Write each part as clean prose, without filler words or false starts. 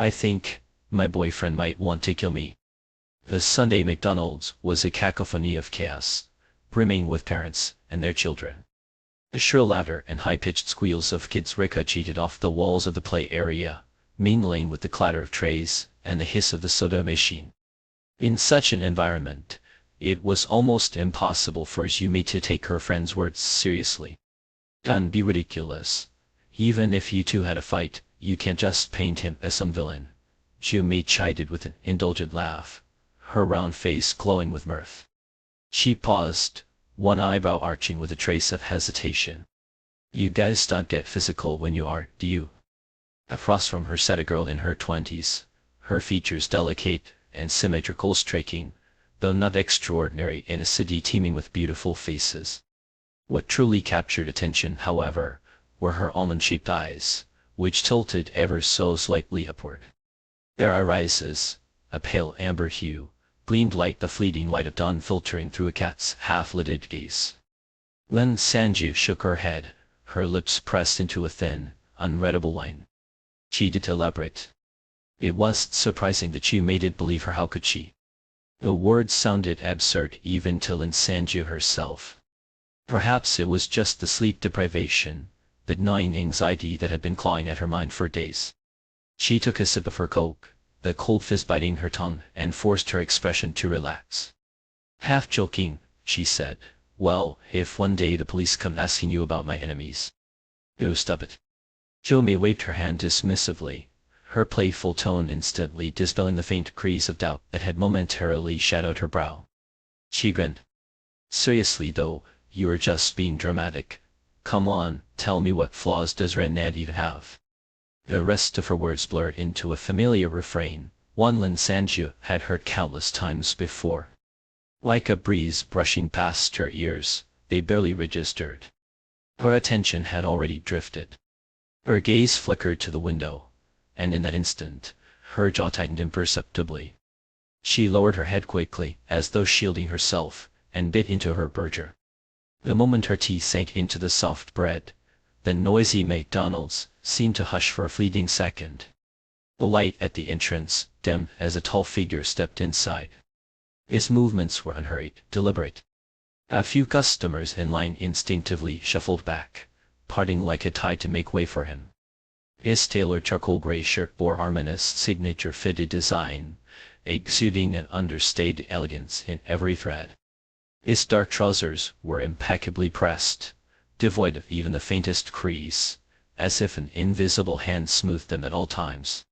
I think my boyfriend might want to kill me. The Sunday McDonald's was a cacophony of chaos, brimming with parents and their children. The shrill laughter and high-pitched squeals of kids ricocheted off the walls of the play area, mingling with the clatter of trays and the hiss of the soda machine. In such an environment, it was almost impossible for Yumi to take her friend's words seriously. Don't be ridiculous. Even if you two had a fight, you can't just paint him as some villain. Yumi chided with an indulgent laugh, her round face glowing with mirth. She paused, one eyebrow arching with a trace of hesitation. You guys don't get physical when you are, do you? Across from her sat a girl in her 20s, her features delicate and symmetrical, striking, though not extraordinary in a city teeming with beautiful faces. What truly captured attention, however, were her almond-shaped eyes, which tilted ever so slightly upward. Their irises, a pale amber hue, gleamed like the fleeting light of dawn filtering through a cat's half-lidded gaze. Lin Sanju shook her head, her lips pressed into a thin, unreadable line. She did elaborate. It was surprising that she made it believe her. How could she? The words sounded absurd even to Lin Sanju herself. Perhaps it was just the sleep deprivation, the gnawing anxiety that had been clawing at her mind for days. She took a sip of her Coke, the cold fizz biting her tongue, and forced her expression to relax. Half joking, she said, well, if one day the police come asking you about my enemies, you'll stop it. Yumi waved her hand dismissively, her playful tone instantly dispelling the faint crease of doubt that had momentarily shadowed her brow. She grinned. Seriously though, you were just being dramatic. Come on, tell me, what flaws does Renad even have? The rest of her words blurred into a familiar refrain, one Lin Sanju had heard countless times before. Like a breeze brushing past her ears, they barely registered. Her attention had already drifted. Her gaze flickered to the window, and in that instant, her jaw tightened imperceptibly. She lowered her head quickly, as though shielding herself, and bit into her burger. The moment her teeth sank into the soft bread, the noisy McDonald's seemed to hush for a fleeting second. The light at the entrance dimmed as a tall figure stepped inside. His movements were unhurried, deliberate. A few customers in line instinctively shuffled back, parting like a tide to make way for him. His tailored charcoal gray shirt bore Armanus' signature fitted design, exuding an understated elegance in every thread. His dark trousers were impeccably pressed, devoid of even the faintest crease, as if an invisible hand smoothed them at all times.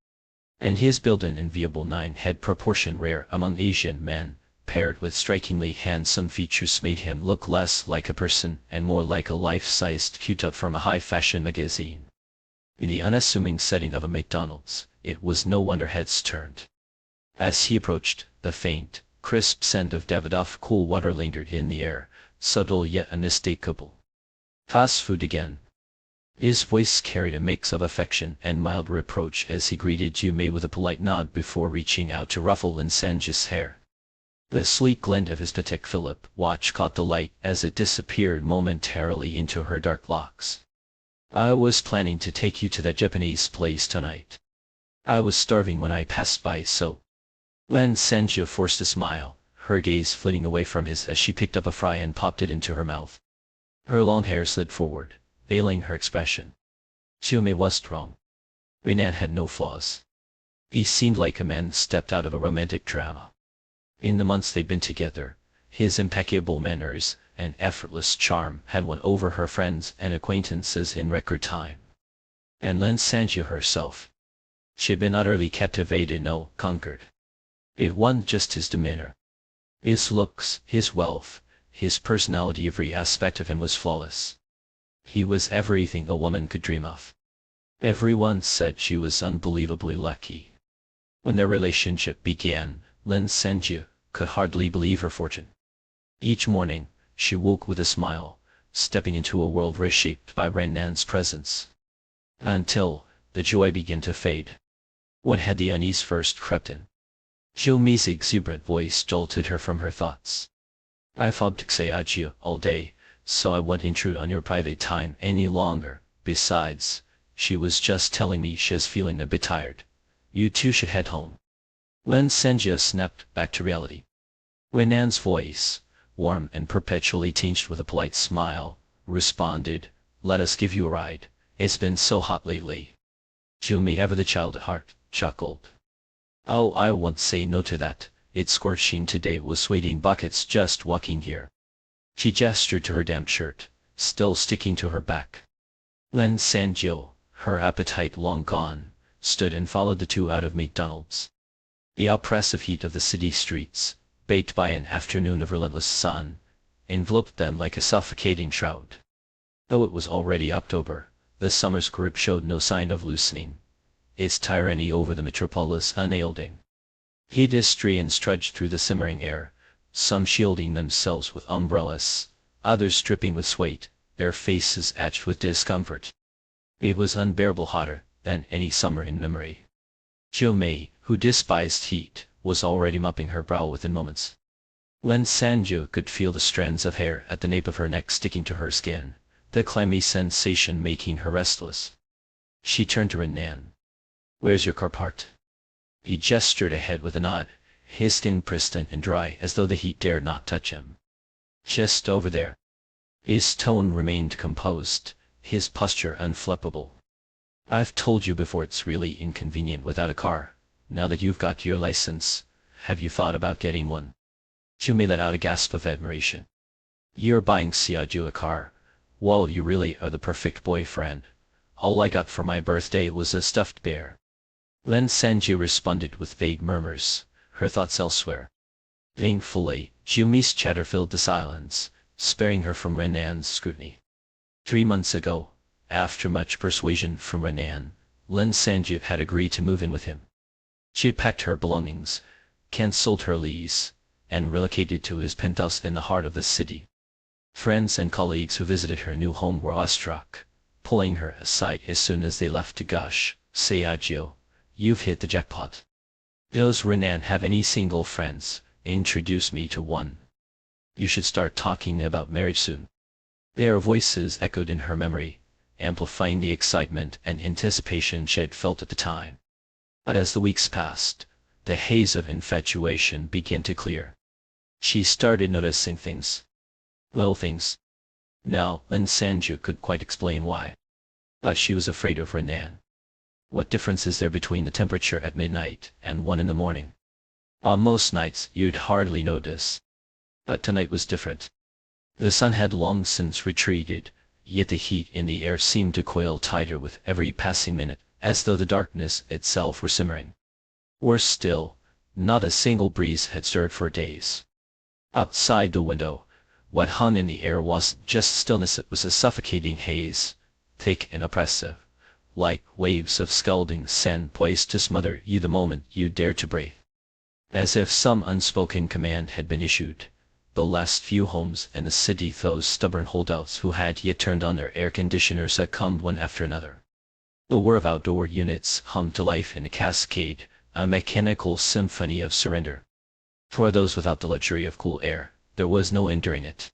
And his build, an enviable 9-head proportion rare among Asian men, paired with strikingly handsome features, made him look less like a person and more like a life-sized cute-up from a high-fashion magazine. In the unassuming setting of a McDonald's, it was no wonder heads turned. As he approached, the faint, crisp scent of Davidoff cool water lingered in the air, subtle yet unmistakable. Fast food again. His voice carried a mix of affection and mild reproach as he greeted Yumi with a polite nod before reaching out to ruffle Lin Sanju's hair. The sleek glint of his Patek Philippe watch caught the light as it disappeared momentarily into her dark locks. I was planning to take you to that Japanese place tonight. I was starving when I passed by, so. Lin Sanju forced a smile, her gaze flitting away from his as she picked up a fry and popped it into her mouth. Her long hair slid forward, veiling her expression. Yumi wasn't wrong. Renan had no flaws. He seemed like a man stepped out of a romantic drama. In the months they'd been together, his impeccable manners and effortless charm had won over her friends and acquaintances in record time. And Lin Sanju herself. She had been utterly captivated, no, conquered. It wasn't just his demeanor. His looks, his wealth, his personality, every aspect of him was flawless. He was everything a woman could dream of. Everyone said she was unbelievably lucky. When their relationship began, Lin Sanju could hardly believe her fortune. Each morning, she woke with a smile, stepping into a world reshaped by Renan's presence. Until the joy began to fade. When had the unease first crept in? Yumi's exuberant voice jolted her from her thoughts. I thought to say adieu all day, so I won't intrude on your private time any longer. Besides, she was just telling me she's feeling a bit tired. You two should head home. Lin Sanjia snapped back to reality. Renan's voice, warm and perpetually tinged with a polite smile, responded, "Let us give you a ride. It's been so hot lately." Jiumi, ever the child at heart, chuckled. "Oh, I won't say no to that. It's scorching today with sweating buckets just walking here." She gestured to her damp shirt, still sticking to her back. Lin Sanjio, her appetite long gone, stood and followed the two out of McDonald's. The oppressive heat of the city streets, baked by an afternoon of relentless sun, enveloped them like a suffocating shroud. Though it was already October, the summer's grip showed no sign of loosening, its tyranny over the metropolis unyielding. Pedestrians trudged through the simmering air, some shielding themselves with umbrellas, others dripping with sweat, their faces etched with discomfort. It was unbearable hotter than any summer in memory. Jiumi, who despised heat, was already mopping her brow within moments. Lin Sanju could feel the strands of hair at the nape of her neck sticking to her skin, the clammy sensation making her restless. She turned to Renan. "Where's your car parked?" He gestured ahead with a nod, his skin pristine and dry as though the heat dared not touch him. "Just over there." His tone remained composed, his posture unflappable. "I've told you before it's really inconvenient without a car. Now that you've got your license, have you thought about getting one?" Jiumi let out a gasp of admiration. "You're buying Xiaju a car? Well, you really are the perfect boyfriend. All I got for my birthday was a stuffed bear." Lin Sanju responded with vague murmurs, her thoughts elsewhere. Thankfully, Jiumi's chatter filled the silence, sparing her from Renan's scrutiny. 3 months ago, after much persuasion from Renan, Lin Sanju had agreed to move in with him. She had packed her belongings, cancelled her lease, and relocated to his penthouse in the heart of the city. Friends and colleagues who visited her new home were awestruck, pulling her aside as soon as they left to gush, "Xiaju, you've hit the jackpot. Does Renan have any single friends? Introduce me to one. You should start talking about marriage soon." Their voices echoed in her memory, amplifying the excitement and anticipation she had felt at the time. But as the weeks passed, the haze of infatuation began to clear. She started noticing things. Little things. Now, Lin Sanju could quite explain why. But she was afraid of Renan. What difference is there between the temperature at midnight and 1 in the morning? On most nights, you'd hardly notice. But tonight was different. The sun had long since retreated, yet the heat in the air seemed to coil tighter with every passing minute, as though the darkness itself were simmering. Worse still, not a single breeze had stirred for days. Outside the window, what hung in the air wasn't just stillness, it was a suffocating haze, thick and oppressive, like waves of scalding sand poised to smother you the moment you dared to breathe. As if some unspoken command had been issued, the last few homes in the city, those stubborn holdouts who had yet turned on their air conditioners, succumbed one after another. The whir of outdoor units hummed to life in a cascade, a mechanical symphony of surrender. For those without the luxury of cool air, there was no enduring it.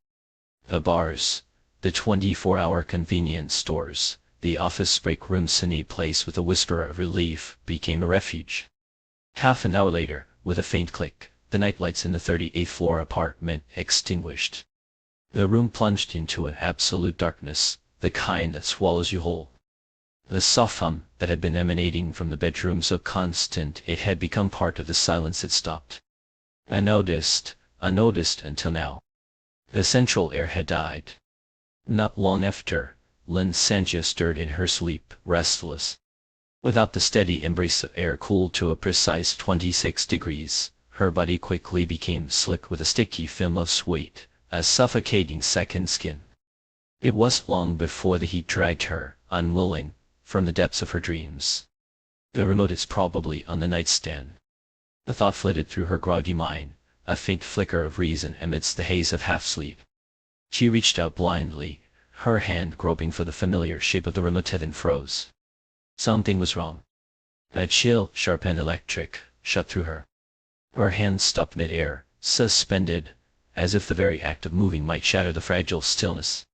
The bars, the 24-hour convenience stores, the office break rooms, any place with a whisper of relief became a refuge. Half an hour later, with a faint click, the night lights in the 38th floor apartment extinguished. The room plunged into an absolute darkness, the kind that swallows you whole. The soft hum that had been emanating from the bedroom so constant it had become part of the silence it stopped. Unnoticed until now. The central air had died. Not long after, Lin Sanjia stirred in her sleep, restless. Without the steady embrace of air cooled to a precise 26 degrees, her body quickly became slick with a sticky film of sweat, a suffocating second skin. It was long before the heat dragged her, unwilling, from the depths of her dreams. The remote is probably on the nightstand. The thought flitted through her groggy mind, a faint flicker of reason amidst the haze of half-sleep. She reached out blindly, her hand groping for the familiar shape of the remote, then froze. Something was wrong. A chill, sharp and electric, shot through her. Her hand stopped mid-air, suspended, as if the very act of moving might shatter the fragile stillness.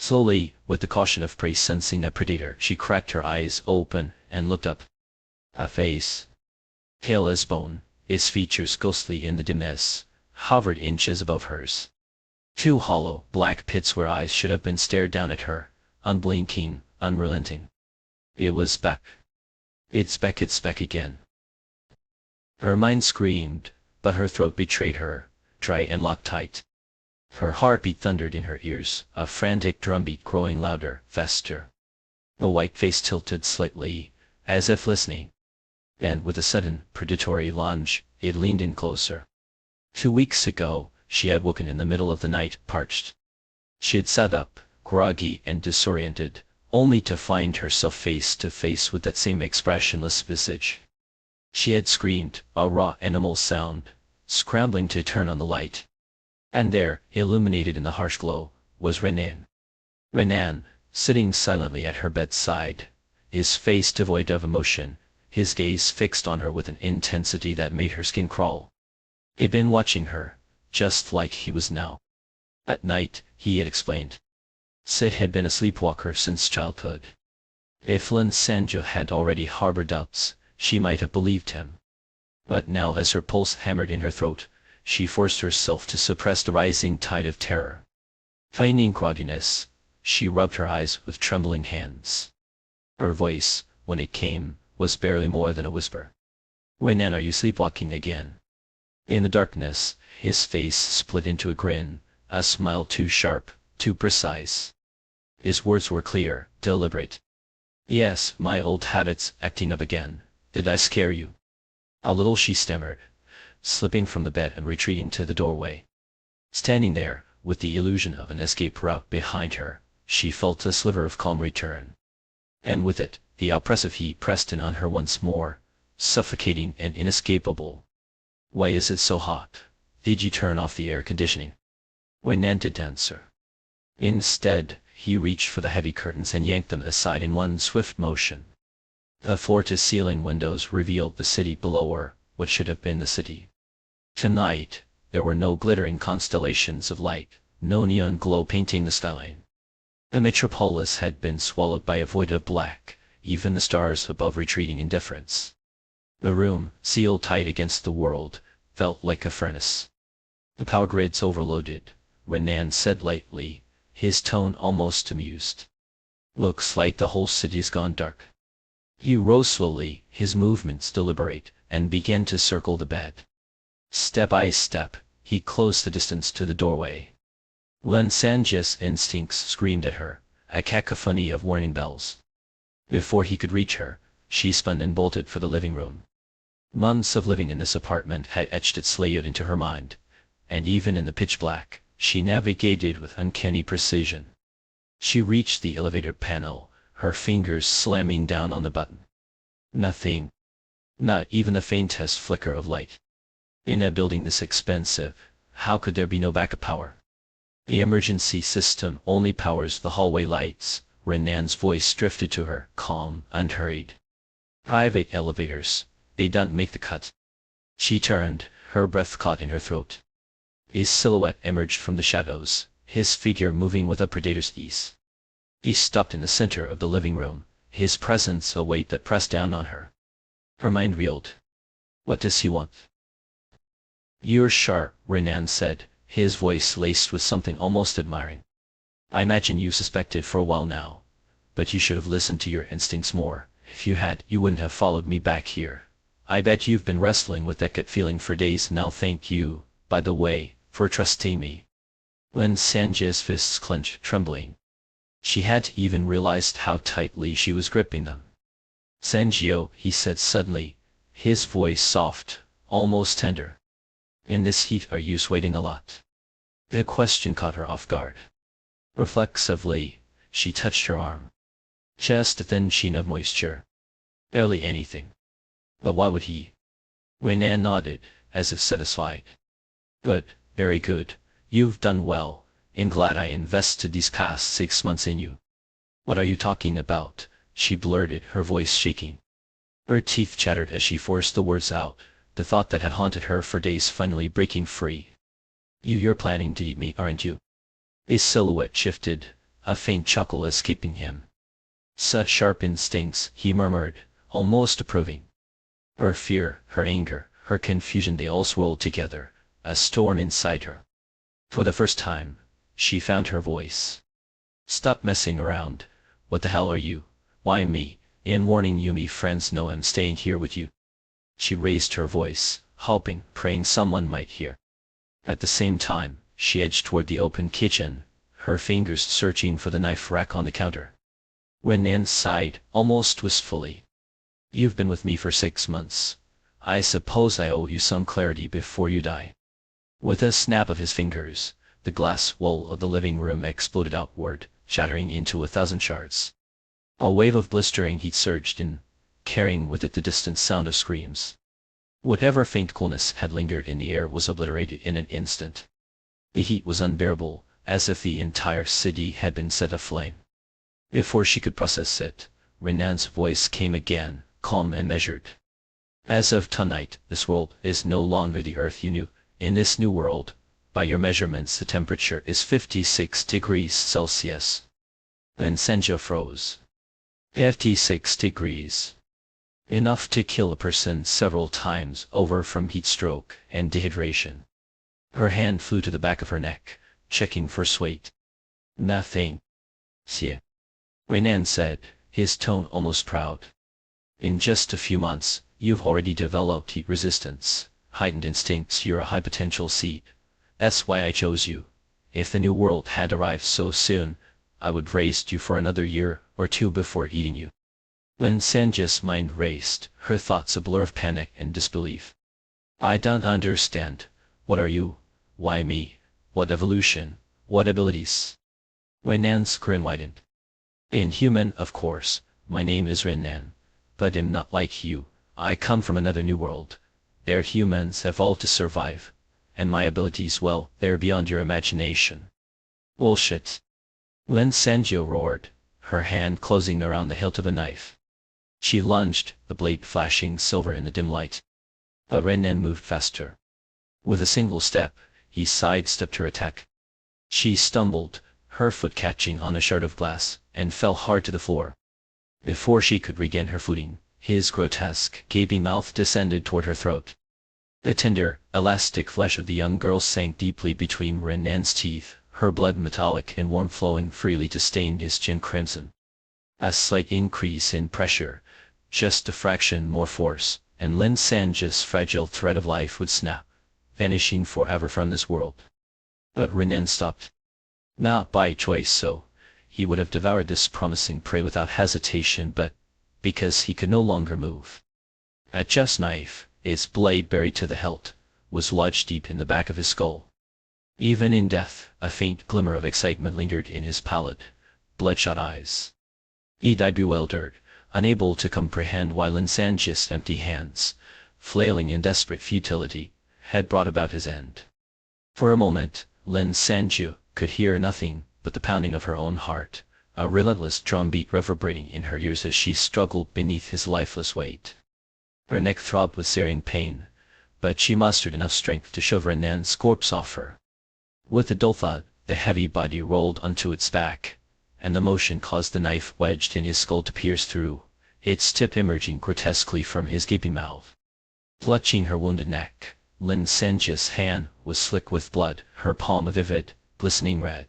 Slowly, with the caution of prey sensing a predator, she cracked her eyes open and looked up. A face, Pale as bone, his features ghostly in the dimness, hovered inches above hers. Two hollow, black pits where eyes should have been stared down at her, unblinking, unrelenting. It was Beck. It's Beck again. Her mind screamed, but her throat betrayed her, dry and locked tight. Her heartbeat thundered in her ears, a frantic drumbeat growing louder, faster. The white face tilted slightly, as if listening. And with a sudden, predatory lunge, it leaned in closer. 2 weeks ago, she had woken in the middle of the night, parched. She had sat up, groggy and disoriented, only to find herself face to face with that same expressionless visage. She had screamed, a raw animal sound, scrambling to turn on the light. And there, illuminated in the harsh glow, was Renan. Renan, sitting silently at her bedside, his face devoid of emotion, his gaze fixed on her with an intensity that made her skin crawl. He'd been watching her, just like he was now. At night, he had explained. Sid had been a sleepwalker since childhood. If Lin Sanjo had already harbored doubts, she might have believed him. But now as her pulse hammered in her throat, she forced herself to suppress the rising tide of terror. Feigning grogginess, she rubbed her eyes with trembling hands. Her voice, when it came, was barely more than a whisper. "Renan, are you sleepwalking again?" In the darkness, his face split into a grin, a smile too sharp, too precise. His words were clear, deliberate. "Yes, my old habits acting up again. Did I scare you?" A little, she stammered, slipping from the bed and retreating to the doorway. Standing there, with the illusion of an escape route behind her, she felt a sliver of calm return. And with it, the oppressive heat pressed in on her once more, suffocating and inescapable. "Why is it so hot? Did you turn off the air conditioning?" Renan didn't answer. Instead, he reached for the heavy curtains and yanked them aside in one swift motion. The floor-to-ceiling windows revealed the city below her, what should have been the city. Tonight, there were no glittering constellations of light, no neon glow painting the skyline. The metropolis had been swallowed by a void of black, even the stars above retreating indifference. The room, sealed tight against the world, felt like a furnace. "The power grid's overloaded," Renan said lightly, his tone almost amused. "Looks like the whole city's gone dark." He rose slowly, his movements deliberate, and began to circle the bed. Step by step, he closed the distance to the doorway. Lin Sanji's instincts screamed at her, a cacophony of warning bells. Before he could reach her, she spun and bolted for the living room. Months of living in this apartment had etched its layout into her mind, and even in the pitch black, she navigated with uncanny precision. She reached the elevator panel, her fingers slamming down on the button. Nothing. Not even the faintest flicker of light. In a building this expensive, how could there be no backup power? "The emergency system only powers the hallway lights," Renan's voice drifted to her, calm, unhurried. "Private elevators, they don't make the cut." She turned, her breath caught in her throat. His silhouette emerged from the shadows, his figure moving with a predator's ease. He stopped in the center of the living room, his presence a weight that pressed down on her. Her mind reeled. What does he want? "You're sharp," Renan said, his voice laced with something almost admiring. "I imagine you suspected for a while now, but you should have listened to your instincts more. If you had, you wouldn't have followed me back here. I bet you've been wrestling with that gut feeling for days now. Thank you, by the way, for trusting me." Lin Sanji's fists clenched, trembling. She hadn't even realized how tightly she was gripping them. "Sanjio," he said suddenly, his voice soft, almost tender. "In this heat are you sweating a lot?" The question caught her off guard. Reflexively, she touched her arm. Just a thin sheen of moisture. Barely anything. But why would he? Renan nodded, as if satisfied. "Good, very good. You've done well. I'm glad I invested these past 6 months in you." "What are you talking about?" she blurted, her voice shaking. Her teeth chattered as she forced the words out, the thought that had haunted her for days finally breaking free. You're planning to eat me, aren't you?" His silhouette shifted, a faint chuckle escaping him. "Such sharp instincts," he murmured, almost approving. Her fear, her anger, her confusion, they all swirled together, a storm inside her. For the first time, she found her voice. "Stop messing around. What the hell are you? Why me? In warning you, me friends know I'm staying here with you." She raised her voice, hoping, praying someone might hear. At the same time, she edged toward the open kitchen, her fingers searching for the knife rack on the counter. Renan sighed, almost wistfully. "You've been with me for 6 months. I suppose I owe you some clarity before you die." With a snap of his fingers, the glass wall of the living room exploded outward, shattering into 1,000 shards. A wave of blistering heat surged in, carrying with it the distant sound of screams. Whatever faint coolness had lingered in the air was obliterated in an instant. The heat was unbearable, as if the entire city had been set aflame. Before she could process it, Renan's voice came again, calm and measured. "As of tonight, this world is no longer the Earth you knew. In this new world, by your measurements, the temperature is 56 degrees Celsius." Then Sanjia froze. 56 degrees. Enough to kill a person several times over from heat stroke and dehydration. Her hand flew to the back of her neck, checking for sweat. "Nothing. See," Renan said, his tone almost proud. "In just a few months, you've already developed heat resistance, heightened instincts. You're a high potential seed. That's why I chose you. If the new world had arrived so soon, I would raise you for another year or two before eating you." When Sanjia's mind raced, her thoughts a blur of panic and disbelief. "I don't understand. What are you? Why me? What evolution? What abilities?" Renan's grin widened. "Inhuman, of course. My name is Renan. But I'm not like you. I come from another new world. There humans evolved to survive. And my abilities, well, they're beyond your imagination." "Bullshit!" Lin Sanjio roared, her hand closing around the hilt of a knife. She lunged, the blade flashing silver in the dim light. But Renan moved faster. With a single step, he sidestepped her attack. She stumbled, her foot catching on a shard of glass, and fell hard to the floor. Before she could regain her footing, his grotesque, gaping mouth descended toward her throat. The tender, elastic flesh of the young girl sank deeply between Renan's teeth, her blood metallic and warm flowing freely to stain his chin crimson. A slight increase in pressure, just a fraction more force, and Lin Sanjia's fragile thread of life would snap, vanishing forever from this world. But Renan stopped. Not by choice, so he would have devoured this promising prey without hesitation, but because he could no longer move. A chest knife, its blade buried to the hilt, was lodged deep in the back of his skull. Even in death, a faint glimmer of excitement lingered in his pallid, bloodshot eyes. He died bewildered, unable to comprehend why Lin Sanjia's empty hands, flailing in desperate futility, had brought about his end. For a moment, Lin Sanjia could hear nothing but the pounding of her own heart, a relentless drumbeat reverberating in her ears as she struggled beneath his lifeless weight. Her neck throbbed with searing pain, but she mustered enough strength to shove Renan's corpse off her. With a dull thud, the heavy body rolled onto its back, and the motion caused the knife wedged in his skull to pierce through, its tip emerging grotesquely from his gaping mouth. Clutching her wounded neck, Lin Sanjia's hand was slick with blood, her palm a vivid, glistening red.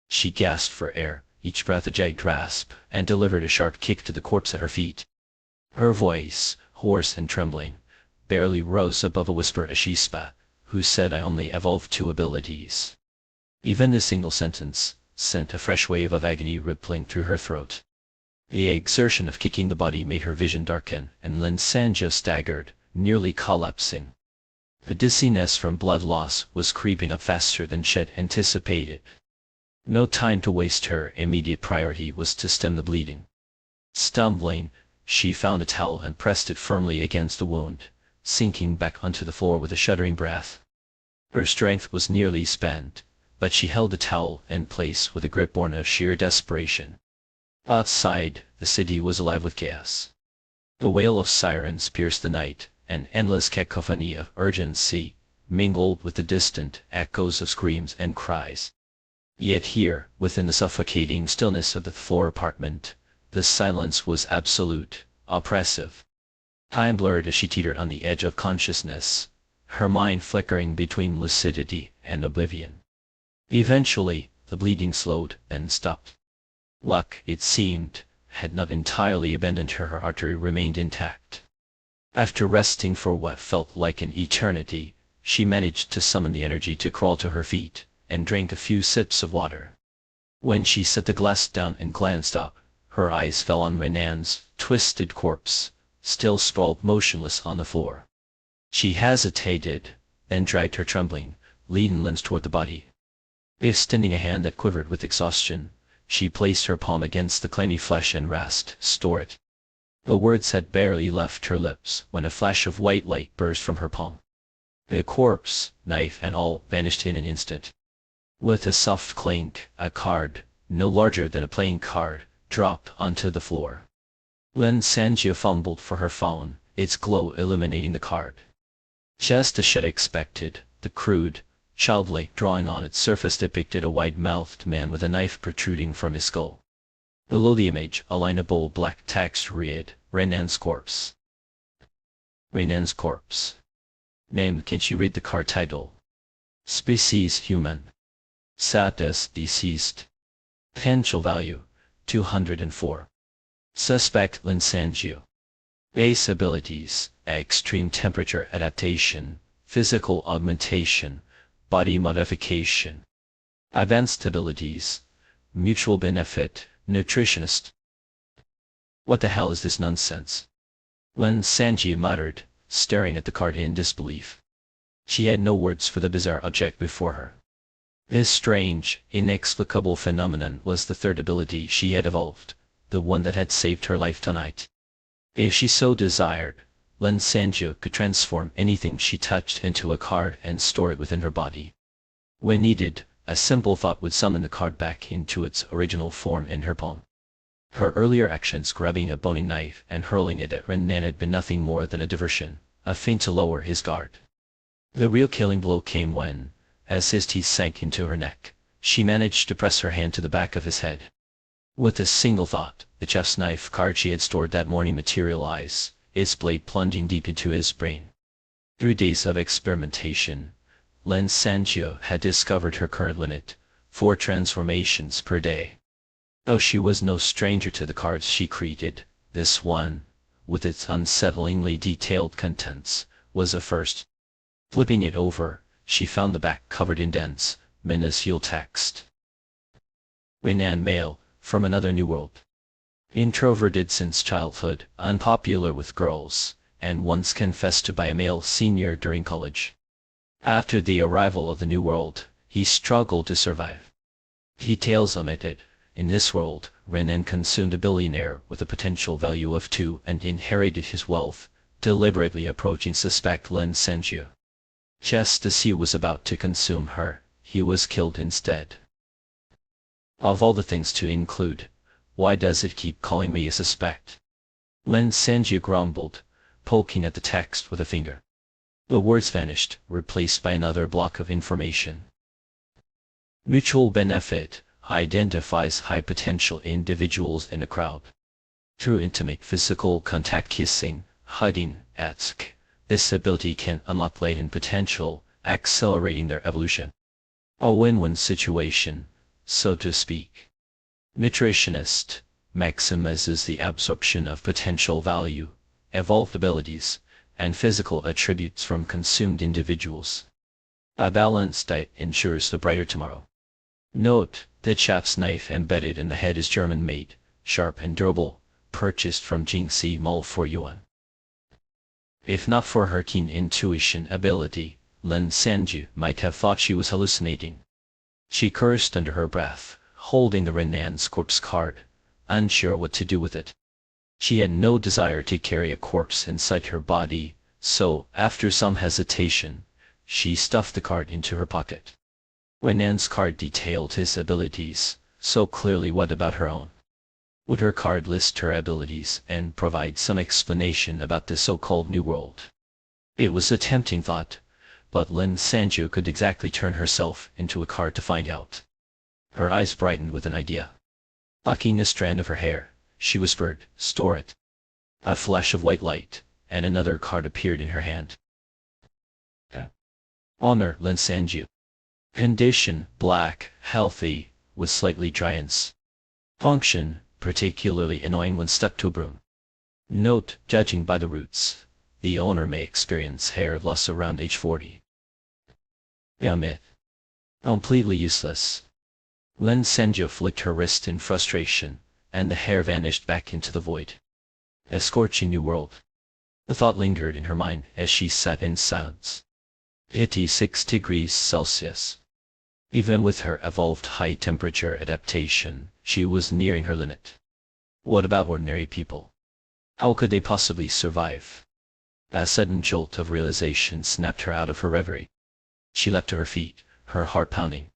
She gasped for air, each breath a jagged rasp, and delivered a sharp kick to the corpse at her feet. Her voice, hoarse and trembling, barely rose above a whisper as she spat, "Who said I only evolved 2 abilities?" Even this single sentence sent a fresh wave of agony rippling through her throat. The exertion of kicking the body made her vision darken, and Lin Sanjia staggered, nearly collapsing. The dizziness from blood loss was creeping up faster than she had anticipated. No time to waste, her immediate priority was to stem the bleeding. Stumbling, she found a towel and pressed it firmly against the wound, sinking back onto the floor with a shuddering breath. Her strength was nearly spent, but she held the towel in place with a grip born of sheer desperation. Outside, the city was alive with chaos. The wail of sirens pierced the night, an endless cacophony of urgency, mingled with the distant echoes of screams and cries. Yet here, within the suffocating stillness of the floor apartment, the silence was absolute, oppressive. Time blurred as she teetered on the edge of consciousness, her mind flickering between lucidity and oblivion. Eventually, the bleeding slowed and stopped. Luck, it seemed, had not entirely abandoned her. Her artery remained intact. After resting for what felt like an eternity, she managed to summon the energy to crawl to her feet and drink a few sips of water. When she set the glass down and glanced up, her eyes fell on Renan's twisted corpse, still sprawled motionless on the floor. She hesitated, then dragged her trembling, leaden limbs toward the body. Extending a hand that quivered with exhaustion, she placed her palm against the clammy flesh and rasped, "Store it." The words had barely left her lips when a flash of white light burst from her palm. The corpse, knife and all, vanished in an instant. With a soft clink, a card, no larger than a playing card, dropped onto the floor. Lin Sanjia fumbled for her phone, its glow illuminating the card. Just as she had expected, the crude, childlike drawing on its surface depicted a wide-mouthed man with a knife protruding from his skull. Below the image, a line of bold black text read, "Renan's corpse." Renan's corpse. Name. Can't you read the card title? Species human. Status deceased. Potential value 204. Suspect Lin Sanjiu. Base abilities: extreme temperature adaptation, physical augmentation, body modification. Advanced abilities: mutual benefit, nutritionist. What the hell is this nonsense? Lin Sanji muttered, staring at the card in disbelief. She had no words for the bizarre object before her. This strange, inexplicable phenomenon was the third ability she had evolved, the one that had saved her life tonight. If she so desired, Lin Sanjiu could transform anything she touched into a card and store it within her body. When needed, a simple thought would summon the card back into its original form in her palm. Her earlier actions, grabbing a bony knife and hurling it at Renan, had been nothing more than a diversion, a feint to lower his guard. The real killing blow came when, as his teeth sank into her neck, she managed to press her hand to the back of his head. With a single thought, the chef's knife card she had stored that morning materialized, its blade plunging deep into his brain. Through days of experimentation, Lin Sanjiu had discovered her current limit, 4 transformations per day. Though she was no stranger to the cards she created, this one, with its unsettlingly detailed contents, was a first. Flipping it over, she found the back covered in dense, minuscule text. Renan male, from another new world. Introverted since childhood, unpopular with girls, and once confessed to by a male senior during college. After the arrival of the new world, he struggled to survive. Details omitted. In this world, Renan consumed a billionaire with a potential value of 2 and inherited his wealth, deliberately approaching suspect Lin Sanjiu. Just as he was about to consume her, he was killed instead. Of all the things to include, why does it keep calling me a suspect? Lin Sanjiu grumbled, poking at the text with a finger. The words vanished, replaced by another block of information. Mutual benefit identifies high-potential individuals in a crowd. Through intimate physical contact, kissing, hugging, etc., this ability can unlock latent potential, accelerating their evolution. A win-win situation, so to speak. Nutritionist maximizes the absorption of potential value, evolved abilities, and physical attributes from consumed individuals. A balanced diet ensures a brighter tomorrow. Note: the chef's knife embedded in the head is German-made, sharp and durable, purchased from Jingxi Mall for yuan. If not for her keen intuition ability, Lin Sanjiu might have thought she was hallucinating. She cursed under her breath, holding the Renan's corpse card, unsure what to do with it. She had no desire to carry a corpse inside her body, so, after some hesitation, she stuffed the card into her pocket. Renan's card detailed his abilities, so clearly, what about her own? Would her card list her abilities and provide some explanation about the so-called New World? It was a tempting thought, but Lin Sanjiu could exactly turn herself into a card to find out. Her eyes brightened with an idea. Plucking a strand of her hair, she whispered, "Store it." A flash of white light, and another card appeared in her hand. Honor, Lin Sanju. Condition, black, healthy, with slightly dryness. Function, particularly annoying when stuck to a broom. Note, judging by the roots, the owner may experience hair loss around age 40. Myth. Completely useless. Lin Sanju flicked her wrist in frustration, and the hair vanished back into the void. A scorching new world. The thought lingered in her mind as she sat in silence. 86 degrees Celsius. Even with her evolved high-temperature adaptation, she was nearing her limit. What about ordinary people? How could they possibly survive? A sudden jolt of realization snapped her out of her reverie. She leapt to her feet, her heart pounding.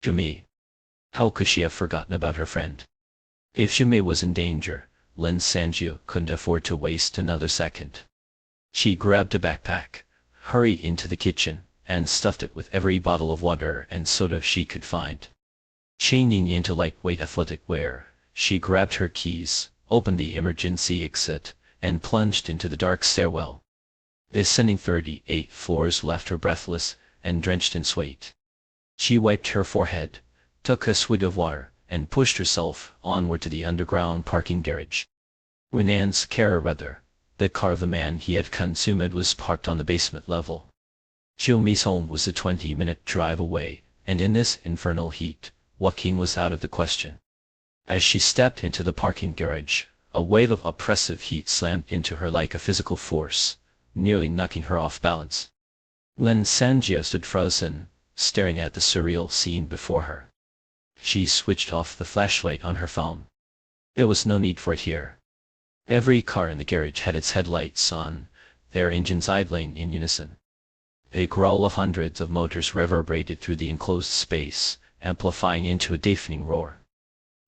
Jumei. How could she have forgotten about her friend? If Jumei was in danger, Lin Sanju couldn't afford to waste another second. She grabbed a backpack, hurried into the kitchen, and stuffed it with every bottle of water and soda she could find. Changing into lightweight athletic wear, she grabbed her keys, opened the emergency exit, and plunged into the dark stairwell. Descending 38 floors left her breathless and drenched in sweat. She wiped her forehead, took a swig of water, and pushed herself onward to the underground parking garage. Renan's Carrera, the car of the man he had consumed, was parked on the basement level. Jumei's home was a 20-minute drive away, and in this infernal heat, walking was out of the question. As she stepped into the parking garage, a wave of oppressive heat slammed into her like a physical force, nearly knocking her off balance. Lin Sanju stood frozen, staring at the surreal scene before her. She switched off the flashlight on her phone. There was no need for it here. Every car in the garage had its headlights on, their engines idling in unison. A growl of hundreds of motors reverberated through the enclosed space, amplifying into a deafening roar.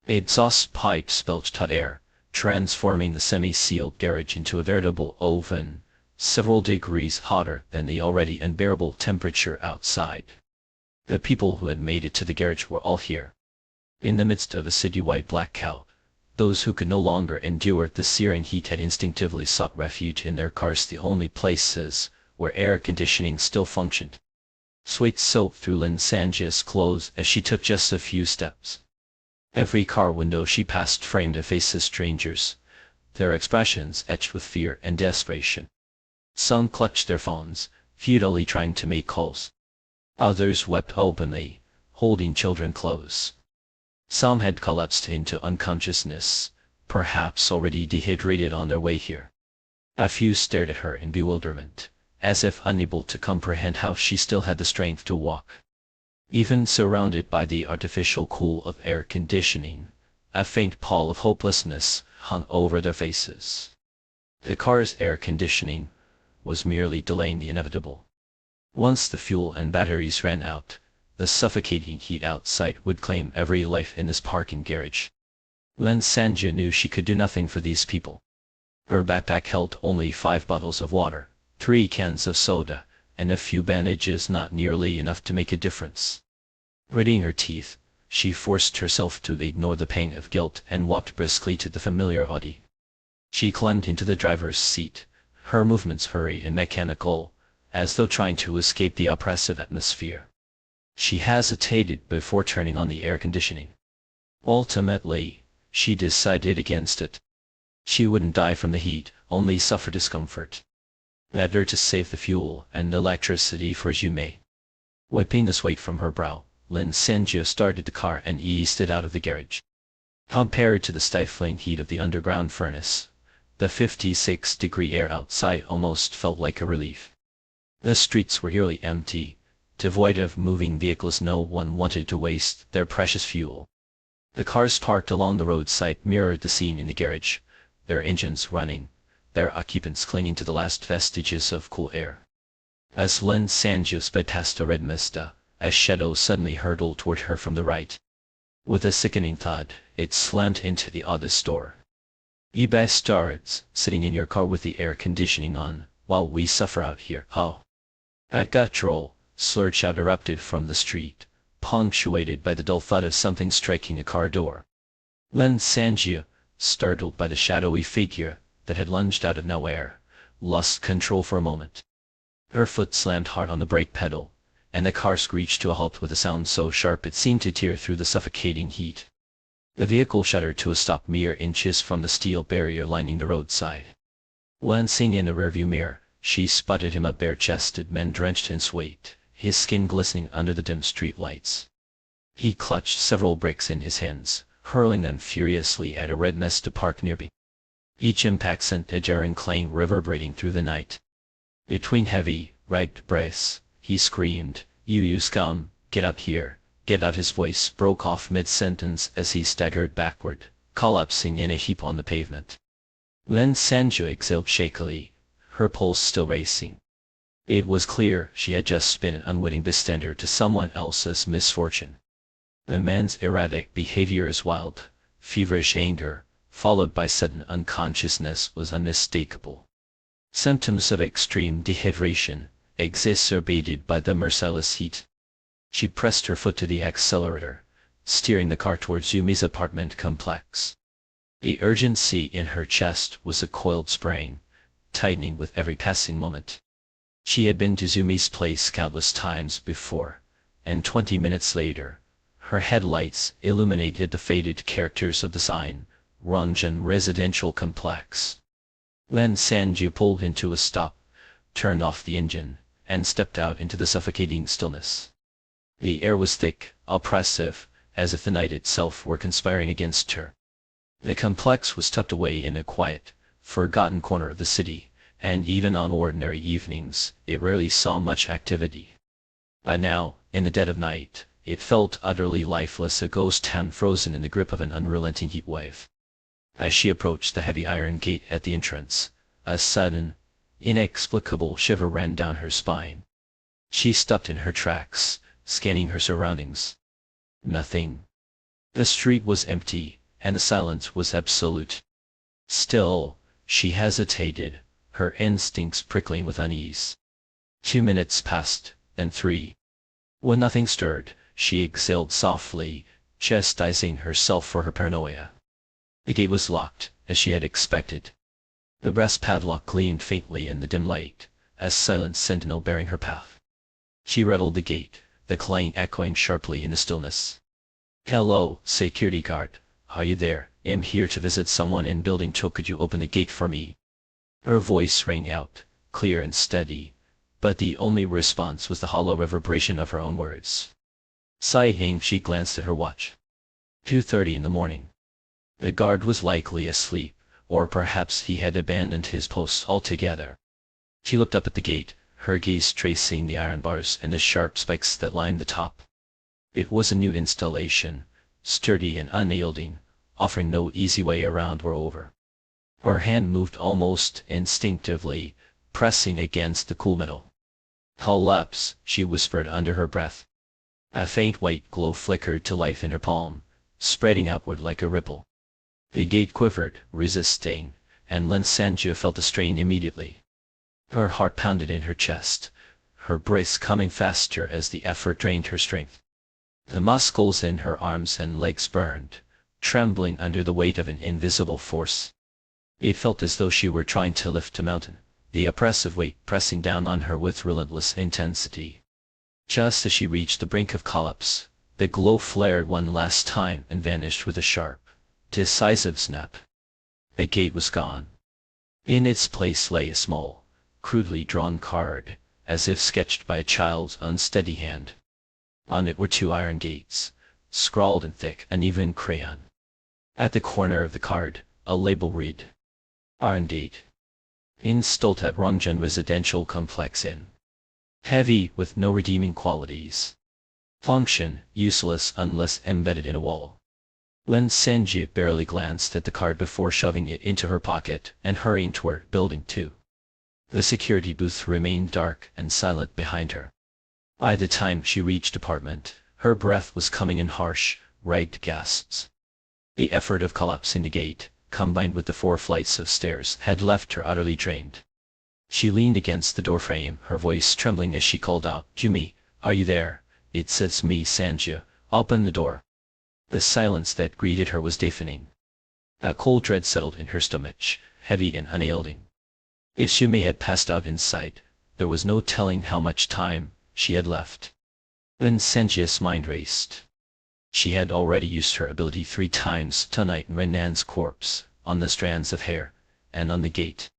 Exhaust pipes belched hot air, transforming the semi-sealed garage into a veritable oven, several degrees hotter than the already unbearable temperature outside. The people who had made it to the garage were all here. In the midst of a citywide blackout, those who could no longer endure the searing heat had instinctively sought refuge in their cars, the only places where air conditioning still functioned. Sweat soaked through Lin Sanju's clothes as she took just a few steps. Every car window she passed framed a face of strangers, their expressions etched with fear and desperation. Some clutched their phones, futilely trying to make calls. Others wept openly, holding children close. Some had collapsed into unconsciousness, perhaps already dehydrated on their way here. A few stared at her in bewilderment, as if unable to comprehend how she still had the strength to walk. Even surrounded by the artificial cool of air conditioning, a faint pall of hopelessness hung over their faces. The car's air conditioning was merely delaying the inevitable. Once the fuel and batteries ran out, the suffocating heat outside would claim every life in this parking garage. Lin Sanju knew she could do nothing for these people. Her backpack held only 5 bottles of water, 3 cans of soda, and a few bandages, not nearly enough to make a difference. Gritting her teeth, she forced herself to ignore the pain of guilt and walked briskly to the familiar Audi. She climbed into the driver's seat, her movements hurried and mechanical, as though trying to escape the oppressive atmosphere. She hesitated before turning on the air conditioning. Ultimately, she decided against it. She wouldn't die from the heat, only suffer discomfort. Better to save the fuel and electricity for Jumei. Wiping the sweat from her brow, Lin Sanju started the car and eased it out of the garage. Compared to the stifling heat of the underground furnace, the 56-degree air outside almost felt like a relief. The streets were eerily empty, devoid of moving vehicles. No one wanted to waste their precious fuel. The cars parked along the roadside mirrored the scene in the garage, their engines running, their occupants clinging to the last vestiges of cool air. As Lin Sanju sped past a red Mazda, a shadow suddenly hurtled toward her from the right. With a sickening thud, it slammed into the Audi's door. "You bastards, sitting in your car with the air conditioning on, while we suffer out here, oh!" A guttural, slurred shout erupted from the street, punctuated by the dull thud of something striking a car door. Lin Sanju, startled by the shadowy figure that had lunged out of nowhere, lost control for a moment. Her foot slammed hard on the brake pedal, and the car screeched to a halt with a sound so sharp it seemed to tear through the suffocating heat. The vehicle shuddered to a stop mere inches from the steel barrier lining the roadside. Glancing in the rearview mirror, she spotted him, a bare-chested man drenched in sweat, his skin glistening under the dim street lights. He clutched several bricks in his hands, hurling them furiously at a red Mazda parked nearby. Each impact sent a jarring clang reverberating through the night. Between heavy, ragged breaths, he screamed, You scum, get out here, get out." His voice broke off mid-sentence as he staggered backward, collapsing in a heap on the pavement. Then Sanju exhaled shakily, her pulse still racing. It was clear she had just been an unwitting bystander to someone else's misfortune. The man's erratic behavior, his wild, feverish anger, followed by sudden unconsciousness, was unmistakable. Symptoms of extreme dehydration, exacerbated by the merciless heat. She pressed her foot to the accelerator, steering the car towards Yumi's apartment complex. The urgency in her chest was a coiled spring, tightening with every passing moment. She had been to Yumi's place countless times before, and 20 minutes later, her headlights illuminated the faded characters of the sign, Ranjan Residential Complex. Then Sanju pulled into a stop, turned off the engine, and stepped out into the suffocating stillness. The air was thick, oppressive, as if the night itself were conspiring against her. The complex was tucked away in a quiet, forgotten corner of the city, and even on ordinary evenings, it rarely saw much activity. But now, in the dead of night, it felt utterly lifeless, a ghost town frozen in the grip of an unrelenting heat wave. As she approached the heavy iron gate at the entrance, a sudden, inexplicable shiver ran down her spine. She stopped in her tracks, scanning her surroundings. Nothing. The street was empty, and the silence was absolute. Still, she hesitated, her instincts prickling with unease. 2 minutes passed, then 3. When nothing stirred, she exhaled softly, chastising herself for her paranoia. The gate was locked, as she had expected. The brass padlock gleamed faintly in the dim light, a silent sentinel bearing her path. She rattled the gate, the clang echoing sharply in the stillness. "Hello, security guard, are you there? I'm here to visit someone in building 2. Could you open the gate for me?" Her voice rang out, clear and steady, but the only response was the hollow reverberation of her own words. Sighing, she glanced at her watch. 2:30 in the morning. The guard was likely asleep, or perhaps he had abandoned his post altogether. She looked up at the gate, her gaze tracing the iron bars and the sharp spikes that lined the top. It was a new installation, sturdy and unyielding, offering no easy way around or over. Her hand moved almost instinctively, pressing against the cool metal. "Collapse," she whispered under her breath. A faint white glow flickered to life in her palm, spreading outward like a ripple. The gate quivered, resisting, and Lin Sanju felt the strain immediately. Her heart pounded in her chest, her breath coming faster as the effort drained her strength. The muscles in her arms and legs burned, trembling under the weight of an invisible force. It felt as though she were trying to lift a mountain, the oppressive weight pressing down on her with relentless intensity. Just as she reached the brink of collapse, the glow flared one last time and vanished with a sharp, decisive snap. The gate was gone. In its place lay a small, crudely drawn card, as if sketched by a child's unsteady hand. On it were 2 iron gates, scrawled in thick, uneven crayon. At the corner of the card, a label read, "Iron Gate. Installed at Ranjan Residential Complex in." Heavy, with no redeeming qualities. Function, useless unless embedded in a wall. Lin Sanju barely glanced at the card before shoving it into her pocket and hurrying toward building 2. The security booth remained dark and silent behind her. By the time she reached apartment, her breath was coming in harsh, ragged gasps. The effort of collapsing the gate, combined with the 4 flights of stairs, had left her utterly drained. She leaned against the doorframe, her voice trembling as she called out, "Yumi, are you there? It's me, Sanju. Open the door." The silence that greeted her was deafening. A cold dread settled in her stomach, heavy and unyielding. If Shumei had passed out inside, there was no telling how much time she had left. Lin Sanjia's mind raced. She had already used her ability 3 times tonight in Renan's corpse, on the strands of hair, and on the gate.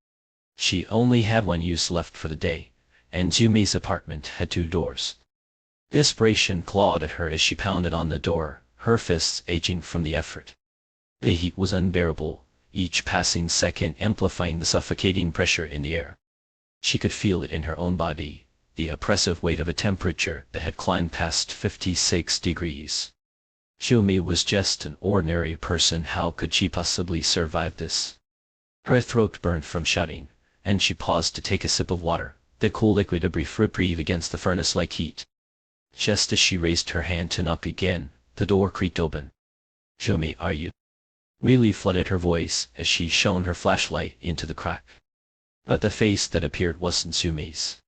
She only had 1 use left for the day, and Shumei's apartment had 2 doors. Desperation clawed at her as she pounded on the door, her fists aching from the effort. The heat was unbearable, each passing second amplifying the suffocating pressure in the air. She could feel it in her own body, the oppressive weight of a temperature that had climbed past 56 degrees. Shumei was just an ordinary person. How could she possibly survive this? Her throat burned from shouting, and she paused to take a sip of water, the cool liquid a brief reprieve against the furnace-like heat. Just as she raised her hand to knock again, the door creaked open. "Shumei, are you?" Really flooded her voice as she shone her flashlight into the crack. But the face that appeared wasn't Shumei's.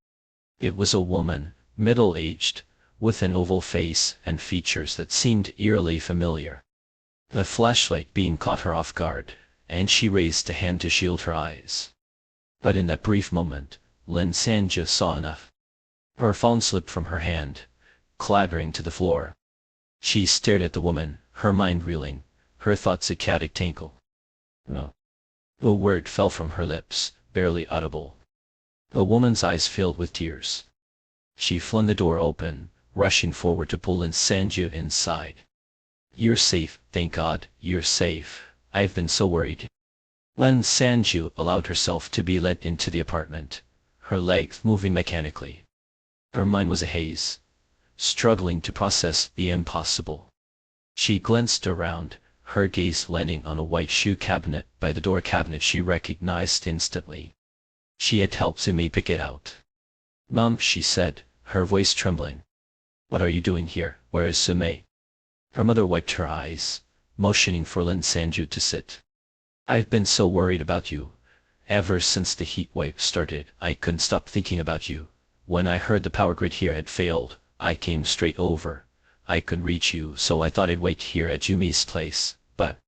It was a woman, middle-aged, with an oval face and features that seemed eerily familiar. The flashlight beam caught her off guard, and she raised a hand to shield her eyes. But in that brief moment, Lin Sanjia saw enough. Her phone slipped from her hand, clattering to the floor. She stared at the woman, her mind reeling, her thoughts a chaotic tangle. "No." The word fell from her lips, barely audible. The woman's eyes filled with tears. She flung the door open, rushing forward to pull Lin Sanjia inside. "You're safe, thank God, you're safe. I've been so worried." Lin Sanjia allowed herself to be led into the apartment, her legs moving mechanically. Her mind was a haze, struggling to process the impossible. She glanced around, her gaze landing on a white shoe cabinet by the door cabinet she recognized instantly. She had helped Shumei pick it out. "Mom," she said, her voice trembling. "What are you doing here? Where is Shumei?" Her mother wiped her eyes, motioning for Lin Sanjia to sit. "I've been so worried about you. Ever since the heat wave started, I couldn't stop thinking about you. When I heard the power grid here had failed, I came straight over. I couldn't reach you, so I thought I'd wait here at Shumei's place, but—"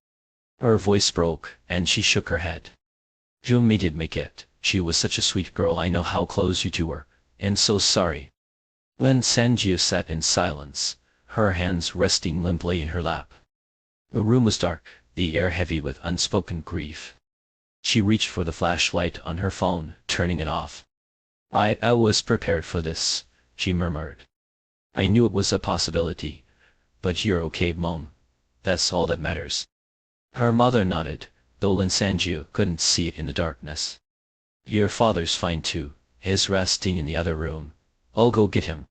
Her voice broke, and she shook her head. "Shumei did make it. She was such a sweet girl. I know how close you two were, and so sorry." Lin Sanjia sat in silence, her hands resting limply in her lap. The room was dark, the air heavy with unspoken grief. She reached for the flashlight on her phone, turning it off. I was prepared for this," she murmured. "I knew it was a possibility. But you're okay, Mom. That's all that matters." Her mother nodded, though Lin Sanjia couldn't see it in the darkness. "Your father's fine too. He's resting in the other room. I'll go get him."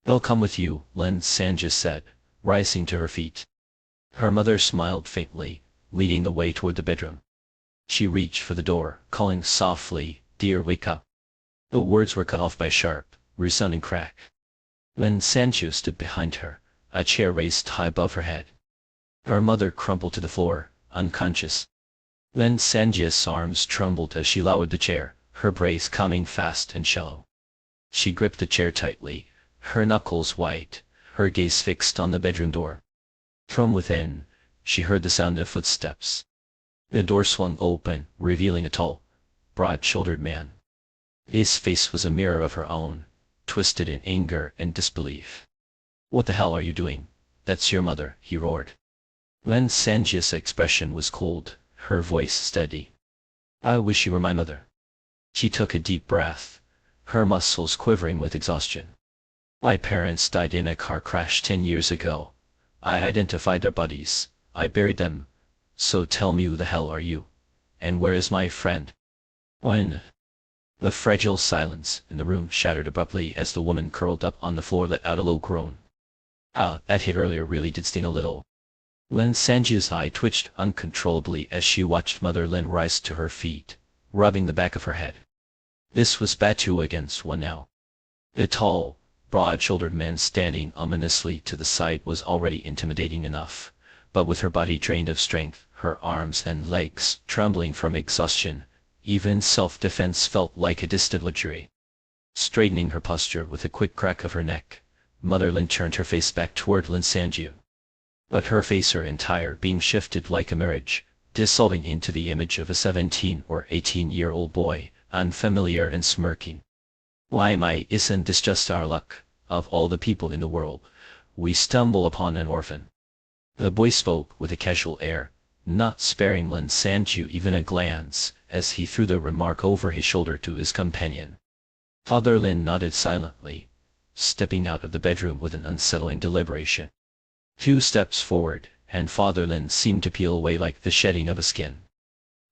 "I'll come with you," Lin Sanjia said, rising to her feet. Her mother smiled faintly, leading the way toward the bedroom. She reached for the door, calling softly, "Dear, wake up." The words were cut off by a sharp, resounding crack. Lin Sanjia stood behind her, a chair raised high above her head. Her mother crumpled to the floor, unconscious. Lin Sanjia's arms trembled as she lowered the chair, her breath coming fast and shallow. She gripped the chair tightly, her knuckles white, her gaze fixed on the bedroom door. From within, she heard the sound of footsteps. The door swung open, revealing a tall, broad-shouldered man. His face was a mirror of her own, twisted in anger and disbelief. "What the hell are you doing? That's your mother," he roared. Lin Sanjia's expression was cold, her voice steady. "I wish you were my mother." She took a deep breath, her muscles quivering with exhaustion. "My parents died in a car crash 10 years ago. I identified their bodies, I buried them. So tell me, who the hell are you? And where is my friend?" "When?" The fragile silence in the room shattered abruptly as the woman curled up on the floor let out a low groan. "Ah, that hit earlier really did sting a little." Lin Sanjia's eye twitched uncontrollably as she watched Mother Lin rise to her feet, rubbing the back of her head. This was bad 2 against 1 now. The tall, broad-shouldered man standing ominously to the side was already intimidating enough, but with her body drained of strength, her arms and legs trembling from exhaustion, even self-defense felt like a distant luxury. Straightening her posture with a quick crack of her neck, Mother Lin turned her face back toward Lin Sanjia. But her face, her entire being shifted like a mirage, dissolving into the image of a 17 or 18-year-old boy, unfamiliar and smirking. Why, isn't this just our luck? Of all the people in the world, we stumble upon an orphan. The boy spoke with a casual air, not sparing Lin Sanju even a glance, as he threw the remark over his shoulder to his companion. Father Lin nodded silently, stepping out of the bedroom with an unsettling deliberation. 2 steps forward, and Father Lin seemed to peel away like the shedding of a skin.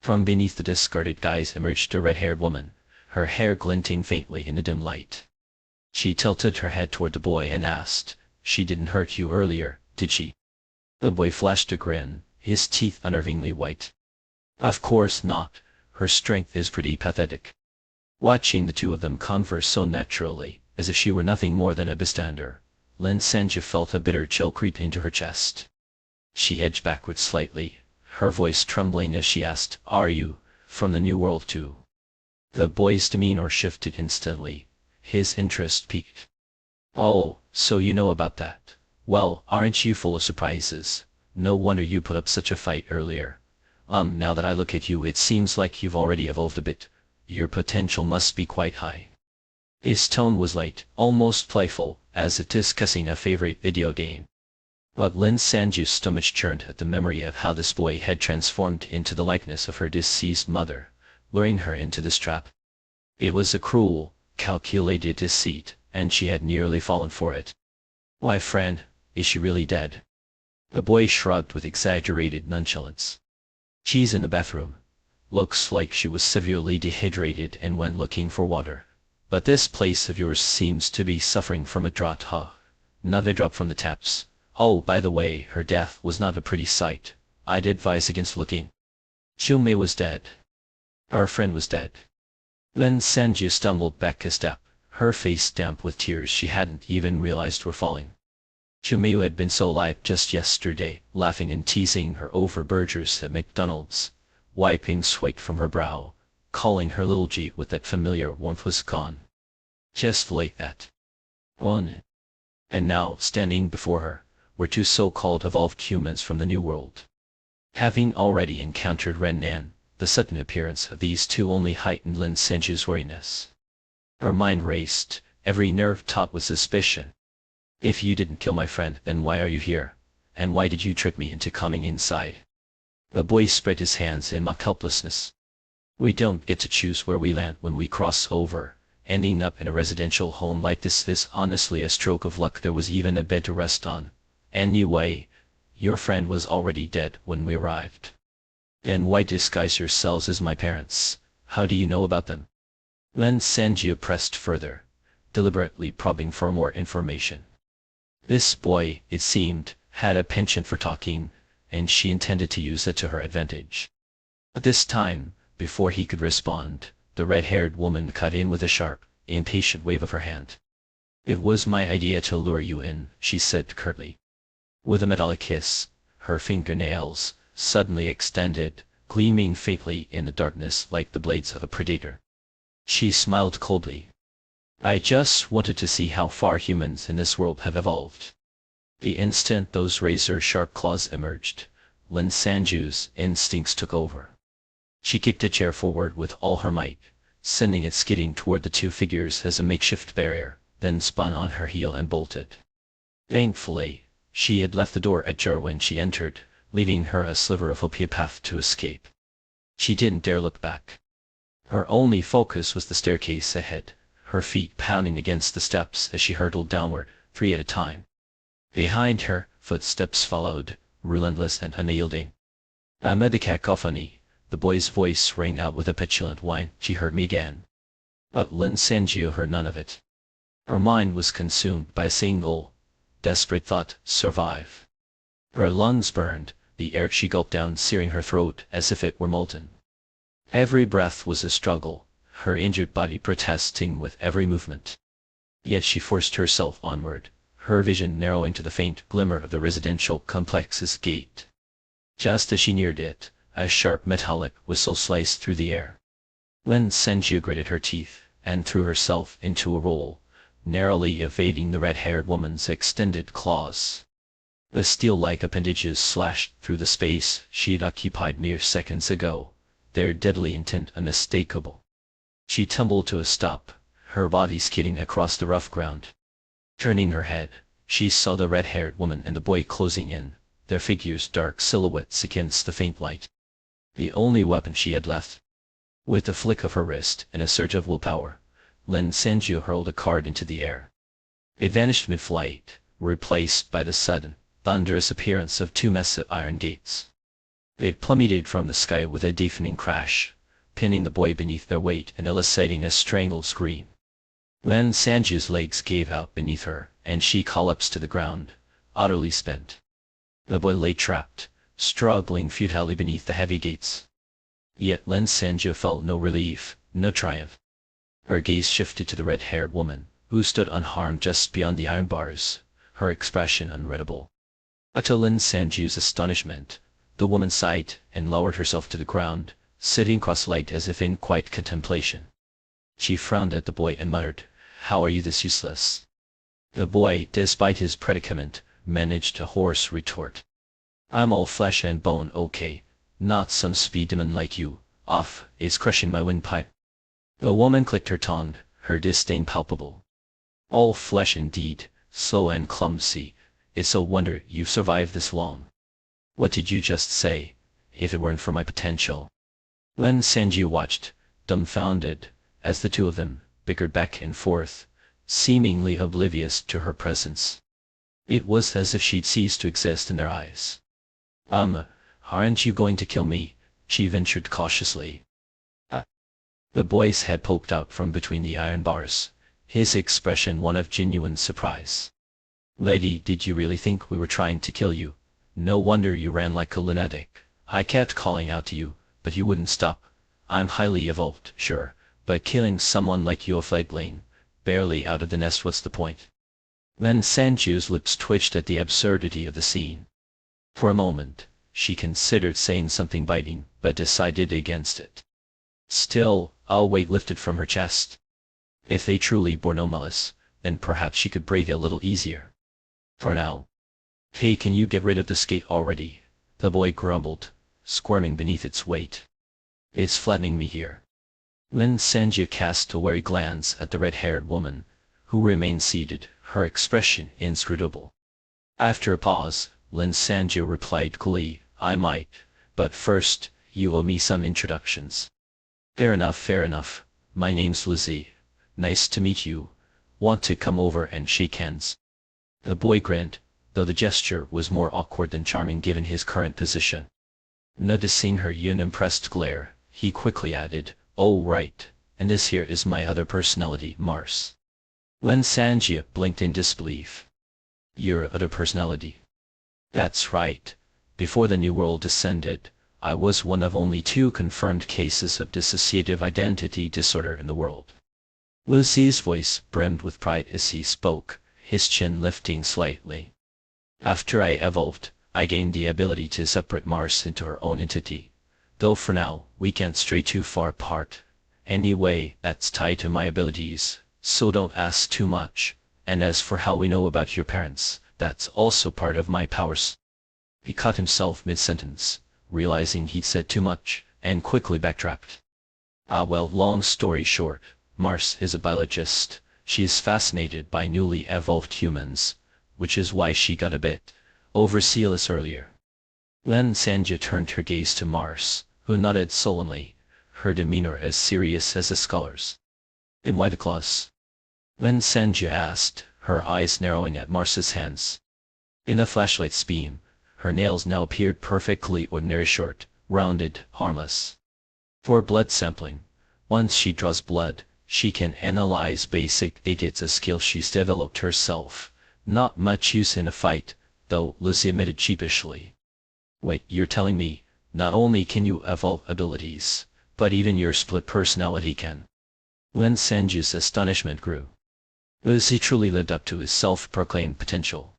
From beneath the discarded guise emerged a red-haired woman, her hair glinting faintly in the dim light. She tilted her head toward the boy and asked, "She didn't hurt you earlier, did she?" The boy flashed a grin, his teeth unnervingly white. "Of course not, her strength is pretty pathetic." Watching the two of them converse so naturally, as if she were nothing more than a bystander, Lin Sanju felt a bitter chill creep into her chest. She edged backward slightly, her voice trembling as she asked, "Are you from the New World too?" The boy's demeanor shifted instantly, his interest piqued. "Oh, so you know about that? Well, aren't you full of surprises? No wonder you put up such a fight earlier. Now that I look at you, it seems like you've already evolved a bit. Your potential must be quite high." His tone was light, almost playful, as if discussing a favorite video game. But Lin Sanju's stomach churned at the memory of how this boy had transformed into the likeness of her deceased mother, luring her into this trap. It was a cruel, calculated deceit, and she had nearly fallen for it. "Why, friend, is she really dead?" The boy shrugged with exaggerated nonchalance. "She's in the bathroom. Looks like she was severely dehydrated and went looking for water. But this place of yours seems to be suffering from a drought, huh? Another drop from the taps. Oh, by the way, her death was not a pretty sight. I'd advise against looking." Shumei was dead. Our friend was dead. Lin Sanju stumbled back a step, her face damp with tears she hadn't even realized were falling. Shumei had been so alive just yesterday, laughing and teasing her over burgers at McDonald's, wiping sweat from her brow, calling her little G with that familiar warmth, was gone. Just like that. One. And now, standing before her, were 2 so-called evolved humans from the New World. Having already encountered Ren Nan, the sudden appearance of these 2 only heightened Lin Sanju's wariness. Her mind raced, every nerve taut with suspicion. "If you didn't kill my friend, then why are you here? And why did you trick me into coming inside?" The boy spread his hands in mock helplessness. "We don't get to choose where we land when we cross over. Ending up in a residential home like this is honestly a stroke of luck there was even a bed to rest on. Anyway, your friend was already dead when we arrived. And why disguise yourselves as my parents? How do you know about them?" Lin Sanju pressed further, deliberately probing for more information. This boy, it seemed, had a penchant for talking, and she intended to use it to her advantage. But this time, before he could respond, the red-haired woman cut in with a sharp, impatient wave of her hand. "It was my idea to lure you in," she said curtly. With a metallic hiss, her fingernails suddenly extended, gleaming faintly in the darkness like the blades of a predator. She smiled coldly. "I just wanted to see how far humans in this world have evolved." The instant those razor-sharp claws emerged, Lin Sanju's instincts took over. She kicked a chair forward with all her might, sending it skidding toward the 2 figures as a makeshift barrier, then spun on her heel and bolted. Thankfully, she had left the door ajar when she entered, leaving her a sliver of a path to escape. She didn't dare look back. Her only focus was the staircase ahead, her feet pounding against the steps as she hurtled downward, 3 at a time. Behind her, footsteps followed, relentless and unyielding. Amid the cacophony, the boy's voice rang out with a petulant whine. "She heard me again." But Lin Sanju heard none of it. Her mind was consumed by a single, desperate thought: survive. Her lungs burned, the air she gulped down searing her throat as if it were molten. Every breath was a struggle, her injured body protesting with every movement. Yet she forced herself onward, her vision narrowing to the faint glimmer of the residential complex's gate. Just as she neared it, a sharp metallic whistle sliced through the air. Lin Sanju gritted her teeth, and threw herself into a roll, narrowly evading the red-haired woman's extended claws. The steel-like appendages slashed through the space she'd occupied mere seconds ago, their deadly intent unmistakable. She tumbled to a stop, her body skidding across the rough ground. Turning her head, she saw the red-haired woman and the boy closing in, their figures dark silhouettes against the faint light. The only weapon she had left. With a flick of her wrist and a surge of willpower, Lin Sanju hurled a card into the air. It vanished mid-flight, replaced by the sudden, thunderous appearance of two massive iron gates. It plummeted from the sky with a deafening crash, pinning the boy beneath their weight and eliciting a strangled scream. Lin Sanju's legs gave out beneath her, and she collapsed to the ground, utterly spent. The boy lay trapped, struggling futilely beneath the heavy gates. Yet Lin Sanju felt no relief, no triumph. Her gaze shifted to the red-haired woman, who stood unharmed just beyond the iron bars, her expression unreadable. To Lin Sanju's astonishment, the woman sighed and lowered herself to the ground, sitting cross-legged as if in quiet contemplation. She frowned at the boy and muttered, "How are you this useless?" The boy, despite his predicament, managed a hoarse retort. "I'm all flesh and bone, okay, not some speed demon like you. Off, it's crushing my windpipe." The woman clicked her tongue, her disdain palpable. "All flesh indeed, slow and clumsy. It's a wonder you've survived this long. What did you just say? If it weren't for my potential." Lin Sanju watched, dumbfounded, as the two of them bickered back and forth, seemingly oblivious to her presence. It was as if she'd ceased to exist in their eyes. Aren't you going to kill me?" she ventured cautiously. The boy's head poked out from between the iron bars, his expression one of genuine surprise. "Lady, did you really think we were trying to kill you? No wonder you ran like a lunatic. I kept calling out to you, but you wouldn't stop. I'm highly evolved, sure, but killing someone like you fledgling, barely out of the nest, what's the point?" Lin Sanju's lips twitched at the absurdity of the scene. For a moment, she considered saying something biting, but decided against it. Still, a weight lifted from her chest. If they truly bore no malice, then perhaps she could breathe a little easier. For now. "Hey, can you get rid of the skate already?" the boy grumbled, squirming beneath its weight. "It's flattening me here." Lin Sanju cast a wary glance at the red-haired woman, who remained seated, her expression inscrutable. After a pause, Lin Sanju replied coolly, "I might, but first, you owe me some introductions." Fair enough. My name's Lizzie. Nice to meet you. Want to come over and shake hands?" The boy grinned, though the gesture was more awkward than charming given his current position. Noticing her unimpressed glare, he quickly added, "Oh right, and this here is my other personality, Mars." Lin Sanju blinked in disbelief. "Your other personality?" "That's right. Before the New World descended, I was one of only 2 confirmed cases of dissociative identity disorder in the world." Lucy's voice brimmed with pride as he spoke, his chin lifting slightly. "After I evolved, I gained the ability to separate Mars into her own entity. Though for now, we can't stray too far apart. Anyway, that's tied to my abilities, so don't ask too much. And as for how we know about your parents, that's also part of my powers." He caught himself mid-sentence, realizing he'd said too much, and quickly backtracked. Well, long story short, Mars is a biologist. She is fascinated by newly evolved humans, which is why she got a bit overzealous earlier." Lin Sanju turned her gaze to Mars, who nodded solemnly, her demeanor as serious as a scholar's. "And why the claws?" Lin Sanju asked, her eyes narrowing at Mars's hands. In the flashlight's beam, her nails now appeared perfectly ordinary, short, rounded, harmless. For blood sampling, once she draws blood, she can analyze basic data. It's a skill she's developed herself. Not much use in a fight, though, Lucy admitted sheepishly. "Wait, you're telling me, not only can you evolve abilities, but even your split personality can?" Lin Sanju's astonishment grew. Lucy truly lived up to his self-proclaimed potential.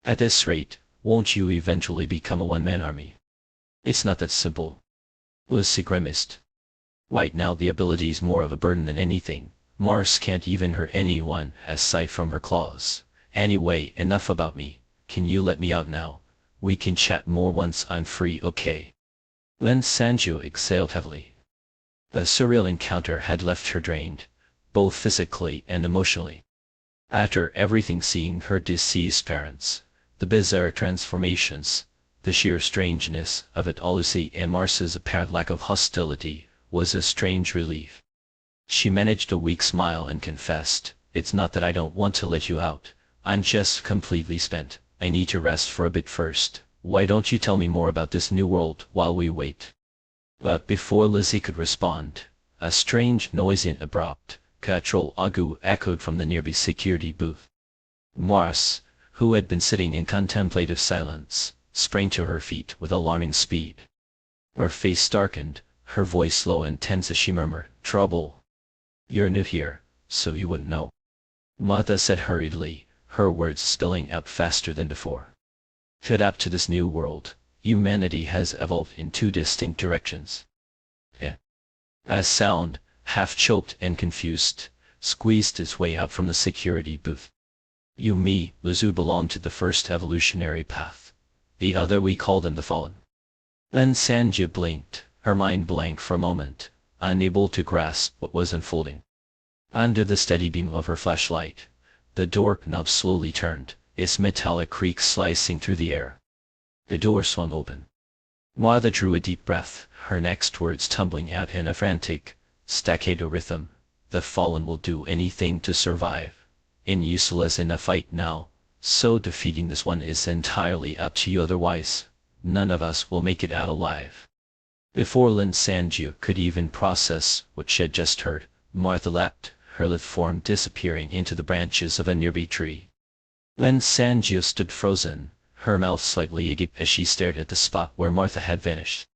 "At this rate, won't you eventually become a one-man army?" "It's not that simple." Lucy grimaced. "Right now the ability's more of a burden than anything. Mars can't even hurt anyone aside from her claws. Anyway, enough about me. Can you let me out now? We can chat more once I'm free, okay?" Lin Sanju exhaled heavily. The surreal encounter had left her drained, both physically and emotionally. After everything, seeing her deceased parents, the bizarre transformations, the sheer strangeness of it all, Lucy and Marce's apparent lack of hostility, was a strange relief. She managed a weak smile and confessed, "It's not that I don't want to let you out. I'm just completely spent. I need to rest for a bit first. Why don't you tell me more about this new world while we wait?" But before Lizzie could respond, a strange, noisy and abrupt Control Agu echoed from the nearby security booth. Marce, who had been sitting in contemplative silence, sprang to her feet with alarming speed. Her face darkened, her voice low and tense as she murmured, "Trouble. You're new here, so you wouldn't know," Martha said hurriedly, her words spilling out faster than before. To adapt to this new world, humanity has evolved in two distinct directions. A sound, half-choked and confused, squeezed its way out from the security booth. "You, me, Lizu belong to the first evolutionary path. The other we call them the Fallen." Then Sanjay blinked, her mind blank for a moment, unable to grasp what was unfolding. Under the steady beam of her flashlight, the door knob slowly turned, its metallic creak slicing through the air. The door swung open. Martha drew a deep breath, her next words tumbling out in a frantic, staccato rhythm. "The Fallen will do anything to survive. And useless in a fight now, so defeating this one is entirely up to you, otherwise, none of us will make it out alive." Before Lin Sanju could even process what she had just heard, Martha leapt, her lithe form disappearing into the branches of a nearby tree. Lin Sanju stood frozen, her mouth slightly agape as she stared at the spot where Martha had vanished.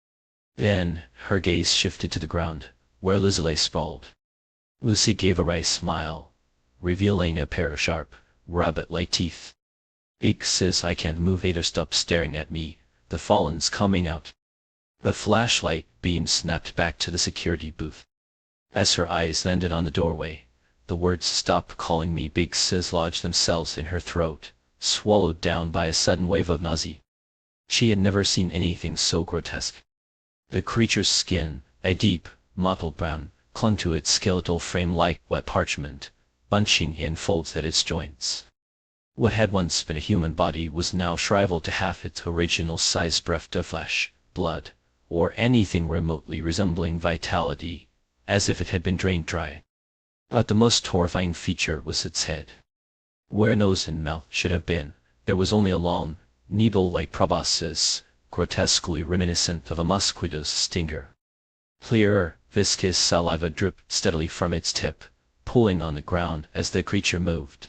Then, her gaze shifted to the ground, where Lizzie lay sprawled. Lucy gave a wry smile, revealing a pair of sharp, rabbit-like teeth. "Big sis, I can't move. Ada, stop staring at me. The Fallen's coming out." The flashlight beam snapped back to the security booth. As her eyes landed on the doorway, the words "Stop calling me Big Sis" lodged themselves in her throat, swallowed down by a sudden wave of nausea. She had never seen anything so grotesque. The creature's skin, a deep, mottled brown, clung to its skeletal frame like wet parchment, bunching in folds at its joints. What had once been a human body was now shriveled to half its original size, bereft of flesh, blood, or anything remotely resembling vitality, as if it had been drained dry. But the most horrifying feature was its head. Where nose and mouth should have been, there was only a long, needle-like proboscis, grotesquely reminiscent of a mosquito's stinger. Clear, viscous saliva dripped steadily from its tip, pooling on the ground as the creature moved.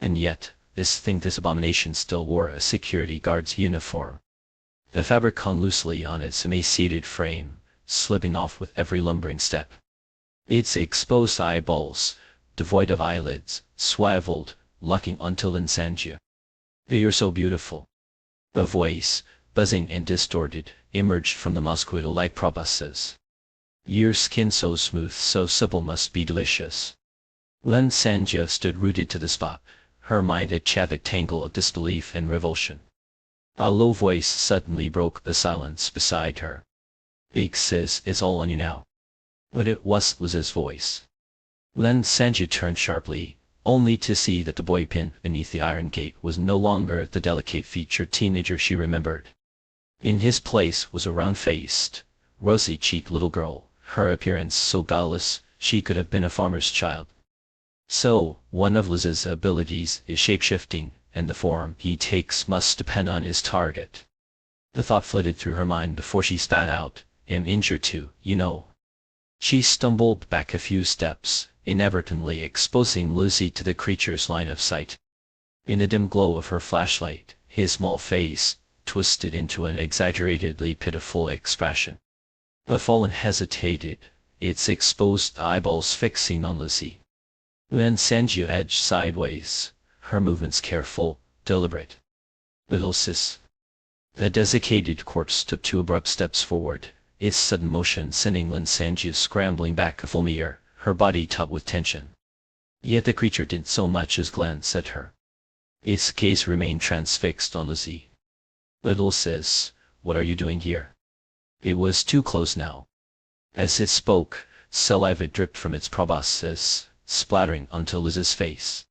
And yet, this abomination still wore a security guard's uniform. The fabric hung loosely on its emaciated frame, slipping off with every lumbering step. Its exposed eyeballs, devoid of eyelids, swiveled, locking onto Lin Sanju. "You're so beautiful." A voice, buzzing and distorted, emerged from the mosquito-like proboscis. "Your skin so smooth, so supple, must be delicious." Lin Sanju stood rooted to the spot, her mind a chaotic tangle of disbelief and revulsion. A low voice suddenly broke the silence beside her. "Big Sis, it's all on you now." But it was Liz's voice. Lin Sanju turned sharply, only to see that the boy pinned beneath the iron gate was no longer the delicate-featured teenager she remembered. In his place was a round-faced, rosy-cheeked little girl, her appearance so guileless she could have been a farmer's child. So, one of Liz's abilities is shape-shifting, and the form he takes must depend on his target. The thought flitted through her mind before she spat out, "I'm injured too, you know." She stumbled back a few steps, inadvertently exposing Lizzie to the creature's line of sight. In the dim glow of her flashlight, his small face twisted into an exaggeratedly pitiful expression. The Fallen hesitated, its exposed eyeballs fixing on Lizzie. Lin Sanju edged sideways, her movements careful, deliberate. "Little sis." The desiccated corpse took 2 abrupt steps forward, its sudden motion sending Lin Sanju scrambling back a full meter, her body taut with tension. Yet the creature didn't so much as glance at her. Its gaze remained transfixed on Lizzie. "Little sis, what are you doing here?" It was too close now. As it spoke, saliva dripped from its proboscis, splattering onto Liz's face.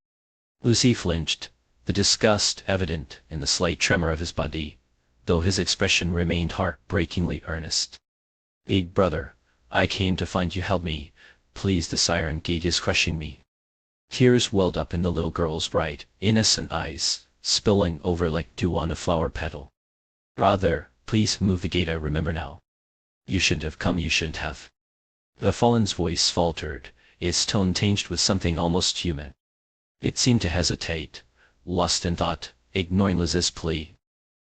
Lucy flinched, the disgust evident in the slight tremor of his body, though his expression remained heart-breakingly earnest. "Big brother, I came to find you. Help me, please, the siren gate is crushing me." Tears welled up in the little girl's bright, innocent eyes, spilling over like dew on a flower petal. "Brother, please move the gate. I remember now. You shouldn't have come, you shouldn't have." The fallen's voice faltered, its tone tinged with something almost human. It seemed to hesitate, lost in thought, ignoring Liz's plea.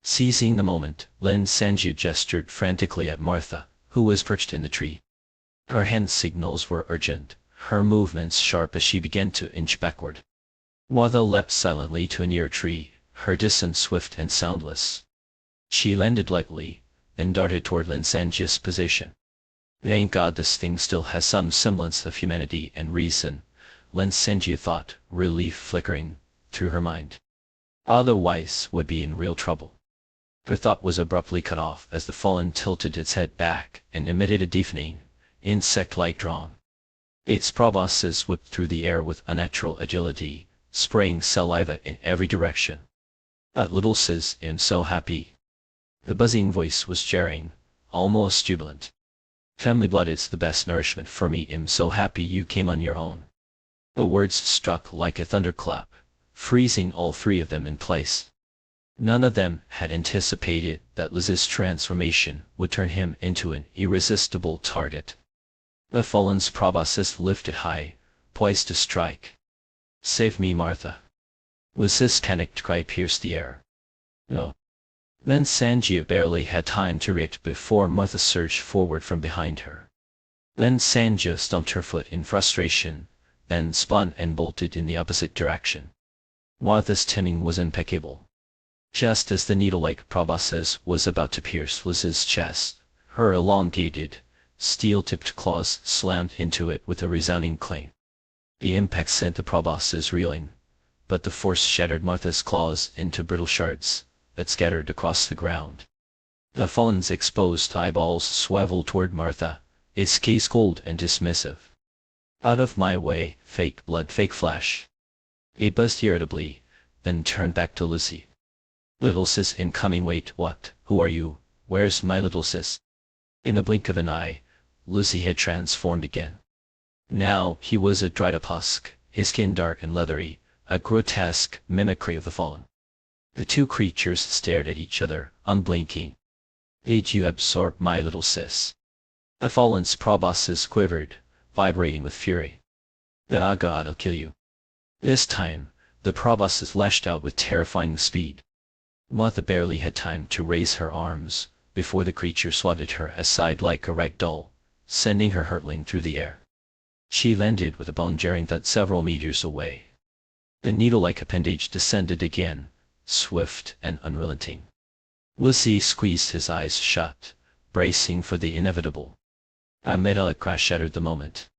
Seizing the moment, Lin Sanju gestured frantically at Martha, who was perched in the tree. Her hand signals were urgent, her movements sharp as she began to inch backward. Martha leapt silently to a near tree, her descent swift and soundless. She landed lightly, then darted toward Lin Sanju's position. "Thank God this thing still has some semblance of humanity and reason," Lin Sanju thought, relief flickering through her mind. Otherwise would be in real trouble. Her thought was abruptly cut off as the fallen tilted its head back and emitted a deafening, insect-like drone. Its proboscis whipped through the air with unnatural agility, spraying saliva in every direction. "That little sis am so happy." The buzzing voice was jeering, almost jubilant. "Family blood is the best nourishment for me. I'm so happy you came on your own." The words struck like a thunderclap, freezing all three of them in place. None of them had anticipated that Liz's transformation would turn him into an irresistible target. The fallen's proboscis lifted high, poised to strike. "Save me, Martha." Liz's panicked cry pierced the air. "No." Then Sanju barely had time to react before Martha surged forward from behind her. Then Sanju stumped her foot in frustration, then spun and bolted in the opposite direction. Martha's timing was impeccable. Just as the needle-like proboscis was about to pierce Liz's chest, her elongated, steel-tipped claws slammed into it with a resounding clang. The impact sent the proboscis reeling, but the force shattered Martha's claws into brittle shards that scattered across the ground. The fallen's exposed eyeballs swiveled toward Martha, its gaze cold and dismissive. "Out of my way, fake blood, fake flesh." It buzzed irritably, then turned back to Lucy. "Little sis incoming. Wait, what? Who are you? Where's my little sis?" In the blink of an eye, Lucy had transformed again. Now he was a dried up husk, his skin dark and leathery, a grotesque mimicry of the fallen. The two creatures stared at each other, unblinking. "Did you absorb my little sis?" The fallen's proboscis quivered, vibrating with fury. "Ah, God, I'll kill you." This time, the proboscis lashed out with terrifying speed. Martha barely had time to raise her arms before the creature swatted her aside like a rag doll, sending her hurtling through the air. She landed with a bone-jarring thud several meters away. The needle-like appendage descended again, swift and unrelenting. Lucy squeezed his eyes shut, bracing for the inevitable. A metallic crash shattered the moment.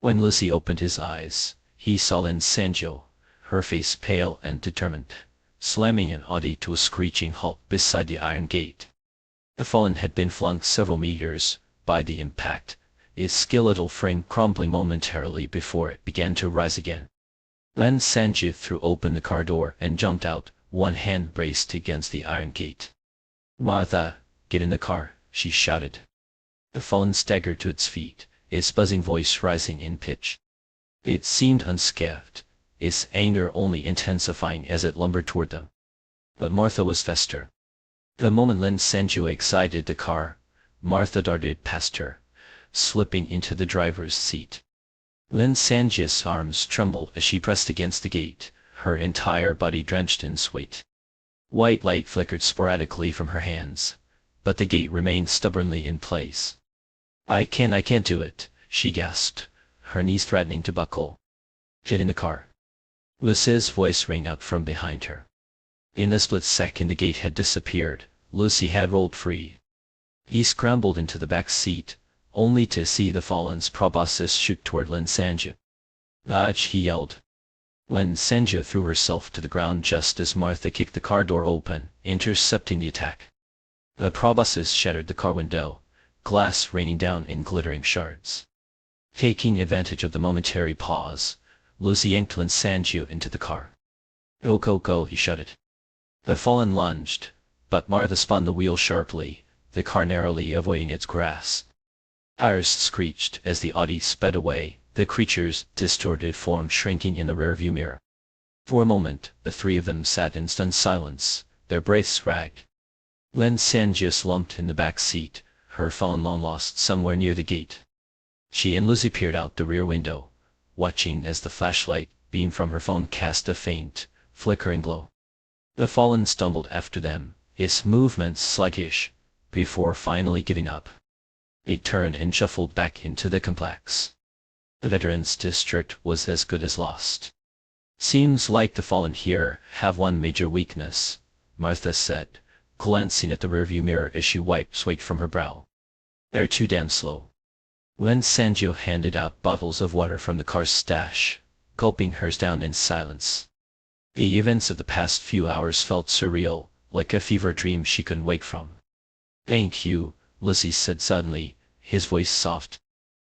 When Lucy opened his eyes, he saw Lin Sanju, her face pale and determined, slamming an Audi to a screeching halt beside the iron gate. The fallen had been flung several meters by the impact, its skeletal frame crumbling momentarily before it began to rise again. Lin Sanju threw open the car door and jumped out, one hand braced against the iron gate. "Martha, get in the car," she shouted. The fallen staggered to its feet, its buzzing voice rising in pitch. It seemed unscathed, its anger only intensifying as it lumbered toward them. But Martha was faster. The moment Lin Sanju exited the car, Martha darted past her, slipping into the driver's seat. Lin Sanju's arms trembled as she pressed against the gate, her entire body drenched in sweat. White light flickered sporadically from her hands, but the gate remained stubbornly in place. I can't do it," she gasped, her knees threatening to buckle. "Get in the car." Lucy's voice rang out from behind her. In a split second the gate had disappeared, Lucy had rolled free. He scrambled into the back seat, only to see the fallen's proboscis shoot toward Lin Sanju. "Ach!" he yelled. Lin Sanju threw herself to the ground just as Martha kicked the car door open, intercepting the attack. The proboscis shattered the car window, glass raining down in glittering shards. Taking advantage of the momentary pause, Lucy yanked Lin Sanju into the car. Go, he shouted. The fallen lunged, but Martha spun the wheel sharply, the car narrowly avoiding its grasp. Tires screeched as the Audi sped away, the creature's distorted form shrinking in the rearview mirror. For a moment, the three of them sat in stunned silence, their breaths ragged. Lin Sanju slumped in the back seat, her phone long lost somewhere near the gate. She and Lucy peered out the rear window, watching as the flashlight beam from her phone cast a faint, flickering glow. The fallen stumbled after them, its movements sluggish, before finally giving up. It turned and shuffled back into the complex. The Veterans District was as good as lost. Seems like the fallen here have one major weakness, Martha said, glancing at the rearview mirror as she wiped sweat from her brow. They're too damn slow. Lin Sanju handed out bottles of water from the car's stash, gulping hers down in silence. The events of the past few hours felt surreal, like a fever dream she couldn't wake from. Thank you, Lucy said suddenly, his voice soft.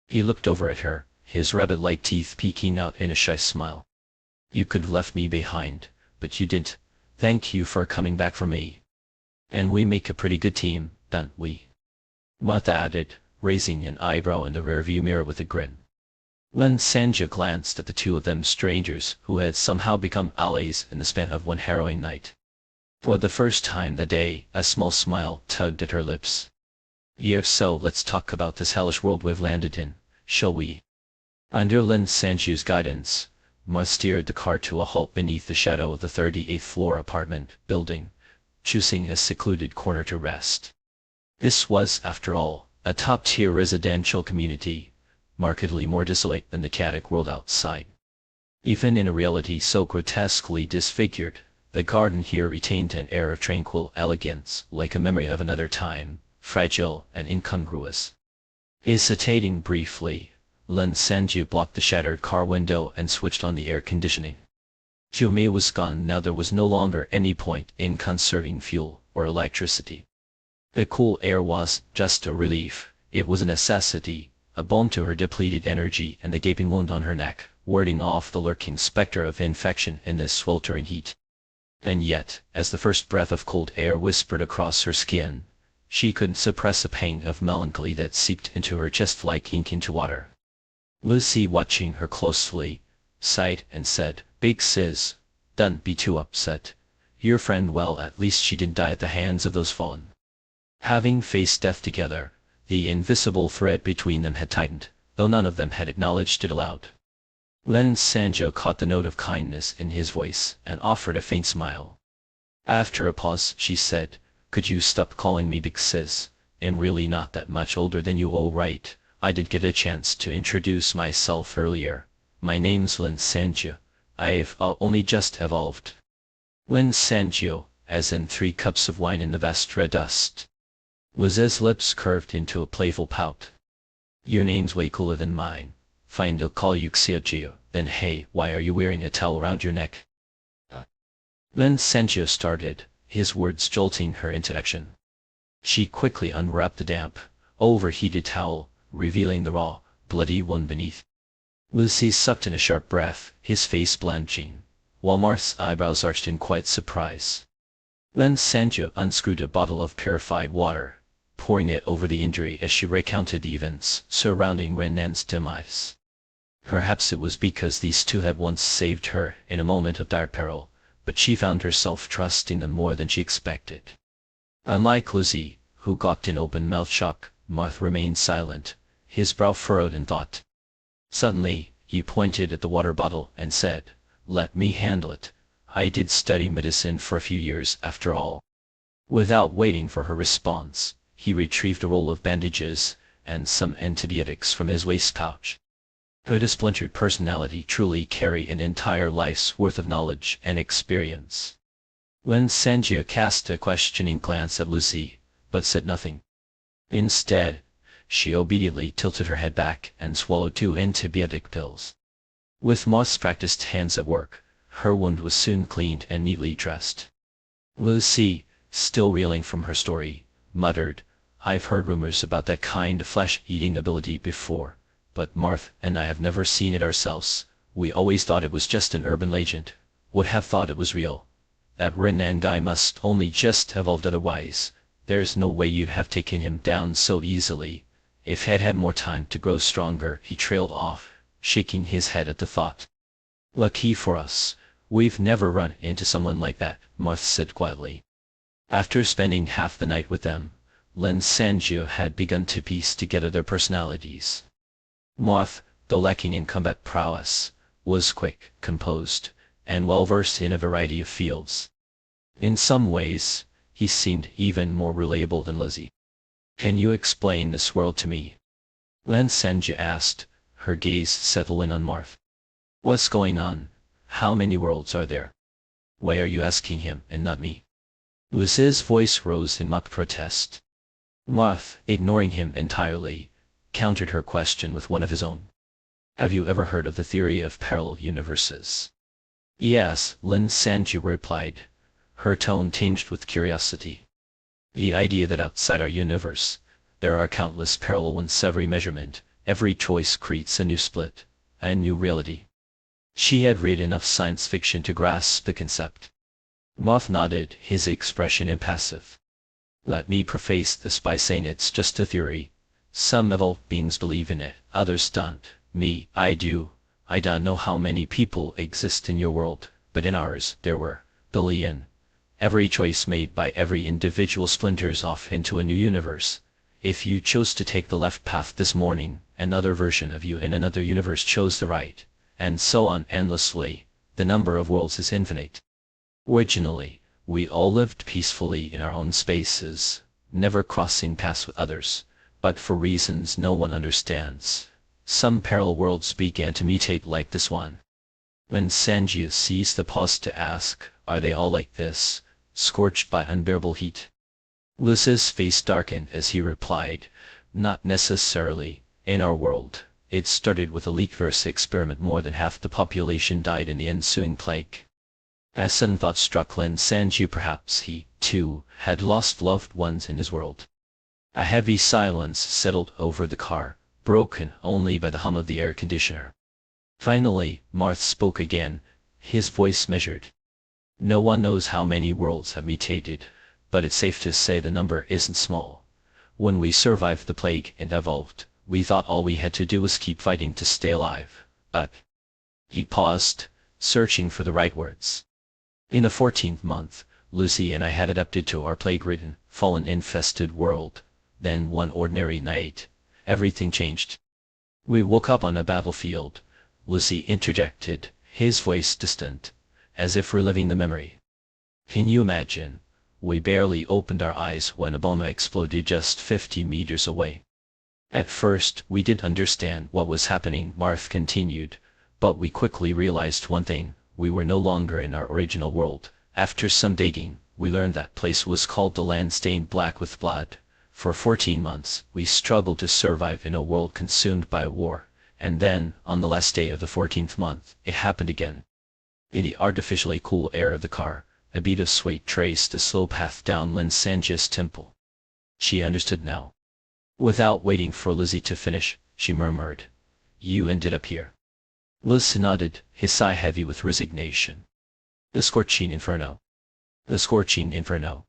He looked over at her, his rabbit-like teeth peeking out in a shy smile. You could have left me behind, but you didn't. Thank you for coming back for me. And we make a pretty good team, don't we? Martha added, raising an eyebrow in the rearview mirror with a grin. Lin Sanju glanced at the two of them strangers who had somehow become allies in the span of one harrowing night. For the first time that day, a small smile tugged at her lips. If so, let's talk about this hellish world we've landed in, shall we? Under Lin Sanju's guidance, Ma steered the car to a halt beneath the shadow of the 38th floor apartment building, choosing a secluded corner to rest. This was, after all, a top-tier residential community, markedly more desolate than the chaotic world outside. Even in a reality so grotesquely disfigured, the garden here retained an air of tranquil elegance, like a memory of another time, fragile and incongruous. Hesitating briefly, Lin Sanju blocked the shattered car window and switched on the air conditioning. Jiumei was gone. Now there was no longer any point in conserving fuel or electricity. The cool air was just a relief, it was a necessity, a balm to her depleted energy and the gaping wound on her neck, warding off the lurking specter of infection in this sweltering heat. And yet, as the first breath of cold air whispered across her skin, she couldn't suppress a pang of melancholy that seeped into her chest like ink into water. Lucy, watching her closely, sighed and said, Big sis, don't be too upset. Your friend, well, at least she didn't die at the hands of those fallen. Having faced death together, the invisible thread between them had tightened, though none of them had acknowledged it aloud. Lin Sanju caught the note of kindness in his voice and offered a faint smile. After a pause, she said, Could you stop calling me Big Sis? I'm really not that much older than you, all right. I did get a chance to introduce myself earlier. My name's Lin Sanju. I've only just evolved. Lin Sanju, as in 3 cups of wine in the vast red dust. Lisa's lips curved into a playful pout. Your name's way cooler than mine. Fine, I'll call you Xiaojia. Then hey, why are you wearing a towel around your neck? Lin Sanju started, his words jolting her into action. She quickly unwrapped the damp, overheated towel, revealing the raw, bloody wound beneath. Lucy sucked in a sharp breath, his face blanching, while Marth's eyebrows arched in quiet surprise. Lin Sanju unscrewed a bottle of purified water, pouring it over the injury as she recounted the events surrounding Renan's demise. Perhaps it was because these two had once saved her in a moment of dire peril, but she found herself trusting them more than she expected. Unlike Lucy, who gawked in open-mouthed shock, Marth remained silent, his brow furrowed in thought. Suddenly, he pointed at the water bottle and said, Let me handle it. I did study medicine for a few years after all. Without waiting for her response, he retrieved a roll of bandages and some antibiotics from his waist pouch. Could a splintered personality truly carry an entire life's worth of knowledge and experience? Lin Sanju cast a questioning glance at Lucy, but said nothing. Instead, she obediently tilted her head back and swallowed 2 antibiotic pills. With Moth's practiced hands at work, her wound was soon cleaned and neatly dressed. Lucy, still reeling from her story, muttered, I've heard rumors about that kind of flesh-eating ability before, but Marth and I have never seen it ourselves. We always thought it was just an urban legend. Would have thought it was real. That Renan guy must only just evolved otherwise. There's no way you'd have taken him down so easily. If he'd had more time to grow stronger, he trailed off, shaking his head at the thought. Lucky for us, we've never run into someone like that, Marth said quietly. After spending half the night with them, Lin Sanjio had begun to piece together their personalities. Marth, though lacking in combat prowess, was quick, composed, and well-versed in a variety of fields. In some ways, he seemed even more reliable than Lizzie. Can you explain this world to me? Lin Sanjio asked, her gaze settling on Marth. What's going on? How many worlds are there? Why are you asking him and not me? Liz's voice rose in mock protest. Marth, ignoring him entirely, countered her question with one of his own. Have you ever heard of the theory of parallel universes? Yes, Lin Sanjio replied, her tone tinged with curiosity. The idea that outside our universe, there are countless parallel ones. Every measurement, every choice creates a new split, a new reality. She had read enough science fiction to grasp the concept. Marth nodded, his expression impassive. Let me preface this by saying it's just a theory. Some evolved beings believe in it, others don't. Me, I do. I don't know how many people exist in your world, but in ours, there were billion. Every choice made by every individual splinters off into a new universe. If you chose to take the left path this morning, another version of you in another universe chose the right, and so on endlessly. The number of worlds is infinite. Originally, we all lived peacefully in our own spaces, never crossing paths with others, but for reasons no one understands, some parallel worlds began to mutate like this one. When Sanjio seized the pause to ask, are they all like this, scorched by unbearable heat? Liz's face darkened as he replied, not necessarily. In our world, it started with a leak-verse experiment. More than half the population died in the ensuing plague. A sudden thought struck Lin Sanjio. Perhaps he, too, had lost loved ones in his world. A heavy silence settled over the car, broken only by the hum of the air conditioner. Finally, Marth spoke again, his voice measured. No one knows how many worlds have mutated, but it's safe to say the number isn't small. When we survived the plague and evolved, we thought all we had to do was keep fighting to stay alive, but... He paused, searching for the right words. In the 14th month, Lucy and I had adapted to our plague-ridden, fallen-infested world. Then one ordinary night, everything changed. We woke up on a battlefield. Lucy interjected, his voice distant, as if reliving the memory. Can you imagine? We barely opened our eyes when a bomb exploded just 50 meters away. At first, we didn't understand what was happening, Marth continued, but we quickly realized one thing. We were no longer in our original world. After some digging, we learned that place was called the land stained black with blood. For 14 months, we struggled to survive in a world consumed by war, and then, on the last day of the 14th month, it happened again. In the artificially cool air of the car, a bead of sweat traced a slow path down Lin Sanjio's temple. She understood now. Without waiting for Lizzie to finish, she murmured, "You ended up here." Liz nodded, his sigh heavy with resignation. The scorching inferno. The scorching inferno.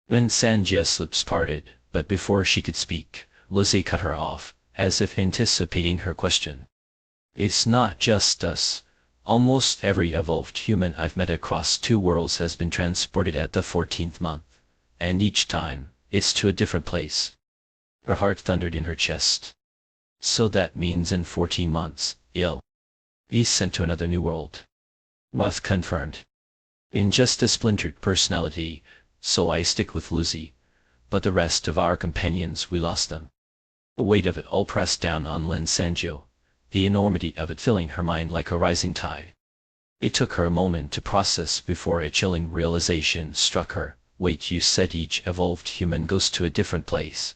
Lin Sanjio's lips parted, but before she could speak, Lizzie cut her off, as if anticipating her question. It's not just us. Almost every evolved human I've met across 2 worlds has been transported at the 14th month, and each time, it's to a different place. Her heart thundered in her chest. So that means in 14 months, you'll be sent to another new world. Marth confirmed. In just a splintered personality, so I stick with Lucy. But the rest of our companions, we lost them. The weight of it all pressed down on Lin Sanjio, the enormity of it filling her mind like a rising tide. It took her a moment to process before a chilling realization struck her. Wait, you said each evolved human goes to a different place.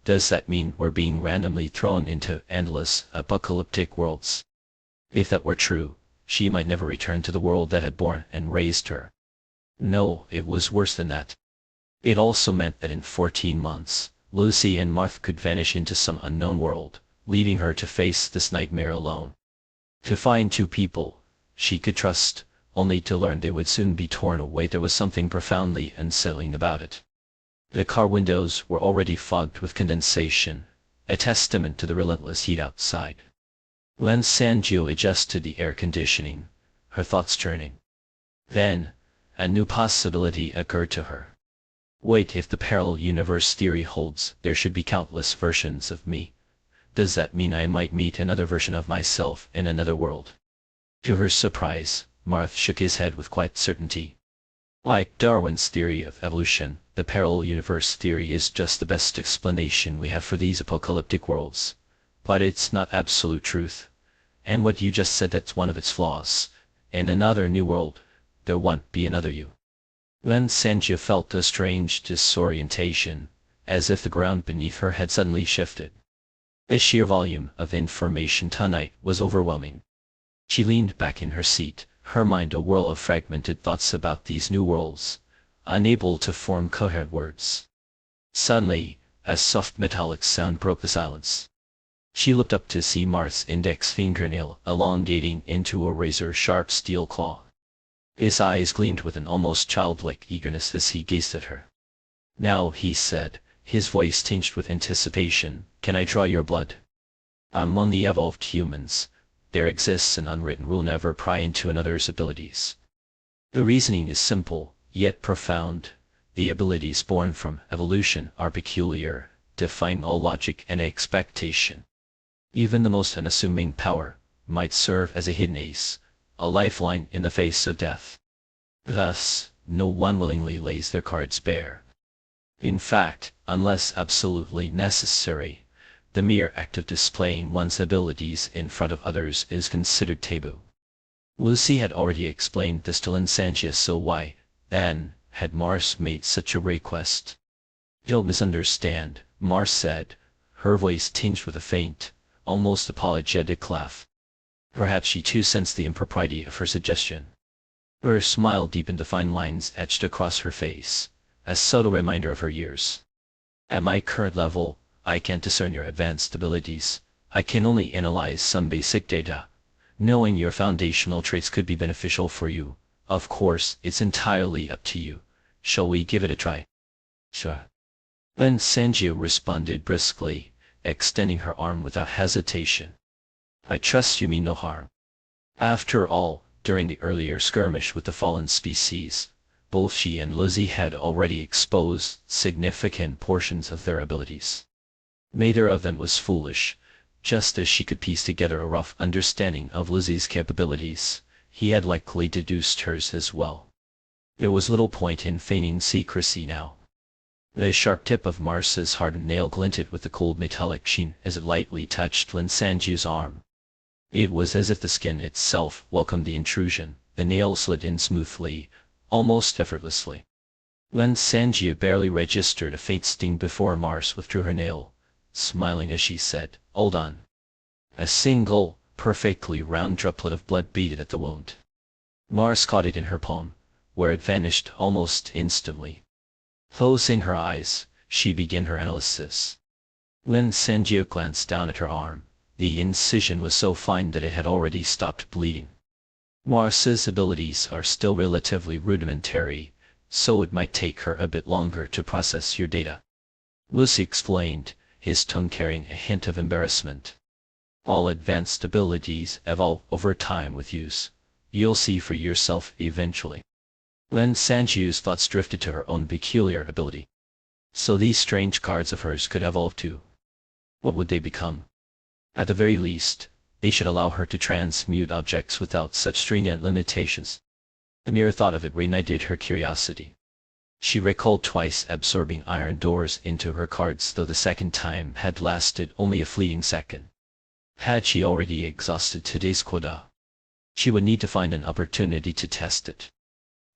Does that mean we're being randomly thrown into endless, apocalyptic worlds? If that were true, she might never return to the world that had born and raised her. No, it was worse than that. It also meant that in 14 months, Lucy and Martha could vanish into some unknown world, leaving her to face this nightmare alone. To find two people she could trust, only to learn they would soon be torn away. There was something profoundly unsettling about it. The car windows were already fogged with condensation, a testament to the relentless heat outside. Lin Sanjiu adjusted the air conditioning, her thoughts churning. Then, a new possibility occurred to her. Wait, if the parallel universe theory holds, there should be countless versions of me. Does that mean I might meet another version of myself in another world? To her surprise, Marth shook his head with quiet certainty. Like Darwin's theory of evolution, the parallel universe theory is just the best explanation we have for these apocalyptic worlds. But it's not absolute truth. And what you just said, that's one of its flaws. In another new world, there won't be another you. Lin Sanjiu felt a strange disorientation, as if the ground beneath her had suddenly shifted. The sheer volume of information tonight was overwhelming. She leaned back in her seat, her mind a whirl of fragmented thoughts about these new worlds, unable to form coherent words. Suddenly, a soft metallic sound broke the silence. She looked up to see Marth's index fingernail elongating into a razor-sharp steel claw. His eyes gleamed with an almost childlike eagerness as he gazed at her. "Now," he said, his voice tinged with anticipation, "can I draw your blood? Among the evolved humans, there exists an unwritten rule: never pry into another's abilities. The reasoning is simple, yet profound. The abilities born from evolution are peculiar, defying all logic and expectation. Even the most unassuming power might serve as a hidden ace, a lifeline in the face of death. Thus, no one willingly lays their cards bare. In fact, unless absolutely necessary, the mere act of displaying one's abilities in front of others is considered taboo." Lucy had already explained this to Lin Sanjiu, so why, then, had Mars made such a request? "You'll misunderstand," Mars said, her voice tinged with a faint, almost apologetic laugh. Perhaps she too sensed the impropriety of her suggestion. Her smile deepened, the fine lines etched across her face, a subtle reminder of her years. "At my current level, I can't discern your advanced abilities. I can only analyze some basic data. Knowing your foundational traits could be beneficial for you. Of course, it's entirely up to you. Shall we give it a try?" "Sure." Lin Sanjiu responded briskly, extending her arm without hesitation. "I trust you mean no harm. After all, during the earlier skirmish with the fallen species, both she and Lizzie had already exposed significant portions of their abilities. Neither of them was foolish. Just as she could piece together a rough understanding of Lizzie's capabilities, he had likely deduced hers as well. There was little point in feigning secrecy now. The sharp tip of Mars's hardened nail glinted with a cold metallic sheen as it lightly touched Lin Sanjiu's arm. It was as if the skin itself welcomed the intrusion. The nail slid in smoothly, almost effortlessly. Lin Sanjiu barely registered a faint sting before Mars withdrew her nail, smiling as she said, "Hold on." A single, perfectly round droplet of blood beaded at the wound. Mars caught it in her palm, where it vanished almost instantly. Closing her eyes, she began her analysis. Lin Sanjiu glanced down at her arm. The incision was so fine that it had already stopped bleeding. "Mars's abilities are still relatively rudimentary, so it might take her a bit longer to process your data," Lucy explained, his tone carrying a hint of embarrassment. "All advanced abilities evolve over time with use. You'll see for yourself eventually." Lin Sanjiu's thoughts drifted to her own peculiar ability. So these strange cards of hers could evolve too. What would they become? At the very least, they should allow her to transmute objects without such stringent limitations. The mere thought of it reignited her curiosity. She recalled twice absorbing iron doors into her cards, though the second time had lasted only a fleeting second. Had she already exhausted today's quota? She would need to find an opportunity to test it.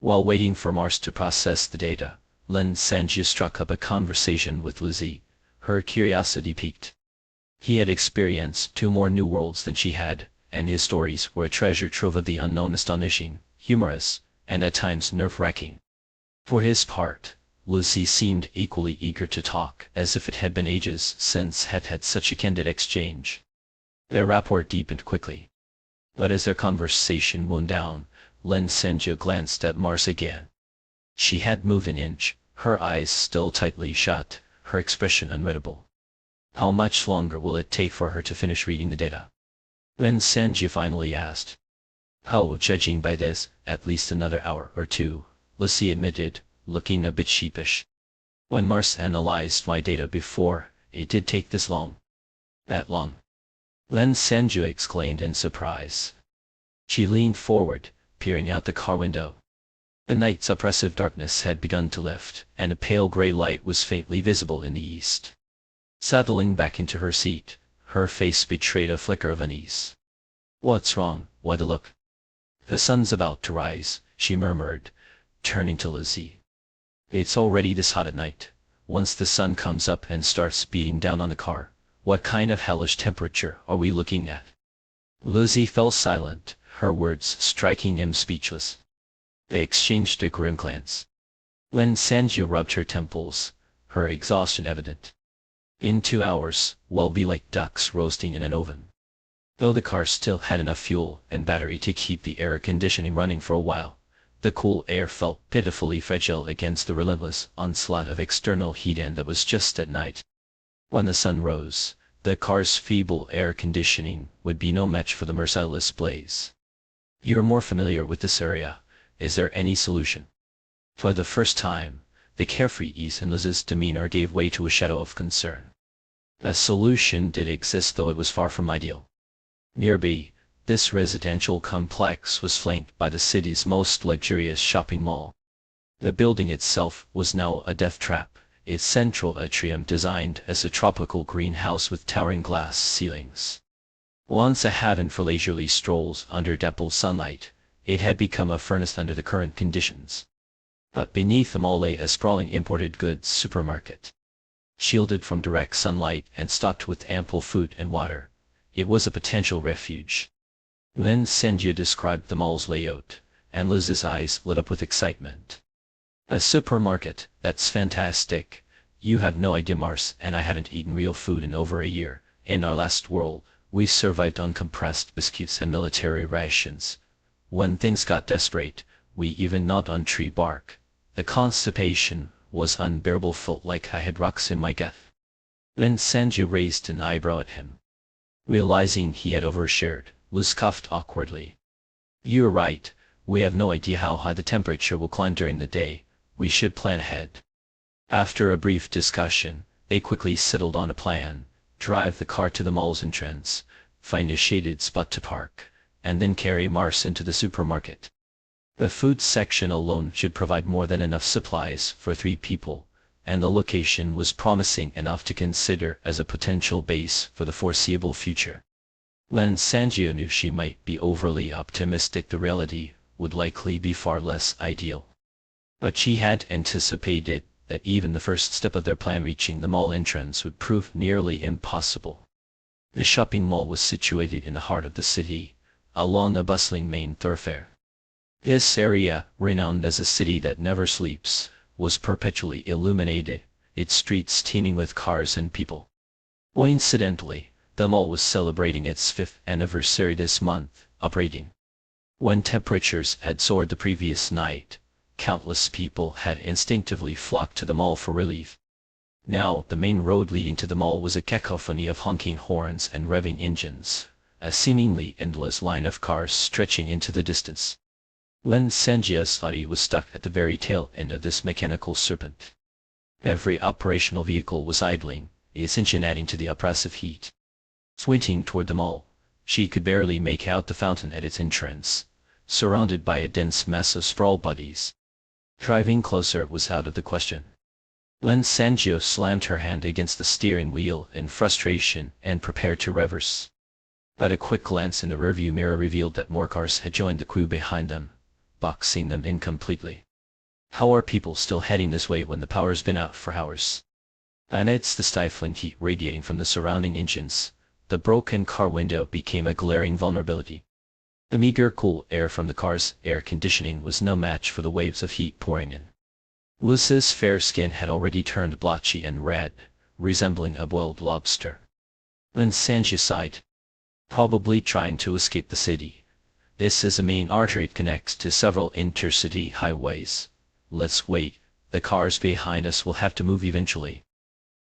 While waiting for Mars to process the data, Lin Sanjiu struck up a conversation with Lizzie. Her curiosity piqued. He had experienced 2 more new worlds than she had, and his stories were a treasure trove of the unknown, astonishing, humorous, and at times nerve-wracking. For his part, Lucy seemed equally eager to talk, as if it had been ages since had had such a candid exchange. Their rapport deepened quickly. But as their conversation wound down, Lin Sanjia glanced at Mars again. She had moved an inch, her eyes still tightly shut, her expression unreadable. How much longer will it take for her to finish reading the data? Lin Sanjia finally asked. Oh, judging by this, at least another hour or two, Lucy admitted, looking a bit sheepish. When Mars analyzed my data before, it did take this long. That long? Lin Sanjia exclaimed in surprise. She leaned forward, peering out the car window. The night's oppressive darkness had begun to lift, and a pale gray light was faintly visible in the east. Settling back into her seat, her face betrayed a flicker of unease. What's wrong? Why the look? The sun's about to rise, she murmured, turning to Lucy. It's already this hot at night. Once the sun comes up and starts beating down on the car, what kind of hellish temperature are we looking at? Lucy fell silent, her words striking him speechless. They exchanged a grim glance. Lin Sanjia rubbed her temples, her exhaustion evident. In 2 hours, we'll be like ducks roasting in an oven. Though the car still had enough fuel and battery to keep the air conditioning running for a while, the cool air felt pitifully fragile against the relentless onslaught of external heat, and that was just at night. When the sun rose, the car's feeble air conditioning would be no match for the merciless blaze. You're more familiar with this area. Is there any solution? For the first time, the carefree ease in Liz's demeanor gave way to a shadow of concern. A solution did exist, though it was far from ideal. Nearby, this residential complex was flanked by the city's most luxurious shopping mall. The building itself was now a death trap, its central atrium designed as a tropical greenhouse with towering glass ceilings. Once a haven for leisurely strolls under dappled sunlight, it had become a furnace under the current conditions. But beneath the mall lay a sprawling imported goods supermarket. Shielded from direct sunlight and stocked with ample food and water, it was a potential refuge. Lin Sanjia described the mall's layout, and Liz's eyes lit up with excitement. A supermarket? That's fantastic. You have no idea, Mars and I hadn't eaten real food in over a year. In our last world, we survived on compressed biscuits and military rations. When things got desperate, we even gnawed on tree bark. The constipation was unbearable, felt like I had rocks in my gut. Lin Sanjia raised an eyebrow at him. Realizing he had overshared, Liz coughed awkwardly. You're right, we have no idea how high the temperature will climb during the day. We should plan ahead. After a brief discussion, they quickly settled on a plan: drive the car to the mall's entrance, find a shaded spot to park, and then carry Mars into the supermarket. The food section alone should provide more than enough supplies for 3 people, and the location was promising enough to consider as a potential base for the foreseeable future. Lin Sanjia knew she might be overly optimistic. The reality would likely be far less ideal. But she had anticipated that even the first step of their plan, reaching the mall entrance, would prove nearly impossible. The shopping mall was situated in the heart of the city, along a bustling main thoroughfare. This area, renowned as a city that never sleeps, was perpetually illuminated, its streets teeming with cars and people. Coincidentally, the mall was celebrating its 5th anniversary this month, operating. When temperatures had soared the previous night, countless people had instinctively flocked to the mall for relief. Now, the main road leading to the mall was a cacophony of honking horns and revving engines, a seemingly endless line of cars stretching into the distance. Lin Sanjia's body was stuck at the very tail end of this mechanical serpent. Every operational vehicle was idling, its engine adding to the oppressive heat. Squinting toward the mall, she could barely make out the fountain at its entrance, surrounded by a dense mass of sprawled bodies. Driving closer was out of the question. Lin Sanjia slammed her hand against the steering wheel in frustration and prepared to reverse. But a quick glance in the rearview mirror revealed that more cars had joined the queue behind them, boxing them in completely. How are people still heading this way when the power's been out for hours? Amidst the stifling heat radiating from the surrounding engines, the broken car window became a glaring vulnerability. The meager cool air from the car's air conditioning was no match for the waves of heat pouring in. Lucy's fair skin had already turned blotchy and red, resembling a boiled lobster. Lin Sanjia sighed. Probably trying to escape the city. This is a main artery. It connects to several intercity highways. Let's wait, the cars behind us will have to move eventually.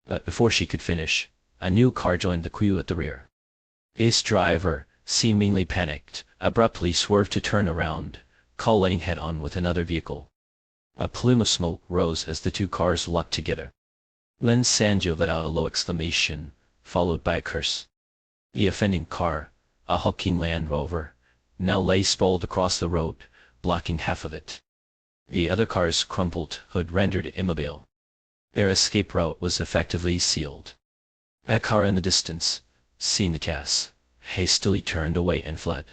But before she could finish, a new car joined the queue at the rear. Its driver, seemingly panicked, abruptly swerved to turn around, colliding head-on with another vehicle. A plume of smoke rose as the two cars locked together. Lin Sanjia let out a low exclamation, followed by a curse. The offending car, a hulking Land Rover, now lay sprawled across the road, blocking half of it. The other car's crumpled hood rendered it immobile. Their escape route was effectively sealed. A car in the distance, seeing the chaos, hastily turned away and fled.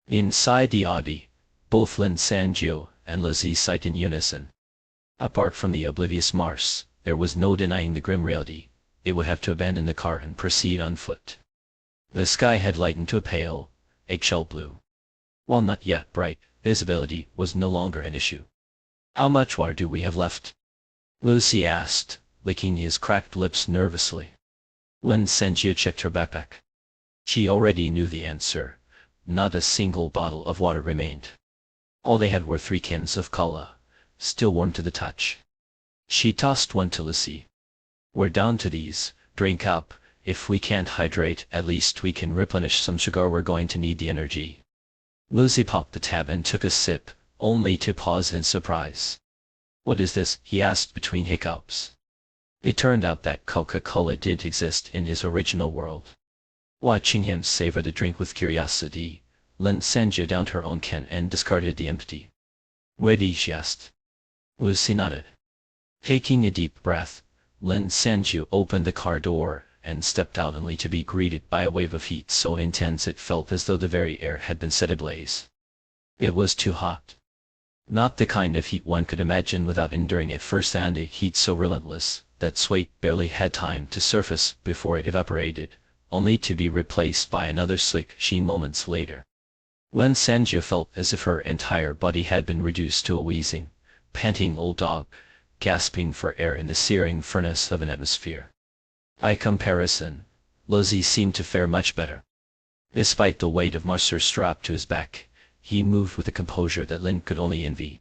Inside the Audi, both Lin Sanjia and Lizzie sighed in unison. Apart from the oblivious Mars, there was no denying the grim reality. It would have to abandon the car and proceed on foot. The sky had lightened to a pale, eggshell blue. While not yet bright, visibility was no longer an issue. "How much water do we have left?" Lucy asked, licking his cracked lips nervously. Lin Sanjia checked her backpack. She already knew the answer. Not a single bottle of water remained. All they had were 3 cans of cola, still warm to the touch. She tossed one to Lucy. "We're down to these, drink up. If we can't hydrate, at least we can replenish some sugar. We're going to need the energy." Lucy popped the tab and took a sip, only to pause in surprise. "What is this?" he asked between hiccups. It turned out that Coca-Cola did exist in his original world. Watching him savor the drink with curiosity, Lin Sanjia downed her own can and discarded the empty. "Ready?" she asked. Lucy nodded. Taking a deep breath, Lin Sanjia opened the car door and stepped out only to be greeted by a wave of heat so intense it felt as though the very air had been set ablaze. It was too hot. Not the kind of heat one could imagine without enduring it first, and a heat so relentless that sweat barely had time to surface before it evaporated, only to be replaced by another slick sheen moments later. Lin Sanjia felt as if her entire body had been reduced to a wheezing, panting old dog, gasping for air in the searing furnace of an atmosphere. By comparison, Lizzie seemed to fare much better. Despite the weight of Mercer strapped to his back, he moved with a composure that Lin could only envy.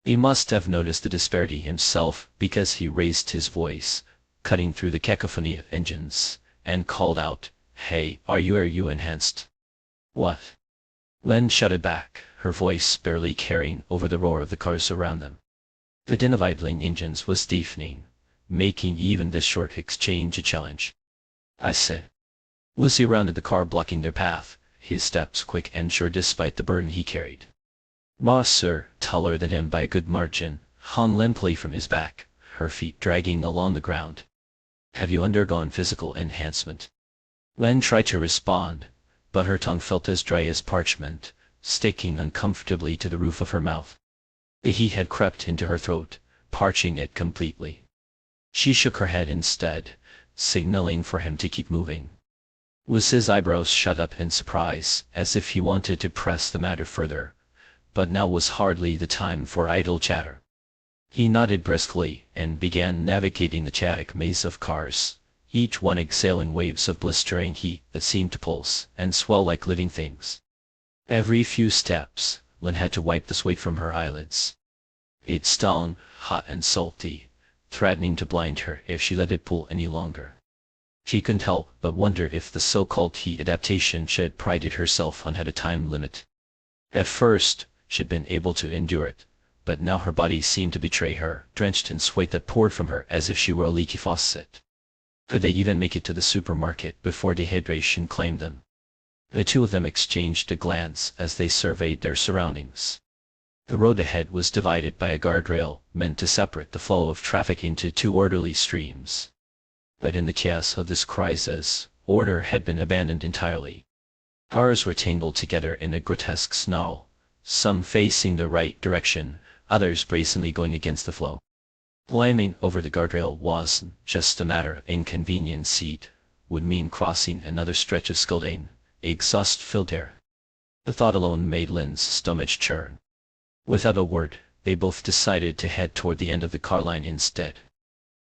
He must have noticed the disparity himself, because he raised his voice, cutting through the cacophony of engines, and called out, "Hey, are you enhanced?" "What?" Lin shouted back, her voice barely carrying over the roar of the cars around them. The din of idling engines was deafening, making even this short exchange a challenge. "I said." Lucy rounded the car, blocking their path, his steps quick and sure despite the burden he carried. Mercer, taller than him by a good margin, hung limply from his back, her feet dragging along the ground. "Have you undergone physical enhancement?" Lin tried to respond, but her tongue felt as dry as parchment, sticking uncomfortably to the roof of her mouth. The heat had crept into her throat, parching it completely. She shook her head instead, signaling for him to keep moving. Lucy's eyebrows shot up in surprise, as if he wanted to press the matter further, but now was hardly the time for idle chatter. He nodded briskly and began navigating the chaotic maze of cars, each one exhaling waves of blistering heat that seemed to pulse and swell like living things. Every few steps, Lin had to wipe the sweat from her eyelids. It stung, hot and salty, threatening to blind her if she let it pull any longer. She couldn't help but wonder if the so-called heat adaptation she had prided herself on had a time limit. At first, she'd been able to endure it, but now her body seemed to betray her, drenched in sweat that poured from her as if she were a leaky faucet. Could they even make it to the supermarket before dehydration claimed them? The two of them exchanged a glance as they surveyed their surroundings. The road ahead was divided by a guardrail meant to separate the flow of traffic into 2 orderly streams. But in the chaos of this crisis, order had been abandoned entirely. Cars were tangled together in a grotesque snarl, some facing the right direction, others brazenly going against the flow. Climbing over the guardrail wasn't just a matter of inconvenience, it would mean crossing another stretch of scalding, exhaust-filled air. The thought alone made Lin's stomach churn. Without a word, they both decided to head toward the end of the car line instead.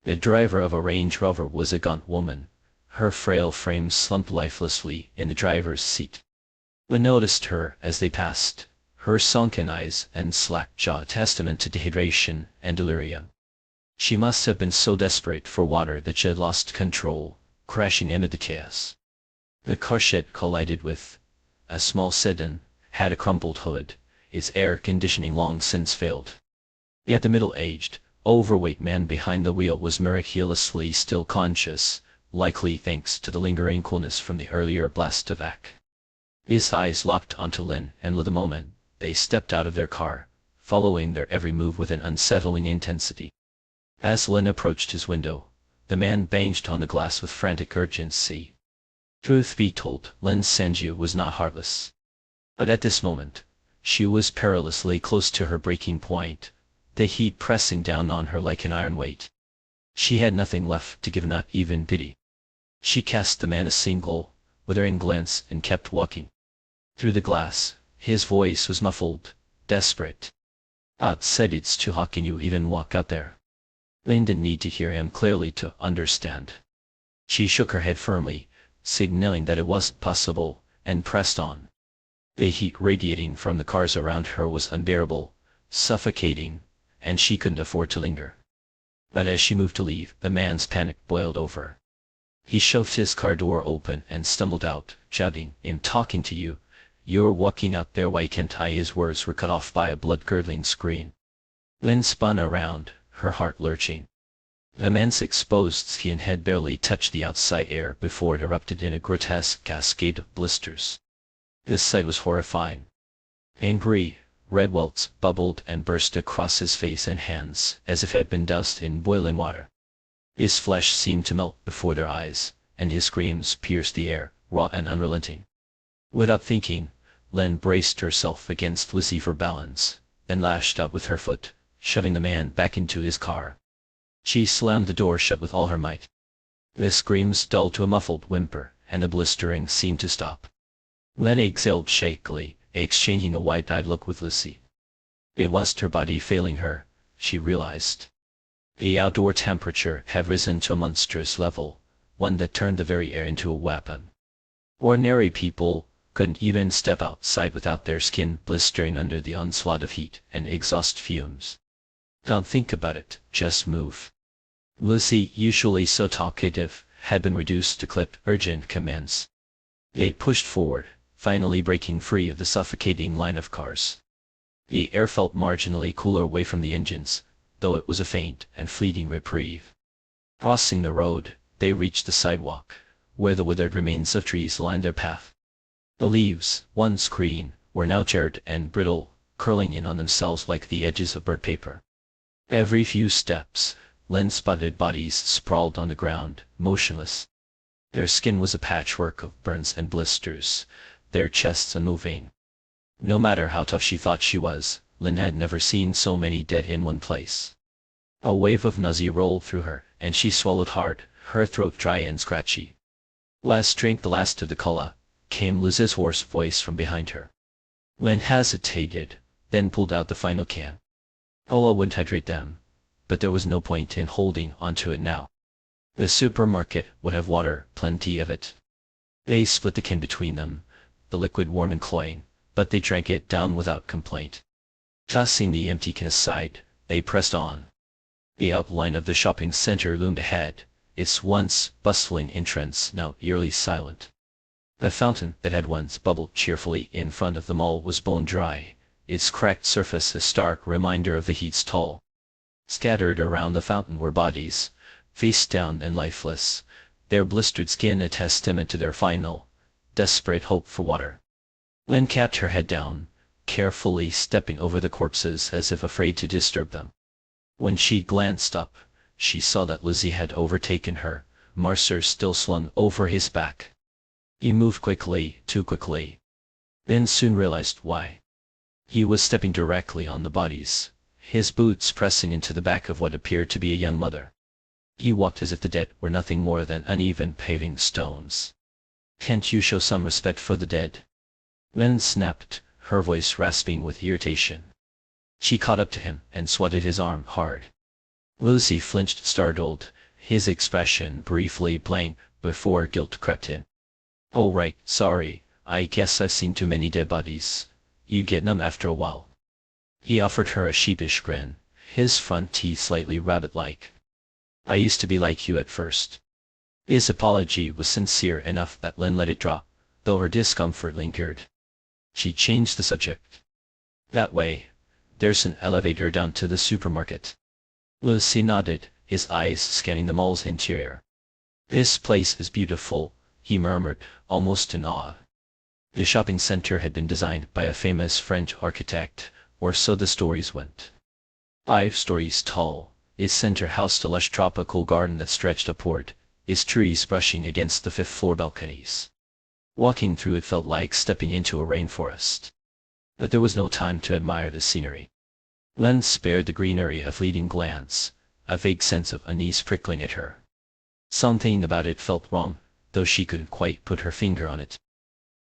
The driver of a Range Rover was a gaunt woman. Her frail frame slumped lifelessly in the driver's seat. Lynn noticed her as they passed, her sunken eyes and slack jaw testament to dehydration and delirium. She must have been so desperate for water that she had lost control, crashing into the chaos. The car she had collided with, a small sedan, had a crumpled hood, its air conditioning long since failed. Yet the middle-aged, overweight man behind the wheel was miraculously still conscious, likely thanks to the lingering coolness from the earlier blast of AC. His eyes locked onto Lynn, and with a moment, they stepped out of their car, following their every move with an unsettling intensity. As Lynn approached his window, the man banged on the glass with frantic urgency. Truth be told, Lynn Sanju was not heartless. But at this moment, she was perilously close to her breaking point, the heat pressing down on her like an iron weight. She had nothing left to give, not even pity. She cast the man a single, withering glance and kept walking. Through the glass, his voice was muffled, desperate. Said it's too hot, can you even walk out there? Lynn didn't need to hear him clearly to understand. She shook her head firmly, signaling that it wasn't possible, and pressed on. The heat radiating from the cars around her was unbearable, suffocating, and she couldn't afford to linger. But as she moved to leave, the man's panic boiled over. He shoved his car door open and stumbled out, shouting, "I'm talking to you. You're walking out there, why can't I?" His words were cut off by a blood-curdling scream. Lynn spun around, her heart lurching. The man's exposed skin had barely touched the outside air before it erupted in a grotesque cascade of blisters. This sight was horrifying. Angry, red welts bubbled and burst across his face and hands as if it had been doused in boiling water. His flesh seemed to melt before their eyes, and his screams pierced the air, raw and unrelenting. Without thinking, Lynn braced herself against Lizzie for balance, then lashed out with her foot, shoving the man back into his car. She slammed the door shut with all her might. The screams dulled to a muffled whimper, and the blistering seemed to stop. Lynn exhaled shakily, exchanging a wide-eyed look with Lizzie. It wasn't her body failing her, she realized. The outdoor temperature had risen to a monstrous level, one that turned the very air into a weapon. Ordinary people couldn't even step outside without their skin blistering under the onslaught of heat and exhaust fumes. Don't think about it, just move. Lizzie, usually so talkative, had been reduced to clip urgent commands. They pushed forward, finally breaking free of the suffocating line of cars. The air felt marginally cooler away from the engines, though it was a faint and fleeting reprieve. Crossing the road, they reached the sidewalk, where the withered remains of trees lined their path. The leaves, once green, were now charred and brittle, curling in on themselves like the edges of burnt paper. Every few steps, Lynn spotted bodies sprawled on the ground, motionless. Their skin was a patchwork of burns and blisters, their chests unmoving. No matter how tough she thought she was, Lynn had never seen so many dead in one place. A wave of nausea rolled through her, and she swallowed hard, her throat dry and scratchy. "Last drink, the last of the cola," came Liz's hoarse voice from behind her. Lynn hesitated, then pulled out the final can. Cola would hydrate them, but there was no point in holding onto it now. The supermarket would have water, plenty of it. They split the can between them, the liquid warm and cloying, but they drank it down without complaint. Tossing the empty can aside, they pressed on. The outline of the shopping center loomed ahead, its once bustling entrance now eerily silent. The fountain that had once bubbled cheerfully in front of the mall was bone dry, its cracked surface a stark reminder of the heat's toll. Scattered around the fountain were bodies, face down and lifeless, their blistered skin a testament to their final, desperate hope for water. Lynn kept her head down, carefully stepping over the corpses as if afraid to disturb them. When she glanced up, she saw that Lizzie had overtaken her, Mercer still slung over his back. He moved quickly, too quickly. Then soon realized why. He was stepping directly on the bodies, his boots pressing into the back of what appeared to be a young mother. He walked as if the dead were nothing more than uneven paving stones. "Can't you show some respect for the dead?" Lynn snapped, her voice rasping with irritation. She caught up to him and swatted his arm hard. Lucy flinched, startled, his expression briefly blank before guilt crept in. "Oh right, sorry, I guess I've seen too many dead bodies. You get numb after a while." He offered her a sheepish grin, his front teeth slightly rabbit-like. "I used to be like you at first." His apology was sincere enough that Lynn let it drop, though her discomfort lingered. She changed the subject. "That way. There's an elevator down to the supermarket." Lucy nodded, his eyes scanning the mall's interior. "This place is beautiful," he murmured, almost in awe. The shopping center had been designed by a famous French architect, or so the stories went. 5 stories tall, its center housed a lush tropical garden that stretched upward, its trees brushing against the 5th-floor balconies. Walking through it felt like stepping into a rainforest. But there was no time to admire the scenery. Len spared the greenery a fleeting glance, a vague sense of unease prickling at her. Something about it felt wrong, though she couldn't quite put her finger on it.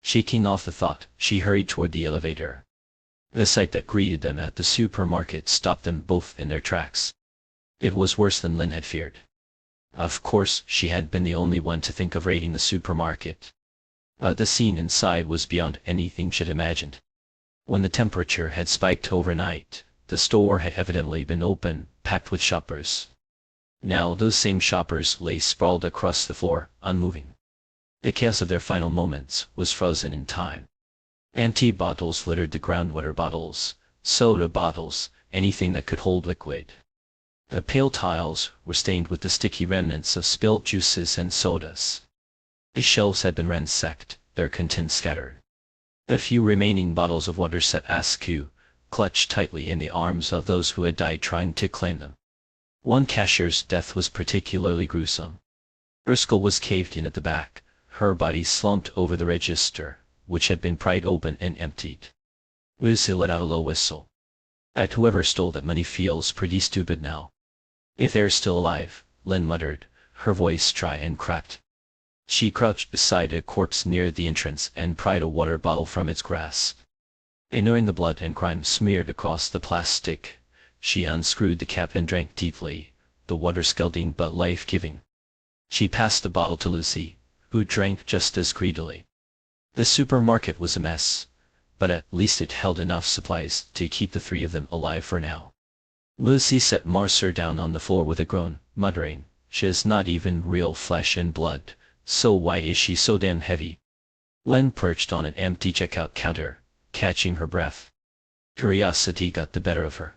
Shaking off the thought, she hurried toward the elevator. The sight that greeted them at the supermarket stopped them both in their tracks. It was worse than Lynn had feared. Of course, she had been the only one to think of raiding the supermarket. But the scene inside was beyond anything she'd imagined. When the temperature had spiked overnight, the store had evidently been open, packed with shoppers. Now those same shoppers lay sprawled across the floor, unmoving. The chaos of their final moments was frozen in time. Empty bottles littered the ground, water bottles, soda bottles, anything that could hold liquid. The pale tiles were stained with the sticky remnants of spilled juices and sodas. The shelves had been ransacked, their contents scattered. The few remaining bottles of water sat askew, clutched tightly in the arms of those who had died trying to claim them. One cashier's death was particularly gruesome. Driscoll was caved in at the back, her body slumped over the register, which had been pried open and emptied. Lucy let out a low whistle. "At whoever stole that money feels pretty stupid now." "If they're still alive," Lynn muttered, her voice dry and cracked. She crouched beside a corpse near the entrance and pried a water bottle from its grasp. Ignoring the blood and grime smeared across the plastic, she unscrewed the cap and drank deeply, the water scalding but life-giving. She passed the bottle to Lucy, who drank just as greedily. The supermarket was a mess, but at least it held enough supplies to keep the 3 of them alive for now. Lucy set Marcer down on the floor with a groan, muttering, "She's not even real flesh and blood, so why is she so damn heavy?" Len perched on an empty checkout counter, catching her breath. Curiosity got the better of her.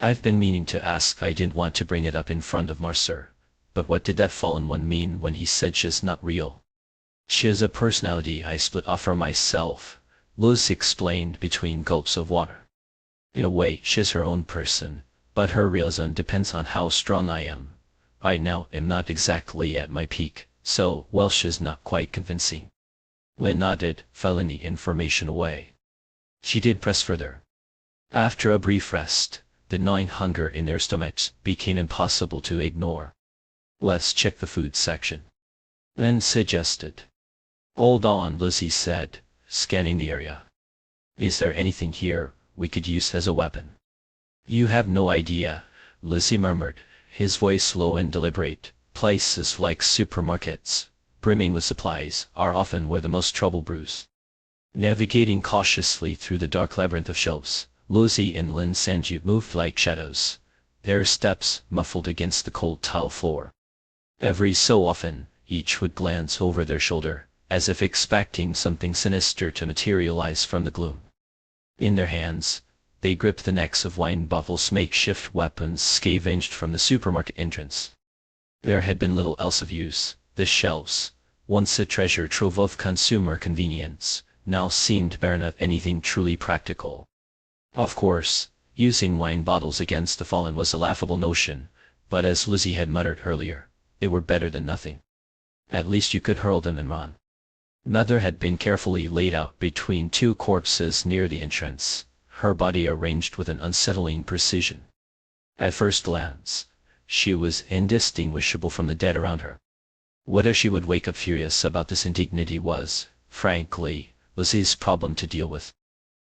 "I've been meaning to ask. I didn't want to bring it up in front of Marcer, but what did that fallen one mean when he said she's not real?" "She's a personality I split off from myself," Lucy explained between gulps of water. "In a way, she's her own person, but her realism depends on how strong I am. Right now, I'm not exactly at my peak, so Welsh is not quite convincing." Lynn nodded, filing the information away. She did press further. After a brief rest, the gnawing hunger in their stomachs became impossible to ignore. "Let's check the food section," Lynn suggested. "Hold on," Lucy said, scanning the area. "Is there anything here we could use as a weapon?" "You have no idea," Lucy murmured, his voice low and deliberate. "Places like supermarkets, brimming with supplies, are often where the most trouble brews." Navigating cautiously through the dark labyrinth of shelves, Lucy and Lynn Sanju moved like shadows, their steps muffled against the cold tile floor. Every so often, each would glance over their shoulder, as if expecting something sinister to materialize from the gloom. In their hands, they gripped the necks of wine bottles, makeshift weapons scavenged from the supermarket entrance. There had been little else of use. The shelves, once a treasure trove of consumer convenience, now seemed barren of anything truly practical. Of course, using wine bottles against the fallen was a laughable notion, but as Lucy had muttered earlier, they were better than nothing. At least you could hurl them and run. Another had been carefully laid out between 2 corpses near the entrance, her body arranged with an unsettling precision. At first glance, she was indistinguishable from the dead around her. Whether she would wake up furious about this indignity was, frankly, Lucy's problem to deal with.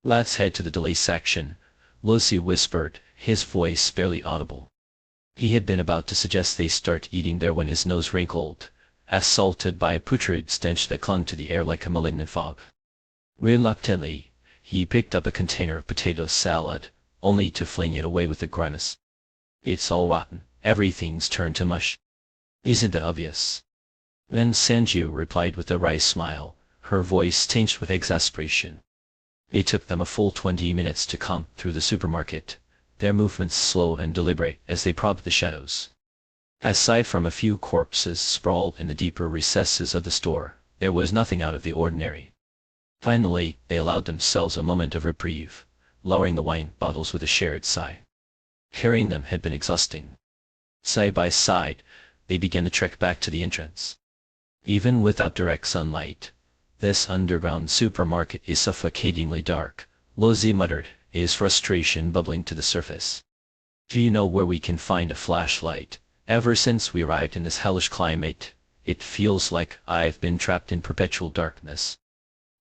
"Let's head to the delay section," Lucy whispered, his voice barely audible. He had been about to suggest they start eating there when his nose wrinkled, assaulted by a putrid stench that clung to the air like a malignant fog. Reluctantly, he picked up a container of potato salad, only to fling it away with a grimace. It's all rotten, everything's turned to mush. Isn't it obvious? Then Sanju replied with a wry smile, her voice tinged with exasperation. It took them a full 20 minutes to come through the supermarket, their movements slow and deliberate as they probed the shadows. Aside from a few corpses sprawled in the deeper recesses of the store, there was nothing out of the ordinary. Finally, they allowed themselves a moment of reprieve, lowering the wine bottles with a shared sigh. Carrying them had been exhausting. Side by side, they began the trek back to the entrance. Even without direct sunlight, this underground supermarket is suffocatingly dark, Lucy muttered, his frustration bubbling to the surface. Do you know where we can find a flashlight? Ever since we arrived in this hellish climate, it feels like I've been trapped in perpetual darkness.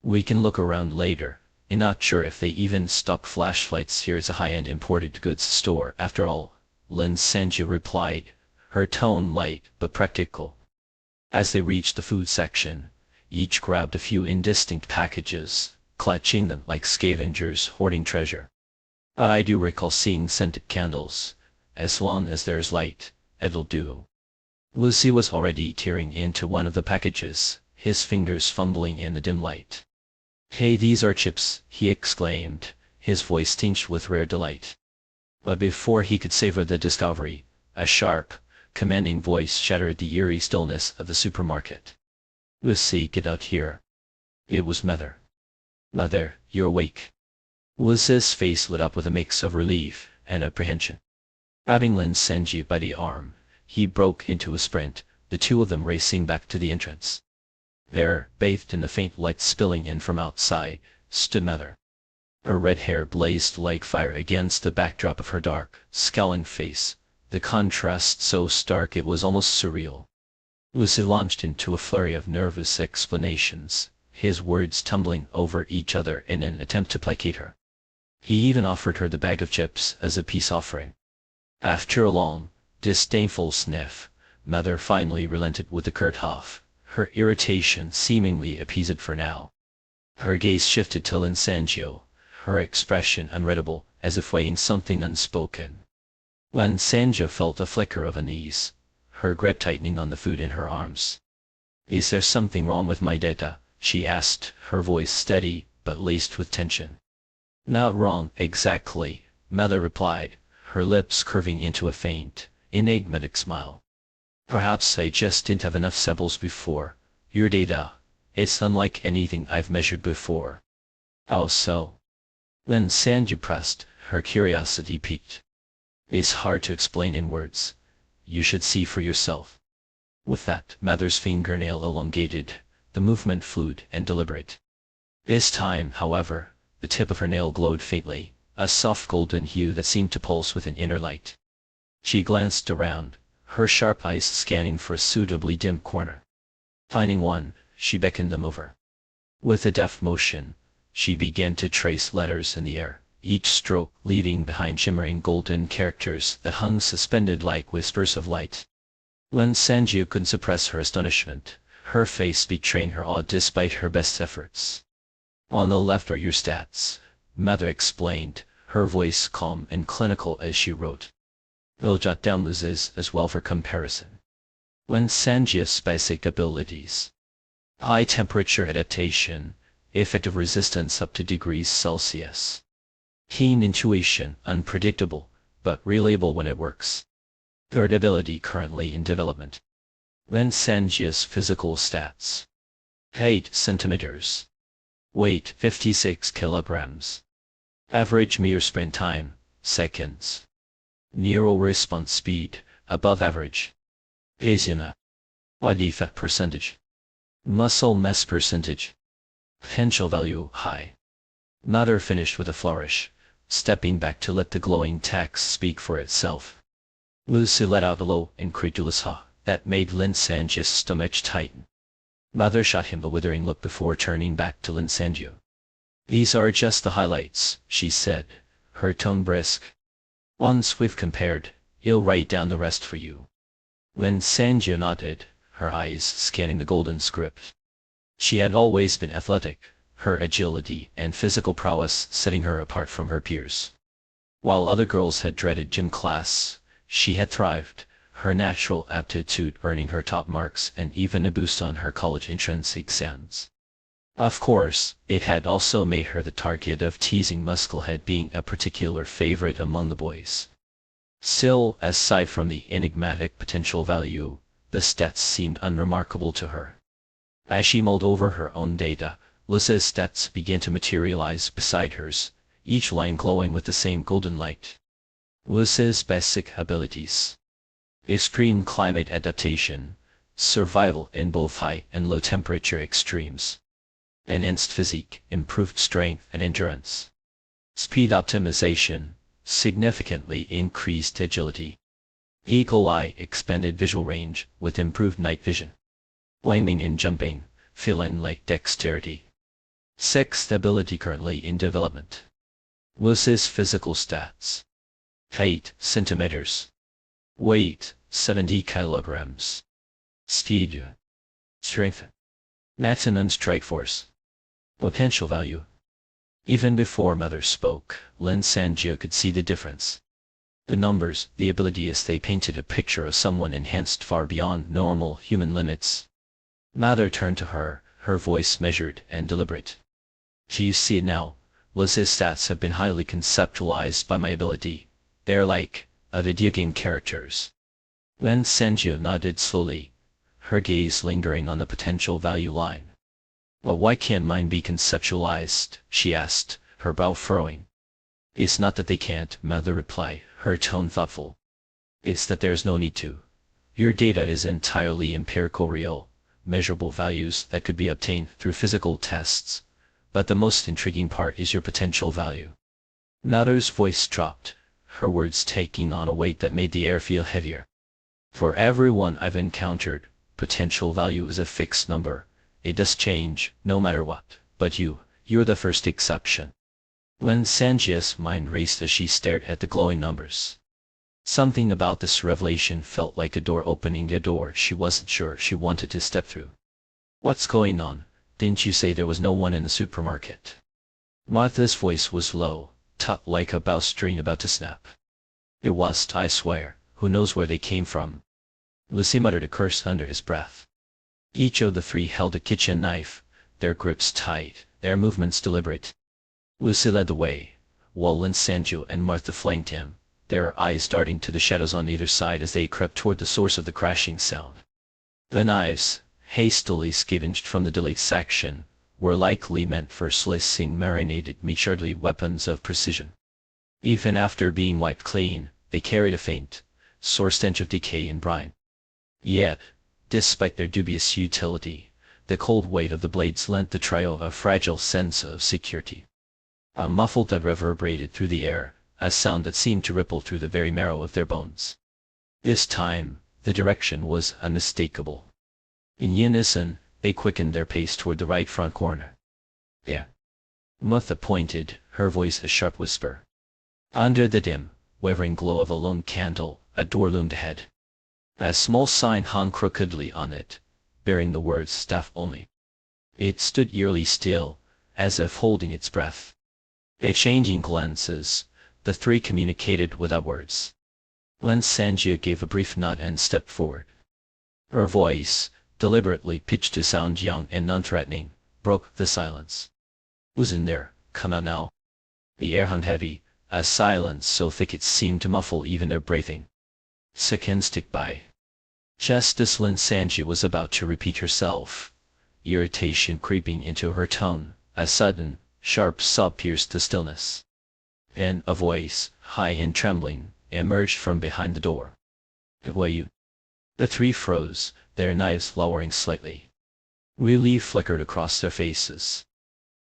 We can look around later, and not sure if they even stock flashlights here. It's a high-end imported goods store after all, Lin Sanju replied, her tone light but practical. As they reached the food section, each grabbed a few indistinct packages, clutching them like scavengers hoarding treasure. I do recall seeing scented candles. As long as there's light, it'll do. Lucy was already tearing into one of the packages, his fingers fumbling in the dim light. Hey, these are chips, he exclaimed, his voice tinged with rare delight. But before he could savor the discovery, a sharp, commanding voice shattered the eerie stillness of the supermarket. Lucy, get out here. It was Mother. Mother, you're awake. Lucy's face lit up with a mix of relief and apprehension. Grabbing Lin Sanju by the arm, he broke into a sprint, the two of them racing back to the entrance. There, bathed in the faint light spilling in from outside, stood Mother. Her red hair blazed like fire against the backdrop of her dark, scowling face, the contrast so stark it was almost surreal. Lucy launched into a flurry of nervous explanations, his words tumbling over each other in an attempt to placate her. He even offered her the bag of chips as a peace offering. After a long, disdainful sniff, Mother finally relented with a curt huff, her irritation seemingly appeased for now. Her gaze shifted to Lin Sanju, her expression unreadable, as if weighing something unspoken. Lin Sanju felt a flicker of unease, her grip tightening on the food in her arms. Is there something wrong with my data? She asked, her voice steady, but laced with tension. Not wrong, exactly, Mother replied, her lips curving into a faint, enigmatic smile. Perhaps I just didn't have enough samples before. Your data, it's unlike anything I've measured before. How so? Lin Sanju pressed, her curiosity piqued. It's hard to explain in words. You should see for yourself. With that, Mother's fingernail elongated, the movement fluid and deliberate. This time, however, the tip of her nail glowed faintly, a soft golden hue that seemed to pulse with an inner light. She glanced around, her sharp eyes scanning for a suitably dim corner. Finding one, she beckoned them over. With a deft motion, she began to trace letters in the air, each stroke leaving behind shimmering golden characters that hung suspended like whispers of light. Lin Sanju couldn't suppress her astonishment, her face betraying her awe despite her best efforts. On the left are your stats, Mother explained, her voice calm and clinical as she wrote. We'll jot down Liz's as well for comparison. Lin Sanju's basic abilities. High temperature adaptation, effective resistance up to degrees Celsius. Keen intuition, unpredictable, but reliable when it works. Third ability currently in development. Lin Sanju's physical stats. Height centimeters. Weight 56 kilograms. Average mere sprint time, seconds. Neural response speed, above average. Asina. Body fat percentage. Muscle mass percentage. Potential value high. Mother finished with a flourish, stepping back to let the glowing text speak for itself. Lucy let out a low, incredulous ha that made Lin Sanju's stomach tighten. Mother shot him a withering look before turning back to Lin Sanju. These are just the highlights, she said, her tone brisk. Once we've compared, he'll write down the rest for you. Lin Sanjia nodded, her eyes scanning the golden script. She had always been athletic, her agility and physical prowess setting her apart from her peers. While other girls had dreaded gym class, she had thrived, her natural aptitude earning her top marks and even a boost on her college entrance exams. Of course, it had also made her the target of teasing, Musclehead being a particular favorite among the boys. Still, aside from the enigmatic potential value, the stats seemed unremarkable to her. As she mulled over her own data, Lucy's stats began to materialize beside hers, each line glowing with the same golden light. Lucy's basic abilities: extreme climate adaptation, survival in both high and low temperature extremes, enhanced physique, improved strength and endurance, speed optimization, significantly increased agility, eagle eye, expanded visual range with improved night vision, landing and jumping, feline-like dexterity. Sex stability currently in development. Lucy's physical stats: height centimeters, weight 70 kilograms, speed, strength, maximum strike force, potential value. Even before Mother spoke, Lin Sanjia could see the difference. The numbers, the ability, as they painted a picture of someone enhanced far beyond normal human limits. Mother turned to her, her voice measured and deliberate. "Do you see it now? Liz's stats have been highly conceptualized by my ability. They're like video game characters." Lin Sanjia nodded slowly, her gaze lingering on the potential value line. "Well, why can't mine be conceptualized?" she asked, her brow furrowing. "It's not that they can't," Mother replied, her tone thoughtful. "It's that there's no need to. Your data is entirely empirical, real, measurable values that could be obtained through physical tests. But the most intriguing part is your potential value." Mother's voice dropped, her words taking on a weight that made the air feel heavier. "For everyone I've encountered, potential value is a fixed number. It does change, no matter what, but you're the first exception." Lin Sanjia's mind raced as she stared at the glowing numbers. Something about this revelation felt like a door opening, a door she wasn't sure she wanted to step through. "What's going on? Didn't you say there was no one in the supermarket?" Martha's voice was low, taut like a bowstring about to snap. "It was, I swear. Who knows where they came from?" Lucy muttered a curse under his breath. Each of the three held a kitchen knife, their grips tight, their movements deliberate. Lucy led the way, while Lin Sanjia and Martha flanked him, their eyes darting to the shadows on either side as they crept toward the source of the crashing sound. The knives, hastily scavenged from the deli section, were likely meant for slicing marinated meat, hardly weapons of precision. Even after being wiped clean, they carried a faint, sore stench of decay and brine. Yet, despite their dubious utility, the cold weight of the blades lent the trio a fragile sense of security. A muffled thud reverberated through the air, a sound that seemed to ripple through the very marrow of their bones. This time, the direction was unmistakable. In unison, they quickened their pace toward the right front corner. "There." Martha pointed, her voice a sharp whisper. Under the dim, wavering glow of a lone candle, a door loomed ahead. A small sign hung crookedly on it, bearing the words "Staff Only." It stood eerily still, as if holding its breath. Exchanging glances, the three communicated without words. Lin Sanjia gave a brief nod and stepped forward. Her voice, deliberately pitched to sound young and non-threatening, broke the silence. "Who's in there? Come out now." The air hung heavy, a silence so thick it seemed to muffle even their breathing. Seconds ticked by. Just as Lin Sanjia was about to repeat herself, irritation creeping into her tone, a sudden, sharp sob pierced the stillness. Then a voice, high and trembling, emerged from behind the door. "Who are you?" The three froze, their knives lowering slightly. Relief flickered across their faces.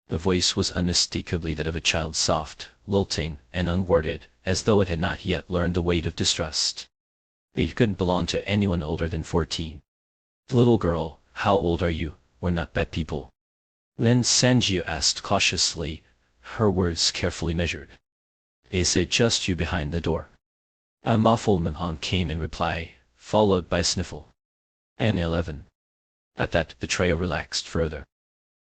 The voice was unmistakably that of a child, soft, lilting, and unworded, as though it had not yet learned the weight of distrust. It couldn't belong to anyone older than 14. "Little girl, how old are you? We're not bad people." Lin Sanjia asked cautiously, her words carefully measured. Is it just you behind the door? A muffled murmur came in reply, followed by a sniffle. N11. At that, the trio relaxed further.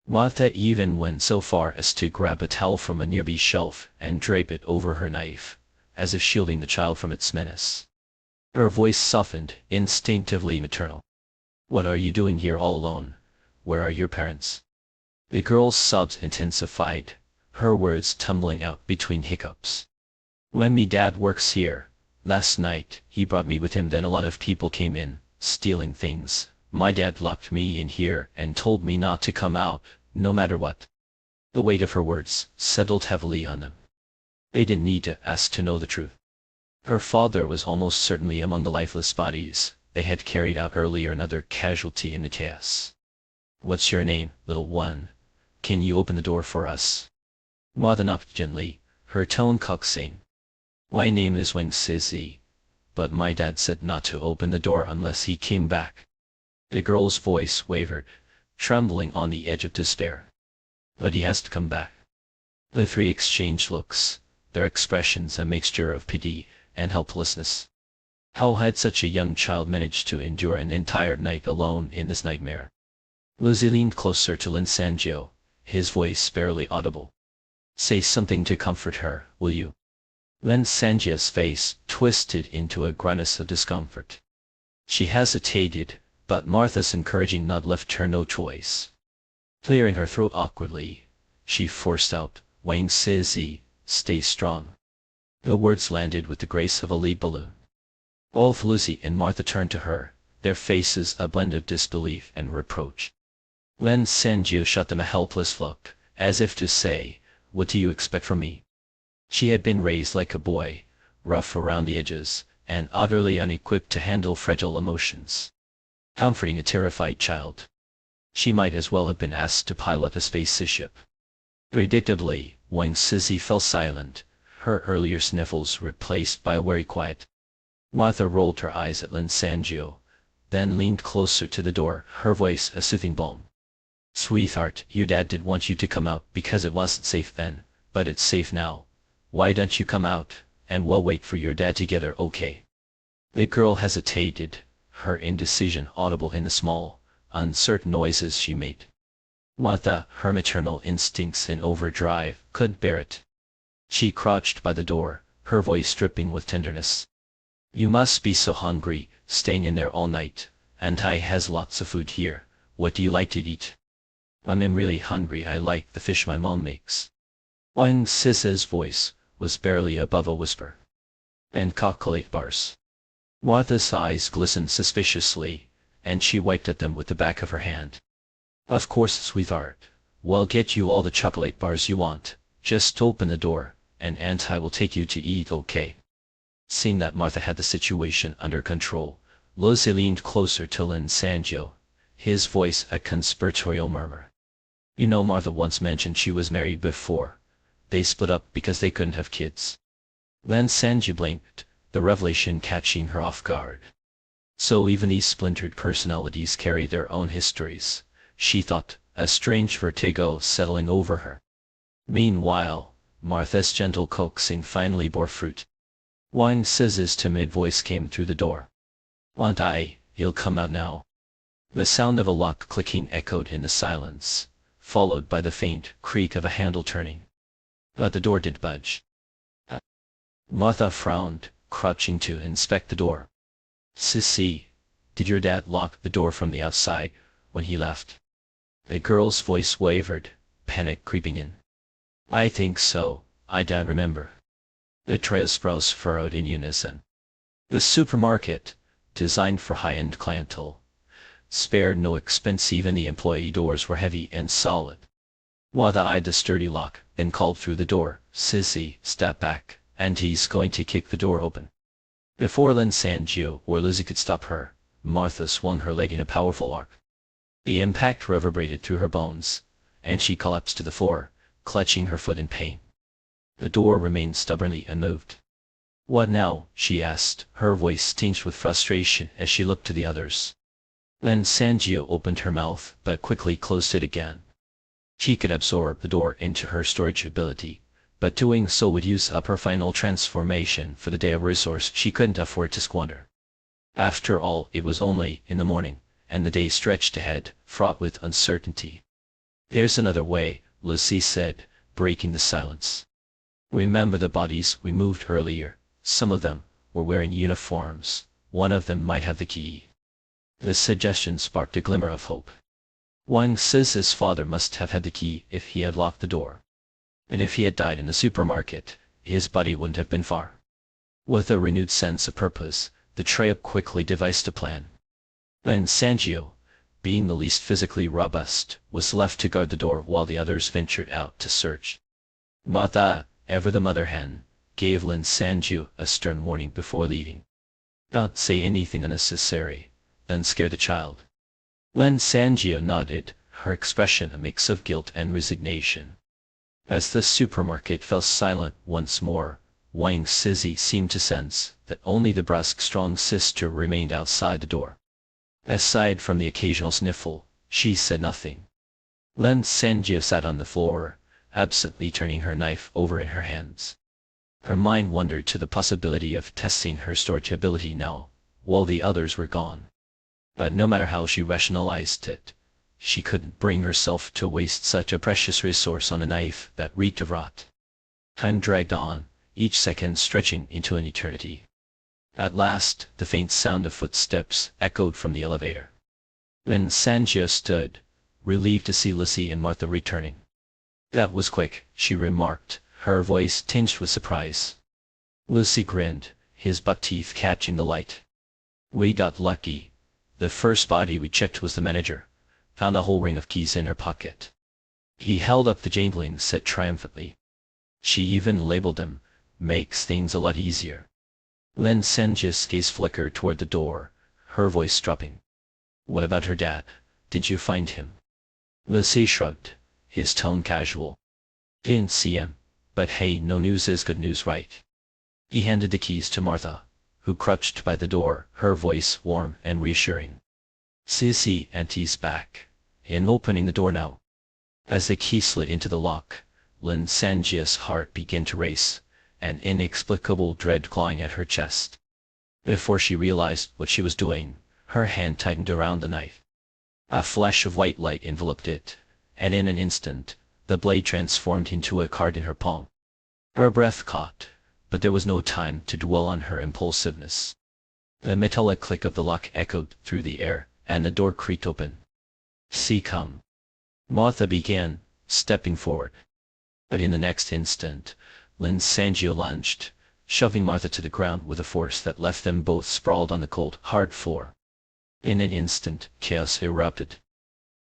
Martha even went so far as to grab a towel from a nearby shelf and drape it over her knife, as if shielding the child from its menace. Her voice softened, instinctively maternal. What are you doing here all alone? Where are your parents? The girl's sobs intensified, her words tumbling out between hiccups. When me dad works here. Last night, he brought me with him, then a lot of people came in, stealing things. My dad locked me in here and told me not to come out, no matter what. The weight of her words settled heavily on them. They didn't need to ask to know the truth. Her father was almost certainly among the lifeless bodies they had carried out earlier, another casualty in the chaos. What's your name, little one? Can you open the door for us? Martha knocked gently, her tone coaxing. My name is Wang Sissy, but my dad said not to open the door unless he came back. The girl's voice wavered, trembling on the edge of despair. But he has to come back. The three exchanged looks, their expressions a mixture of pity and helplessness. How had such a young child managed to endure an entire night alone in this nightmare? Lizzie leaned closer to Lin Sanjio, his voice barely audible. Say something to comfort her, will you? Lin Sanjio's face twisted into a grimace of discomfort. She hesitated, but Martha's encouraging nod left her no choice. Clearing her throat awkwardly, she forced out, Wang Sissy, stay strong. The words landed with the grace of a lead balloon. Both Lizzie and Martha turned to her, their faces a blend of disbelief and reproach. Lin Sanjio shot them a helpless look, as if to say, what do you expect from me? She had been raised like a boy, rough around the edges, and utterly unequipped to handle fragile emotions. Comforting a terrified child. She might as well have been asked to pilot a spaceship. Predictably, Wang Sissy fell silent, her earlier sniffles replaced by a wary quiet. Martha rolled her eyes at Lin Sanjio, then leaned closer to the door, her voice a soothing balm. Sweetheart, your dad did want you to come out because it wasn't safe then, but it's safe now. Why don't you come out, and we'll wait for your dad to get there, okay? The girl hesitated, her indecision audible in the small, uncertain noises she made. Martha, her maternal instincts in overdrive, couldn't bear it. She crouched by the door, her voice dripping with tenderness. You must be so hungry, staying in there all night, and I has lots of food here. What do you like to eat? I'm really hungry. I like the fish my mom makes. Wang Sissy's voice was barely above a whisper. And chocolate bars. Martha's eyes glistened suspiciously, and she wiped at them with the back of her hand. Of course, sweetheart. We'll get you all the chocolate bars you want. Just open the door, and Aunt I will take you to eat, okay? Seeing that Martha had the situation under control, Lizzie leaned closer to Lin Sanjio, his voice a conspiratorial murmur. You know, Martha once mentioned she was married before. They split up because they couldn't have kids. Lin Sanjio blinked, the revelation catching her off guard. So even these splintered personalities carry their own histories, she thought, a strange vertigo settling over her. Meanwhile, Martha's gentle coaxing finally bore fruit. Wang Sissy's timid voice came through the door. Aunt I, he'll come out now. The sound of a lock clicking echoed in the silence, followed by the faint creak of a handle turning. But the door didn't budge. Martha frowned, crouching to inspect the door. Sissy, did your dad lock the door from the outside when he left? The girl's voice wavered, panic creeping in. I think so, I don't remember. The trio's brows furrowed in unison. The supermarket, designed for high-end clientele, spared no expense. Even the employee doors were heavy and solid. Martha eyed the sturdy lock, then called through the door, Sissy, step back, and he's going to kick the door open. Before Lin Sanjio or Lizzie could stop her, Martha swung her leg in a powerful arc. The impact reverberated through her bones, and she collapsed to the floor, clutching her foot in pain. The door remained stubbornly unmoved. What now? She asked, her voice tinged with frustration as she looked to the others. Lin Sanjio opened her mouth but quickly closed it again. She could absorb the door into her storage ability, but doing so would use up her final transformation for the day, a resource she couldn't afford to squander. After all, it was only in the morning, and the day stretched ahead, fraught with uncertainty. "There's another way," Lucy said, breaking the silence. "Remember the bodies we moved earlier? Some of them were wearing uniforms. One of them might have the key." The suggestion sparked a glimmer of hope. "Wang says his father must have had the key if he had locked the door. And if he had died in the supermarket, his body wouldn't have been far." With a renewed sense of purpose, the trio quickly devised a plan. Then Sangio, being the least physically robust, was left to guard the door while the others ventured out to search. Martha, ever the mother hen, gave Lin Sangio a stern warning before leaving. "Don't say anything unnecessary, then scare the child." Lin Sangio nodded, her expression a mix of guilt and resignation. As the supermarket fell silent once more, Wang Sizzy seemed to sense that only the brusque strong sister remained outside the door. Aside from the occasional sniffle, she said nothing. Lin Sangio sat on the floor, absently turning her knife over in her hands. Her mind wandered to the possibility of testing her storage ability now, while the others were gone. But no matter how she rationalized it, she couldn't bring herself to waste such a precious resource on a knife that reeked of rot. Time dragged on, each second stretching into an eternity. At last, the faint sound of footsteps echoed from the elevator. Then Sangio stood, relieved to see Lucy and Martha returning. "That was quick," she remarked, her voice tinged with surprise. Lucy grinned, his buck teeth catching the light. "We got lucky. The first body we checked was the manager. Found a whole ring of keys in her pocket." He held up the jangling set triumphantly. "She even labeled them. Makes things a lot easier." Lin Sangio's gaze flickered toward the door, her voice dropping. "What about her dad? Did you find him?" Lucy shrugged, his tone casual. "Didn't see him, but hey, no news is good news, right?" He handed the keys to Martha, who crouched by the door, her voice warm and reassuring. "Sissy, Auntie's back. In opening the door now." As the key slid into the lock, Lin Sangio's heart began to race, an inexplicable dread clawing at her chest. Before she realized what she was doing, her hand tightened around the knife. A flash of white light enveloped it, and in an instant, the blade transformed into a card in her palm. Her breath caught, but there was no time to dwell on her impulsiveness. The metallic click of the lock echoed through the air, and the door creaked open. "See, come." Martha began, stepping forward. But in the next instant, Lin Sangio lunged, shoving Martha to the ground with a force that left them both sprawled on the cold, hard floor. In an instant, chaos erupted.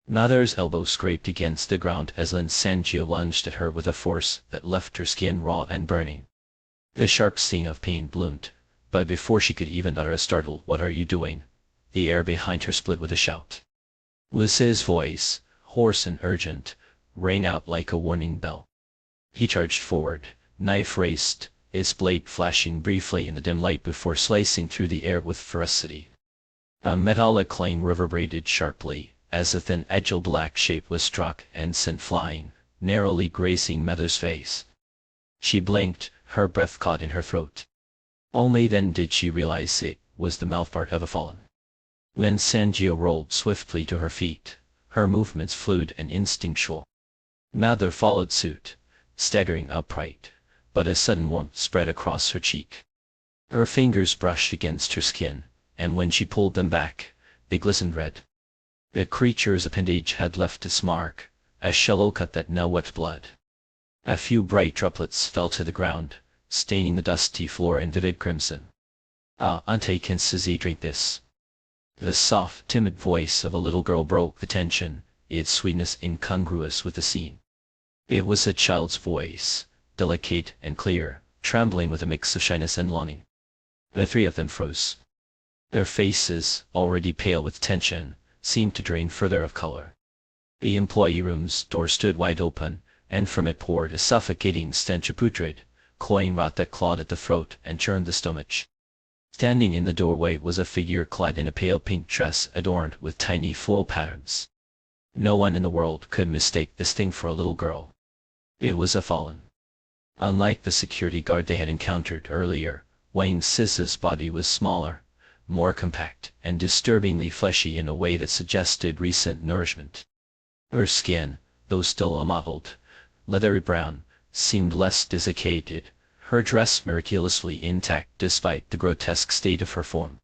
Mother's elbow scraped against the ground as Lin Sangio lunged at her with a force that left her skin raw and burning. The sharp sting of pain bloomed, but before she could even utter a startled "What are you doing?" the air behind her split with a shout. Lucy's voice, hoarse and urgent, rang out like a warning bell. He charged forward, knife raised, its blade flashing briefly in the dim light before slicing through the air with ferocity. A metallic clang reverberated sharply, as a thin agile black shape was struck and sent flying, narrowly grazing Mother's face. She blinked, her breath caught in her throat. Only then did she realize it was the mouthpart of a fallen. Lin Sangio rolled swiftly to her feet, her movements fluid and instinctual. Mother followed suit, staggering upright, but a sudden warmth spread across her cheek. Her fingers brushed against her skin, and when she pulled them back, they glistened red. The creature's appendage had left its mark, a shallow cut that now wept blood. A few bright droplets fell to the ground, staining the dusty floor in vivid crimson. "Ah, Auntie, can Sissy drink this?" The soft, timid voice of a little girl broke the tension, its sweetness incongruous with the scene. It was a child's voice, delicate and clear, trembling with a mix of shyness and longing. The three of them froze. Their faces, already pale with tension, seemed to drain further of color. The employee room's door stood wide open, and from it poured a suffocating stench of putrid, cloying rot that clawed at the throat and churned the stomach. Standing in the doorway was a figure clad in a pale pink dress adorned with tiny floral patterns. No one in the world could mistake this thing for a little girl. It was a fallen. Unlike the security guard they had encountered earlier, Wang Sis's body was smaller, more compact, and disturbingly fleshy in a way that suggested recent nourishment. Her skin, though still a mottled, leathery brown, seemed less desiccated, her dress miraculously intact despite the grotesque state of her form.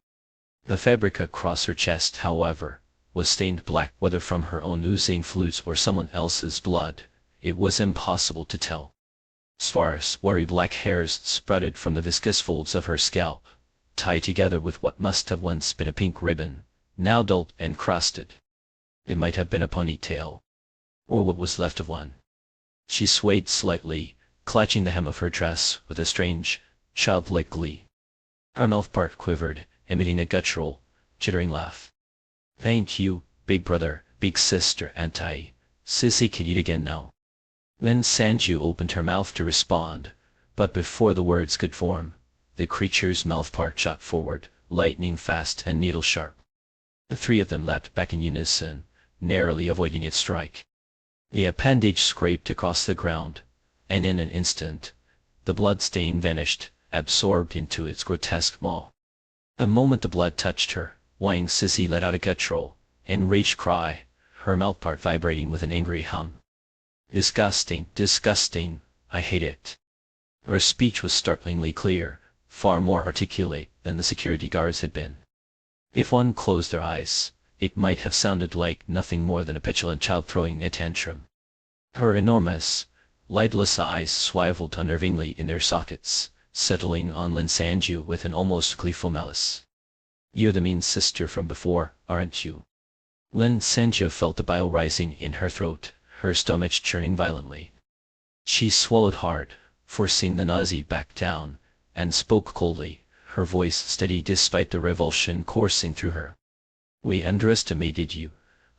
The fabric across her chest, however, was stained black, whether from her own oozing fluids or someone else's blood. It was impossible to tell. Sparse, wiry black hairs sprouted from the viscous folds of her scalp, tied together with what must have once been a pink ribbon, now dull and crusted. It might have been a ponytail, or what was left of one. She swayed slightly, clutching the hem of her dress with a strange, childlike glee. Her mouth part quivered, emitting a guttural, chittering laugh. "Thank you, big brother, big sister, Auntie. Sissy can eat again now." Then Sanju opened her mouth to respond, but before the words could form, the creature's mouth part shot forward, lightning fast and needle sharp. The three of them leapt back in unison, narrowly avoiding its strike. The appendage scraped across the ground, and in an instant, the blood stain vanished, absorbed into its grotesque maw. The moment the blood touched her, Wang Sissy let out a guttural, enraged cry, her mouthpart vibrating with an angry hum. "Disgusting, disgusting, I hate it." Her speech was startlingly clear, far more articulate than the security guards had been. If one closed their eyes, it might have sounded like nothing more than a petulant child throwing a tantrum. Her enormous, lightless eyes swiveled unnervingly in their sockets, settling on Lin Sanju with an almost gleeful malice. "You're the mean sister from before, aren't you?" Lin Sanju felt the bile rising in her throat, her stomach churning violently. She swallowed hard, forcing the nausea back down, and spoke coldly, her voice steady despite the revulsion coursing through her. "We underestimated you.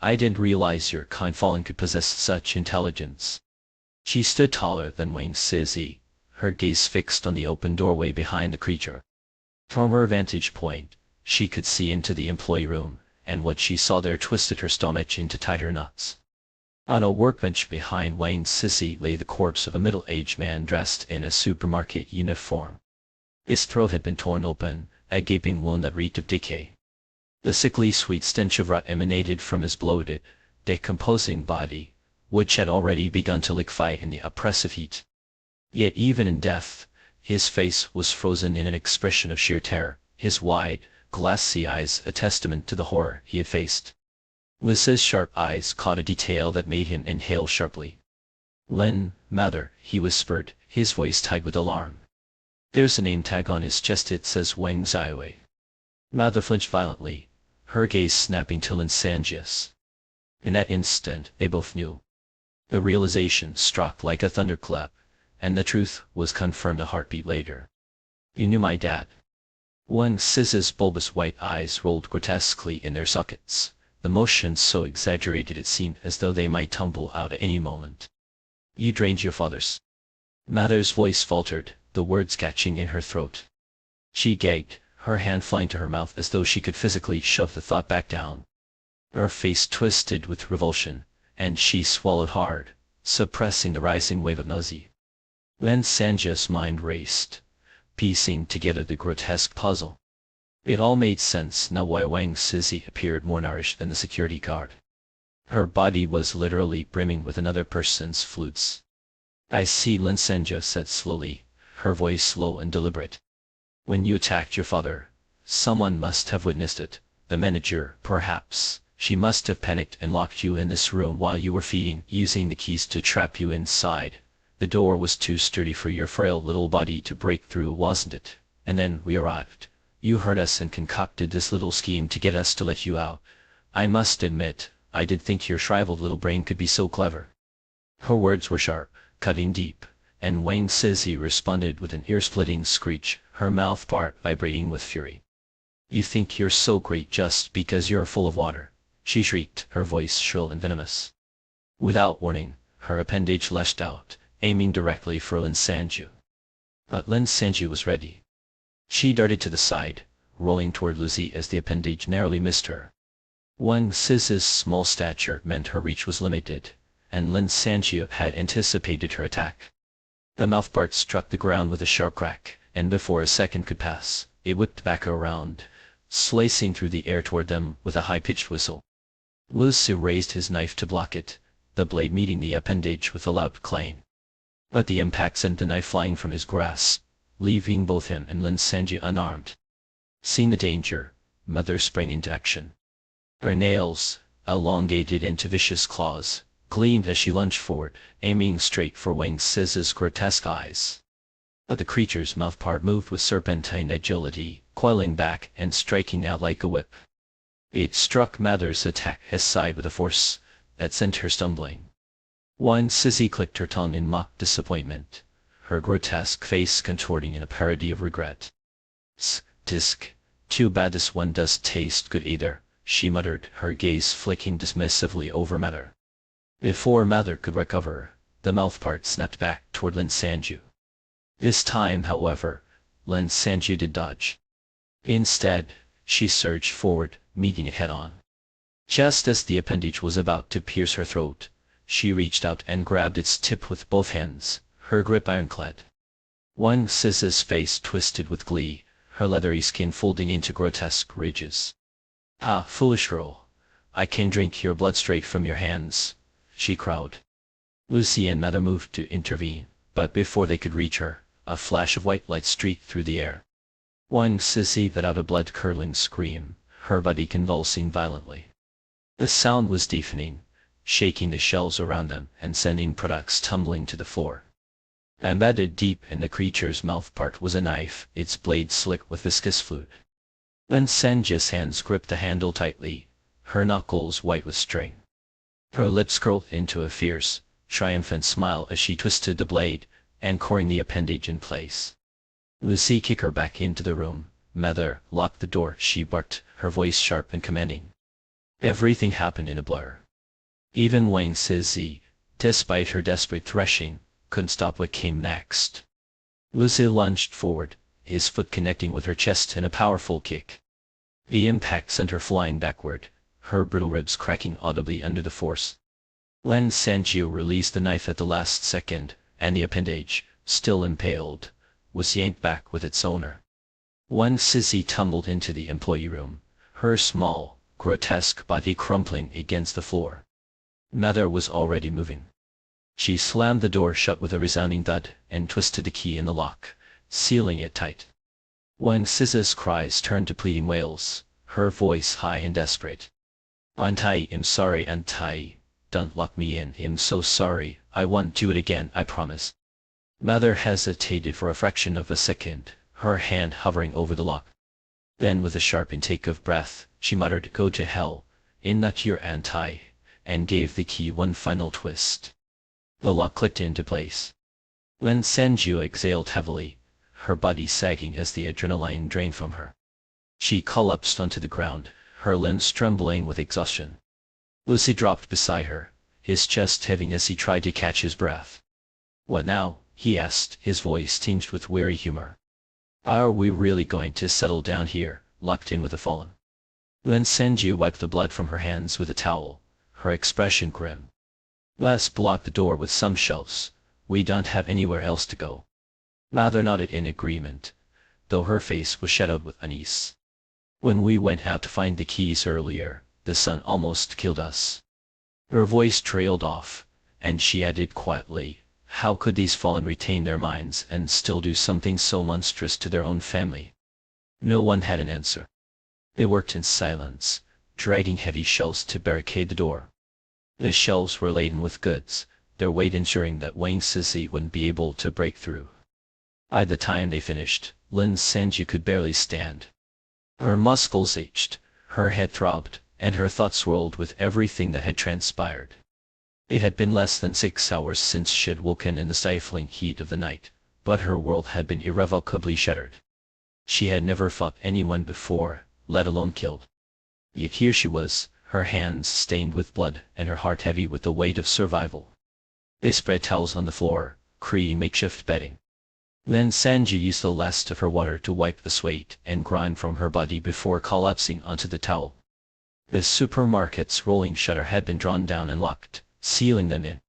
I didn't realize your kind fallen could possess such intelligence." She stood taller than Wang Sissy, her gaze fixed on the open doorway behind the creature. From her vantage point, she could see into the employee room, and what she saw there twisted her stomach into tighter knots. On a workbench behind Wang Sissy lay the corpse of a middle-aged man dressed in a supermarket uniform. His throat had been torn open, a gaping wound that reeked of decay. The sickly sweet stench of rot emanated from his bloated, decomposing body, which had already begun to liquefy in the oppressive heat. Yet even in death, his face was frozen in an expression of sheer terror, his wide, glassy eyes a testament to the horror he had faced. Lisa's sharp eyes caught a detail that made him inhale sharply. "Lin, mother," he whispered, his voice tied with alarm. "There's a name tag on his chest, it says Wang Xiwei." Mother flinched violently, her gaze snapping to Lin Sanji's. In that instant, they both knew. The realization struck like a thunderclap, and the truth was confirmed a heartbeat later. "You knew my dad." Wang Sis's bulbous white eyes rolled grotesquely in their sockets, the motion so exaggerated it seemed as though they might tumble out at any moment. "You drained your father's." Mother's voice faltered, the words catching in her throat. She gagged, her hand flying to her mouth as though she could physically shove the thought back down. Her face twisted with revulsion, and she swallowed hard, suppressing the rising wave of nausea. Then Sanja's mind raced, piecing together the grotesque puzzle. It all made sense now why Wang Sissy appeared more nourished than the security guard. Her body was literally brimming with another person's fluids. "I see," Lin Sanju said slowly, her voice low and deliberate. "When you attacked your father, someone must have witnessed it, the manager, perhaps. She must have panicked and locked you in this room while you were feeding, using the keys to trap you inside. The door was too sturdy for your frail little body to break through, wasn't it? And then we arrived. You heard us and concocted this little scheme to get us to let you out. I must admit, I did think your shriveled little brain could be so clever." Her words were sharp, cutting deep, and Wang Sissy responded with an ear-splitting screech, her mouth part vibrating with fury. "You think you're so great just because you're full of water," she shrieked, her voice shrill and venomous. Without warning, her appendage lashed out, aiming directly for Lin Sanju. But Lin Sanju was ready. She darted to the side, rolling toward Lucy as the appendage narrowly missed her. Wang Sis's small stature meant her reach was limited, and Lin Sanju had anticipated her attack. The mouthpart struck the ground with a sharp crack, and before a second could pass, it whipped back around, slicing through the air toward them with a high-pitched whistle. Lucy raised his knife to block it, the blade meeting the appendage with a loud clang. But the impact sent the knife flying from his grasp, leaving both him and Lin Sanji unarmed. Seeing the danger, Mother sprang into action. Her nails, elongated into vicious claws, gleamed as she lunged forward, aiming straight for Wang Siz's grotesque eyes. But the creature's mouthpart moved with serpentine agility, coiling back and striking out like a whip. It struck Mother's attack aside with a force that sent her stumbling. Wang Sizi clicked her tongue in mock disappointment, her grotesque face contorting in a parody of regret. Tisk, too bad this one does taste good either, she muttered, her gaze flicking dismissively over Mother. Before Mother could recover, the mouthpart snapped back toward Lin Sanju. This time, however, Lin Sanju did dodge. Instead, she surged forward, meeting it head-on. Just as the appendage was about to pierce her throat, she reached out and grabbed its tip with both hands, her grip ironclad. Wang Siz's face twisted with glee, her leathery skin folding into grotesque ridges. "Ah, foolish girl! I can drink your blood straight from your hands," she crowed. Lucy and Mother moved to intervene, but before they could reach her, a flash of white light streaked through the air. Wang Sizi let out a blood-curdling scream, her body convulsing violently. The sound was deafening, shaking the shelves around them and sending products tumbling to the floor. Embedded deep in the creature's mouthpart was a knife, its blade slick with viscous fluid. Lin Sanji's hands gripped the handle tightly, her knuckles white with string. Her lips curled into a fierce, triumphant smile as she twisted the blade, anchoring the appendage in place. Lucy kicked her back into the room. "Mother, lock the door," she barked, her voice sharp and commanding. Everything happened in a blur. Even Wang Sizi, despite her desperate threshing, couldn't stop what came next. Lucy lunged forward, his foot connecting with her chest in a powerful kick. The impact sent her flying backward, her brittle ribs cracking audibly under the force. Lin Sanji released the knife at the last second, and the appendage, still impaled, was yanked back with its owner. Wang Sizi tumbled into the employee room, her small, grotesque body crumpling against the floor. Mother was already moving. She slammed the door shut with a resounding thud and twisted the key in the lock, sealing it tight. Wang Siz's cries turned to pleading wails, her voice high and desperate. "Auntie, I'm sorry, Auntie. Don't lock me in. I'm so sorry. I won't do it again, I promise." Mother hesitated for a fraction of a second, her hand hovering over the lock. Then with a sharp intake of breath, she muttered, "Go to hell, in not your Auntie," and gave the key one final twist. The lock clicked into place. Lin Sanji exhaled heavily, her body sagging as the adrenaline drained from her. She collapsed onto the ground, her limbs trembling with exhaustion. Lucy dropped beside her, his chest heaving as he tried to catch his breath. "What now?" he asked, his voice tinged with weary humor. "Are we really going to settle down here, locked in with the fallen?" Lin Sanji wiped the blood from her hands with a towel, her expression grim. "Let's block the door with some shelves. We don't have anywhere else to go." Mother nodded in agreement, though her face was shadowed with unease. "When we went out to find the keys earlier, the sun almost killed us." Her voice trailed off, and she added quietly, "How could these fallen retain their minds and still do something so monstrous to their own family?" No one had an answer. They worked in silence, dragging heavy shelves to barricade the door. The shelves were laden with goods, their weight ensuring that Wang Sizi wouldn't be able to break through. By the time they finished, Lin Sanji could barely stand. Her muscles ached, her head throbbed, and her thoughts swirled with everything that had transpired. It had been less than 6 hours since she had woken in the stifling heat of the night, but her world had been irrevocably shattered. She had never fought anyone before, let alone killed. Yet here she was, her hands stained with blood and her heart heavy with the weight of survival. They spread towels on the floor, creating makeshift bedding. Then Sanji used the last of her water to wipe the sweat and grime from her body before collapsing onto the towel. The supermarket's rolling shutter had been drawn down and locked, sealing them in.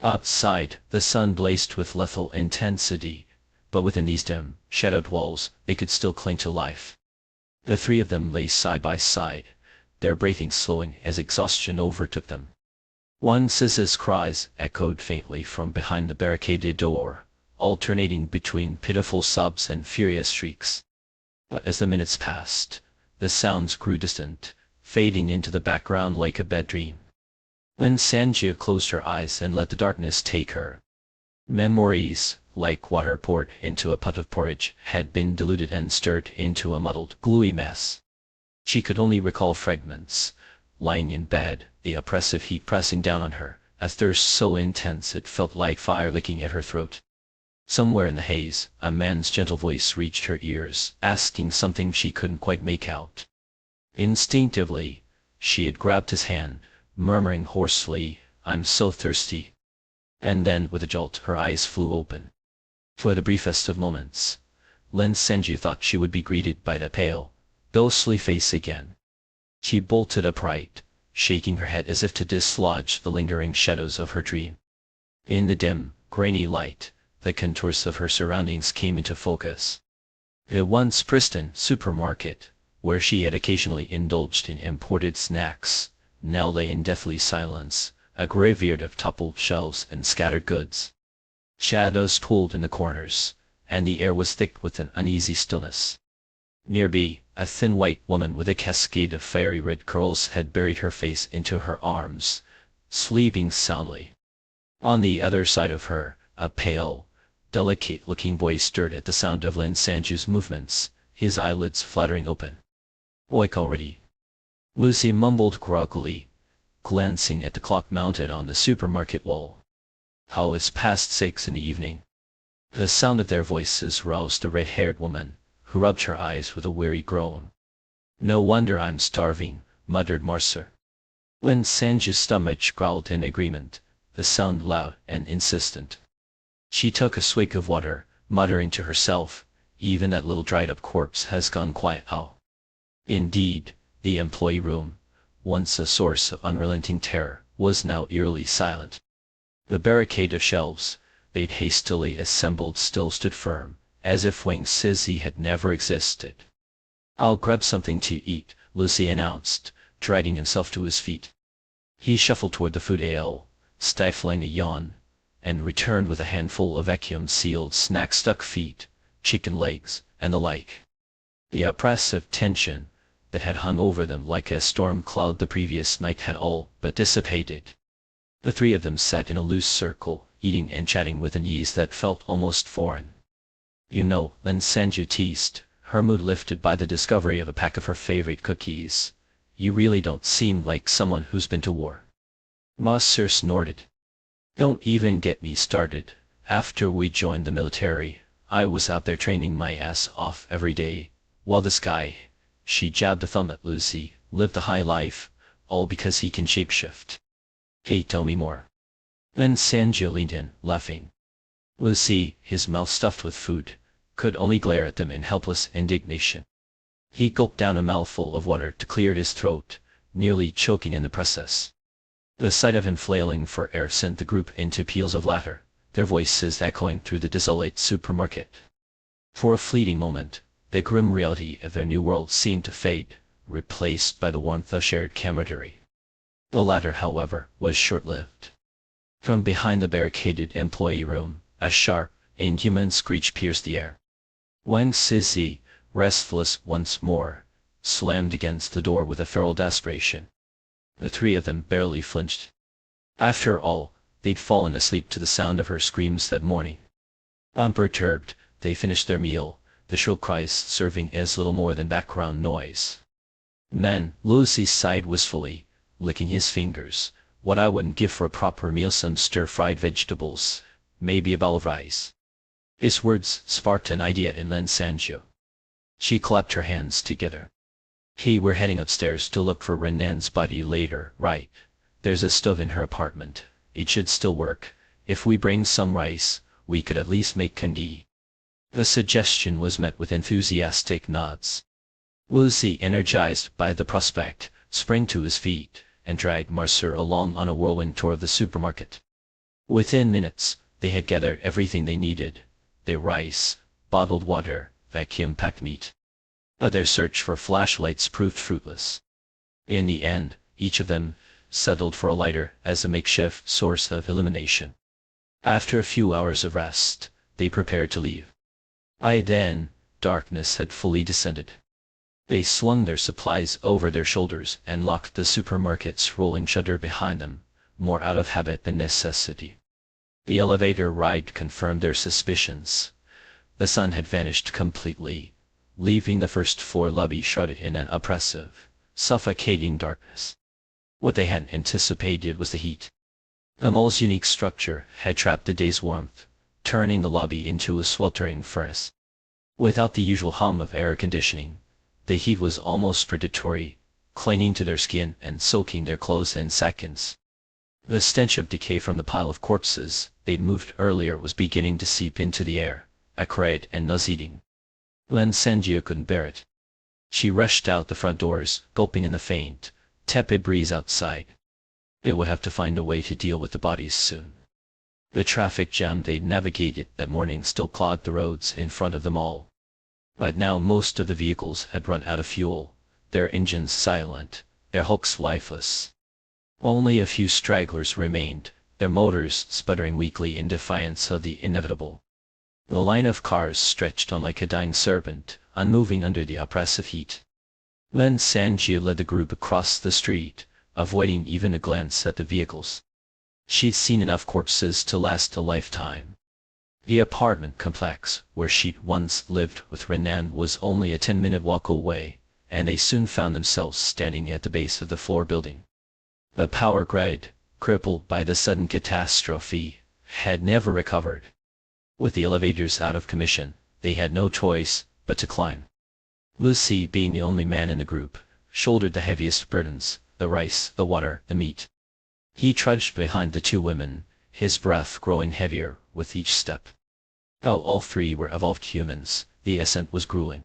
Outside, the sun blazed with lethal intensity, but within these dim, shadowed walls, they could still cling to life. The three of them lay side by side, their breathing slowing as exhaustion overtook them. One Sis's cries echoed faintly from behind the barricaded door, alternating between pitiful sobs and furious shrieks. But as the minutes passed, the sounds grew distant, fading into the background like a bad dream. Then Sanjia closed her eyes and let the darkness take her. Memories, like water poured into a pot of porridge, had been diluted and stirred into a muddled, gluey mess. She could only recall fragments. Lying in bed, the oppressive heat pressing down on her, a thirst so intense it felt like fire licking at her throat. Somewhere in the haze, a man's gentle voice reached her ears, asking something she couldn't quite make out. Instinctively, she had grabbed his hand, murmuring hoarsely, "I'm so thirsty." And then, with a jolt, her eyes flew open. For the briefest of moments, Lin Senju thought she would be greeted by the pale, ghostly face again. She bolted upright, shaking her head as if to dislodge the lingering shadows of her dream. In the dim, grainy light, the contours of her surroundings came into focus. The once pristine supermarket, where she had occasionally indulged in imported snacks, now lay in deathly silence, a graveyard of toppled shelves and scattered goods. Shadows pooled in the corners, and the air was thick with an uneasy stillness. Nearby, a thin white woman with a cascade of fiery red curls had buried her face into her arms, sleeping soundly. On the other side of her, a pale, delicate-looking boy stirred at the sound of Lin Sanju's movements, his eyelids fluttering open. "Awake already?" Lucy mumbled groggily, glancing at the clock mounted on the supermarket wall. "How is past 6 in the evening?" The sound of their voices roused the red-haired woman, who rubbed her eyes with a weary groan. "No wonder I'm starving," muttered Marcer. Lin Sanju's stomach growled in agreement, the sound loud and insistent. She took a swig of water, muttering to herself, "Even that little dried-up corpse has gone quiet now." Indeed, the employee room, once a source of unrelenting terror, was now eerily silent. The barricade of shelves, they'd hastily assembled, still stood firm, as if Wang Sisi had never existed. "I'll grab something to eat," Lucy announced, dragging himself to his feet. He shuffled toward the food aisle, stifling a yawn, and returned with a handful of vacuum-sealed snacks, stuck feet, chicken legs, and the like. The oppressive tension that had hung over them like a storm cloud the previous night had all but dissipated. The three of them sat in a loose circle, eating and chatting with an ease that felt almost foreign. "You know," Lin Sanju teased, her mood lifted by the discovery of a pack of her favorite cookies, "you really don't seem like someone who's been to war." Marcer snorted. "Don't even get me started. After we joined the military, I was out there training my ass off every day, while this guy," she jabbed a thumb at Lucy, "lived a high life, all because he can shapeshift." "Hey, tell me more." Lin Sanju leaned in, laughing. Lucy, his mouth stuffed with food, could only glare at them in helpless indignation. He gulped down a mouthful of water to clear his throat, nearly choking in the process. The sight of him flailing for air sent the group into peals of laughter, their voices echoing through the desolate supermarket. For a fleeting moment, the grim reality of their new world seemed to fade, replaced by the warmth of shared camaraderie. The latter, however, was short-lived. From behind the barricaded employee room, a sharp, inhuman screech pierced the air. Wang Sisi, restless once more, slammed against the door with a feral desperation. The three of them barely flinched. After all, they'd fallen asleep to the sound of her screams that morning. Unperturbed, they finished their meal, the shrill cries serving as little more than background noise. "Man," Lucy sighed wistfully, licking his fingers, "what I wouldn't give for a proper meal, some stir-fried vegetables, maybe a bowl of rice." His words sparked an idea in Lin Sanju. She clapped her hands together. "Hey, we're heading upstairs to look for Renan's body later, right? There's a stove in her apartment. It should still work. If we bring some rice, we could at least make candi." The suggestion was met with enthusiastic nods. Lucy, energized by the prospect, sprang to his feet, and dragged Marcer along on a whirlwind tour of the supermarket. Within minutes, they had gathered everything they needed: their rice, bottled water, vacuum-packed meat. But their search for flashlights proved fruitless. In the end, each of them settled for a lighter as a makeshift source of illumination. After a few hours of rest, they prepared to leave. By then, darkness had fully descended. They slung their supplies over their shoulders and locked the supermarket's rolling shutter behind them, more out of habit than necessity. The elevator ride confirmed their suspicions. The sun had vanished completely, leaving the first floor lobby shrouded in an oppressive, suffocating darkness. What they hadn't anticipated was the heat. The mall's unique structure had trapped the day's warmth, turning the lobby into a sweltering furnace. Without the usual hum of air conditioning, the heat was almost predatory, clinging to their skin and soaking their clothes in seconds. The stench of decay from the pile of corpses they'd moved earlier was beginning to seep into the air, acrid and nauseating. Lin Sanjia couldn't bear it. She rushed out the front doors, gulping in the faint, tepid breeze outside. It would have to find a way to deal with the bodies soon. The traffic jam they'd navigated that morning still clogged the roads in front of the mall. But now most of the vehicles had run out of fuel, their engines silent, their hulks lifeless. Only a few stragglers remained, their motors sputtering weakly in defiance of the inevitable. The line of cars stretched on like a dying serpent, unmoving under the oppressive heat. Lin Sanjia led the group across the street, avoiding even a glance at the vehicles. She'd seen enough corpses to last a lifetime. The apartment complex, where she'd once lived with Renan, was only a 10-minute walk away, and they soon found themselves standing at the base of the floor building. The power grid, crippled by the sudden catastrophe, had never recovered. With the elevators out of commission, they had no choice but to climb. Lucy, being the only man in the group, shouldered the heaviest burdens: the rice, the water, the meat. He trudged behind the two women, his breath growing heavier with each step. Though all three were evolved humans, the ascent was grueling.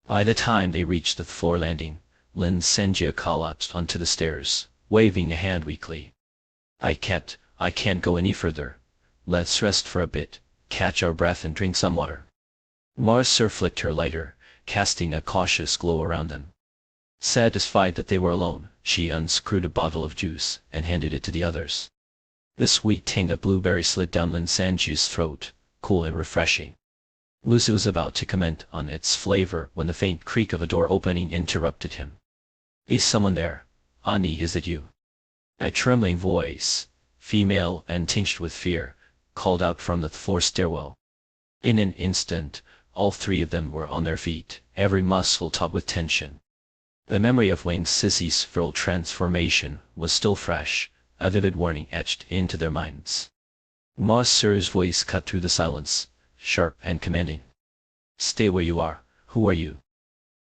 By the time they reached the floor landing, Lin Sanjia collapsed onto the stairs, waving a hand weakly. I can't go any further. Let's rest for a bit, catch our breath and drink some water." Marcer flicked her lighter, casting a cautious glow around them. Satisfied that they were alone, she unscrewed a bottle of juice and handed it to the others. The sweet tang of blueberry slid down Lin Sanjia's throat, cool and refreshing. Lucy was about to comment on its flavor when the faint creak of a door opening interrupted him. "Is someone there? Ani, is it you?" A trembling voice, female and tinged with fear, called out from the floor stairwell. In an instant, all three of them were on their feet, every muscle taut with tension. The memory of Wang Sissy's feral transformation was still fresh, a vivid warning etched into their minds. Marcer's voice cut through the silence, sharp and commanding. "Stay where you are. Who are you?"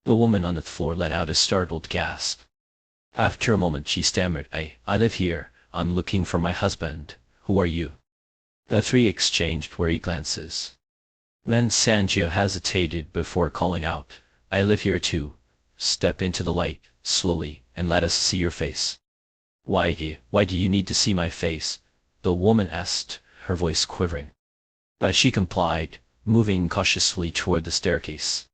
The woman on the floor let out a startled gasp. After a moment she stammered, I live here. I'm looking for my husband. Who are you?" The three exchanged wary glances. Then Sanjia hesitated before calling out, "I live here too. Step into the light, slowly, and let us see your face." Why do you need to see my face?" the woman asked, her voice quivering. But she complied, moving cautiously toward the staircase.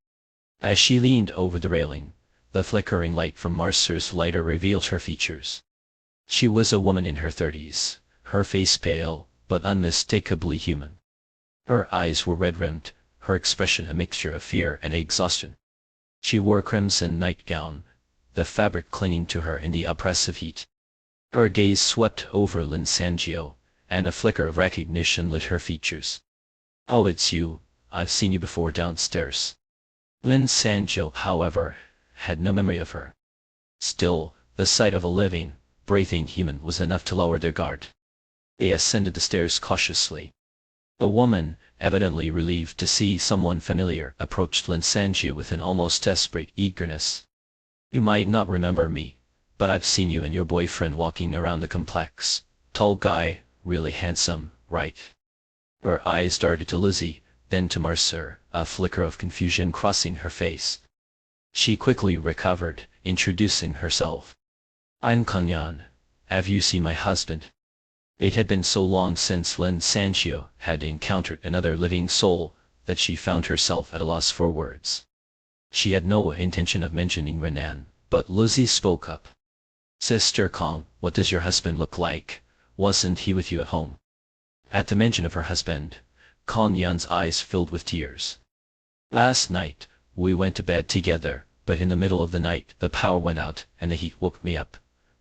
As she leaned over the railing, the flickering light from Marcer's lighter revealed her features. She was a woman in her 30s, her face pale, but unmistakably human. Her eyes were red-rimmed, her expression a mixture of fear and exhaustion. She wore a crimson nightgown, the fabric clinging to her in the oppressive heat. Her gaze swept over Lin Sanjia, and a flicker of recognition lit her features. "Oh, it's you. I've seen you before downstairs." Lin Sanjia, however, had no memory of her. Still, the sight of a living, breathing human was enough to lower their guard. They ascended the stairs cautiously. The woman, evidently relieved to see someone familiar, approached Lin Sanjia with an almost desperate eagerness. "You might not remember me, but I've seen you and your boyfriend walking around the complex. Tall guy, really handsome, right?" Her eyes darted to Lizzie, then to Marcer, a flicker of confusion crossing her face. She quickly recovered, introducing herself. "I'm Kanyan. Have you seen my husband?" It had been so long since Lin Sanjio had encountered another living soul that she found herself at a loss for words. She had no intention of mentioning Renan, but Lizzie spoke up. Sister Kong, what does your husband look like? Wasn't he with you at home? At the mention of her husband, Kong Yun's eyes filled with tears. Last night, we went to bed together, but in the middle of the night the power went out and the heat woke me up.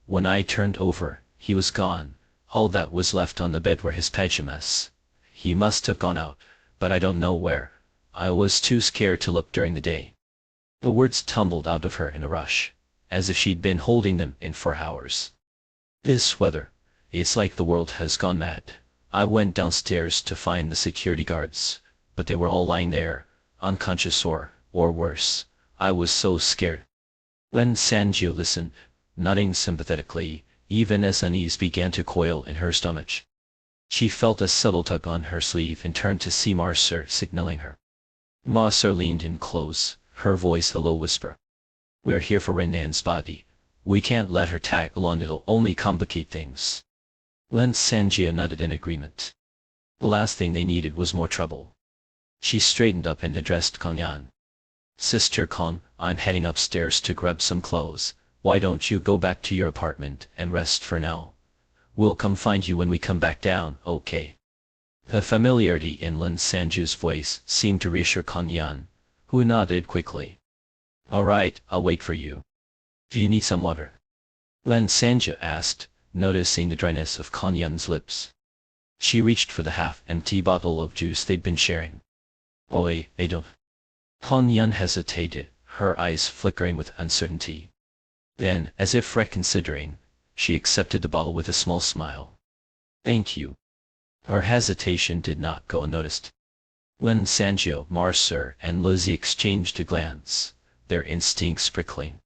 When I turned over, he was gone. All that was left on the bed were his pajamas. He must have gone out, but I don't know where. I was too scared to look during the day. The words tumbled out of her in a rush, as if she'd been holding them in for hours. This weather, it's like the world has gone mad. I went downstairs to find the security guards, but they were all lying there, unconscious or worse. I was so scared. Lin Sanjio listened, nodding sympathetically, even as unease began to coil in her stomach. She felt a subtle tug on her sleeve and turned to see Marcer signaling her. Marcer leaned in close, her voice a low whisper. We're here for Renan's body. We can't let her tag along, it'll only complicate things. Lin Sanjio nodded in agreement. The last thing they needed was more trouble. She straightened up and addressed Kong Yan. Sister Kong, I'm heading upstairs to grab some clothes. Why don't you go back to your apartment and rest for now? We'll come find you when we come back down, okay? The familiarity in Lin Sanjio's voice seemed to reassure Kong Yan, who nodded quickly. All right, I'll wait for you. Do you need some water? Lin Sanjio asked, noticing the dryness of Kong Yan's lips. She reached for the half-empty bottle of juice they'd been sharing. I don't. Kong Yan hesitated, her eyes flickering with uncertainty. Then, as if reconsidering, she accepted the bottle with a small smile. Thank you. Her hesitation did not go unnoticed. Lin Sanjio, Marcer, and Lizzie exchanged a glance, their instincts prickling.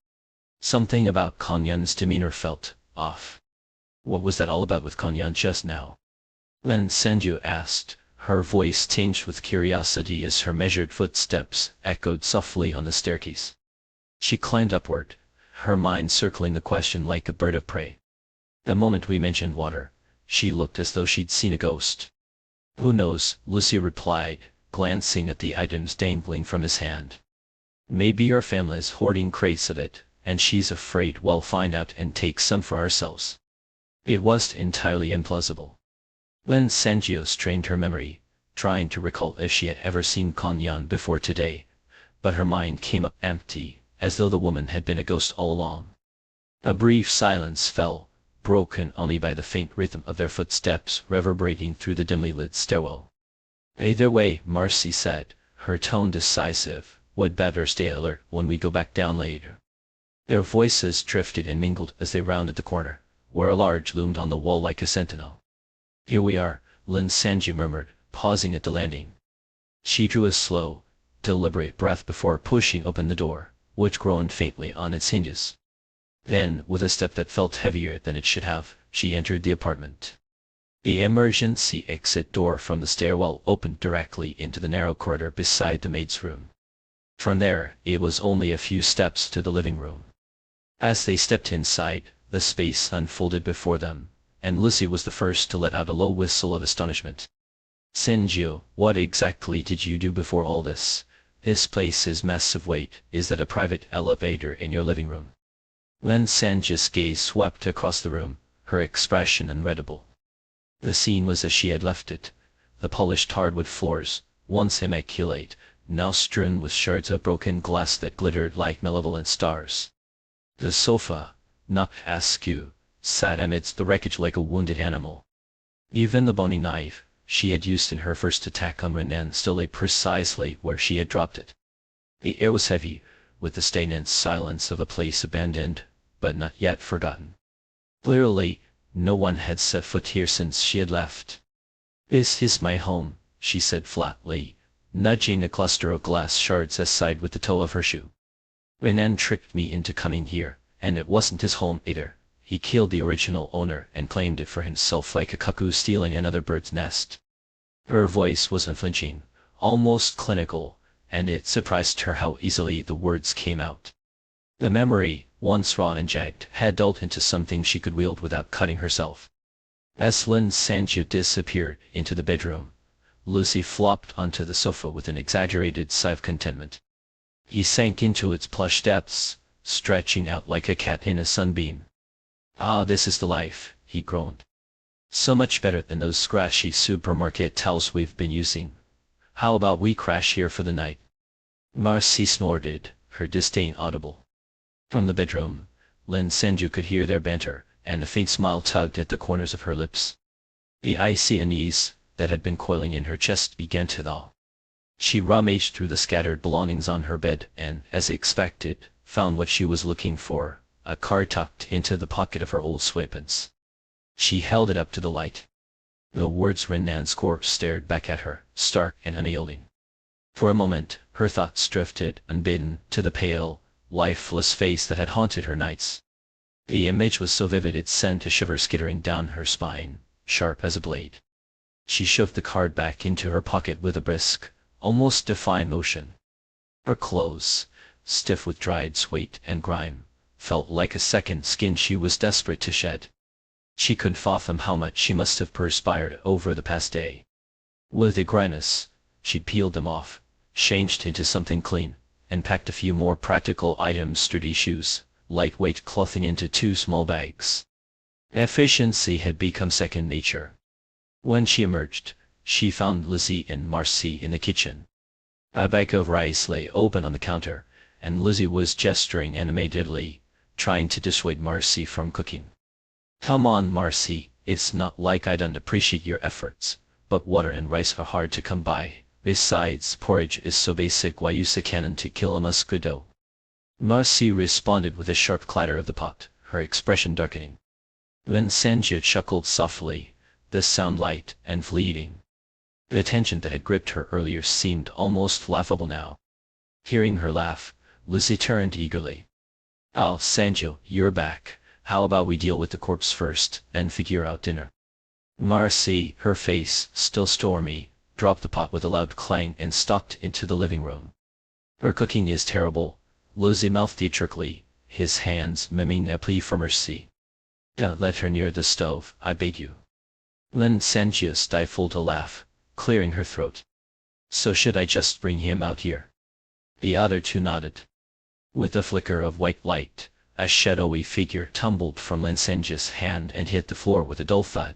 Something about Kong Yan's demeanor felt off. What was that all about with Kong Yan just now? Lin Sanjio asked, her voice tinged with curiosity as her measured footsteps echoed softly on the staircase. She climbed upward, her mind circling the question like a bird of prey. The moment we mentioned water, she looked as though she'd seen a ghost. Who knows, Lucy replied, glancing at the items dangling from his hand. Maybe your family's hoarding crates of it, and she's afraid we'll find out and take some for ourselves. It wasn't entirely implausible. Lin Sanjio strained her memory, trying to recall if she had ever seen Kong Yan before today, but her mind came up empty, as though the woman had been a ghost all along. A brief silence fell, broken only by the faint rhythm of their footsteps reverberating through the dimly lit stairwell. Either way, Marcy said, her tone decisive, we'd better stay alert when we go back down later. Their voices drifted and mingled as they rounded the corner, where a large loomed on the wall like a sentinel. Here we are, Lin Sanjio murmured, pausing at the landing. She drew a slow, deliberate breath before pushing open the door, which groaned faintly on its hinges. Then, with a step that felt heavier than it should have, she entered the apartment. The emergency exit door from the stairwell opened directly into the narrow corridor beside the maid's room. From there, it was only a few steps to the living room. As they stepped inside, the space unfolded before them, and Lucy was the first to let out a low whistle of astonishment. Sanjio, what exactly did you do before all this? This place is massive. Wait, is that a private elevator in your living room? Lin Sanjio's gaze swept across the room, her expression unreadable. The scene was as she had left it, the polished hardwood floors, once immaculate, now strewn with shards of broken glass that glittered like malevolent stars. The sofa, not askew, sat amidst the wreckage like a wounded animal. Even the bony knife she had used in her first attack on Renan still lay precisely where she had dropped it. The air was heavy, with the stagnant silence of a place abandoned, but not yet forgotten. Clearly, no one had set foot here since she had left. This is my home, she said flatly, nudging a cluster of glass shards aside with the toe of her shoe. Renan tricked me into coming here, and it wasn't his home either. He killed the original owner and claimed it for himself like a cuckoo stealing another bird's nest. Her voice was unflinching, almost clinical, and it surprised her how easily the words came out. The memory, once raw and jagged, had dulled into something she could wield without cutting herself. As Lin Sanju disappeared into the bedroom, Lucy flopped onto the sofa with an exaggerated sigh of contentment. He sank into its plush depths, stretching out like a cat in a sunbeam. "Ah, this is the life," he groaned. "So much better than those scratchy supermarket towels we've been using. How about we crash here for the night?" Marcy snorted, her disdain audible. From the bedroom, Lin Sanju could hear their banter, and a faint smile tugged at the corners of her lips. The icy unease that had been coiling in her chest began to thaw. She rummaged through the scattered belongings on her bed and, as expected, found what she was looking for, a card tucked into the pocket of her old sweatpants. She held it up to the light. The words Renan's corpse stared back at her, stark and unyielding. For a moment, her thoughts drifted, unbidden, to the pale, lifeless face that had haunted her nights. The image was so vivid it sent a shiver skittering down her spine, sharp as a blade. She shoved the card back into her pocket with a brisk, almost defiant motion. Her clothes, stiff with dried sweat and grime, felt like a second skin she was desperate to shed. She couldn't fathom how much she must have perspired over the past day. With a grimace, she peeled them off, changed into something clean, and packed a few more practical items: sturdy shoes, lightweight clothing into 2 small bags. Efficiency had become second nature. When she emerged, she found Lizzie and Marcy in the kitchen. A bag of rice lay open on the counter, and Lizzie was gesturing animatedly, trying to dissuade Marcy from cooking. "Come on, Marcy, it's not like I don't appreciate your efforts, but water and rice are hard to come by. Besides, porridge is so basic, why use a cannon to kill a mosquito?" Marcy responded with a sharp clatter of the pot, her expression darkening. Lin Sanju chuckled softly, this sound light and fleeting. The tension that had gripped her earlier seemed almost laughable now. Hearing her laugh, Lizzie turned eagerly. "Oh, Sanju, you're back. How about we deal with the corpse first, and figure out dinner?" Marcy, her face still stormy, dropped the pot with a loud clang and stalked into the living room. "Her cooking is terrible," Lizzie mouthed theatrically, his hands miming a plea for mercy. "Don't let her near the stove, I beg you." Lin Sanju stifled a laugh, clearing her throat. "So should I just bring him out here?" The other two nodded. With a flicker of white light, a shadowy figure tumbled from Lin Sanju's hand and hit the floor with a dull thud.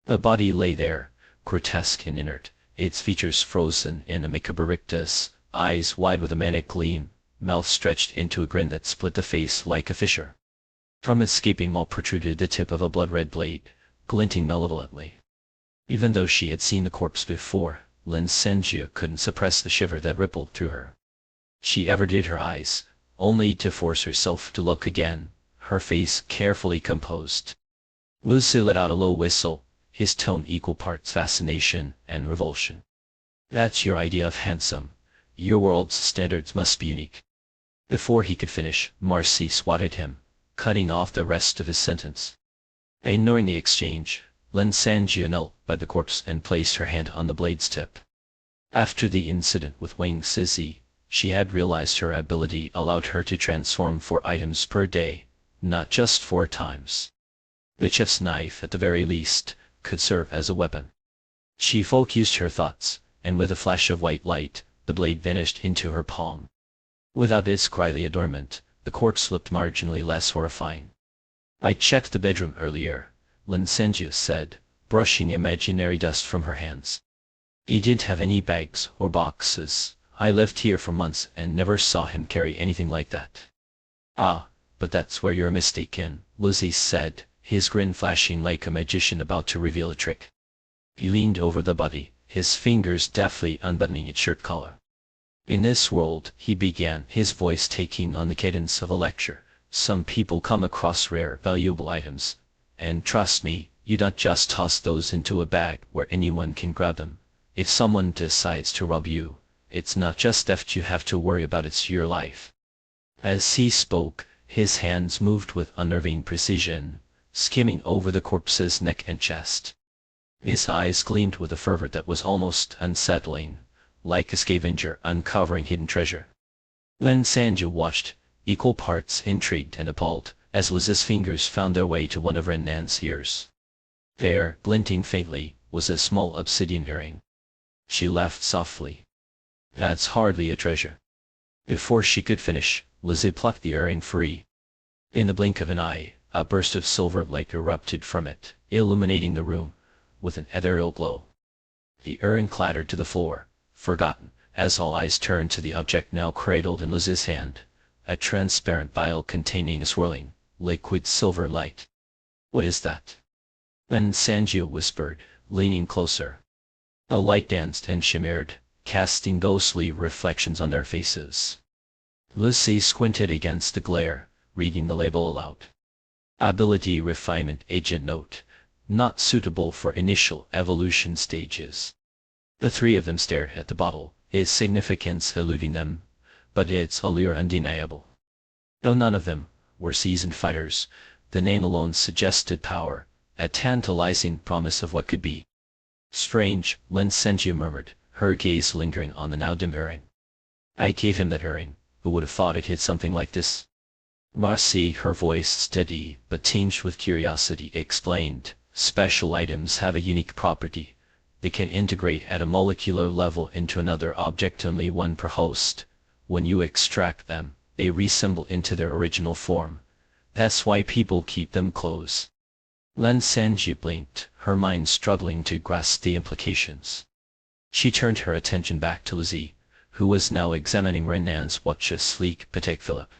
The body lay there, grotesque and inert, its features frozen in a macabre rictus, eyes wide with a manic gleam, mouth stretched into a grin that split the face like a fissure. From its gaping maw protruded the tip of a blood-red blade, glinting malevolently. Even though she had seen the corpse before, Lin Sanju couldn't suppress the shiver that rippled through her. She averted her eyes, only to force herself to look again, her face carefully composed. Lucy let out a low whistle, his tone equal parts fascination and revulsion. "That's your idea of handsome. Your world's standards must be unique." Before he could finish, Marcy swatted him, cutting off the rest of his sentence. Ignoring the exchange, Lin Sanju knelt by the corpse and placed her hand on the blade's tip. After the incident with Wang Sisi, she had realized her ability allowed her to transform 4 items per day, not just 4 times. The chef's knife, at the very least, could serve as a weapon. She focused her thoughts, and with a flash of white light, the blade vanished into her palm. Without its cryly adornment, the corpse looked marginally less horrifying. "I checked the bedroom earlier," Lin Sanju said, brushing imaginary dust from her hands. "He didn't have any bags or boxes. I lived here for months and never saw him carry anything like that." "Ah, but that's where you're mistaken," Lizzie said, his grin flashing like a magician about to reveal a trick. He leaned over the body, his fingers deftly unbuttoning its shirt collar. "In this world," he began, his voice taking on the cadence of a lecture, "some people come across rare, valuable items. And trust me, you don't just toss those into a bag where anyone can grab them. If someone decides to rob you, it's not just theft you have to worry about, it's your life." As he spoke, his hands moved with unnerving precision, skimming over the corpse's neck and chest. His eyes gleamed with a fervor that was almost unsettling, like a scavenger uncovering hidden treasure. Lin Sanju watched, equal parts intrigued and appalled, as Liz's fingers found their way to one of Renan's ears. There, glinting faintly, was a small obsidian earring. She laughed softly. That's hardly a treasure. Before she could finish, Lizzie plucked the earring free. In the blink of an eye, a burst of silver light erupted from it, illuminating the room with an ethereal glow. The earring clattered to the floor, forgotten, as all eyes turned to the object now cradled in Lizzie's hand, a transparent vial containing a swirling, liquid silver light. "What is that?" Then Sanjio whispered, leaning closer. The light danced and shimmered, casting ghostly reflections on their faces. Lizzie squinted against the glare, reading the label aloud. Ability Refinement Agent Note. Not suitable for initial evolution stages. The three of them stared at the bottle, its significance eluding them, but its allure undeniable. Though none of them were seasoned fighters, the name alone suggested power, a tantalizing promise of what could be. "Strange," Lin Senjia murmured, her gaze lingering on the now dim earring. "I gave him that earring. Who would have thought it hid something like this?" Marcy, her voice steady but tinged with curiosity, explained, "Special items have a unique property. They can integrate at a molecular level into another object, only one per host. When you extract them, they reassemble into their original form. That's why people keep them close." Lin Sanji blinked, her mind struggling to grasp the implications. She turned her attention back to Lizzie, who was now examining Renan's watch, a sleek Patek Philippe.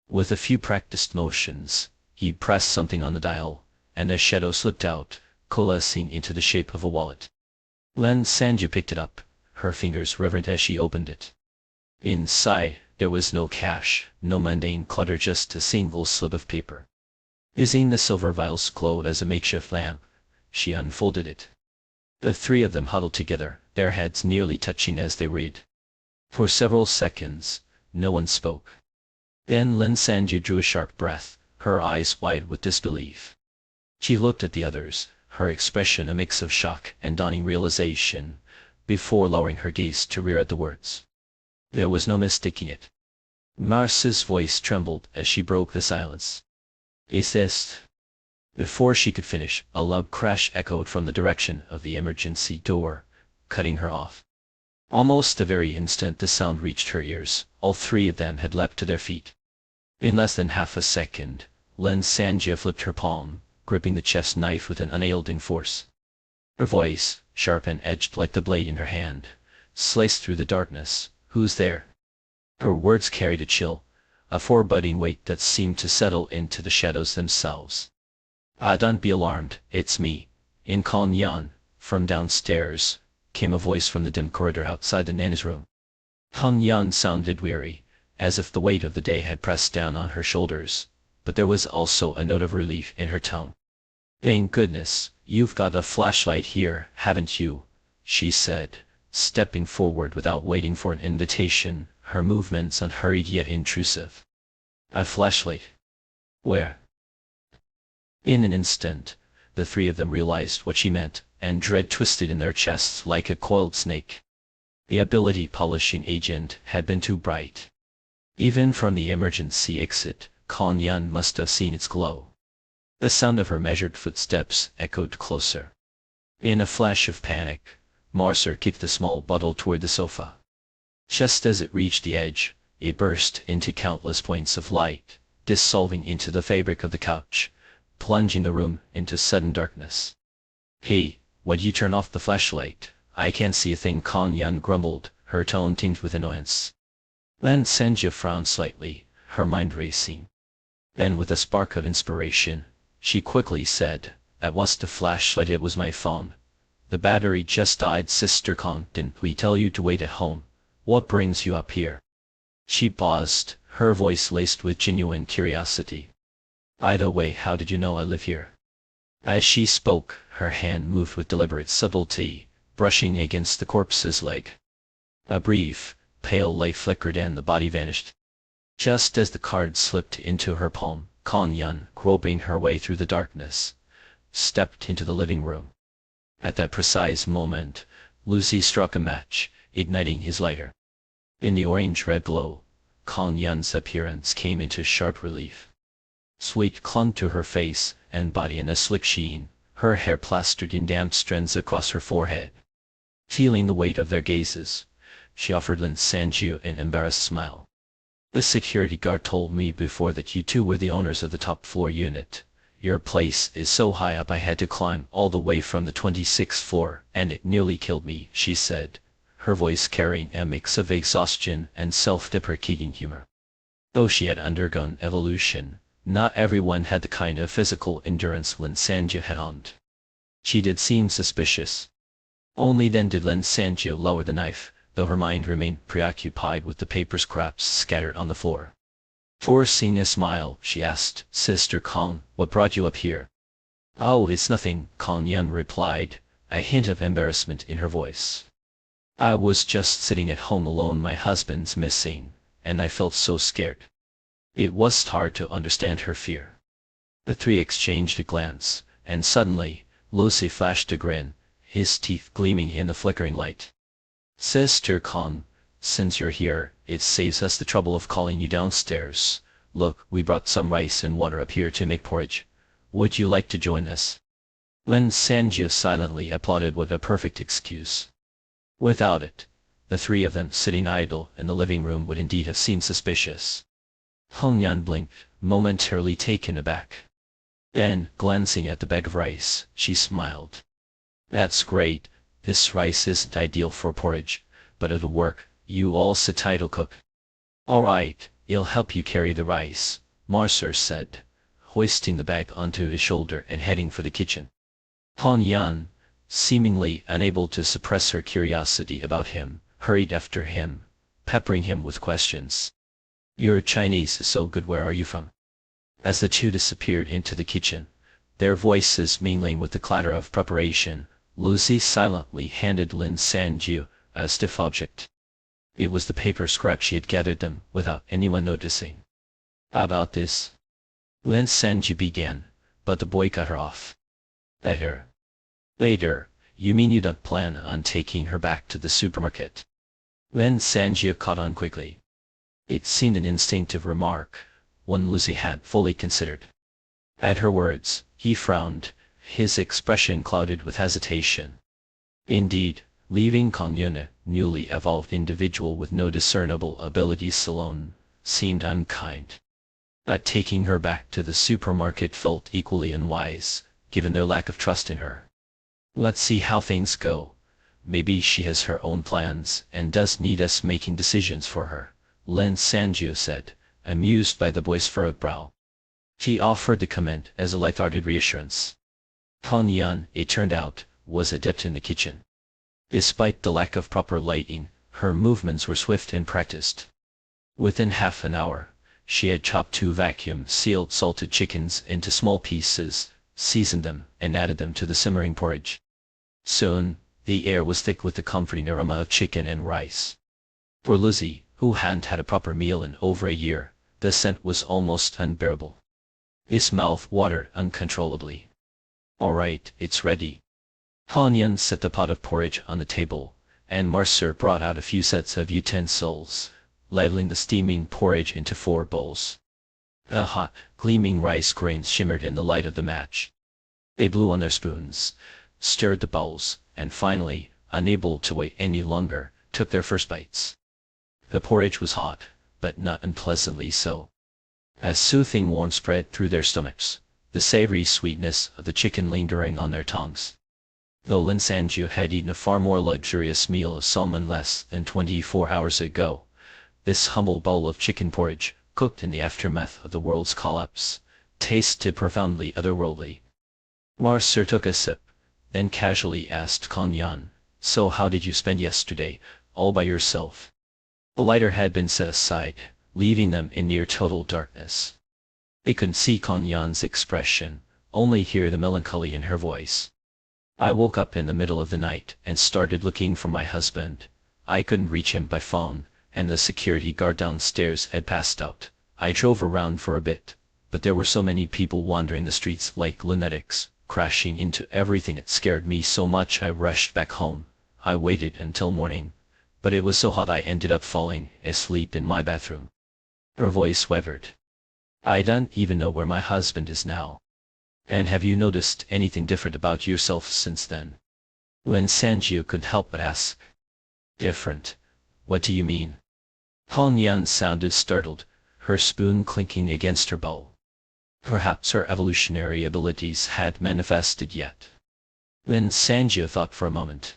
With a few practiced motions, he pressed something on the dial, and a shadow slipped out, coalescing into the shape of a wallet. Lin Sanji picked it up, her fingers reverent as she opened it. Inside, there was no cash, no mundane clutter, just a single slip of paper. Using the silver vials glowed as a makeshift lamp, she unfolded it. The three of them huddled together, their heads nearly touching as they read. For several seconds, no one spoke. Then Lin Sanji drew a sharp breath, her eyes wide with disbelief. She looked at the others, her expression a mix of shock and dawning realization, before lowering her gaze to read the words. There was no mistaking it. Marcy's voice trembled as she broke the silence. "Is this?" Before she could finish, a loud crash echoed from the direction of the emergency door, cutting her off. Almost the very instant the sound reached her ears, all three of them had leapt to their feet. In less than half a second, Lin Sanjia flipped her palm, gripping the chef's knife with an unyielding force. Her voice, sharp and edged like the blade in her hand, sliced through the darkness. "Who's there?" Her words carried a chill, a foreboding weight that seemed to settle into the shadows themselves. "Ah, don't be alarmed, it's me." In Con Yan, from downstairs, came a voice from the dim corridor outside the nanny's room. Con Yan sounded weary, as if the weight of the day had pressed down on her shoulders, but there was also a note of relief in her tone. "Thank goodness, you've got a flashlight here, haven't you?" she said, stepping forward without waiting for an invitation, her movements unhurried yet intrusive. "A flashlight? Where?" In an instant, the three of them realized what she meant, and dread twisted in their chests like a coiled snake. The ability polishing agent had been too bright. Even from the emergency exit, Con Yan must have seen its glow. The sound of her measured footsteps echoed closer. In a flash of panic, Marcer kicked the small bottle toward the sofa. Just as it reached the edge, it burst into countless points of light, dissolving into the fabric of the couch, plunging the room into sudden darkness. "Hey, why'd you turn off the flashlight? I can't see a thing," Con Yan grumbled, her tone tinged with annoyance. Lin Sanjia frowned slightly, her mind racing. Then with a spark of inspiration, she quickly said, "That wasn't a flashlight, it was my phone. The battery just died." "Sister Con, didn't we tell you to wait at home? What brings you up here?" She paused, her voice laced with genuine curiosity. "Either way, how did you know I live here?" As she spoke, her hand moved with deliberate subtlety, brushing against the corpse's leg. A brief, pale light flickered and the body vanished. Just as the card slipped into her palm, Con Yan, groping her way through the darkness, stepped into the living room. At that precise moment, Lucy struck a match, igniting his lighter. In the orange-red glow, Con Yan's appearance came into sharp relief. Sweat clung to her face and body in a slick sheen, her hair plastered in damp strands across her forehead. Feeling the weight of their gazes, she offered Lin Sanjiu an embarrassed smile. The security guard told me before that you two were the owners of the top floor unit. Your place is so high up I had to climb all the way from the 26th floor, and it nearly killed me, she said, her voice carrying a mix of exhaustion and self-deprecating humor. Though she had undergone evolution, not everyone had the kind of physical endurance Lin Sanjiu had on. She did seem suspicious. Only then did Lin Sanjiu lower the knife, though her mind remained preoccupied with the paper scraps scattered on the floor. Forcing a smile, she asked, "Sister Kong, what brought you up here?" "Oh, it's nothing," Kong Yan replied, a hint of embarrassment in her voice. "I was just sitting at home alone. My husband's missing, and I felt so scared." It was hard to understand her fear. The three exchanged a glance, and suddenly, Lucy flashed a grin, his teeth gleaming in the flickering light. "Sister Kong, since you're here, it saves us the trouble of calling you downstairs. Look, we brought some rice and water up here to make porridge. Would you like to join us?" Lin Sanjiu silently applauded with a perfect excuse. Without it, the three of them sitting idle in the living room would indeed have seemed suspicious. Kong Yan blinked, momentarily taken aback. Then, glancing at the bag of rice, she smiled. "That's great. This rice isn't ideal for porridge, but it'll work. You all sit tight, I'll cook." "All right, I'll help you carry the rice," Marcer said, hoisting the bag onto his shoulder and heading for the kitchen. Kong Yan, seemingly unable to suppress her curiosity about him, hurried after him, peppering him with questions. "Your Chinese is so good. Where are you from?" As the two disappeared into the kitchen, their voices mingling with the clatter of preparation, Lucy silently handed Lin Sanjiu a stiff object. It was the paper scrap she had gathered them without anyone noticing. "How about this?" Lin Sanjiu began, but the boy cut her off. "Later." "Later? You mean you don't plan on taking her back to the supermarket?" Lin Sanjiu caught on quickly. It seemed an instinctive remark, one Lucy had fully considered. At her words, he frowned, his expression clouded with hesitation. Indeed, leaving Kong Yun, a newly evolved individual with no discernible abilities alone, seemed unkind. But taking her back to the supermarket felt equally unwise, given their lack of trust in her. "Let's see how things go. Maybe she has her own plans and does need us making decisions for her," Lin Sanjiu said, amused by the boy's furrowed brow. He offered the comment as a light-hearted reassurance. Kong Yan, it turned out, was adept in the kitchen. Despite the lack of proper lighting, her movements were swift and practiced. Within half an hour, she had chopped 2 vacuum-sealed salted chickens into small pieces, seasoned them, and added them to the simmering porridge. Soon, the air was thick with the comforting aroma of chicken and rice. For Lucy, who hadn't had a proper meal in over a year, the scent was almost unbearable. His mouth watered uncontrollably. "All right, it's ready." Kong Yan set the pot of porridge on the table, and Marcer brought out a few sets of utensils, ladling the steaming porridge into 4 bowls. The hot, gleaming rice grains shimmered in the light of the match. They blew on their spoons, stirred the bowls, and finally, unable to wait any longer, took their first bites. The porridge was hot, but not unpleasantly so. A soothing warmth spread through their stomachs, the savory sweetness of the chicken lingering on their tongues. Though Lin Sanjiu had eaten a far more luxurious meal of salmon less than 24 hours ago, this humble bowl of chicken porridge, cooked in the aftermath of the world's collapse, tasted profoundly otherworldly. Marcer took a sip, then casually asked Kong Yan, "So how did you spend yesterday, all by yourself?" The lighter had been set aside, leaving them in near total darkness. They couldn't see Kong Yan's expression, only hear the melancholy in her voice. "I woke up in the middle of the night and started looking for my husband. I couldn't reach him by phone, and the security guard downstairs had passed out. I drove around for a bit, but there were so many people wandering the streets like lunatics, crashing into everything it scared me so much I rushed back home. I waited until morning, but it was so hot I ended up falling asleep in my bathroom." Her voice wavered. "I don't even know where my husband is now." And have you noticed anything different about yourself since then? Lin Sanjiu couldn't help but ask. Different? What do you mean? Han Yan sounded startled, her spoon clinking against her bowl. Perhaps her evolutionary abilities had manifested yet. Lin Sanjiu thought for a moment.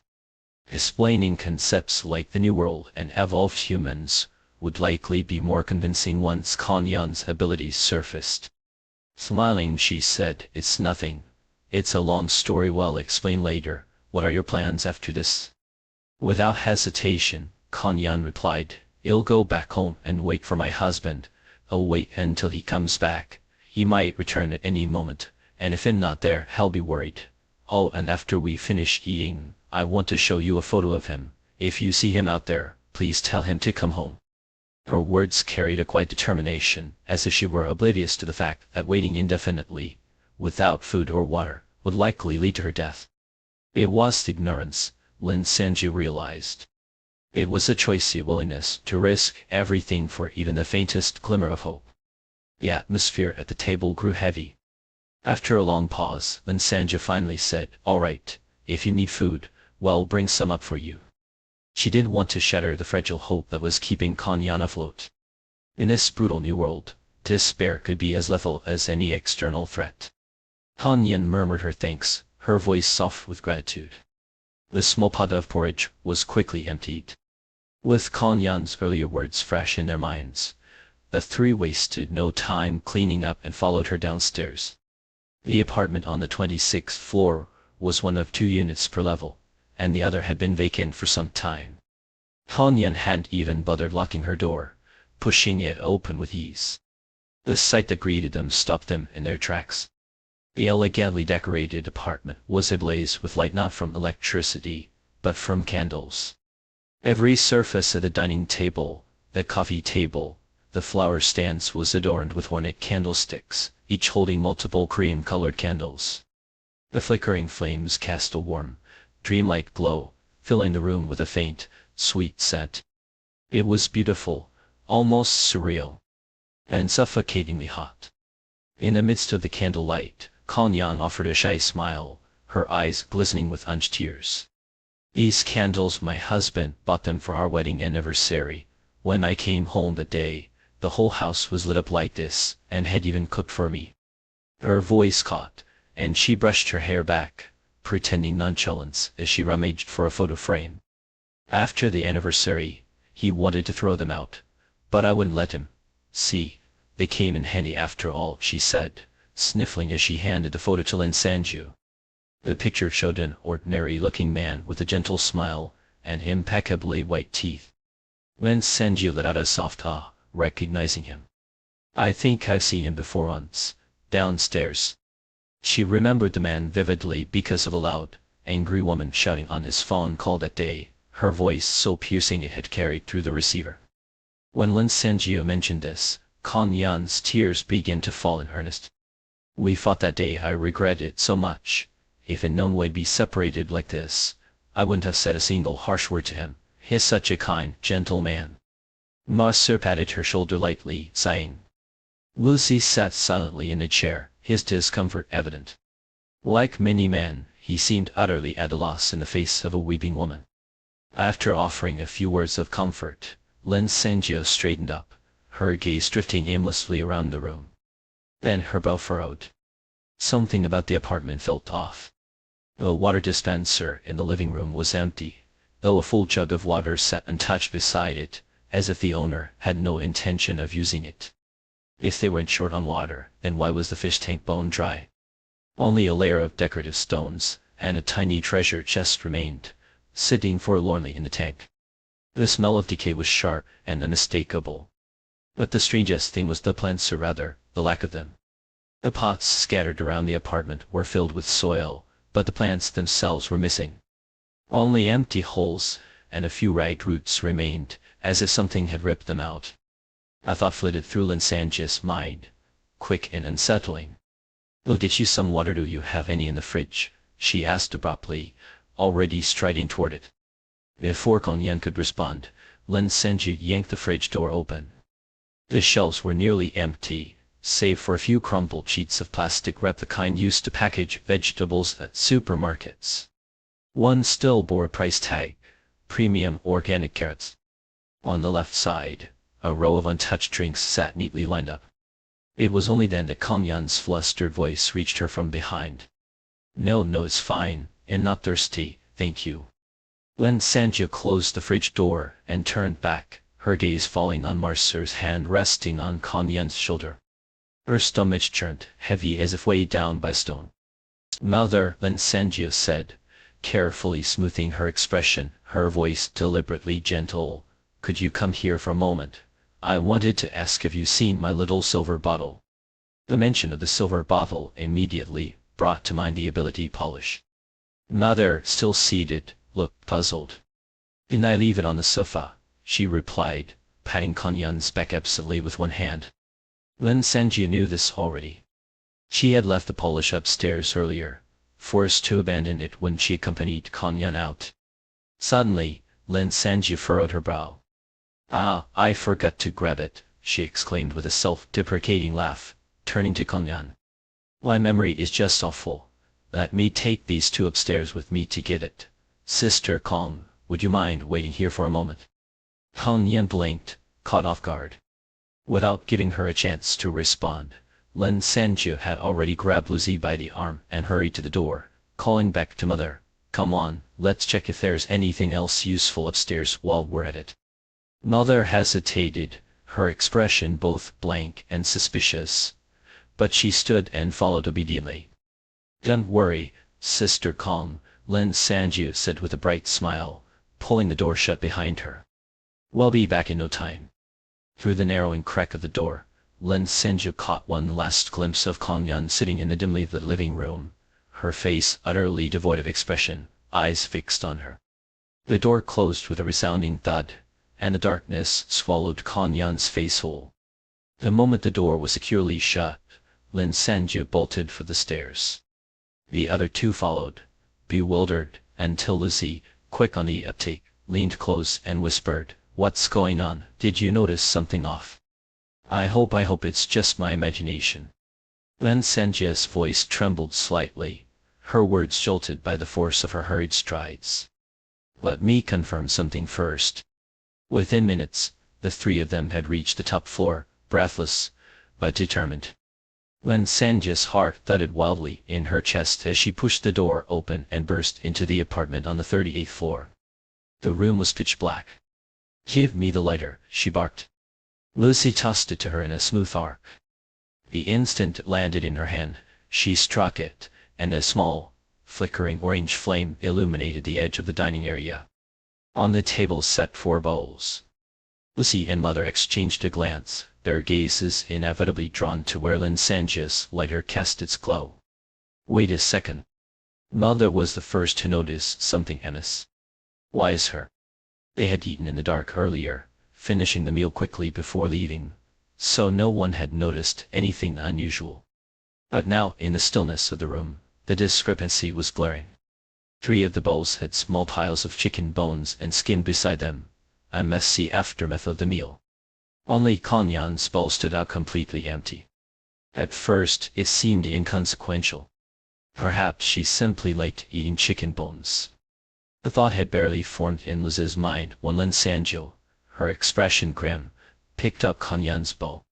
Explaining concepts like the New World and evolved humans would likely be more convincing once Han Yan's abilities surfaced. Smiling, she said, "It's nothing. It's a long story, we'll explain later. What are your plans after this?" Without hesitation, Han Yan replied, "I'll go back home and wait for my husband. I'll wait until he comes back. He might return at any moment, and if I'm not there, I'll be worried. Oh, and after we finish eating, I want to show you a photo of him. If you see him out there, please tell him to come home." Her words carried a quiet determination, as if she were oblivious to the fact that waiting indefinitely, without food or water, would likely lead to her death. It was ignorance, Lin Sanjiu realized. It was a choice, a willingness to risk everything for even the faintest glimmer of hope. The atmosphere at the table grew heavy. After a long pause, Lin Sanjiu finally said, "All right, if you need food, well, bring some up for you." She didn't want to shatter the fragile hope that was keeping Han Yan afloat. In this brutal new world, despair could be as lethal as any external threat. Han Yan murmured her thanks, her voice soft with gratitude. The small pot of porridge was quickly emptied. With Han Yan's earlier words fresh in their minds, the three wasted no time cleaning up and followed her downstairs. The apartment on the 26th floor was one of 2 units per level, and the other had been vacant for some time. Han Yan hadn't even bothered locking her door, pushing it open with ease. The sight that greeted them stopped them in their tracks. The elegantly decorated apartment was ablaze with light, not from electricity, but from candles. Every surface of the dining table, the coffee table, the flower stands was adorned with ornate candlesticks, each holding multiple cream-colored candles. The flickering flames cast a warm, dreamlike glow, filling the room with a faint, sweet scent. It was beautiful, almost surreal, and suffocatingly hot. In the midst of the candlelight, Han Yan offered a shy smile, her eyes glistening with unused tears. "These candles, my husband bought them for our wedding anniversary. When I came home that day, the whole house was lit up like this, and had even cooked for me." Her voice caught, and she brushed her hair back, pretending nonchalance as she rummaged for a photo frame. "After the anniversary, he wanted to throw them out, but I wouldn't let him. See, they came in handy after all," she said, sniffling as she handed the photo to Lin Sanjiu. The picture showed an ordinary-looking man with a gentle smile and impeccably white teeth. Lin Sanjiu let out a soft ah, recognizing him. "I think I've seen him before once, downstairs." She remembered the man vividly because of a loud, angry woman shouting on his phone call that day, her voice so piercing it had carried through the receiver. When Lin Sanjiu mentioned this, Han Yan's tears began to fall in earnest. "We fought that day, I regret it so much. If in known we'd be separated like this, I wouldn't have said a single harsh word to him. He's such a kind, gentle man." Ma Su patted her shoulder lightly, sighing. Lucy sat silently in a chair, his discomfort evident. Like many men, he seemed utterly at a loss in the face of a weeping woman. After offering a few words of comfort, Lin Sanjiu straightened up, her gaze drifting aimlessly around the room. Then her brow furrowed. Something about the apartment felt off. The water dispenser in the living room was empty, though a full jug of water sat untouched beside it, as if the owner had no intention of using it. If they weren't short on water, then why was the fish tank bone dry? Only a layer of decorative stones and a tiny treasure chest remained, sitting forlornly in the tank. The smell of decay was sharp and unmistakable. But the strangest thing was the plants, or rather, the lack of them. The pots scattered around the apartment were filled with soil, but the plants themselves were missing. Only empty holes and a few ragged roots remained, as if something had ripped them out. A thought flitted through Lin Sanjiu's mind, quick and unsettling. "I'll get you some water. Do you have any in the fridge?" she asked abruptly, already striding toward it. Before Han Yan could respond, Lin Sanjiu yanked the fridge door open. The shelves were nearly empty, save for a few crumpled sheets of plastic wrap, the kind used to package vegetables at supermarkets. One still bore a price tag: premium organic carrots. On the left side, a row of untouched drinks sat neatly lined up. It was only then that Kang Yun's flustered voice reached her from behind. No, it's fine, and not thirsty, thank you. Lin Sanjia closed the fridge door and turned back, her gaze falling on Marcer's hand resting on Kang Yun's shoulder. Her stomach churned, heavy as if weighed down by stone. Mother, Lin Sanjia said, carefully smoothing her expression, her voice deliberately gentle, could you come here for a moment? I wanted to ask if you've seen my little silver bottle. The mention of the silver bottle immediately brought to mind the ability polish. Mother, still seated, looked puzzled. Didn't I leave it on the sofa? She replied, patting Kang Yun's back absently with one hand. Lin Sanjia knew this already. She had left the polish upstairs earlier, forced to abandon it when she accompanied Kang Yun out. Suddenly, Lin Sanjia furrowed her brow. Ah, I forgot to grab it, she exclaimed with a self-deprecating laugh, turning to Kang Yun. My memory is just awful. Let me take these two upstairs with me to get it. Sister Kang, would you mind waiting here for a moment? Kang Yun blinked, caught off guard. Without giving her a chance to respond, Lin Sanjia had already grabbed Lucy by the arm and hurried to the door, calling back to Mother, come on, let's check if there's anything else useful upstairs while we're at it. Mother hesitated, her expression both blank and suspicious, but she stood and followed obediently. Don't worry, Sister Kang, Lin Sanjia said with a bright smile, pulling the door shut behind her. We'll be back in no time. Through the narrowing crack of the door, Lin Sanjia caught one last glimpse of Kang Yun sitting in the dimly lit living room, her face utterly devoid of expression, eyes fixed on her. The door closed with a resounding thud, and the darkness swallowed Kang Yun's face whole. The moment the door was securely shut, Lin Sanjia bolted for the stairs. The other two followed, bewildered, until Lucy, quick on the uptake, leaned close and whispered, what's going on? Did you notice something off? I hope it's just my imagination. Lin Sanjia's voice trembled slightly, her words jolted by the force of her hurried strides. Let me confirm something first. Within minutes, the three of them had reached the top floor, breathless, but determined. Lin Sanjia's heart thudded wildly in her chest as she pushed the door open and burst into the apartment on the 38th floor. The room was pitch black. Give me the lighter, she barked. Lucy tossed it to her in a smooth arc. The instant it landed in her hand, she struck it, and a small, flickering orange flame illuminated the edge of the dining area. On the table sat 4 bowls. Lucy and Mother exchanged a glance, their gazes inevitably drawn to where Lin Sanjia's lighter cast its glow. Wait a second. Mother was the first to notice something amiss. Wise her. They had eaten in the dark earlier, finishing the meal quickly before leaving, so no one had noticed anything unusual. But now, in the stillness of the room, the discrepancy was glaring. 3 of the bowls had small piles of chicken bones and skin beside them, a messy aftermath of the meal. Only Kang Yun's bowl stood out completely empty. At first, it seemed inconsequential. Perhaps she simply liked eating chicken bones. The thought had barely formed in Liz's mind when Lin Sanjia, her expression grim, picked up Kang Yun's bowl.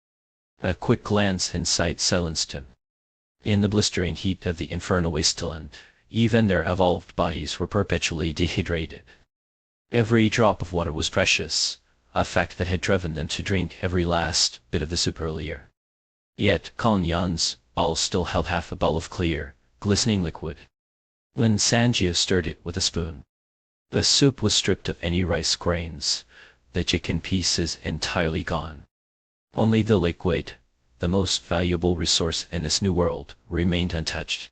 A quick glance inside silenced him. In the blistering heat of the infernal wasteland, even their evolved bodies were perpetually dehydrated. Every drop of water was precious, a fact that had driven them to drink every last bit of the soup earlier. Yet Kang Yun's bowl still held half a bowl of clear, glistening liquid. Lin Sanjia stirred it with a spoon. The soup was stripped of any rice grains, the chicken pieces entirely gone. Only the liquid, the most valuable resource in this new world, remained untouched.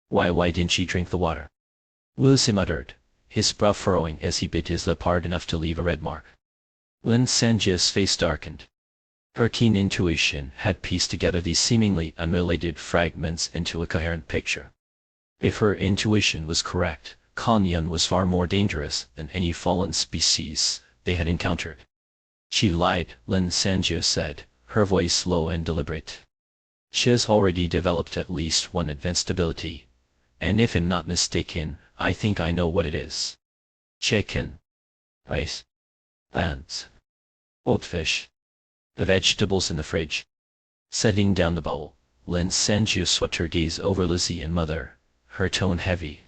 Why didn't she drink the water? Lucy muttered, his brow furrowing as he bit his lip hard enough to leave a red mark. Lin Sanjia's face darkened. Her keen intuition had pieced together these seemingly unrelated fragments into a coherent picture. If her intuition was correct, Kang Yun was far more dangerous than any fallen species they had encountered. She lied, Lin Sanjia said, her voice low and deliberate. She has already developed at least one advanced ability, and if I'm not mistaken, I think I know what it is. Chicken, rice, ants, goldfish, the vegetables in the fridge. Setting down the bowl, Lin Sanju swept her gaze over Lizzie and Mother, her tone heavy.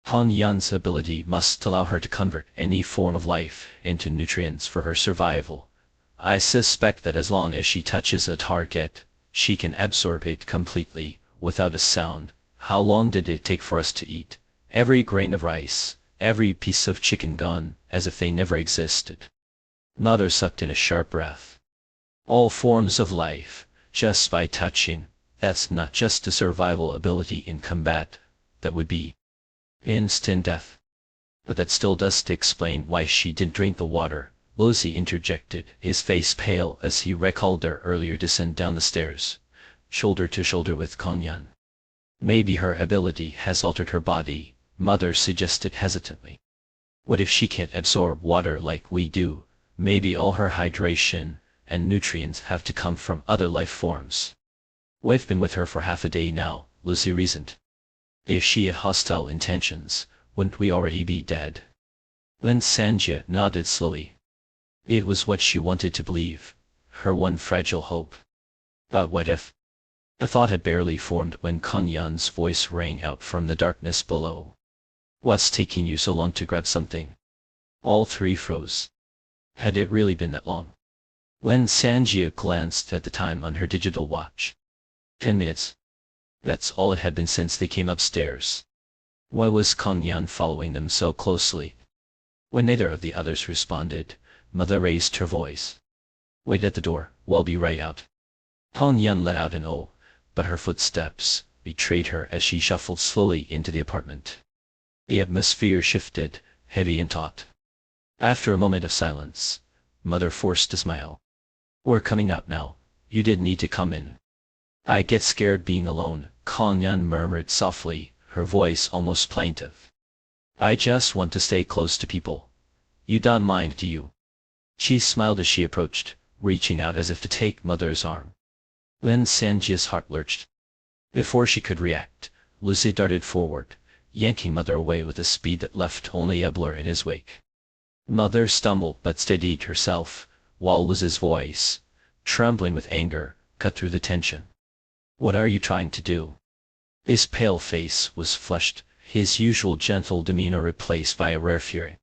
Han Yan's ability must allow her to convert any form of life into nutrients for her survival. I suspect that as long as she touches a target, she can absorb it completely, without a sound. How long did it take for us to eat every grain of rice, every piece of chicken gone, as if they never existed? Mother sucked in a sharp breath. All forms of life, just by touching, that's not just a survival ability in combat, that would be instant death. But that still doesn't explain why she didn't drink the water, Lucy interjected, his face pale as he recalled their earlier descent down the stairs, shoulder to shoulder with Kong Yan. Maybe her ability has altered her body, Mother suggested hesitantly. What if she can't absorb water like we do? Maybe all her hydration and nutrients have to come from other life forms. We've been with her for half a day now, Lucy reasoned. If she had hostile intentions, wouldn't we already be dead? Lin Sanjia nodded slowly. It was what she wanted to believe, her one fragile hope. But what if? The thought had barely formed when Kong Yan's voice rang out from the darkness below. What's taking you so long to grab something? All three froze. Had it really been that long? Lin Sanjia glanced at the time on her digital watch. 10 minutes. That's all it had been since they came upstairs. Why was Kong Yan following them so closely? When neither of the others responded, Mother raised her voice. Wait at the door, we'll be right out. Kong Yan let out an "oh," but her footsteps betrayed her as she shuffled slowly into the apartment. The atmosphere shifted, heavy and taut. After a moment of silence, Mother forced a smile. We're coming out now, you didn't need to come in. I get scared being alone, Kong Yan murmured softly, her voice almost plaintive. I just want to stay close to people. You don't mind, do you? She smiled as she approached, reaching out as if to take Mother's arm. Lin Sanjia's heart lurched. Before she could react, Lucy darted forward, yanking Mother away with a speed that left only a blur in his wake. Mother stumbled but steadied herself, while Liz's voice, trembling with anger, cut through the tension. What are you trying to do? His pale face was flushed, his usual gentle demeanor replaced by a rare fury.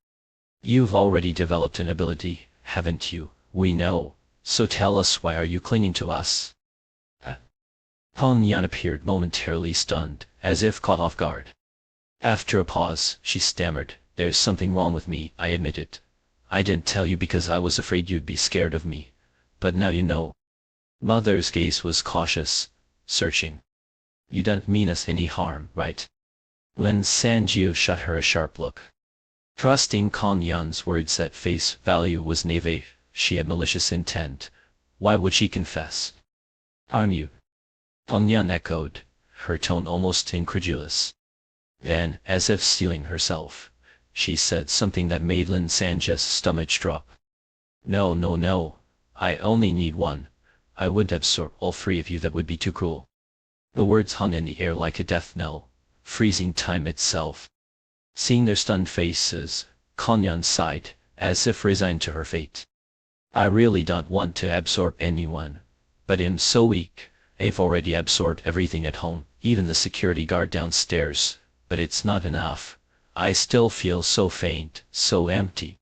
You've already developed an ability, haven't you? We know, so tell us, why are you clinging to us? Kong Yan appeared momentarily stunned, as if caught off guard. After a pause, she stammered, there's something wrong with me, I admit it. I didn't tell you because I was afraid you'd be scared of me. But now you know. Mother's gaze was cautious, searching. You don't mean us any harm, right? Lin Sanjiu shot her a sharp look. Trusting Kong Yan's words at face value was naive, she had malicious intent. Why would she confess? Harm you? Kong Yan echoed, her tone almost incredulous. Then, as if steeling herself, she said something that made Lin Sanjia's stomach drop. No, no, no. I only need one. I wouldn't absorb all three of you, that would be too cruel. The words hung in the air like a death knell, freezing time itself. Seeing their stunned faces, Kong Yan sighed, as if resigned to her fate. I really don't want to absorb anyone, but I'm so weak. I've already absorbed everything at home, even the security guard downstairs, but it's not enough. I still feel so faint, so empty.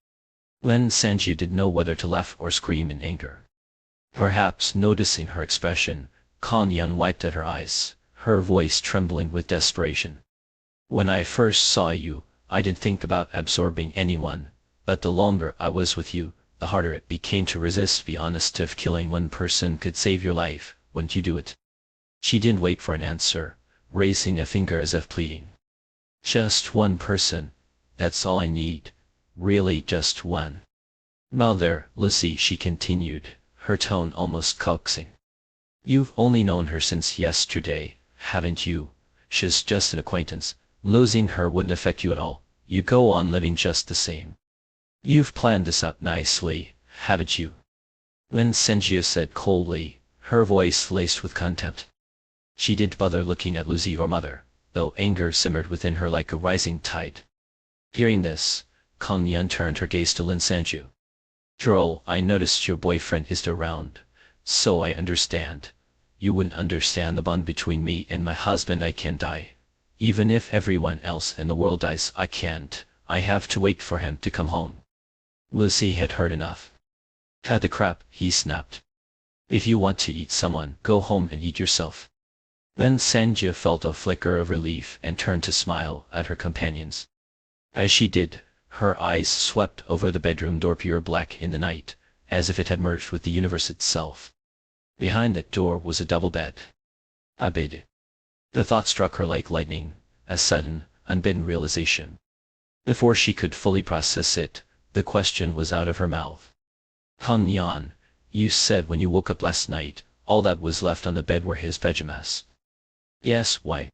Lin Sanjiu didn't know whether to laugh or scream in anger. Perhaps noticing her expression, Kong Yan wiped at her eyes, her voice trembling with desperation. When I first saw you, I didn't think about absorbing anyone, but the longer I was with you, the harder it became to resist the honesty of killing one person could save your life. Wouldn't you do it? She didn't wait for an answer, raising a finger as if pleading. Just one person. That's all I need. Really just one. Mother, Lucy, she continued, her tone almost coaxing. You've only known her since yesterday, haven't you? She's just an acquaintance. Losing her wouldn't affect you at all. You go on living just the same. You've planned this out nicely, haven't you? Lin Sanjiu said coldly, her voice laced with contempt. She didn't bother looking at Lucy or Mother, though anger simmered within her like a rising tide. Hearing this, Kong Yan turned her gaze to Lin Sanju. Girl, I noticed your boyfriend is around, so I understand. You wouldn't understand the bond between me and my husband. I can't die. Even if everyone else in the world dies, I can't. I have to wait for him to come home. Lucy had heard enough. Cut the crap, he snapped. If you want to eat someone, go home and eat yourself. Then Sanjia felt a flicker of relief and turned to smile at her companions. As she did, her eyes swept over the bedroom door, pure black in the night, as if it had merged with the universe itself. Behind that door was a double bed. A bed. The thought struck her like lightning, a sudden, unbidden realization. Before she could fully process it, the question was out of her mouth. Kong Yan, you said when you woke up last night, all that was left on the bed were his pajamas. Yes, why?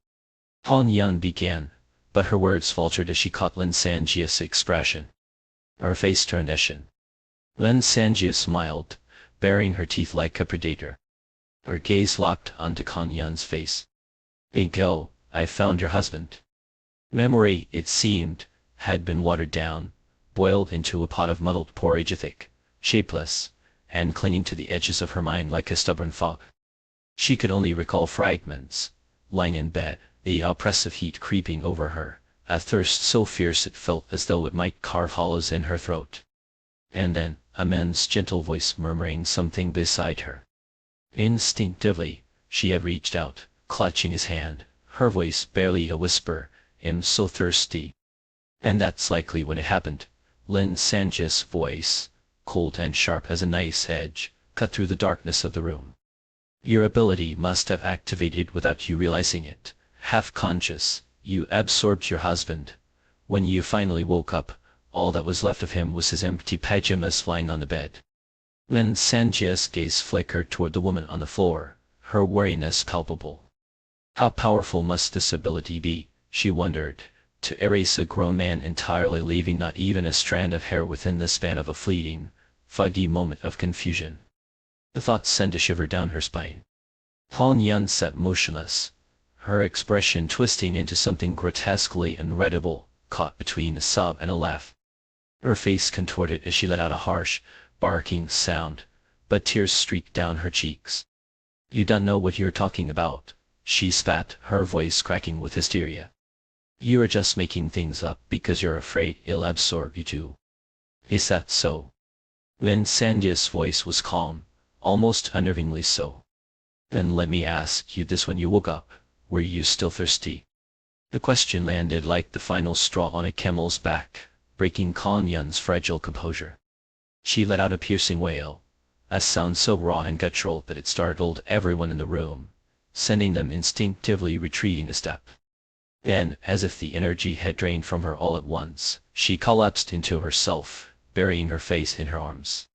Kong Yan began, but her words faltered as she caught Lin Sanjia's expression. Her face turned ashen. Lin Sanjia smiled, baring her teeth like a predator. Her gaze locked onto Kong Yan's face. Go, I found your husband. Memory, it seemed, had been watered down, boiled into a pot of muddled porridge, thick, shapeless, and clinging to the edges of her mind like a stubborn fog. She could only recall fragments, lying in bed, the oppressive heat creeping over her, a thirst so fierce it felt as though it might carve hollows in her throat. And then, a man's gentle voice murmuring something beside her. Instinctively, she had reached out, clutching his hand, her voice barely a whisper, "I'm so thirsty." And that's likely when it happened. Lin Sanjia's voice, cold and sharp as a knife's edge, cut through the darkness of the room. Your ability must have activated without you realizing it. Half conscious, you absorbed your husband. When you finally woke up, all that was left of him was his empty pajamas lying on the bed. Lin Sanjia's gaze flickered toward the woman on the floor, her weariness palpable. How powerful must this ability be, she wondered, to erase a grown man entirely, leaving not even a strand of hair within the span of a fleeting, foggy moment of confusion. The thought sent a shiver down her spine. Kong Yan sat motionless, her expression twisting into something grotesquely unreadable, caught between a sob and a laugh. Her face contorted as she let out a harsh, barking sound, but tears streaked down her cheeks. You don't know what you're talking about, she spat, her voice cracking with hysteria. You are just making things up because you're afraid it'll absorb you too. Is that so? Lin Sanjia's voice was calm, almost unnervingly so. Then let me ask you this: when you woke up, were you still thirsty? The question landed like the final straw on a camel's back, breaking Kong Yan's fragile composure. She let out a piercing wail, a sound so raw and guttural that it startled everyone in the room, sending them instinctively retreating a step. Then, as if the energy had drained from her all at once, she collapsed into herself, burying her face in her arms.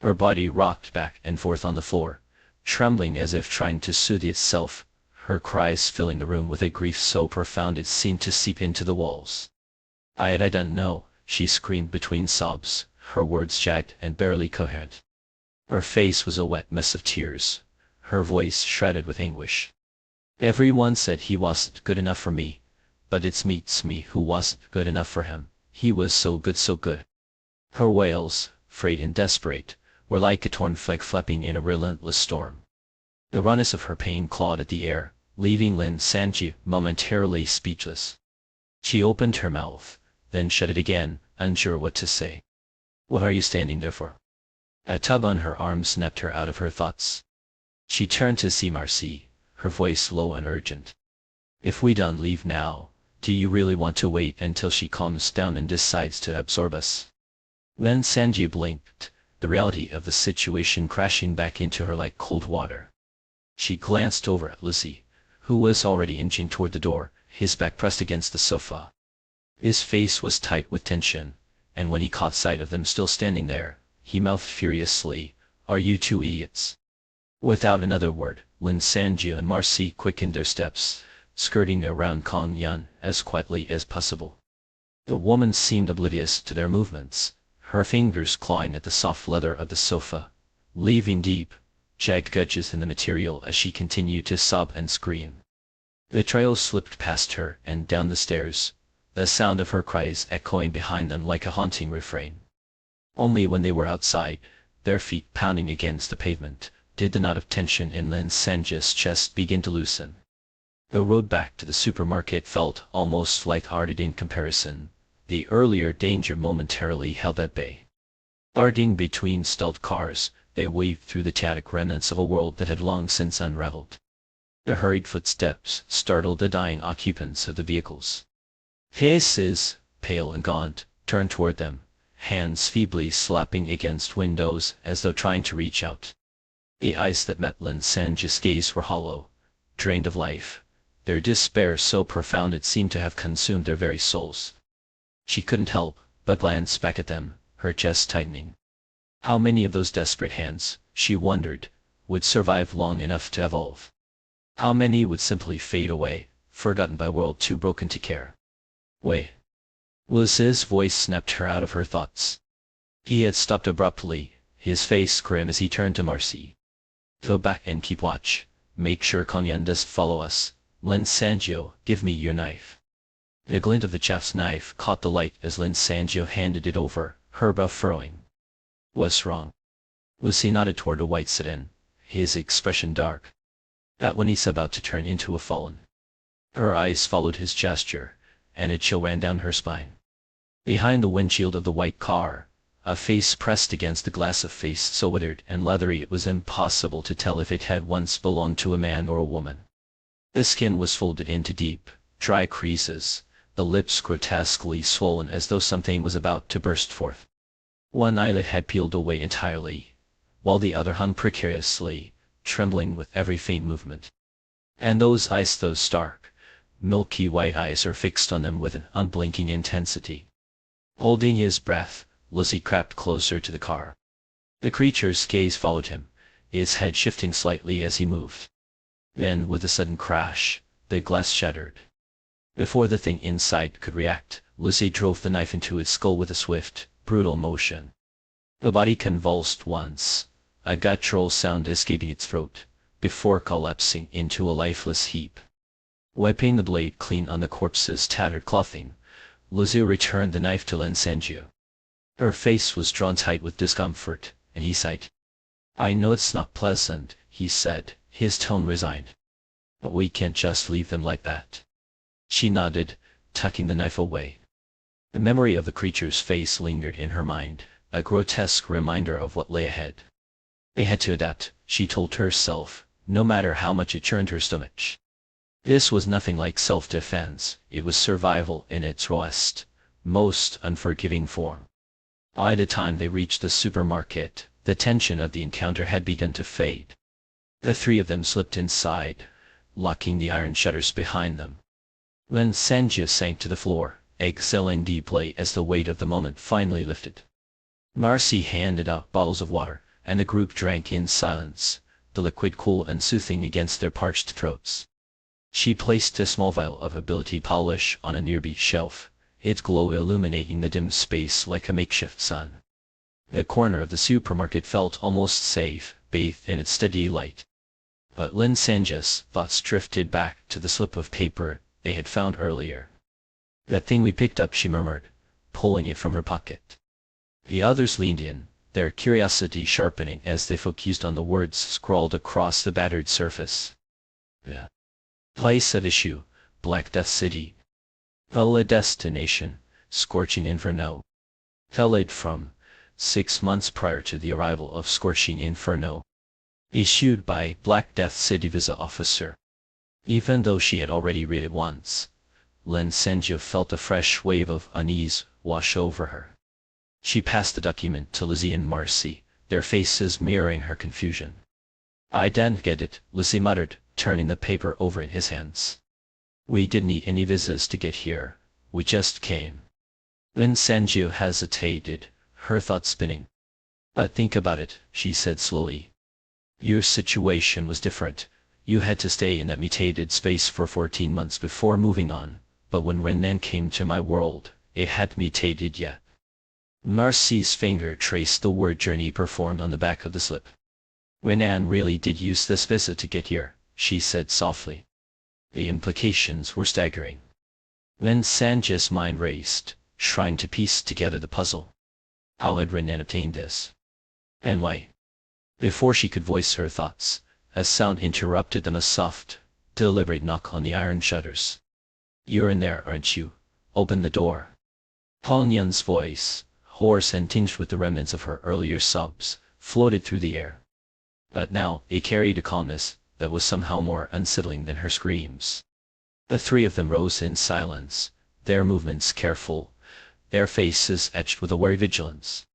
Her body rocked back and forth on the floor, trembling as if trying to soothe itself, her cries filling the room with a grief so profound it seemed to seep into the walls. I don't know, she screamed between sobs, her words jagged and barely coherent. Her face was a wet mess of tears, her voice shredded with anguish. Everyone said he wasn't good enough for me, but it's me who wasn't good enough for him. He was so good, so good. Her wails, frayed and desperate, were like a torn flag flapping in a relentless storm. The rawness of her pain clawed at the air, leaving Lin Sanjia momentarily speechless. She opened her mouth, then shut it again, unsure what to say. What are you standing there for? A tug on her arm snapped her out of her thoughts. She turned to see Marcy, her voice low and urgent. If we don't leave now, do you really want to wait until she calms down and decides to absorb us? Then Sanjia blinked, the reality of the situation crashing back into her like cold water. She glanced over at Lucy, who was already inching toward the door, his back pressed against the sofa. His face was tight with tension, and when he caught sight of them still standing there, he mouthed furiously, "Are you two idiots?" Without another word, Lin Sanjia and Marcy quickened their steps, skirting around Kong Yan as quietly as possible. The woman seemed oblivious to their movements, her fingers clawing at the soft leather of the sofa, leaving deep, jagged gouges in the material as she continued to sob and scream. The trio slipped past her and down the stairs, the sound of her cries echoing behind them like a haunting refrain. Only when they were outside, their feet pounding against the pavement, did the knot of tension in Lin Sanjia's chest begin to loosen. The road back to the supermarket felt almost light-hearted in comparison. The earlier danger momentarily held at bay. Darting between stalled cars, they weaved through the chaotic remnants of a world that had long since unraveled. The hurried footsteps startled the dying occupants of the vehicles. Faces, pale and gaunt, turned toward them, hands feebly slapping against windows as though trying to reach out. The eyes that met Lin Sanjia's gaze were hollow, drained of life, their despair so profound it seemed to have consumed their very souls. She couldn't help but glance back at them, her chest tightening. How many of those desperate hands, she wondered, would survive long enough to evolve? How many would simply fade away, forgotten by a world too broken to care? Wait. Lucy's voice snapped her out of her thoughts. He had stopped abruptly, his face grim as he turned to Marcy. Go back and keep watch. Make sure Konyan doesn't follow us. Lin Sanjio, give me your knife. The glint of the chef's knife caught the light as Lin Sanjio handed it over, her brow furrowing. What's wrong? Lucy nodded toward a white sedan, his expression dark. That when he's about to turn into a fallen. Her eyes followed his gesture, and a chill ran down her spine. Behind the windshield of the white car, a face pressed against the glass, a face so withered and leathery it was impossible to tell if it had once belonged to a man or a woman. The skin was folded into deep, dry creases, the lips grotesquely swollen as though something was about to burst forth. One eyelid had peeled away entirely, while the other hung precariously, trembling with every faint movement. And those eyes, those stark, milky white eyes, are fixed on them with an unblinking intensity. Holding his breath, Lucy crept closer to the car. The creature's gaze followed him, its head shifting slightly as he moved. Then, with a sudden crash, the glass shattered. Before the thing inside could react, Lucy drove the knife into its skull with a swift, brutal motion. The body convulsed once, a guttural sound escaping its throat, before collapsing into a lifeless heap. Wiping the blade clean on the corpse's tattered clothing, Lucy returned the knife to Lin Sanjio. Her face was drawn tight with discomfort, and he sighed. I know it's not pleasant, he said, his tone resigned. But we can't just leave them like that. She nodded, tucking the knife away. The memory of the creature's face lingered in her mind, a grotesque reminder of what lay ahead. They had to adapt, she told herself, no matter how much it churned her stomach. This was nothing like self-defense, it was survival in its rawest, most unforgiving form. By the time they reached the supermarket, the tension of the encounter had begun to fade. The three of them slipped inside, locking the iron shutters behind them. Lin Sanjio sank to the floor, exhaling deeply as the weight of the moment finally lifted. Marcy handed out bottles of water, and the group drank in silence, the liquid cool and soothing against their parched throats. She placed a small vial of ability polish on a nearby shelf, its glow illuminating the dim space like a makeshift sun. The corner of the supermarket felt almost safe, bathed in its steady light. But Lin Sanjia's thoughts drifted back to the slip of paper they had found earlier. That thing we picked up, she murmured, pulling it from her pocket. The others leaned in, their curiosity sharpening as they focused on the words scrawled across the battered surface. The place at issue, Black Death City. The destination, Scorching Inferno. Valid from 6 months prior to the arrival of Scorching Inferno. Issued by Black Death City visa officer. Even though she had already read it once, Lin Sanjio felt a fresh wave of unease wash over her. She passed the document to Lizzie and Marcy, their faces mirroring her confusion. I didn't get it, Lizzie muttered, turning the paper over in his hands. We didn't need any visas to get here, we just came. Lin Sanjio hesitated, her thoughts spinning. But think about it, she said slowly. Your situation was different. You had to stay in that mutated space for 14 months before moving on, but when Renan came to my world, it hadn't mutated yet. Marcy's finger traced the word journey performed on the back of the slip. When Anne really did use this visa to get here, she said softly. The implications were staggering. Then Sanji's mind raced, trying to piece together the puzzle. How had Renan obtained this? And why? Before she could voice her thoughts, a sound interrupted them, a soft, deliberate knock on the iron shutters. "You're in there, aren't you? Open the door." Han Yun's voice, hoarse and tinged with the remnants of her earlier sobs, floated through the air. But now it carried a calmness that was somehow more unsettling than her screams. The three of them rose in silence, their movements careful, their faces etched with a wary vigilance.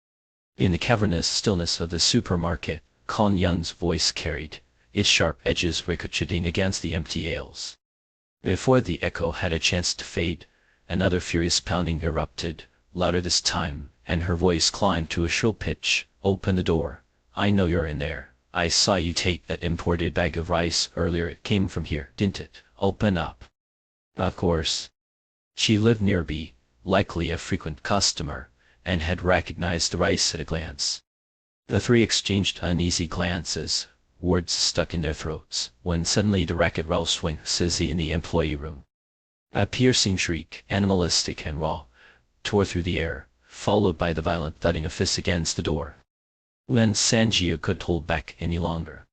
In the cavernous stillness of the supermarket, Han Yun's voice carried, its sharp edges ricocheting against the empty aisles. Before the echo had a chance to fade, another furious pounding erupted, louder this time, and her voice climbed to a shrill pitch. "Open the door. I know you're in there. I saw you take that imported bag of rice earlier. It came from here, didn't it? Open up." Of course. She lived nearby, likely a frequent customer, and had recognized the rice at a glance. The three exchanged uneasy glances, words stuck in their throats, when suddenly the racket roused Wang Sizzy in the employee room. A piercing shriek, animalistic and raw, tore through the air, followed by the violent thudding of fists against the door. When Sanjia could hold back any longer,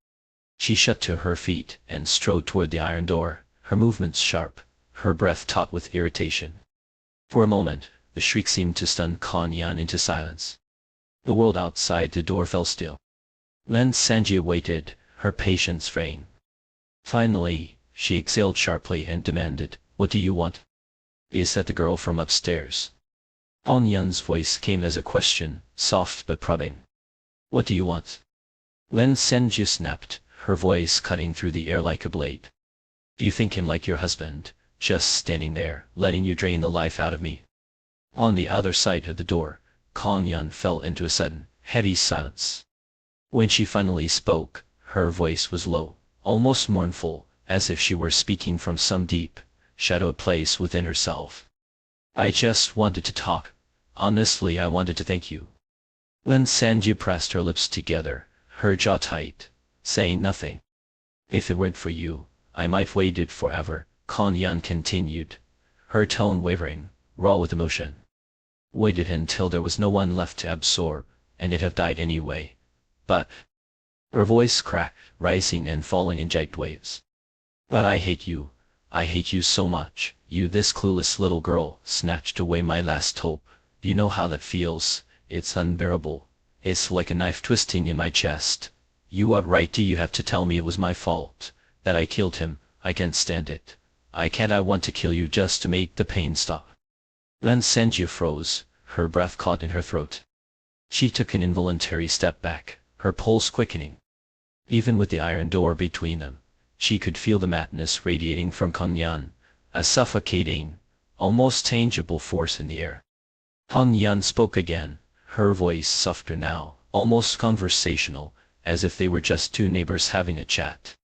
she shot to her feet and strode toward the iron door, her movements sharp, her breath taut with irritation. For a moment, the shriek seemed to stun Han Yun into silence. The world outside the door fell still. Then Sanjia waited, her patience fraying. Finally, she exhaled sharply and demanded, "What do you want?" "Is that the girl from upstairs?" Han Yun's voice came as a question, soft but probing. "What do you want?" Then Sanjia snapped, her voice cutting through the air like a blade. "Do you think him like your husband, just standing there, letting you drain the life out of me?" On the other side of the door, Han Yun fell into a sudden, heavy silence. When she finally spoke, her voice was low, almost mournful, as if she were speaking from some deep, shadowed place within herself. "I just wanted to talk. Honestly, I wanted to thank you." Then Sanjia pressed her lips together, her jaw tight, saying nothing. "If it weren't for you, I might have waited forever," Han Yun continued, her tone wavering, raw with emotion. "Waited until there was no one left to absorb, and it'd have died anyway. But..." Her voice cracked, rising and falling in jagged waves. "But I hate you. I hate you so much. You, this clueless little girl, snatched away my last hope. You know how that feels. It's unbearable. It's like a knife twisting in my chest. What right do you have to tell me it was my fault, that I killed him? I can't stand it. I want to kill you just to make the pain stop." Then Sanjia froze, her breath caught in her throat. She took an involuntary step back, her pulse quickening. Even with the iron door between them, she could feel the madness radiating from Han Yun, a suffocating, almost tangible force in the air. Han Yun spoke again, her voice softer now, almost conversational, as if they were just two neighbors having a chat.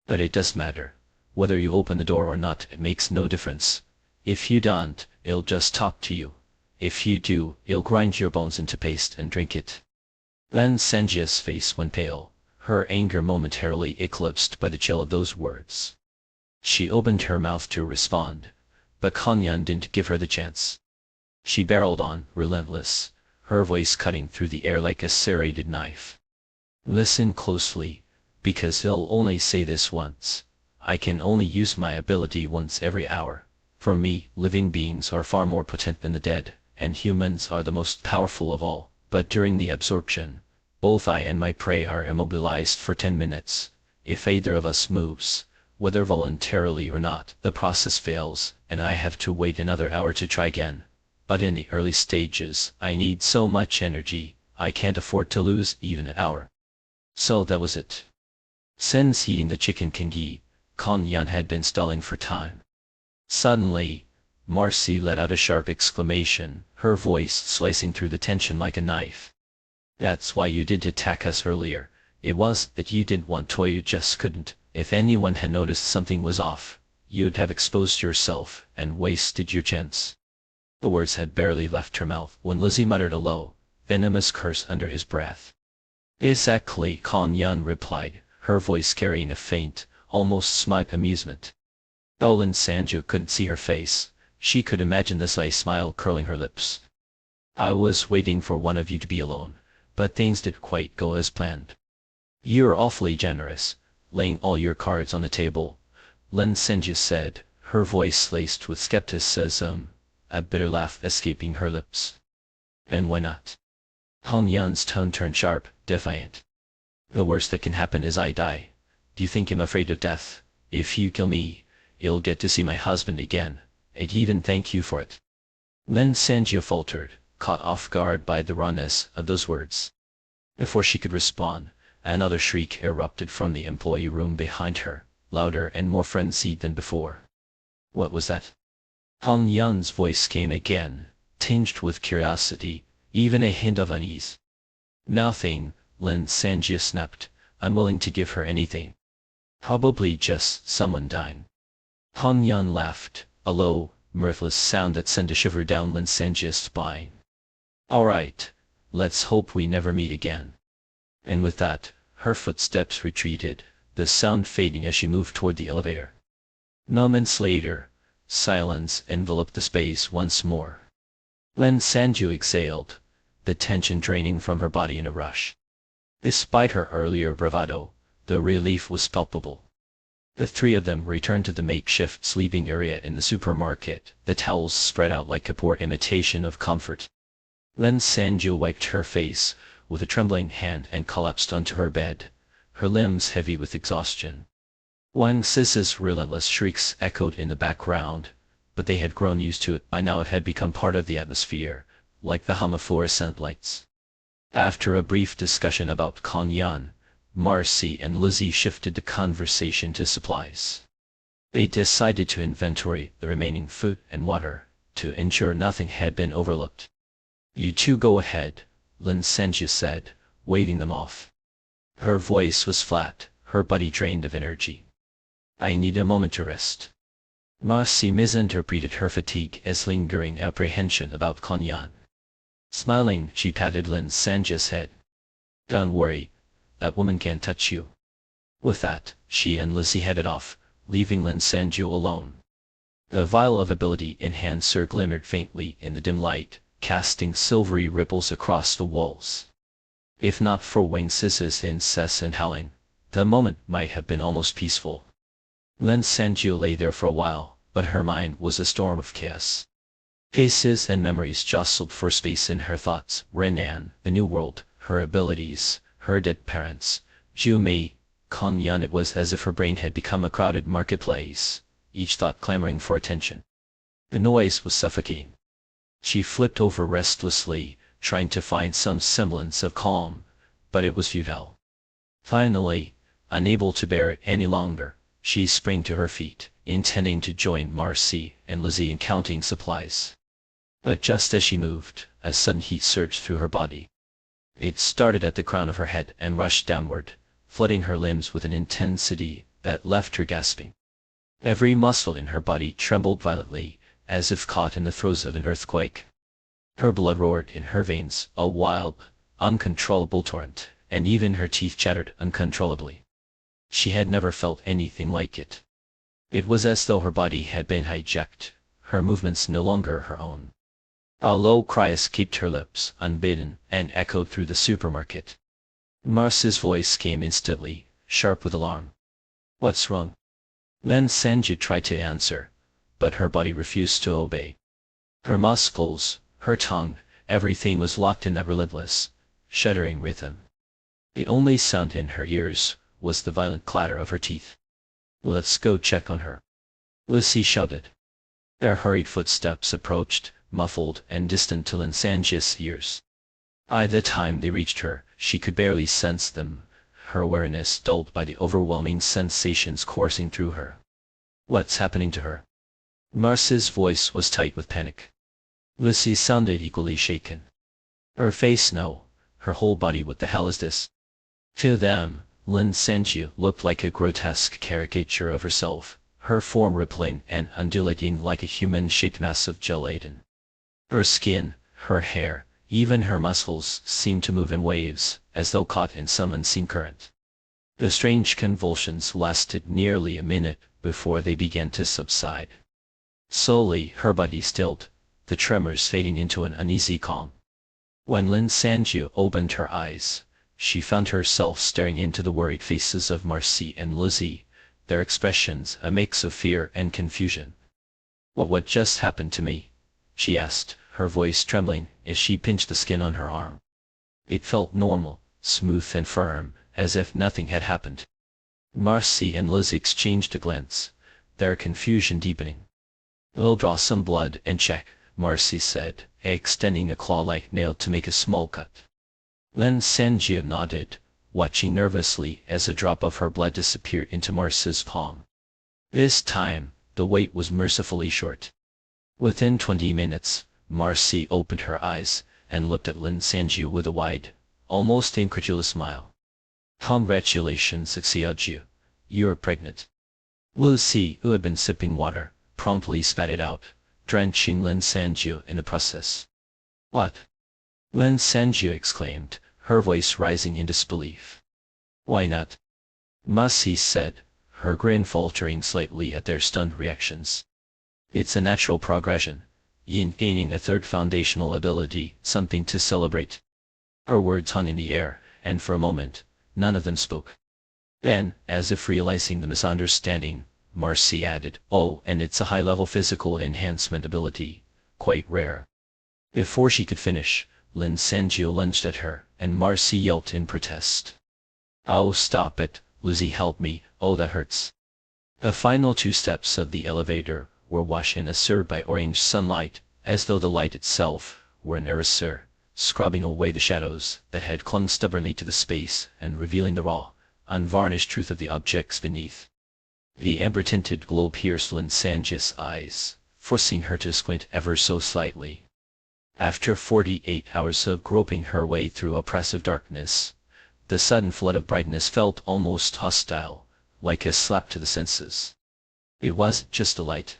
"But it does matter. Whether you open the door or not, it makes no difference. If you don't, it'll just talk to you. If you do, it'll grind your bones into paste and drink it." Then Sanjia's face went pale, her anger momentarily eclipsed by the chill of those words. She opened her mouth to respond, but Han Yun didn't give her the chance. She barreled on, relentless, her voice cutting through the air like a serrated knife. "Listen closely, because I'll only say this once. I can only use my ability once every hour. For me, living beings are far more potent than the dead, and humans are the most powerful of all. But during the absorption, both I and my prey are immobilized for 10 minutes. If either of us moves, whether voluntarily or not, the process fails, and I have to wait another hour to try again. But in the early stages, I need so much energy, I can't afford to lose even an hour." So that was it. Since eating the chicken kangi, Han Yun had been stalling for time. Suddenly, Marcy let out a sharp exclamation, her voice slicing through the tension like a knife. "That's why you did attack us earlier. It was that you didn't want to, you just couldn't. If anyone had noticed something was off, you'd have exposed yourself and wasted your chance." The words had barely left her mouth when Lizzie muttered a low, venomous curse under his breath. Exactly, Kong Yun replied, her voice carrying a faint, almost smug amusement. Lin Sanju couldn't see her face. She could imagine the sly smile curling her lips. I was waiting for one of you to be alone, but things didn't quite go as planned. You're awfully generous, laying all your cards on the table, Lin Sanju said, her voice laced with skepticism, a bitter laugh escaping her lips. And why not? Kong Yun's tone turned sharp, defiant. The worst that can happen is I die. Do you think I'm afraid of death? If you kill me, you'll get to see my husband again. I'd even thank you for it. Lin Sanju faltered, caught off guard by the rawness of those words. Before she could respond, another shriek erupted from the employee room behind her, louder and more frenzied than before. What was that? Kong Yun's voice came again, tinged with curiosity, even a hint of unease. Nothing, Lin Sanju snapped, unwilling to give her anything. Probably just someone dying. Kong Yun laughed, a low, mirthless sound that sent a shiver down Lin Sanju's spine. Alright, let's hope we never meet again. And with that, her footsteps retreated, the sound fading as she moved toward the elevator. Moments later, silence enveloped the space once more. Lin Sanju exhaled, the tension draining from her body in a rush. Despite her earlier bravado, the relief was palpable. The three of them returned to the makeshift sleeping area in the supermarket, the towels spread out like a poor imitation of comfort. Lin Sanju wiped her face with a trembling hand and collapsed onto her bed, her limbs heavy with exhaustion. Wang Sis's relentless shrieks echoed in the background, but they had grown used to it by now. It had become part of the atmosphere, like the hum of fluorescent lights. After a brief discussion about Kong Yun, Marcy and Lizzie shifted the conversation to supplies. They decided to inventory the remaining food and water, to ensure nothing had been overlooked. You two go ahead, Lin Sanju said, waving them off. Her voice was flat, her body drained of energy. I need a moment to rest. Marcy misinterpreted her fatigue as lingering apprehension about Kong Yun. Smiling, she patted Lin Sanju's head. Don't worry, that woman can't touch you. With that, she and Lizzie headed off, leaving Lin Sanju alone. The vial of ability enhancer glimmered faintly in the dim light, casting silvery ripples across the walls. If not for Wang Sis's incessant howling, the moment might have been almost peaceful. Lin Sanju lay there for a while, but her mind was a storm of chaos. Faces and memories jostled for space in her thoughts. Renan, the new world, her abilities, her dead parents, Zhu Mei, Kong Yun. It was as if her brain had become a crowded marketplace, each thought clamoring for attention. The noise was suffocating. She flipped over restlessly, trying to find some semblance of calm, but it was futile. Finally, unable to bear it any longer, she sprang to her feet, intending to join Marcy and Lizzie in counting supplies. But just as she moved, a sudden heat surged through her body. It started at the crown of her head and rushed downward, flooding her limbs with an intensity that left her gasping. Every muscle in her body trembled violently, as if caught in the throes of an earthquake. Her blood roared in her veins, a wild, uncontrollable torrent, and even her teeth chattered uncontrollably. She had never felt anything like it. It was as though her body had been hijacked, her movements no longer her own. A low cry escaped her lips, unbidden, and echoed through the supermarket. Marcy's voice came instantly, sharp with alarm. What's wrong? Lin Sanju tried to answer, but her body refused to obey. Her muscles, her tongue, everything was locked in that relentless, shuddering rhythm. The only sound in her ears was the violent clatter of her teeth. Let's go check on her, Lucy shouted. Their hurried footsteps approached, muffled and distant to Lin Sanju's ears. By the time they reached her, she could barely sense them, her awareness dulled by the overwhelming sensations coursing through her. What's happening to her? Marcy's voice was tight with panic. Lucy sounded equally shaken. Her face no, her whole body. What the hell is this? To them, Lin Sanju looked like a grotesque caricature of herself, her form rippling and undulating like a human-shaped mass of gelatin. Her skin, her hair, Even her muscles seemed to move in waves, as though caught in some unseen current. The strange convulsions lasted nearly a minute before they began to subside. Slowly, her body stilled, the tremors fading into an uneasy calm. When Lin Sanjiu opened her eyes, she found herself staring into the worried faces of Marcy and Lizzie, their expressions a mix of fear and confusion. What just happened to me? She asked, her voice trembling as she pinched the skin on her arm. It felt normal, smooth and firm, as if nothing had happened. Marcy and Lizzie exchanged a glance, their confusion deepening. "We'll draw some blood and check," Marcy said, extending a claw-like nail to make a small cut. Lin Sanjiu nodded, watching nervously as a drop of her blood disappeared into Marcy's palm. This time, the wait was mercifully short. Within 20 minutes, Marcy opened her eyes and looked at Lin Sanjiu with a wide, almost incredulous smile. "Congratulations, Xiaoju. You're pregnant." Lucy, who had been sipping water, promptly spat it out, drenching Lin Sanjiu in the process. "What?" Lin Sanjiu exclaimed, her voice rising in disbelief. "Why not?" Marcy said, her grin faltering slightly at their stunned reactions. "It's a natural progression. Yin gaining a third foundational ability, something to celebrate." Her words hung in the air, and for a moment, none of them spoke. Then, as if realizing the misunderstanding, Marcy added, "Oh, and it's a high-level physical enhancement ability, quite rare." Before she could finish, Lin Sanjiu lunged at her, and Marcy yelped in protest. "Oh, stop it, Lizzie, help me, oh that hurts." The final 2 steps of the elevator were washed in a surge by orange sunlight, as though the light itself were an eraser, scrubbing away the shadows that had clung stubbornly to the space and revealing the raw, unvarnished truth of the objects beneath. The amber-tinted glow pierced Lin Sanjiu's eyes, forcing her to squint ever so slightly. After 48 hours of groping her way through oppressive darkness, the sudden flood of brightness felt almost hostile, like a slap to the senses. It wasn't just the light.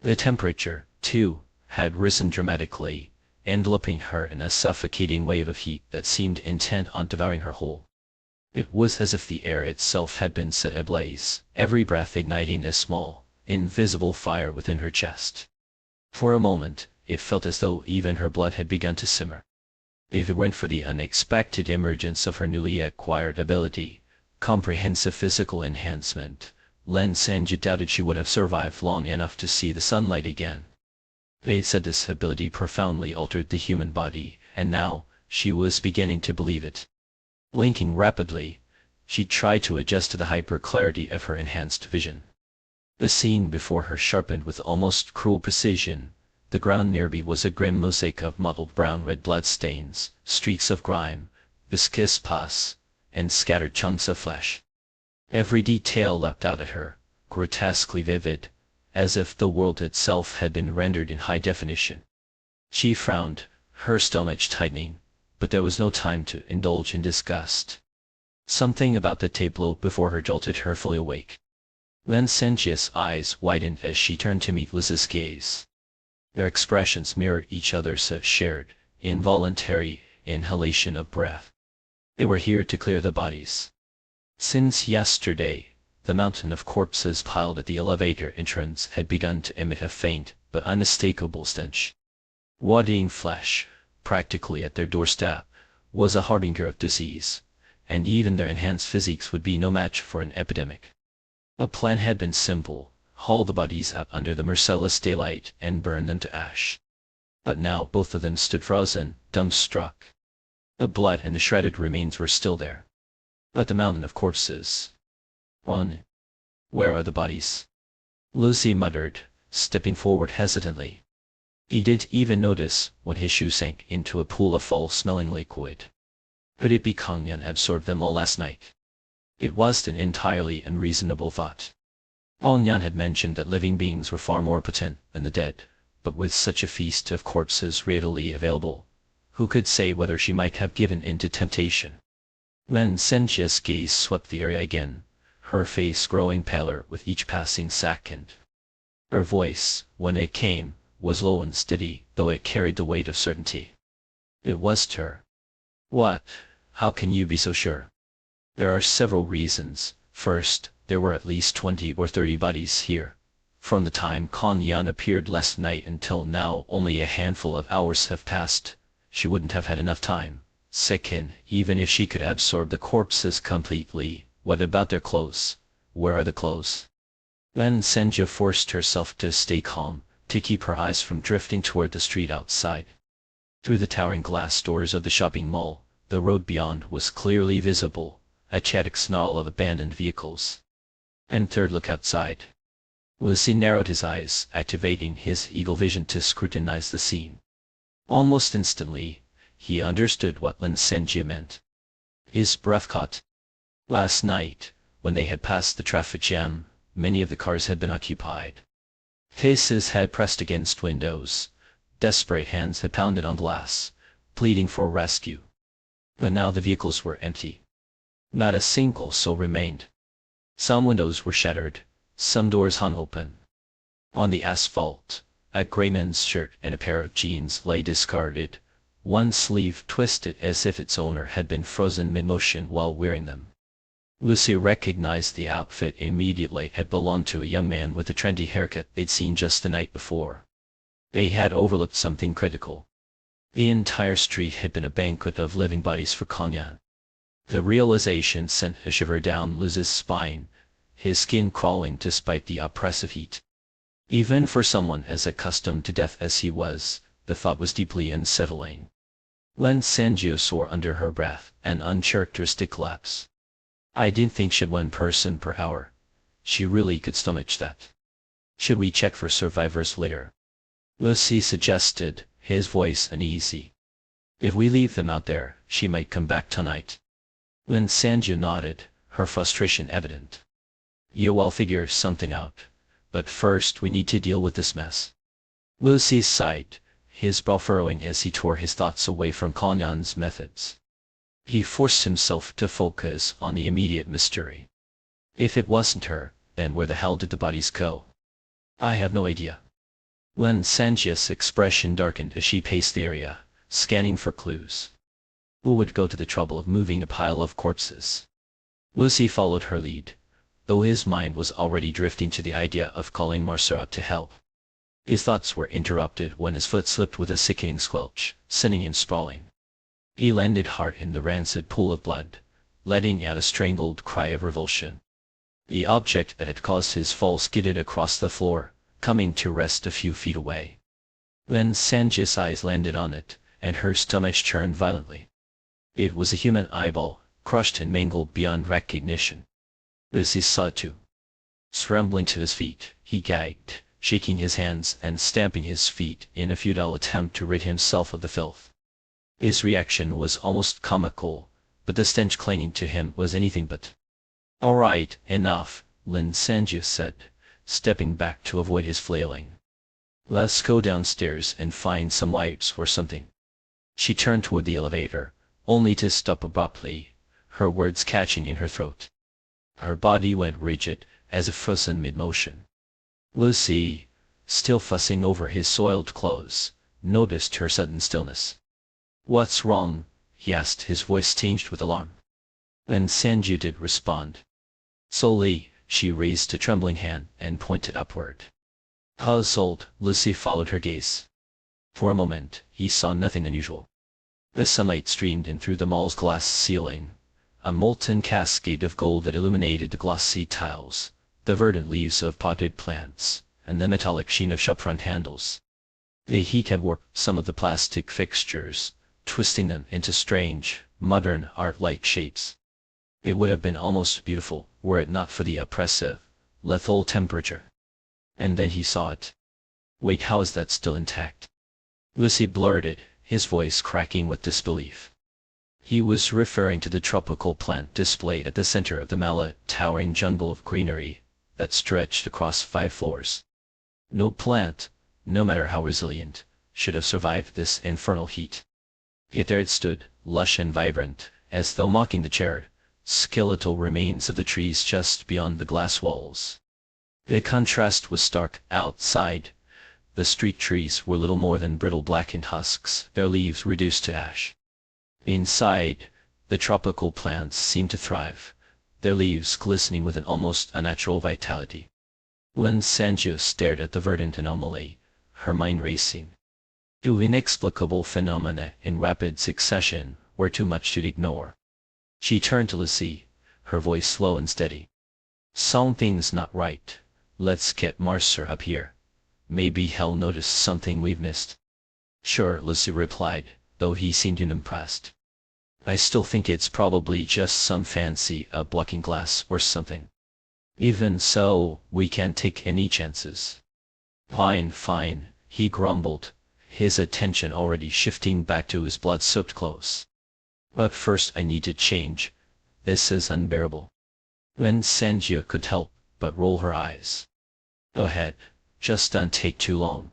The temperature, too, had risen dramatically, enveloping her in a suffocating wave of heat that seemed intent on devouring her whole. It was as if the air itself had been set ablaze, every breath igniting a small, invisible fire within her chest. For a moment, it felt as though even her blood had begun to simmer. If it weren't for the unexpected emergence of her newly acquired ability, comprehensive physical enhancement, Lin Sanjiu doubted she would have survived long enough to see the sunlight again. They said this ability profoundly altered the human body, and now, she was beginning to believe it. Blinking rapidly, she tried to adjust to the hyper-clarity of her enhanced vision. The scene before her sharpened with almost cruel precision. The ground nearby was a grim mosaic of mottled brown-red bloodstains, streaks of grime, viscous pus, and scattered chunks of flesh. Every detail leapt out at her, grotesquely vivid, as if the world itself had been rendered in high definition. She frowned, her stomach tightening, but there was no time to indulge in disgust. Something about the tableau before her jolted her fully awake. Lin Sanjiu's eyes widened as she turned to meet Liz's gaze. Their expressions mirrored each other's shared, involuntary inhalation of breath. They were here to clear the bodies. Since yesterday, the mountain of corpses piled at the elevator entrance had begun to emit a faint but unmistakable stench. Rotting flesh, practically at their doorstep, was a harbinger of disease, and even their enhanced physiques would be no match for an epidemic. A plan had been simple: haul the bodies out under the merciless daylight and burn them to ash. But now both of them stood frozen, dumbstruck. The blood and the shredded remains were still there. But the mountain of corpses. Where are the bodies? Lucy muttered, stepping forward hesitantly. He didn't even notice when his shoe sank into a pool of foul-smelling liquid. Could it be Kang Yan absorbed them all last night? It was an entirely unreasonable thought. Kang Yan had mentioned that living beings were far more potent than the dead, but with such a feast of corpses readily available, who could say whether she might have given in to temptation? Lin Sanjiu's gaze swept the area again, her face growing paler with each passing second. Her voice, when it came, was low and steady, though it carried the weight of certainty. It was her. What? How can you be so sure? There are several reasons. First, there were at least 20 or 30 bodies here. From the time Kuan Yin appeared last night until now only a handful of hours have passed. She wouldn't have had enough time. Second, even if she could absorb the corpses completely, what about their clothes? Where are the clothes? Lan Zhenjie forced herself to stay calm, to keep her eyes from drifting toward the street outside. Through the towering glass doors of the shopping mall, the road beyond was clearly visible, a chaotic snarl of abandoned vehicles. And third, look outside. Lucy narrowed his eyes, activating his eagle vision to scrutinize the scene. Almost instantly, he understood what Lan Zhenjie meant. His breath caught. Last night, when they had passed the traffic jam, many of the cars had been occupied. Faces had pressed against windows. Desperate hands had pounded on glass, pleading for rescue. But now the vehicles were empty. Not a single soul remained. Some windows were shattered, some doors hung open. On the asphalt, a gray men's shirt and a pair of jeans lay discarded, one sleeve twisted as if its owner had been frozen mid-motion while wearing them. Lucy recognized the outfit immediately. It had belonged to a young man with a trendy haircut they'd seen just the night before. They had overlooked something critical. The entire street had been a banquet of living bodies for Kuan Yin. The realization sent a shiver down Lucy's spine, his skin crawling despite the oppressive heat. Even for someone as accustomed to death as he was, the thought was deeply unsettling. Lan Zhenjie swore under her breath, an uncharacteristic lapse. I didn't think she'd 1 person per hour. She really could stomach that. Should we check for survivors later? Lucy suggested, his voice uneasy. If we leave them out there, she might come back tonight. Lan Zhenjie nodded, her frustration evident. You'll figure something out, but first we need to deal with this mess. Lucy sighed, his brow furrowing as he tore his thoughts away from Kuan Yin's methods. He forced himself to focus on the immediate mystery. If it wasn't her, then where the hell did the bodies go? I have no idea. Lan Zhenjie's expression darkened as she paced the area, scanning for clues. Who would go to the trouble of moving a pile of corpses? Lucy followed her lead, though his mind was already drifting to the idea of calling Marcel to help. His thoughts were interrupted when his foot slipped with a sickening squelch, sending him sprawling. He landed hard in the rancid pool of blood, letting out a strangled cry of revulsion. The object that had caused his fall skidded across the floor, coming to rest a few feet away. Lan Zhenjie's eyes landed on it, and her stomach churned violently. It was a human eyeball, crushed and mangled beyond recognition. Lucy saw it too. Scrambling to his feet, he gagged, shaking his hands and stamping his feet in a futile attempt to rid himself of the filth. His reaction was almost comical, but the stench clinging to him was anything but. All right, enough, Lan Zhenjie said, stepping back to avoid his flailing. Let's go downstairs and find some wipes or something. She turned toward the elevator, only to stop abruptly, her words catching in her throat. Her body went rigid, as if frozen mid-motion. Lucy, still fussing over his soiled clothes, noticed her sudden stillness. What's wrong? He asked, his voice tinged with alarm. Lan Zhenjie did respond. Slowly, she raised a trembling hand and pointed upward. Puzzled, Lucy followed her gaze. For a moment, he saw nothing unusual. The sunlight streamed in through the mall's glass ceiling, a molten cascade of gold that illuminated the glossy tiles, the verdant leaves of potted plants, and the metallic sheen of shopfront handles. The heat had warped some of the plastic fixtures, twisting them into strange, modern, art-like shapes. It would have been almost beautiful, were it not for the oppressive, lethal temperature. And then he saw it. Wait, how is that still intact? Lucy blurted, his voice cracking with disbelief. He was referring to the tropical plant displayed at the center of the mall, towering jungle of greenery that stretched across 5 floors. No plant, no matter how resilient, should have survived this infernal heat. Yet there it stood, lush and vibrant, as though mocking the charred, skeletal remains of the trees just beyond the glass walls. The contrast was stark. Outside, The street trees were little more than brittle blackened husks, their leaves reduced to ash. Inside, the tropical plants seemed to thrive, their leaves glistening with an almost unnatural vitality. Lin Sanju stared at the verdant anomaly, her mind racing. Two inexplicable phenomena in rapid succession were too much to ignore. She turned to Lucy, her voice slow and steady. "Something's not right. Let's get Mercer up here. Maybe he'll notice something we've missed." "Sure," Lucy replied, though he seemed unimpressed. "I still think it's probably just some fancy blocking glass or something. Even so, we can't take any chances." Fine, he grumbled, his attention already shifting back to his blood-soaked clothes. "But first I need to change. This is unbearable." Lin Sanjia could help but roll her eyes. "Go ahead, just don't take too long."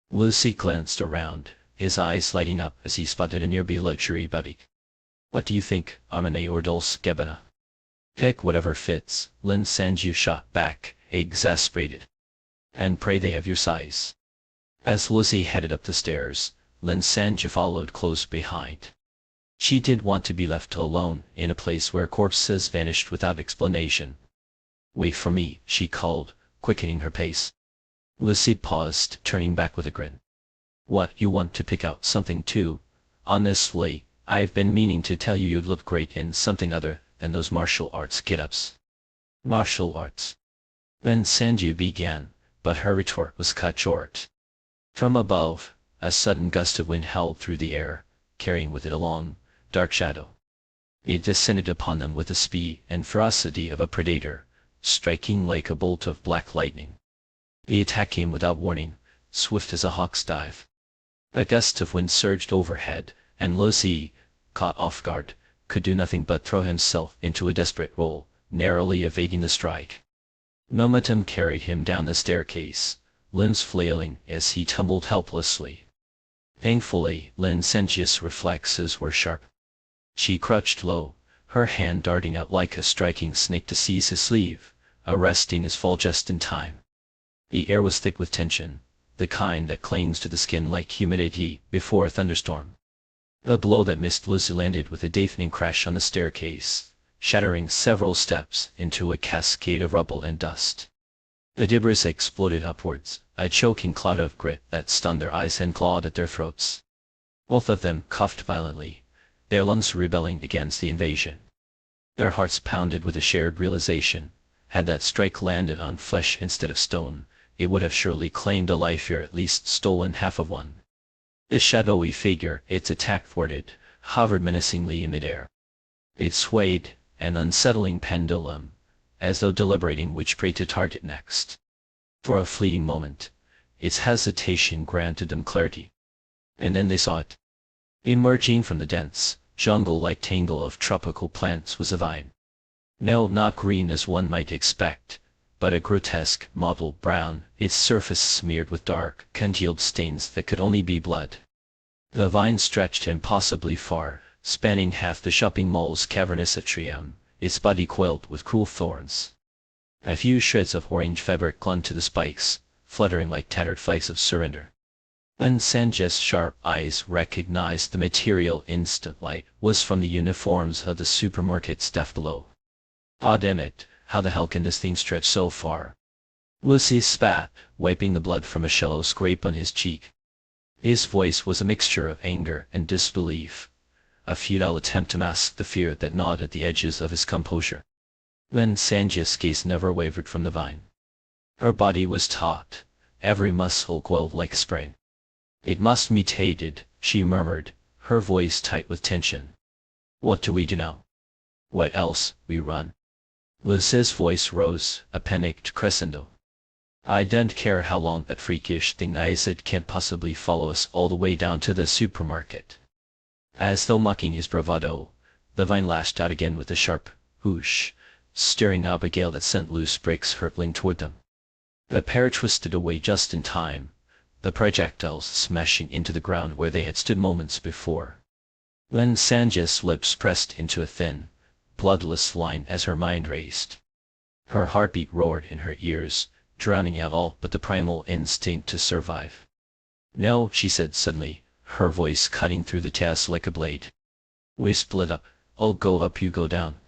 Lucy glanced around, his eyes lighting up as he spotted a nearby luxury boutique. "What do you think, Armani or Dolce Gabbana?" "Pick whatever fits," Lin Sanju shot back, exasperated. "And pray they have your size." As Lucy headed up the stairs, Lin Sanju followed close behind. She didn't want to be left alone in a place where corpses vanished without explanation. "Wait for me," she called, quickening her pace. Lucy paused, turning back with a grin. "What, you want to pick out something too? Honestly, I've been meaning to tell you you'd look great in something other than those martial arts get-ups." "Martial arts?" Lin Sanju began, but her retort was cut short. From above, a sudden gust of wind howled through the air, carrying with it a long, dark shadow. It descended upon them with the speed and ferocity of a predator, striking like a bolt of black lightning. The attack came without warning, swift as a hawk's dive. A gust of wind surged overhead, and Lucy, caught off guard, could do nothing but throw himself into a desperate roll, narrowly evading the strike. Momentum carried him down the staircase, limbs flailing as he tumbled helplessly. Painfully, Lin Sanjia's reflexes were sharp. She crouched low, her hand darting out like a striking snake to seize his sleeve, arresting his fall just in time. The air was thick with tension, the kind that clings to the skin like humidity before a thunderstorm. The blow that missed Lucy landed with a deafening crash on the staircase, shattering several steps into a cascade of rubble and dust. The debris exploded upwards, a choking cloud of grit that stunned their eyes and clawed at their throats. Both of them coughed violently, their lungs rebelling against the invasion. Their hearts pounded with a shared realization, had that strike landed on flesh instead of stone, it would have surely claimed a life or at least stolen half of one. The shadowy figure, its attack thwarted, hovered menacingly in midair. It swayed, an unsettling pendulum, as though deliberating which prey to target next. For a fleeting moment, its hesitation granted them clarity. And then they saw it. Emerging from the dense, jungle-like tangle of tropical plants was a vine. No, not green as one might expect, but a grotesque, mottled brown, its surface smeared with dark, congealed stains that could only be blood. The vine stretched impossibly far, spanning half the shopping mall's cavernous atrium, its body coiled with cruel thorns. A few shreds of orange fabric clung to the spikes, fluttering like tattered flags of surrender. Lin Sanjia's sharp eyes recognized the material instantly was from the uniforms of the supermarket staff below. "Ah, damn it, how the hell can this thing stretch so far?" Lucy spat, wiping the blood from a shallow scrape on his cheek. His voice was a mixture of anger and disbelief, a futile attempt to mask the fear that gnawed at the edges of his composure. Lin Sanjia's gaze never wavered from the vine. Her body was taut, every muscle coiled like a spring. "It must be mutated," she murmured, her voice tight with tension. "What do we do now?" "What else, we run." Lucy's voice rose, a panicked crescendo. "I don't care how long that freakish thing is, it can't possibly follow us all the way down to the supermarket." As though mocking his bravado, the vine lashed out again with a sharp whoosh, stirring up a gale that sent loose bricks hurtling toward them. The pair twisted away just in time, the projectiles smashing into the ground where they had stood moments before. Lin Sanjia's lips pressed into a thin, bloodless line as her mind raced. Her heartbeat roared in her ears, drowning out all but the primal instinct to survive. "No," she said suddenly, her voice cutting through the chaos like a blade. "We split up. I'll go up, you go down."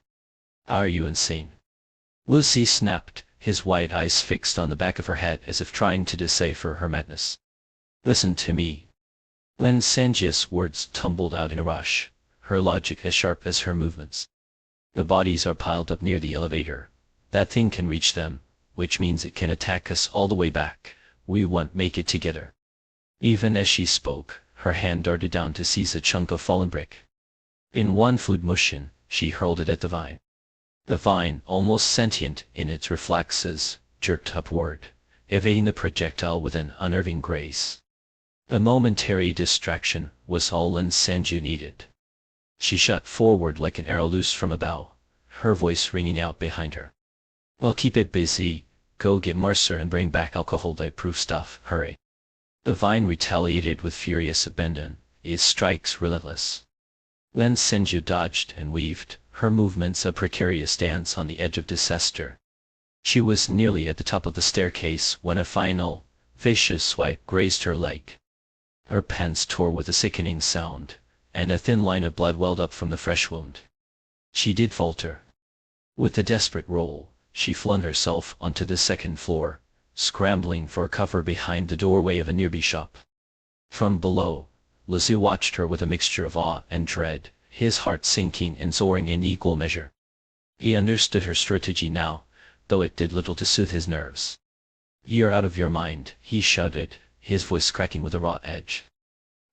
"Are you insane?" Lucy snapped, his white eyes fixed on the back of her head as if trying to decipher her madness. "Listen to me." Lin Sanjia's words tumbled out in a rush, her logic as sharp as her movements. "The bodies are piled up near the elevator. That thing can reach them, which means it can attack us all the way back. We won't make it together." Even as she spoke, her hand darted down to seize a chunk of fallen brick. In one fluid motion, she hurled it at the vine. The vine, almost sentient in its reflexes, jerked upward, evading the projectile with an unnerving grace. A momentary distraction was all Lin Sanju needed. She shot forward like an arrow loose from a bow, her voice ringing out behind her. "Well, keep it busy. Go get Mercer and bring back alcohol-proof stuff, hurry." The vine retaliated with furious abandon, its strikes relentless. Lin Sanju dodged and weaved, her movements a precarious dance on the edge of disaster. She was nearly at the top of the staircase when a final, vicious swipe grazed her leg. Her pants tore with a sickening sound, and a thin line of blood welled up from the fresh wound. She did falter. With a desperate roll, she flung herself onto the second floor, scrambling for cover behind the doorway of a nearby shop. From below, Lucy watched her with a mixture of awe and dread, his heart sinking and soaring in equal measure. He understood her strategy now, though it did little to soothe his nerves. "You're out of your mind," he shouted, his voice cracking with a raw edge.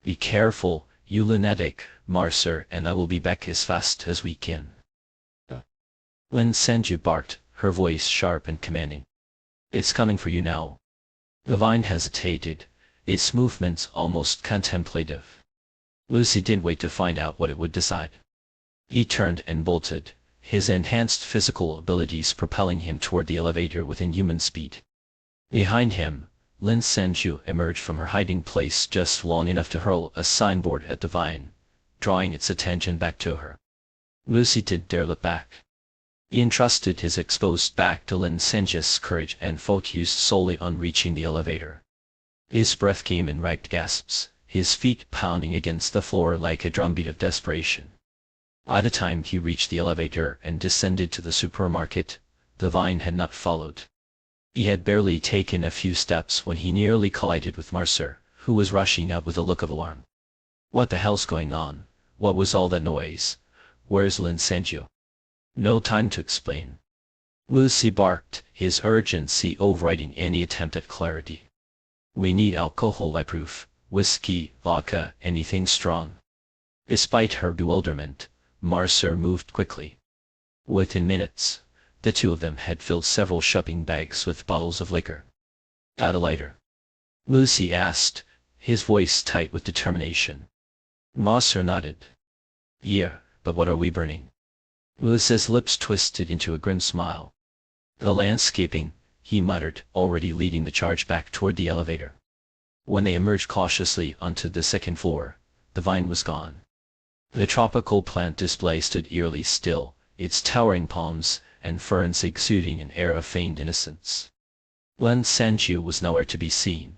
"Be careful, you lunatic, Mercer, and I will be back as fast as we can." Lin Sanju barked, her voice sharp and commanding. "It's coming for you now." The vine hesitated, its movements almost contemplative. Lucy didn't wait to find out what it would decide. He turned and bolted, his enhanced physical abilities propelling him toward the elevator with inhuman speed. Behind him, Lin Sanju emerged from her hiding place just long enough to hurl a signboard at the vine, drawing its attention back to her. Lucy didn't dare look back. He entrusted his exposed back to Lin Sanju's courage and focused solely on reaching the elevator. His breath came in ragged gasps, his feet pounding against the floor like a drumbeat of desperation. By the time he reached the elevator and descended to the supermarket, the vine had not followed. He had barely taken a few steps when he nearly collided with Mercer, who was rushing out with a look of alarm. "What the hell's going on? What was all that noise? Where's Lin Sanju?" "No time to explain." Lucy barked, his urgency overriding any attempt at clarity. "We need alcohol-proof, whiskey, vodka, anything strong." Despite her bewilderment, Mercer moved quickly. Within minutes, the two of them had filled several shopping bags with bottles of liquor. "Got a lighter?" Lucy asked, his voice tight with determination. Mercer nodded. "Yeah, but what are we burning?" Lucy's lips twisted into a grim smile. "The landscaping," he muttered, already leading the charge back toward the elevator. When they emerged cautiously onto the second floor, the vine was gone. The tropical plant display stood eerily still, its towering palms and ferns exuding an air of feigned innocence. Lin Sanju was nowhere to be seen.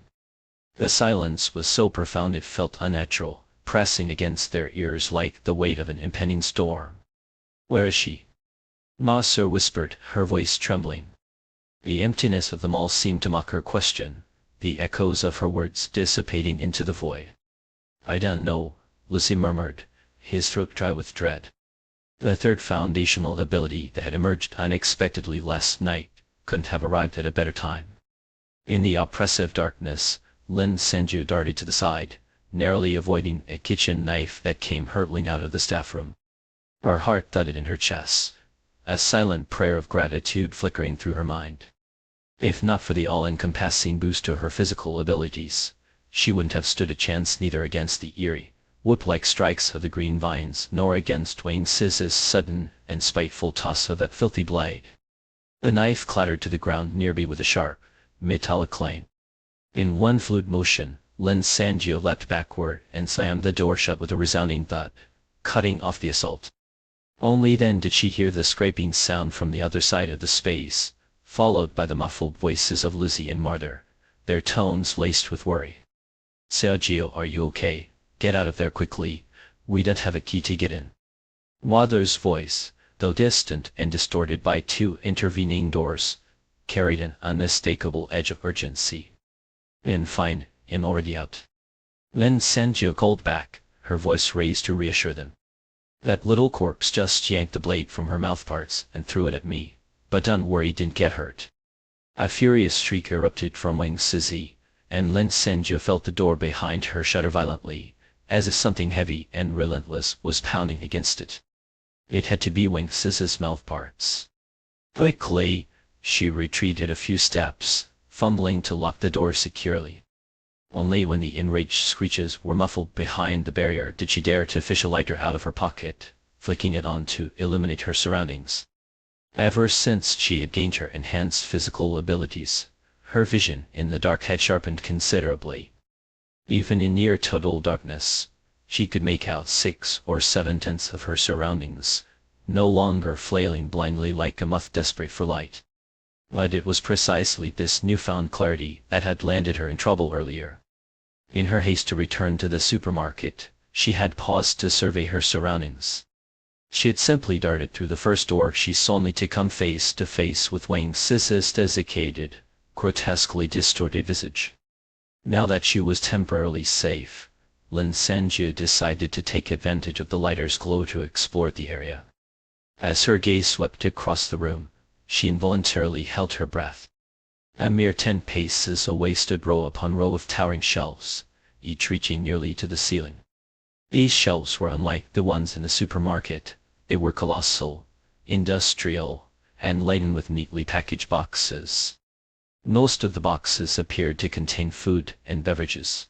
The silence was so profound it felt unnatural, pressing against their ears like the weight of an impending storm. "Where is she?" Mercer whispered, her voice trembling. The emptiness of the mall seemed to mock her question, the echoes of her words dissipating into the void. "I don't know," Lucy murmured, his throat dry with dread. The third foundational ability that had emerged unexpectedly last night couldn't have arrived at a better time. In the oppressive darkness, Lin Sanju darted to the side, narrowly avoiding a kitchen knife that came hurtling out of the staff room. Her heart thudded in her chest, a silent prayer of gratitude flickering through her mind. If not for the all-encompassing boost to her physical abilities, she wouldn't have stood a chance neither against the eerie, whip-like strikes of the green vines nor against Wang Siz's sudden and spiteful toss of that filthy blade. The knife clattered to the ground nearby with a sharp, metallic clang. In one fluid motion, Lin Sanju leapt backward and slammed the door shut with a resounding thud, cutting off the assault. Only then did she hear the scraping sound from the other side of the space, followed by the muffled voices of Lizzie and Martha, their tones laced with worry. "Sergio, are you okay? Get out of there quickly. We don't have a key to get in." Martha's voice, though distant and distorted by two intervening doors, carried an unmistakable edge of urgency. Fine, I'm already out." Then Sergio called back, her voice raised to reassure them. "That little corpse just yanked the blade from her mouthparts and threw it at me, but don't worry, didn't get hurt." A furious shriek erupted from Wang Zizi, and Lin Senju felt the door behind her shudder violently, as if something heavy and relentless was pounding against it. It had to be Wang Zizi's mouthparts. Quickly, she retreated a few steps, fumbling to lock the door securely. Only when the enraged screeches were muffled behind the barrier did she dare to fish a lighter out of her pocket, flicking it on to illuminate her surroundings. Ever since she had gained her enhanced physical abilities, her vision in the dark had sharpened considerably. Even in near total darkness, she could make out 6 or 7/10 of her surroundings, no longer flailing blindly like a moth desperate for light. But it was precisely this newfound clarity that had landed her in trouble earlier. In her haste to return to the supermarket, she had paused to survey her surroundings. She had simply darted through the first door she saw, only to come face to face with Wang Zizi's desiccated, grotesquely distorted visage. Now that she was temporarily safe, Lin Senju decided to take advantage of the lighter's glow to explore the area. As her gaze swept across the room, she involuntarily held her breath. A mere 10 paces away stood row upon row of towering shelves, each reaching nearly to the ceiling. These shelves were unlike the ones in the supermarket. They were colossal, industrial, and laden with neatly packaged boxes. Most of the boxes appeared to contain food and beverages.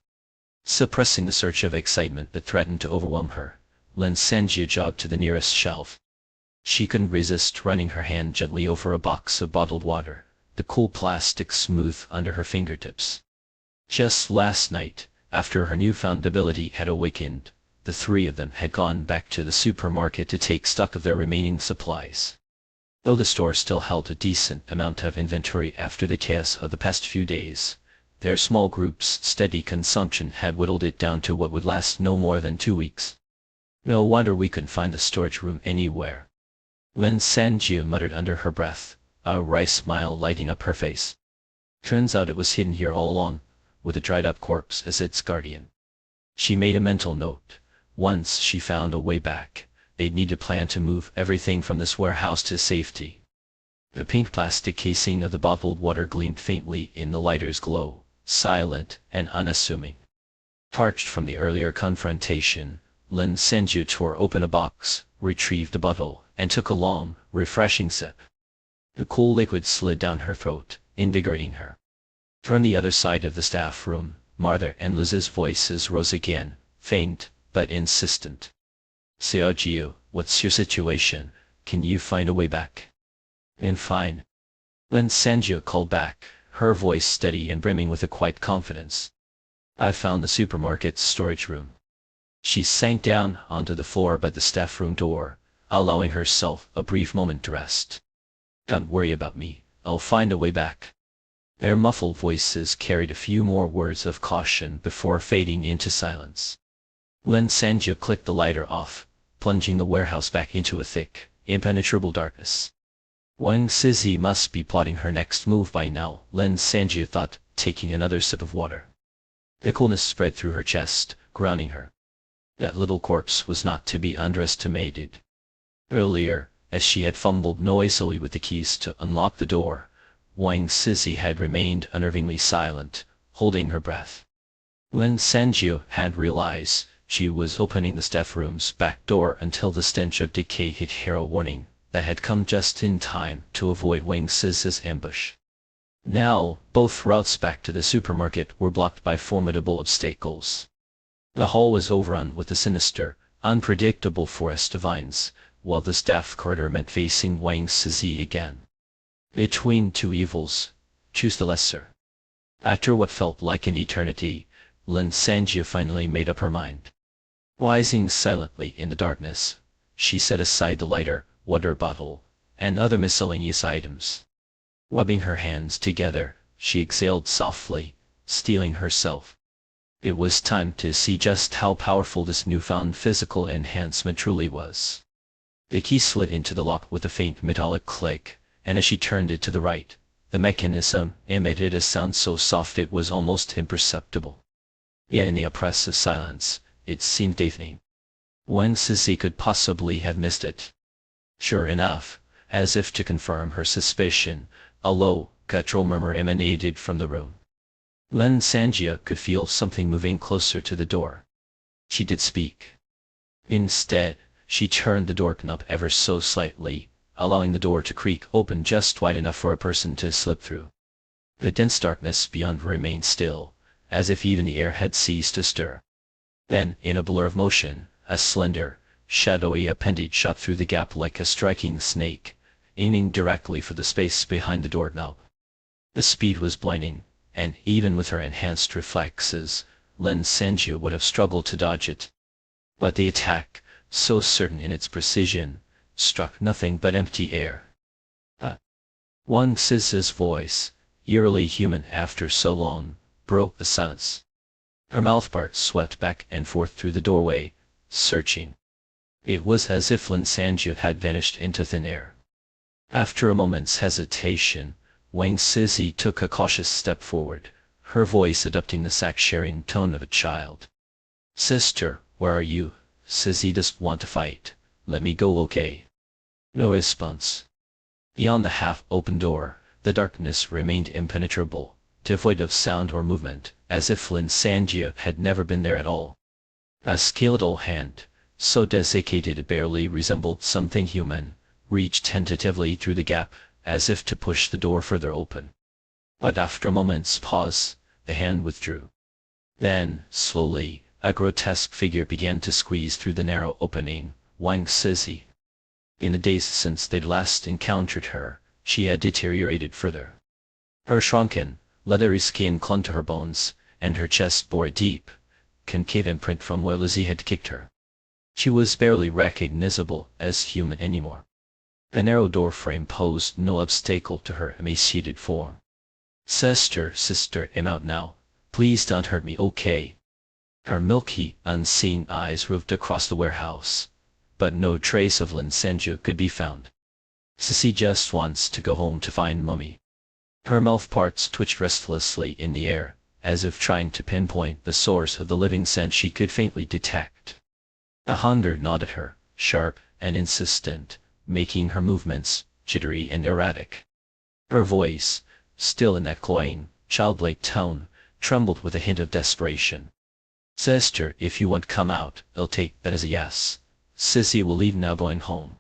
Suppressing the surge of excitement that threatened to overwhelm her, Lin Senju jogged to the nearest shelf. She couldn't resist running her hand gently over a box of bottled water, the cool plastic smooth under her fingertips. Just last night, after her newfound ability had awakened, the three of them had gone back to the supermarket to take stock of their remaining supplies. Though the store still held a decent amount of inventory after the chaos of the past few days, their small group's steady consumption had whittled it down to what would last no more than 2 weeks. "No wonder we couldn't find the storage room anywhere," Lin Senju muttered under her breath, a wry smile lighting up her face. "Turns out it was hidden here all along, with a dried-up corpse as its guardian." She made a mental note. Once she found a way back, they'd need to plan to move everything from this warehouse to safety. The pink plastic casing of the bottled water gleamed faintly in the lighter's glow, silent and unassuming. Parched from the earlier confrontation, Lin Senju tore open a box, retrieved a bottle, and took a long, refreshing sip. The cool liquid slid down her throat, invigorating her. From the other side of the staff room, Martha and Liz's voices rose again, faint but insistent. "Sergio, what's your situation? Can you find a way back?" Fine," Lin Senju called back, her voice steady and brimming with a quiet confidence. "I found the supermarket's storage room." She sank down onto the floor by the staff room door, allowing herself a brief moment to rest. "Don't worry about me, I'll find a way back." Their muffled voices carried a few more words of caution before fading into silence. Lin Senju clicked the lighter off, plunging the warehouse back into a thick, impenetrable darkness. Wang Zizi must be plotting her next move by now, Lin Senju thought, taking another sip of water. The coolness spread through her chest, grounding her. That little corpse was not to be underestimated. Earlier, as she had fumbled noisily with the keys to unlock the door, Wang Zizi had remained unnervingly silent, holding her breath. Lin Senju had realized she was opening the staff room's back door until the stench of decay hit her, a warning that had come just in time to avoid Wang Zizi's ambush. Now, both routes back to the supermarket were blocked by formidable obstacles. The hall was overrun with a sinister, unpredictable forest of vines, while the staff corridor meant facing Wang Zizi again. Between two evils, choose the lesser. After what felt like an eternity, Lin Senju finally made up her mind. Rising silently in the darkness, she set aside the lighter, water bottle, and other miscellaneous items. Rubbing her hands together, she exhaled softly, steeling herself. It was time to see just how powerful this newfound physical enhancement truly was. The key slid into the lock with a faint metallic click, and as she turned it to the right, the mechanism emitted a sound so soft it was almost imperceptible. Yet in the oppressive silence, it seemed deafening. When Sissy could possibly have missed it? Sure enough, as if to confirm her suspicion, a low, guttural murmur emanated from the room. Lin Sanjia could feel something moving closer to the door. She did speak. Instead, she turned the door knob ever so slightly, allowing the door to creak open just wide enough for a person to slip through. The dense darkness beyond remained still, as if even the air had ceased to stir. Then, in a blur of motion, a slender, shadowy appendage shot through the gap like a striking snake, aiming directly for the space behind the doorknob. The speed was blinding, and even with her enhanced reflexes, Lin Sanjia would have struggled to dodge it. But the attack, so certain in its precision, struck nothing but empty air. Wang Sis's voice, eerily human after so long, broke the silence. Her mouthparts swept back and forth through the doorway, searching. It was as if Lin Sanjia had vanished into thin air. After a moment's hesitation, Wang Sissy took a cautious step forward, her voice adopting the sack-sharing tone of a child. "Sister, where are you? Sissy doesn't want to fight. Let me go, okay?" No response. Beyond the half-open door, the darkness remained impenetrable, devoid of sound or movement, as if Lin Sanjia had never been there at all. A skeletal hand, so desiccated it barely resembled something human, reached tentatively through the gap, as if to push the door further open. But after a moment's pause, the hand withdrew. Then, slowly, a grotesque figure began to squeeze through the narrow opening. Wang Sissy. In the days since they'd last encountered her, she had deteriorated further. Her shrunken, leathery skin clung to her bones, and her chest bore a deep, concave imprint from where Lizzie had kicked her. She was barely recognizable as human anymore. The narrow doorframe posed no obstacle to her emaciated form. Sister, I'm out now. Please don't hurt me, okay?" Her milky, unseeing eyes roved across the warehouse, but no trace of Lin Sanjia could be found. "Sissy just wants to go home to find Mummy." Her mouthparts twitched restlessly in the air, as if trying to pinpoint the source of the living scent she could faintly detect. A hunter nodded her, sharp and insistent, making her movements jittery and erratic. Her voice, still in that cloying, childlike tone, trembled with a hint of desperation. "Sister, if you won't come out, I'll take that as a yes. Sissy will leave now, going home."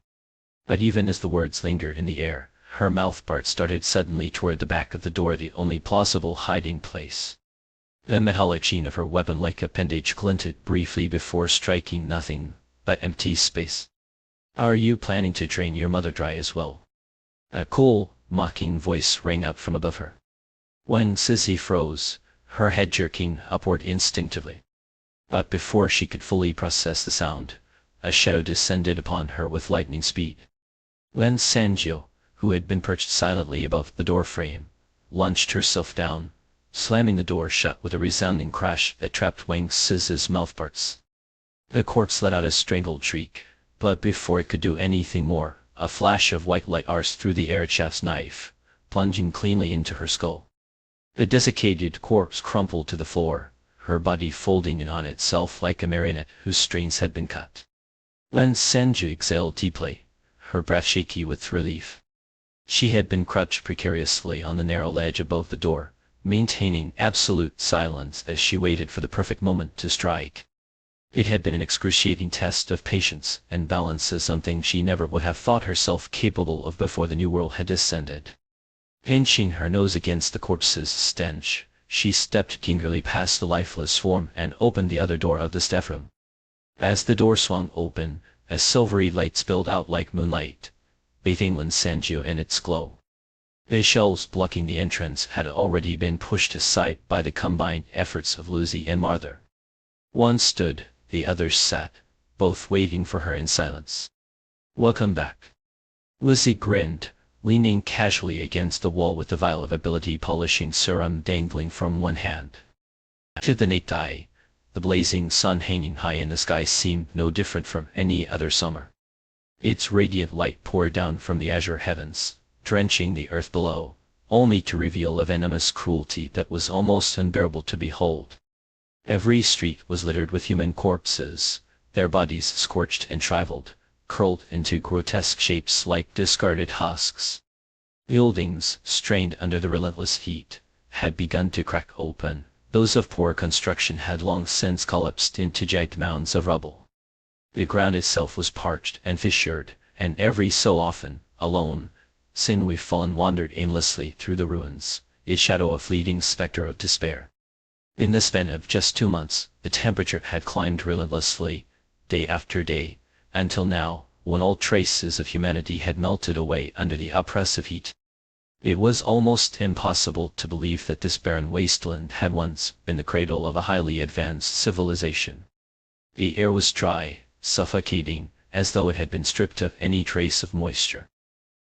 But even as the words lingered in the air, her mouthparts darted suddenly toward the back of the door, the only plausible hiding place. The metallic sheen of her weapon-like appendage glinted briefly before striking nothing but empty space. "Are you planning to drain your mother dry as well?" A cool, mocking voice rang out from above her. When Sissy froze, her head jerking upward instinctively. But before she could fully process the sound, a shadow descended upon her with lightning speed. Lin Sanjia, who had been perched silently above the doorframe, lunged herself down, slamming the door shut with a resounding crash that trapped Wang Sis's mouthparts. The corpse let out a strangled shriek, but before it could do anything more, a flash of white light arced through the air chef's knife, plunging cleanly into her skull. The desiccated corpse crumpled to the floor, her body folding in on itself like a marionette whose strings had been cut. Lin Sanjia exhaled deeply, her breath shaky with relief. She had been crouched precariously on the narrow ledge above the door, maintaining absolute silence as she waited for the perfect moment to strike. It had been an excruciating test of patience and balance, as something she never would have thought herself capable of before the new world had descended. Pinching her nose against the corpse's stench, she stepped gingerly past the lifeless form and opened the other door of the staff room. As the door swung open, a silvery light spilled out like moonlight, bathing Lin Sanjia in its glow. The shelves blocking the entrance had already been pushed aside by the combined efforts of Lizzie and Martha. One stood, the others sat, both waiting for her in silence. "Welcome back." Lizzie grinned, leaning casually against the wall with the vial of ability polishing serum dangling from one hand. To the naked eye, the blazing sun hanging high in the sky seemed no different from any other summer. Its radiant light poured down from the azure heavens, drenching the earth below, only to reveal a venomous cruelty that was almost unbearable to behold. Every street was littered with human corpses, their bodies scorched and shriveled, curled into grotesque shapes like discarded husks. Buildings, strained under the relentless heat, had begun to crack open. Those of poor construction had long since collapsed into jagged mounds of rubble. The ground itself was parched and fissured, and every so often, a lone, sinewy fallen wandered aimlessly through the ruins, its shadow a fleeting specter of despair. In the span of just 2 months, the temperature had climbed relentlessly, day after day, until now, when all traces of humanity had melted away under the oppressive heat. It was almost impossible to believe that this barren wasteland had once been the cradle of a highly advanced civilization. The air was dry, suffocating, as though it had been stripped of any trace of moisture.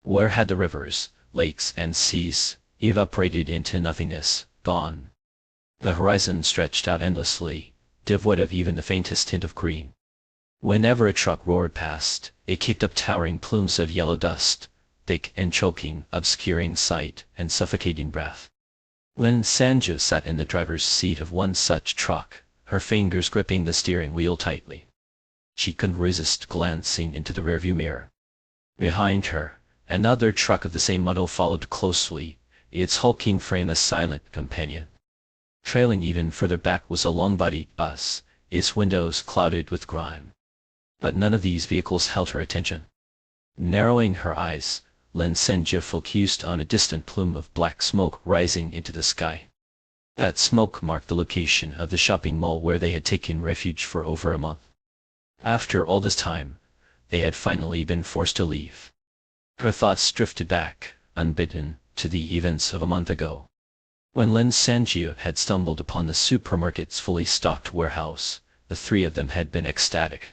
Where had the rivers, lakes, and seas, evaporated into nothingness, gone? The horizon stretched out endlessly, devoid of even the faintest hint of green. Whenever a truck roared past, it kicked up towering plumes of yellow dust, thick and choking, obscuring sight and suffocating breath. When Sanju sat in the driver's seat of one such truck, her fingers gripping the steering wheel tightly, she couldn't resist glancing into the rearview mirror. Behind her, another truck of the same model followed closely, its hulking frame a silent companion. Trailing even further back was a long-bodied bus, its windows clouded with grime. But none of these vehicles held her attention. Narrowing her eyes, Lin Senju focused on a distant plume of black smoke rising into the sky. That smoke marked the location of the shopping mall where they had taken refuge for over a month. After all this time, they had finally been forced to leave. Her thoughts drifted back, unbidden, to the events of a month ago. When Lin Senju had stumbled upon the supermarket's fully stocked warehouse, the three of them had been ecstatic.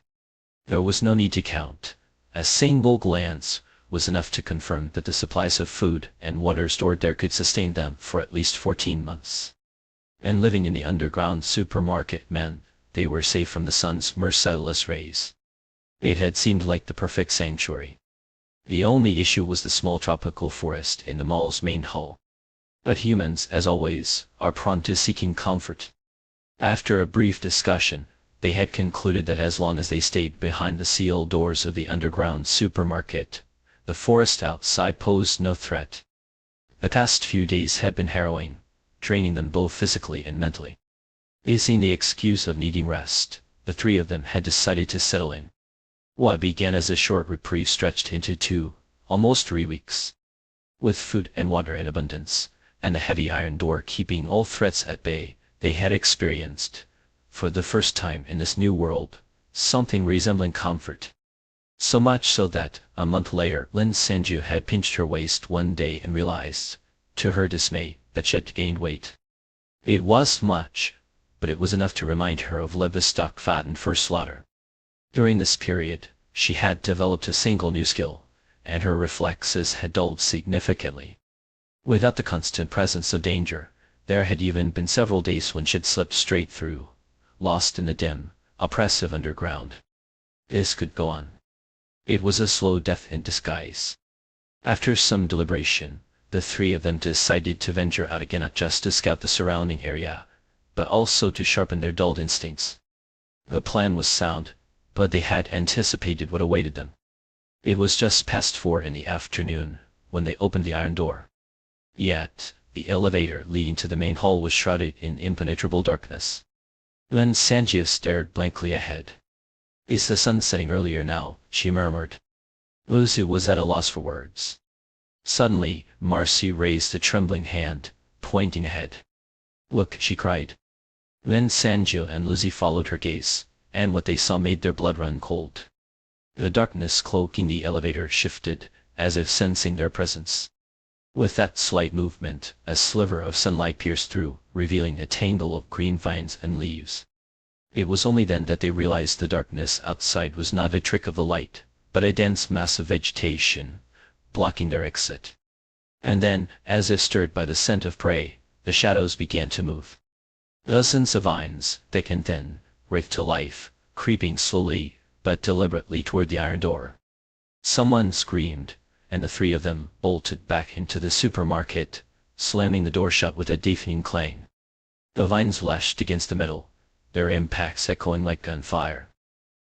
There was no need to count. A single glance was enough to confirm that the supplies of food and water stored there could sustain them for at least 14 months. And living in the underground supermarket meant they were safe from the sun's merciless rays. It had seemed like the perfect sanctuary. The only issue was the small tropical forest in the mall's main hall. But humans, as always, are prone to seeking comfort. After a brief discussion, they had concluded that as long as they stayed behind the sealed doors of the underground supermarket, the forest outside posed no threat. The past few days had been harrowing, draining them both physically and mentally. Using the excuse of needing rest, the three of them had decided to settle in. What began as a short reprieve stretched into 2, almost 3 weeks. With food and water in abundance, and a heavy iron door keeping all threats at bay, they had experienced, for the first time in this new world, something resembling comfort. So much so that, a month later, Lin Senju had pinched her waist one day and realized, to her dismay, that she had gained weight. It was much, but it was enough to remind her of livestock fattened for slaughter. During this period, she had developed a single new skill, and her reflexes had dulled significantly. Without the constant presence of danger, there had even been several days when she had slipped straight through, lost in the dim, oppressive underground. This could go on. It was a slow death in disguise. After some deliberation, the three of them decided to venture out again not just to scout the surrounding area, but also to sharpen their dulled instincts. The plan was sound, but they had anticipated what awaited them. It was just past 4 in the afternoon when they opened the iron door. Yet, the elevator leading to the main hall was shrouded in impenetrable darkness. Lin Senju stared blankly ahead. "Is the sun setting earlier now?" she murmured. Luzu was at a loss for words. Suddenly, Marcy raised a trembling hand, pointing ahead. "Look," she cried. Lin Senju and Lucy followed her gaze, and what they saw made their blood run cold. The darkness cloaking the elevator shifted, as if sensing their presence. With that slight movement, a sliver of sunlight pierced through, revealing a tangle of green vines and leaves. It was only then that they realized the darkness outside was not a trick of the light, but a dense mass of vegetation, blocking their exit. And then, as if stirred by the scent of prey, the shadows began to move. Dozens of vines, thick and thin, writhed to life, creeping slowly, but deliberately toward the iron door. Someone screamed, and the three of them bolted back into the supermarket, slamming the door shut with a deafening clang. The vines lashed against the metal, their impacts echoing like gunfire.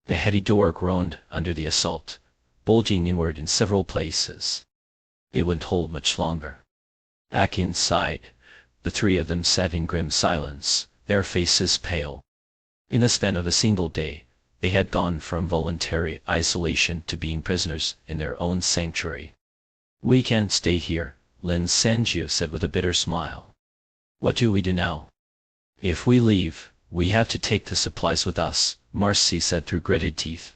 The heavy door groaned under the assault, bulging inward in several places. It wouldn't hold much longer. Back inside, the three of them sat in grim silence, their faces pale. In the span of a single day, they had gone from voluntary isolation to being prisoners in their own sanctuary. "We can't stay here," Lin Sanjio said with a bitter smile. "What do we do now?" "If we leave, we have to take the supplies with us," Marcy said through gritted teeth.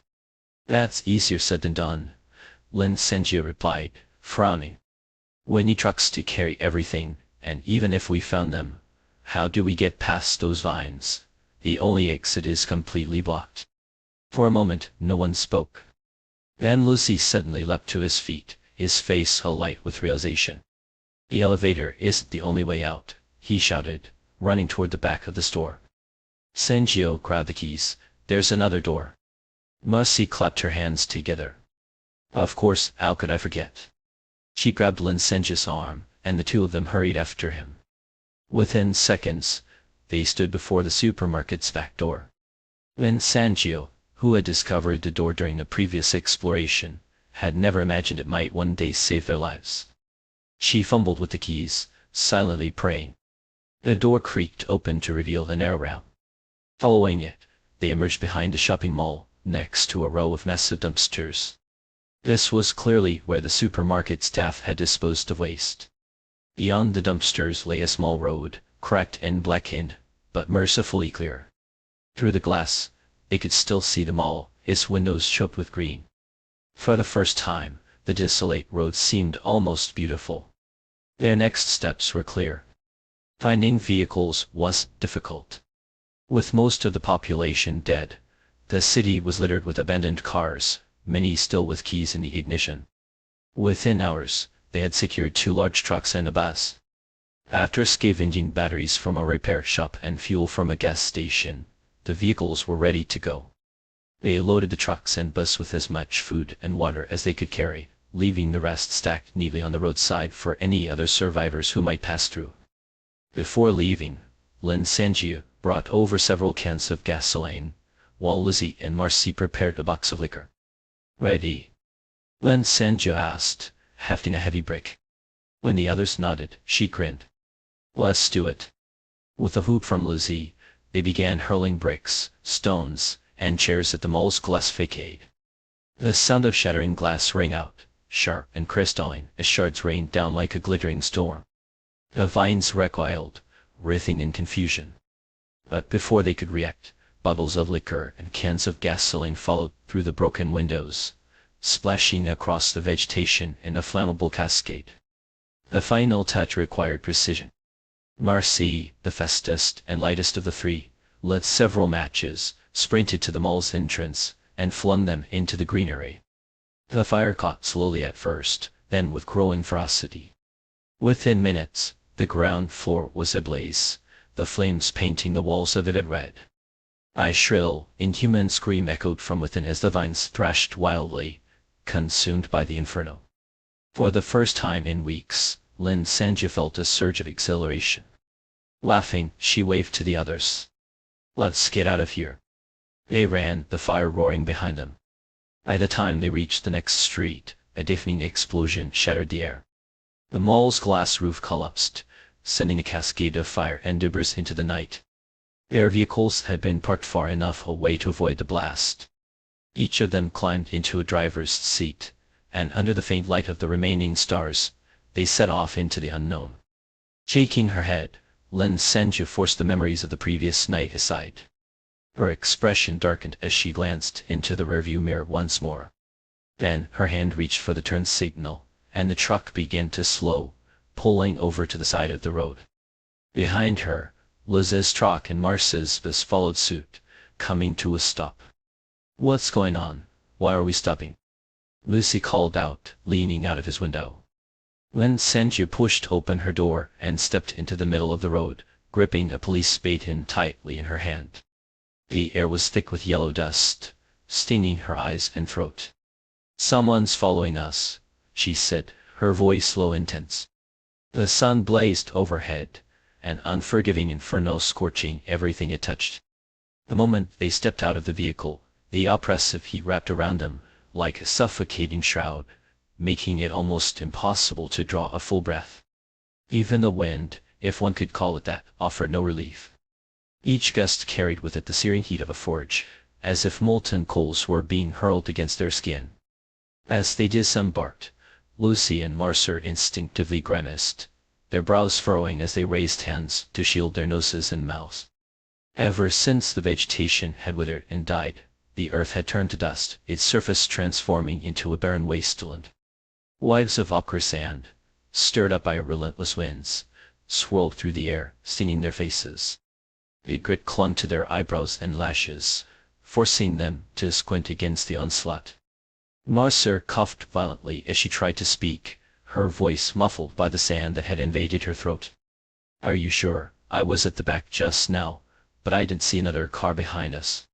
"That's easier said than done," Lin Sanjio replied, frowning. "We need trucks to carry everything, and even if we found them, how do we get past those vines? The only exit is completely blocked." For a moment, no one spoke. Then Lucy suddenly leapt to his feet, his face alight with realization. "The elevator isn't the only way out," he shouted, running toward the back of the store. Sanjio grabbed the keys. "There's another door." Marcy clapped her hands together. "Of course, how could I forget?" She grabbed Lin Sanjio's arm, and the two of them hurried after him. Within seconds, they stood before the supermarket's back door. Lin Sanjio, who had discovered the door during a previous exploration, had never imagined it might one day save their lives. She fumbled with the keys, silently praying. The door creaked open to reveal a narrow ramp. Following it, they emerged behind the shopping mall, next to a row of massive dumpsters. This was clearly where the supermarket staff had disposed of waste. Beyond the dumpsters lay a small road, cracked and blackened, but mercifully clear. Through the glass, they could still see the mall, its windows choked with green. For the first time, the desolate road seemed almost beautiful. Their next steps were clear. Finding vehicles was difficult. With most of the population dead, the city was littered with abandoned cars, many still with keys in the ignition. Within hours, they had secured 2 large trucks and a bus. After scavenging batteries from a repair shop and fuel from a gas station, the vehicles were ready to go. They loaded the trucks and bus with as much food and water as they could carry, leaving the rest stacked neatly on the roadside for any other survivors who might pass through. Before leaving, Lin Sanjio brought over several cans of gasoline, while Lizzie and Marcy prepared a box of liquor. "Ready?" Lin Sanjio asked, hefting a heavy brick. When the others nodded, she grinned. "Let's do it." With a whoop from Lizzie, they began hurling bricks, stones, and chairs at the mall's glass facade. The sound of shattering glass rang out, sharp and crystalline, as shards rained down like a glittering storm. The vines recoiled, writhing in confusion. But before they could react, bottles of liquor and cans of gasoline followed through the broken windows, splashing across the vegetation in a flammable cascade. The final touch required precision. Marcy, the fastest and lightest of the three, lit several matches, sprinted to the mall's entrance, and flung them into the greenery. The fire caught slowly at first, then with growing ferocity. Within minutes, the ground floor was ablaze, the flames painting the walls a vivid red. A shrill, inhuman scream echoed from within as the vines thrashed wildly, consumed by the inferno. For the first time in weeks, Lin Sanjio felt a surge of exhilaration. Laughing, she waved to the others. "Let's get out of here." They ran, the fire roaring behind them. By the time they reached the next street, a deafening explosion shattered the air. The mall's glass roof collapsed, sending a cascade of fire and debris into the night. Their vehicles had been parked far enough away to avoid the blast. Each of them climbed into a driver's seat, and under the faint light of the remaining stars, they set off into the unknown. Shaking her head, Lin Sanjio forced the memories of the previous night aside. Her expression darkened as she glanced into the rearview mirror once more. Then her hand reached for the turn signal, and the truck began to slow, pulling over to the side of the road. Behind her, Liz's truck and Marcy's bus followed suit, coming to a stop. "What's going on? Why are we stopping?" Lucy called out, leaning out of his window. Lin Sanjia pushed open her door and stepped into the middle of the road, gripping a police baton tightly in her hand. The air was thick with yellow dust, staining her eyes and throat. "Someone's following us," she said, her voice low and tense. The sun blazed overhead, an unforgiving inferno scorching everything it touched. The moment they stepped out of the vehicle, the oppressive heat wrapped around them, like a suffocating shroud, making it almost impossible to draw a full breath. Even the wind, if one could call it that, offered no relief. Each gust carried with it the searing heat of a forge, as if molten coals were being hurled against their skin. As they disembarked, Lucy and Mercer instinctively grimaced, their brows furrowing as they raised hands to shield their noses and mouths. Ever since the vegetation had withered and died, the earth had turned to dust, its surface transforming into a barren wasteland. Waves of ochre sand, stirred up by relentless winds, swirled through the air, stinging their faces. The grit clung to their eyebrows and lashes, forcing them to squint against the onslaught. Mercer coughed violently as she tried to speak, her voice muffled by the sand that had invaded her throat. "Are you sure? I was at the back just now, but I didn't see another car behind us."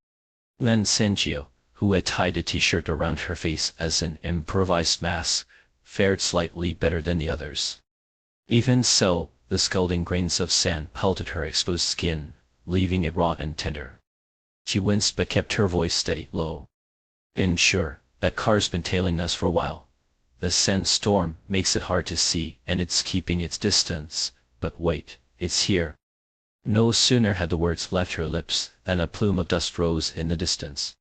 Lin Sanjia, who had tied a t-shirt around her face as an improvised mask, fared slightly better than the others. Even so, the scalding grains of sand pelted her exposed skin, leaving it raw and tender. She winced but kept her voice steady, low. "And sure, that car's been tailing us for a while. The sandstorm makes it hard to see and it's keeping its distance, but wait, it's here." No sooner had the words left her lips than a plume of dust rose in the distance.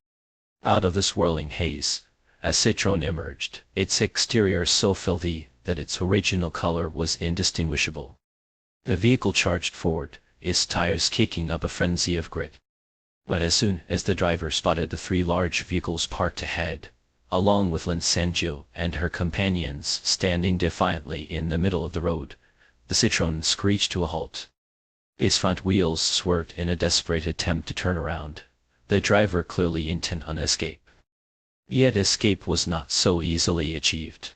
Out of the swirling haze, a Citroën emerged, its exterior so filthy that its original color was indistinguishable. The vehicle charged forward, its tires kicking up a frenzy of grit. But as soon as the driver spotted the three large vehicles parked ahead, along with Lin Sanjia and her companions standing defiantly in the middle of the road, the Citroën screeched to a halt. Its front wheels swerved in a desperate attempt to turn around, the driver clearly intent on escape. Yet escape was not so easily achieved.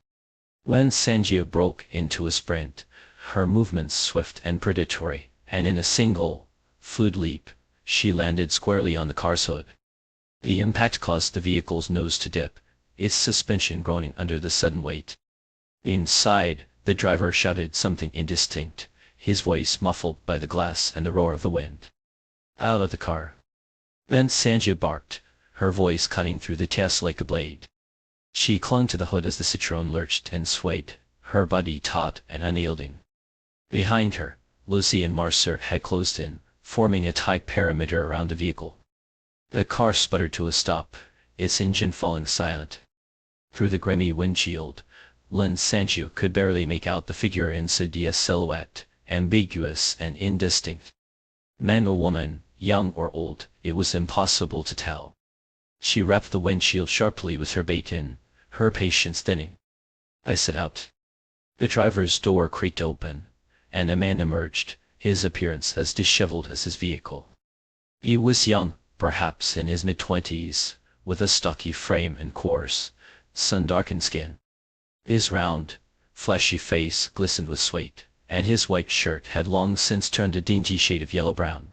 Lin Sanjia broke into a sprint, her movements swift and predatory, and in a single, fluid leap, she landed squarely on the car's hood. The impact caused the vehicle's nose to dip, its suspension groaning under the sudden weight. Inside, the driver shouted something indistinct, his voice muffled by the glass and the roar of the wind. "Out of the car!" Lin Sanjia barked, her voice cutting through the chaos like a blade. She clung to the hood as the Citroën lurched and swayed, her body taut and unyielding. Behind her, Lucy and Mercer had closed in, forming a tight perimeter around the vehicle. The car sputtered to a stop, its engine falling silent. Through the grimy windshield, Lin Sanjia could barely make out the figure in Sadia's silhouette, ambiguous and indistinct. Man or woman, young or old, it was impossible to tell. She rapped the windshield sharply with her baton, her patience thinning. "I set out." The driver's door creaked open, and a man emerged, his appearance as disheveled as his vehicle. He was young, perhaps in his mid-twenties, with a stocky frame and coarse, sun-darkened skin. His round, fleshy face glistened with sweat, and his white shirt had long since turned a dingy shade of yellow-brown.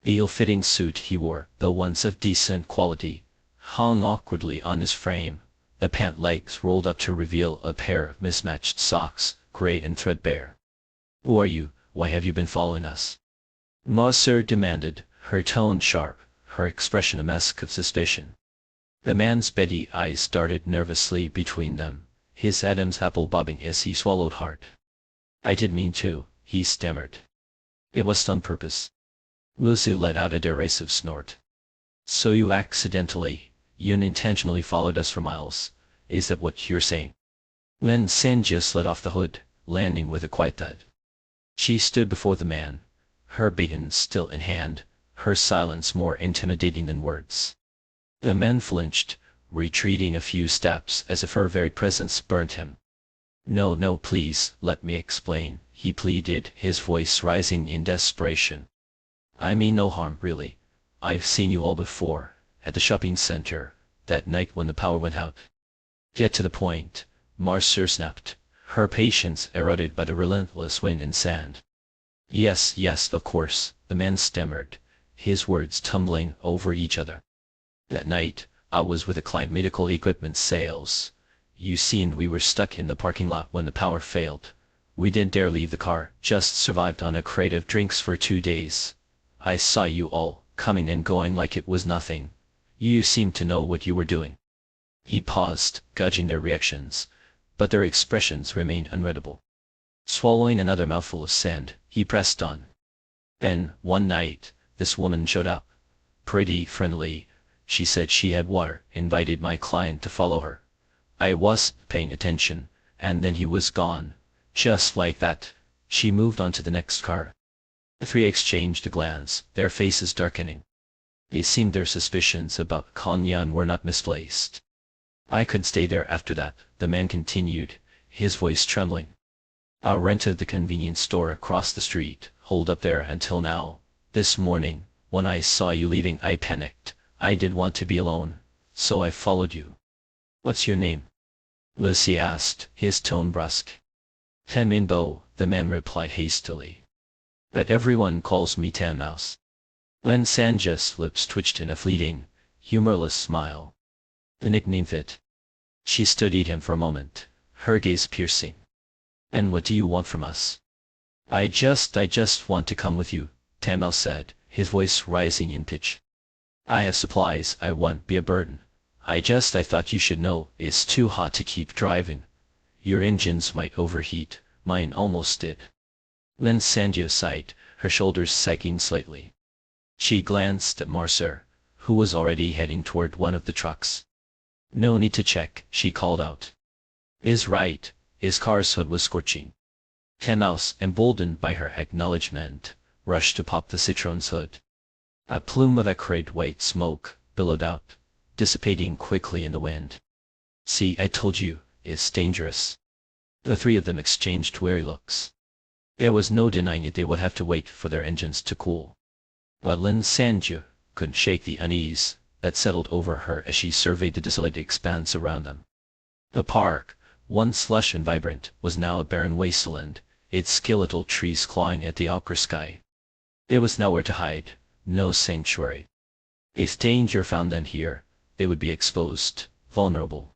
The ill-fitting suit he wore, though once of decent quality, hung awkwardly on his frame, the pant legs rolled up to reveal a pair of mismatched socks, gray and threadbare. "Who are you? Why have you been following us?" Mercer demanded, her tone sharp, her expression a mask of suspicion. The man's beady eyes darted nervously between them, his Adam's apple bobbing as he swallowed hard. "I didn't mean to," he stammered. "It was on purpose." Lucy let out a derisive snort. "So you unintentionally followed us for miles, is that what you're saying?" Lin Sanjia slid off the hood, landing with a quiet thud. She stood before the man, her baton still in hand, her silence more intimidating than words. The man flinched, retreating a few steps as if her very presence burnt him. No, please, let me explain," he pleaded, his voice rising in desperation. "I mean no harm, really. I've seen you all before, at the shopping center, that night when the power went out." Get to the point, Marcer snapped, her patience eroded by the relentless wind and sand. Yes, yes, of course, the man stammered, his words tumbling over each other. That night, I was with a client medical equipment sales. You seen we were stuck in the parking lot when the power failed. We didn't dare leave the car, just survived on a crate of drinks for 2 days. I saw you all, coming and going like it was nothing. You seemed to know what you were doing. He paused, gauging their reactions, but their expressions remained unreadable. Swallowing another mouthful of sand, he pressed on. Then, one night, this woman showed up. Pretty friendly. She said she had water, invited my client to follow her. I wasn't paying attention, and then he was gone. Just like that. She moved on to the next car. The three exchanged a glance, their faces darkening. It seemed their suspicions about Kanyan were not misplaced. I could stay there after that, the man continued, his voice trembling. I rented the convenience store across the street, holed up there until now. This morning, when I saw you leaving, I panicked. I didn't want to be alone, so I followed you. What's your name? Lucy asked, his tone brusque. Minbo, the man replied hastily. But everyone calls me Mouse. Lin Sanjia's lips twitched in a fleeting, humorless smile. The nickname fit. She studied him for a moment, her gaze piercing. And what do you want from us? I just want to come with you, Mouse said, his voice rising in pitch. I have supplies, I won't be a burden. I thought you should know, it's too hot to keep driving. Your engines might overheat, mine almost did. Lin Sanjia sighed, her shoulders sagging slightly. She glanced at Marcer, who was already heading toward one of the trucks. No need to check, she called out. Is right, his car's hood was scorching. Mouse, emboldened by her acknowledgement, rushed to pop the Citroen's hood. A plume of acrid white smoke billowed out, dissipating quickly in the wind. See, I told you, it's dangerous. The three of them exchanged wary looks. There was no denying it, they would have to wait for their engines to cool. But Lin Sanjia couldn't shake the unease that settled over her as she surveyed the desolate expanse around them. The park, once lush and vibrant, was now a barren wasteland, its skeletal trees clawing at the ochre sky. There was nowhere to hide, no sanctuary. If danger found them here, they would be exposed, vulnerable.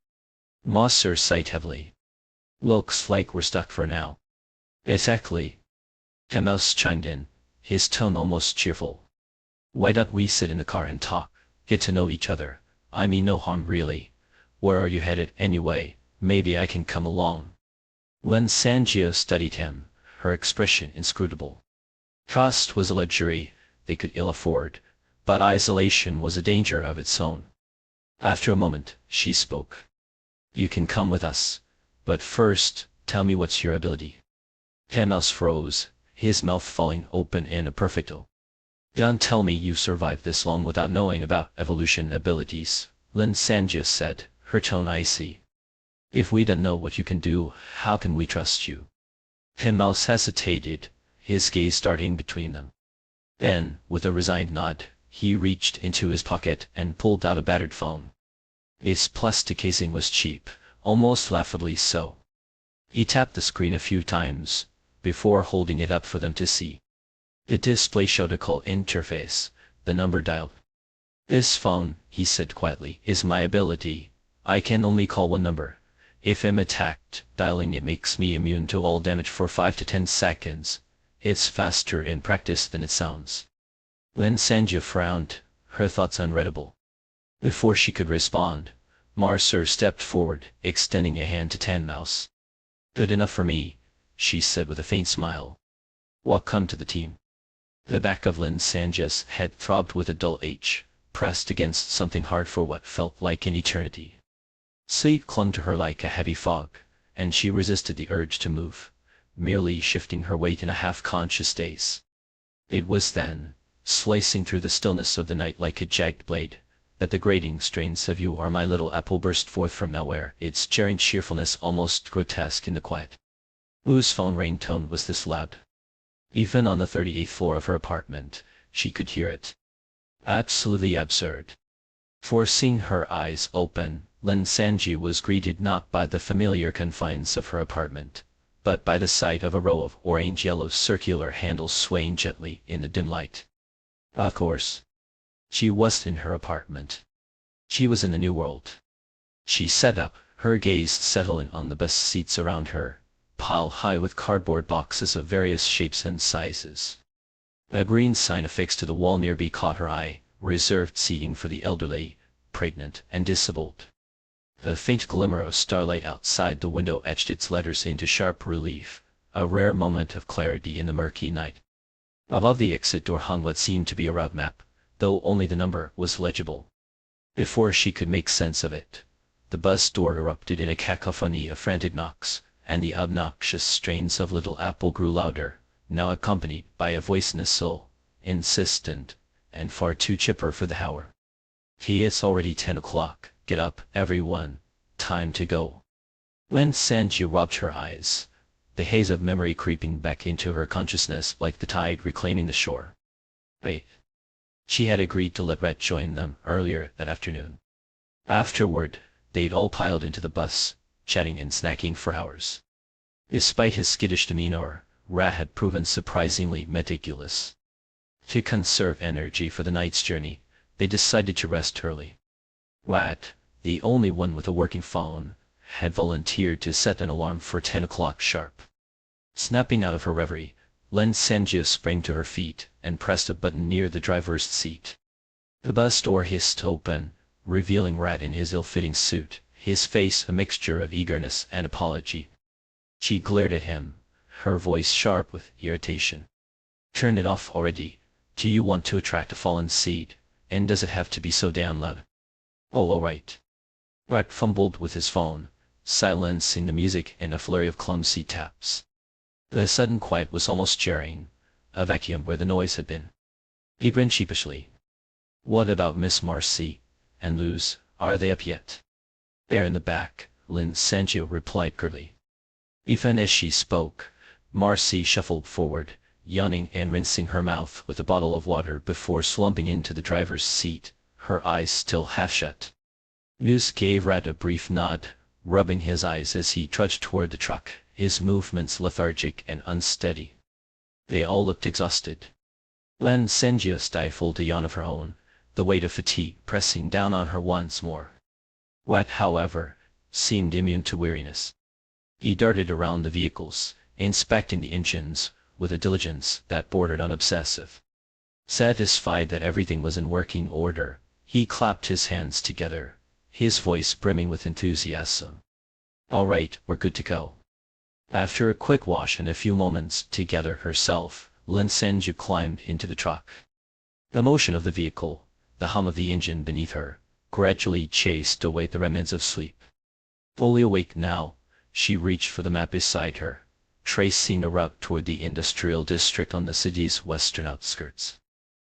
Marcer sighed heavily. Looks like we're stuck for now. Exactly. Mouse chimed in, his tone almost cheerful. Why don't we sit in the car and talk, get to know each other? I mean no harm really. Where are you headed anyway? Maybe I can come along. Lin Sanjia studied him, her expression inscrutable. Trust was a luxury they could ill afford, but isolation was a danger of its own. After a moment, she spoke. You can come with us, but first, tell me what's your ability. Mouse froze, his mouth falling open in a perfect O. Don't tell me you survived this long without knowing about evolution abilities, Lin Sanjia said, her tone icy. If we don't know what you can do, how can we trust you? Mouse hesitated, his gaze darting between them. Then, with a resigned nod, he reached into his pocket and pulled out a battered phone. Its plastic casing was cheap, almost laughably so. He tapped the screen a few times, before holding it up for them to see. The display showed a call interface, the number dialed. This phone, he said quietly, is my ability. I can only call one number. If I'm attacked, dialing it makes me immune to all damage for 5 to 10 seconds. It's faster in practice than it sounds. Lin Sanjia frowned, her thoughts unreadable. Before she could respond, Marcer stepped forward, extending a hand to Mouse. Good enough for me, she said with a faint smile. Welcome to the team. The back of Lin Sanjia's head throbbed with a dull ache, pressed against something hard for what felt like an eternity. Sleep clung to her like a heavy fog, and she resisted the urge to move, merely shifting her weight in a half-conscious daze. It was then, slicing through the stillness of the night like a jagged blade, that the grating strains of You Are My Little Apple burst forth from nowhere, its jarring cheerfulness almost grotesque in the quiet. Wu's phone ringtone was this loud. Even on the 38th floor of her apartment, she could hear it. Absolutely absurd. Forcing her eyes open, Lin Sanji was greeted not by the familiar confines of her apartment, but by the sight of a row of orange-yellow circular handles swaying gently in the dim light. Of course, she wasn't in her apartment. She was in a new world. She sat up, her gaze settling on the best seats around her, piled high with cardboard boxes of various shapes and sizes. A green sign affixed to the wall nearby caught her eye, reserved seating for the elderly, pregnant, and disabled. The faint glimmer of starlight outside the window etched its letters into sharp relief, a rare moment of clarity in the murky night. Above the exit door hung what seemed to be a route map, though only the number was legible. Before she could make sense of it, the bus door erupted in a cacophony of frantic knocks, and the obnoxious strains of Little Apple grew louder, now accompanied by a voice nasal, insistent, and far too chipper for the hour. It's already 10 o'clock, get up, everyone, time to go. Lin Sanji rubbed her eyes, the haze of memory creeping back into her consciousness like the tide reclaiming the shore. Wait. She had agreed to let Rat join them earlier that afternoon. Afterward, they'd all piled into the bus, chatting and snacking for hours. Despite his skittish demeanor, Rat had proven surprisingly meticulous. To conserve energy for the night's journey, they decided to rest early. Rat, the only one with a working phone, had volunteered to set an alarm for 10 o'clock sharp. Snapping out of her reverie, Lin Sanji sprang to her feet and pressed a button near the driver's seat. The bus door hissed open, revealing Rat in his ill-fitting suit, his face a mixture of eagerness and apology. She glared at him, her voice sharp with irritation. Turn it off already. Do you want to attract a fallen seed, and does it have to be so damn loud? Oh, all right. Rat fumbled with his phone, silencing the music in a flurry of clumsy taps. The sudden quiet was almost jarring, a vacuum where the noise had been. He grinned sheepishly. What about Miss Marcy and Luz, are they up yet? They're in the back, Lin Sanji replied curtly. Even as she spoke, Marcy shuffled forward, yawning and rinsing her mouth with a bottle of water before slumping into the driver's seat, her eyes still half shut. Luz gave Rat a brief nod, rubbing his eyes as he trudged toward the truck, his movements lethargic and unsteady. They all looked exhausted. Lin Sanji stifled a yawn of her own, the weight of fatigue pressing down on her once more. Rat, however, seemed immune to weariness. He darted around the vehicles, inspecting the engines, with a diligence that bordered on obsessive. Satisfied that everything was in working order, he clapped his hands together, his voice brimming with enthusiasm. All right, we're good to go. After a quick wash and a few moments to gather herself, Lin Sanji climbed into the truck. The motion of the vehicle, the hum of the engine beneath her, gradually chased away the remnants of sleep. Fully awake now, she reached for the map beside her, tracing a route toward the industrial district on the city's western outskirts.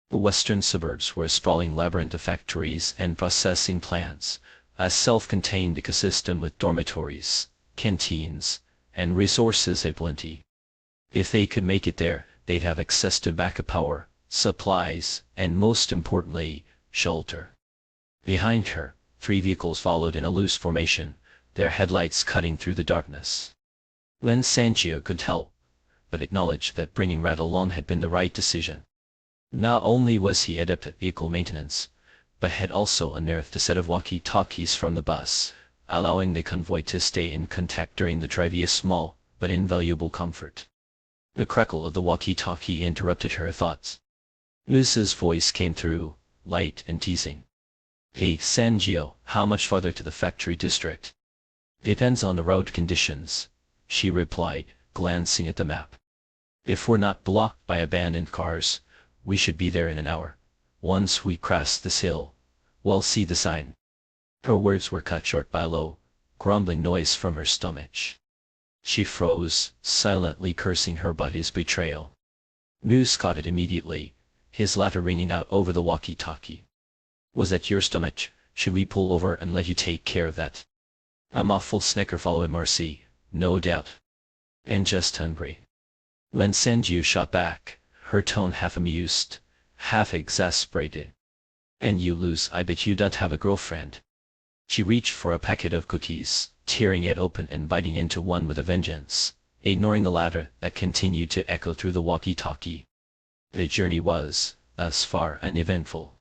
The western suburbs were a sprawling labyrinth of factories and processing plants, a self-contained ecosystem with dormitories, canteens, and resources aplenty. If they could make it there, they'd have access to backup power, supplies, and most importantly, shelter. Behind her, 3 vehicles followed in a loose formation, their headlights cutting through the darkness. Lin Sanji could help, but acknowledged that bringing Rat along had been the right decision. Not only was he adept at vehicle maintenance, but had also unearthed a set of walkie-talkies from the bus, allowing the convoy to stay in contact during the drive, a small but invaluable comfort. The crackle of the walkie-talkie interrupted her thoughts. Luz's voice came through, light and teasing. Hey, Sanji, how much farther to the factory district? Depends on the road conditions, she replied, glancing at the map. If we're not blocked by abandoned cars, we should be there in an hour. Once we cross this hill, we'll see the sign. Her words were cut short by a low, grumbling noise from her stomach. She froze, silently cursing her buddy's betrayal. Luz caught it immediately, his laughter ringing out over the walkie-talkie. Was that your stomach? Should we pull over and let you take care of that? I'm awful snicker following Marcy, no doubt. And just hungry. Lin Sanji shot back, her tone half amused, half exasperated. And you lose, I bet you don't have a girlfriend. She reached for a packet of cookies, tearing it open and biting into one with a vengeance, ignoring the latter that continued to echo through the walkie-talkie. The journey was, thus far, uneventful.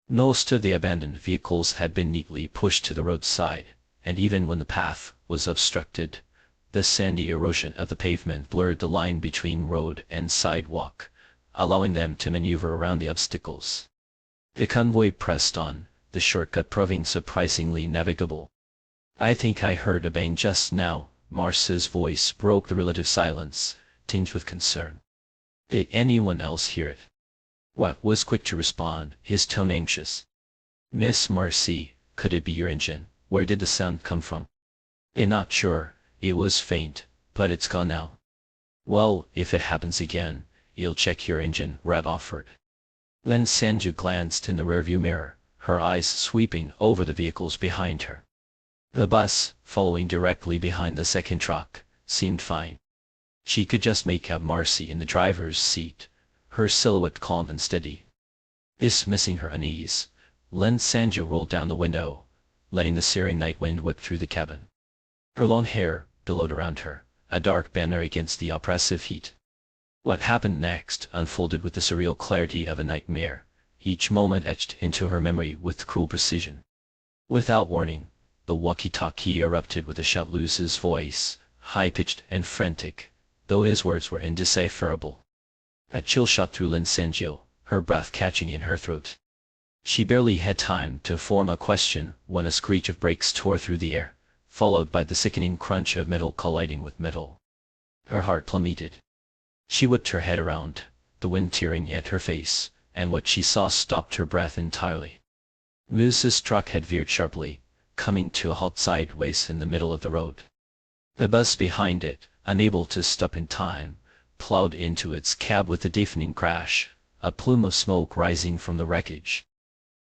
Most of the abandoned vehicles had been neatly pushed to the roadside, and even when the path was obstructed, the sandy erosion of the pavement blurred the line between road and sidewalk, allowing them to maneuver around the obstacles. The convoy pressed on, the shortcut proving surprisingly navigable. "I think I heard a bang just now." Marce's voice broke the relative silence, tinged with concern. "Did anyone else hear it?" Watt was quick to respond, his tone anxious. "Miss Marcy, could it be your engine? Where did the sound come from?" "I'm not sure. It was faint, but it's gone now." "Well, if it happens again, you'll check your engine," Rat offered. Lin Sanju glanced in the rearview mirror, her eyes sweeping over the vehicles behind her. The bus, following directly behind the second truck, seemed fine. She could just make out Marcy in the driver's seat, her silhouette calm and steady. Dismissing her unease, Lin Sanju rolled down the window, letting the searing night wind whip through the cabin. Her long hair billowed around her, a dark banner against the oppressive heat. What happened next unfolded with the surreal clarity of a nightmare, each moment etched into her memory with cruel precision. Without warning, the walkie-talkie erupted with a shout. Luce's voice, high-pitched and frantic, though his words were indecipherable. A chill shot through Lin Sanju, her breath catching in her throat. She barely had time to form a question when a screech of brakes tore through the air, followed by the sickening crunch of metal colliding with metal. Her heart plummeted. She whipped her head around, the wind tearing at her face, and what she saw stopped her breath entirely. Luce's truck had veered sharply, coming to a halt sideways in the middle of the road. The bus behind it, unable to stop in time, plowed into its cab with a deafening crash, a plume of smoke rising from the wreckage.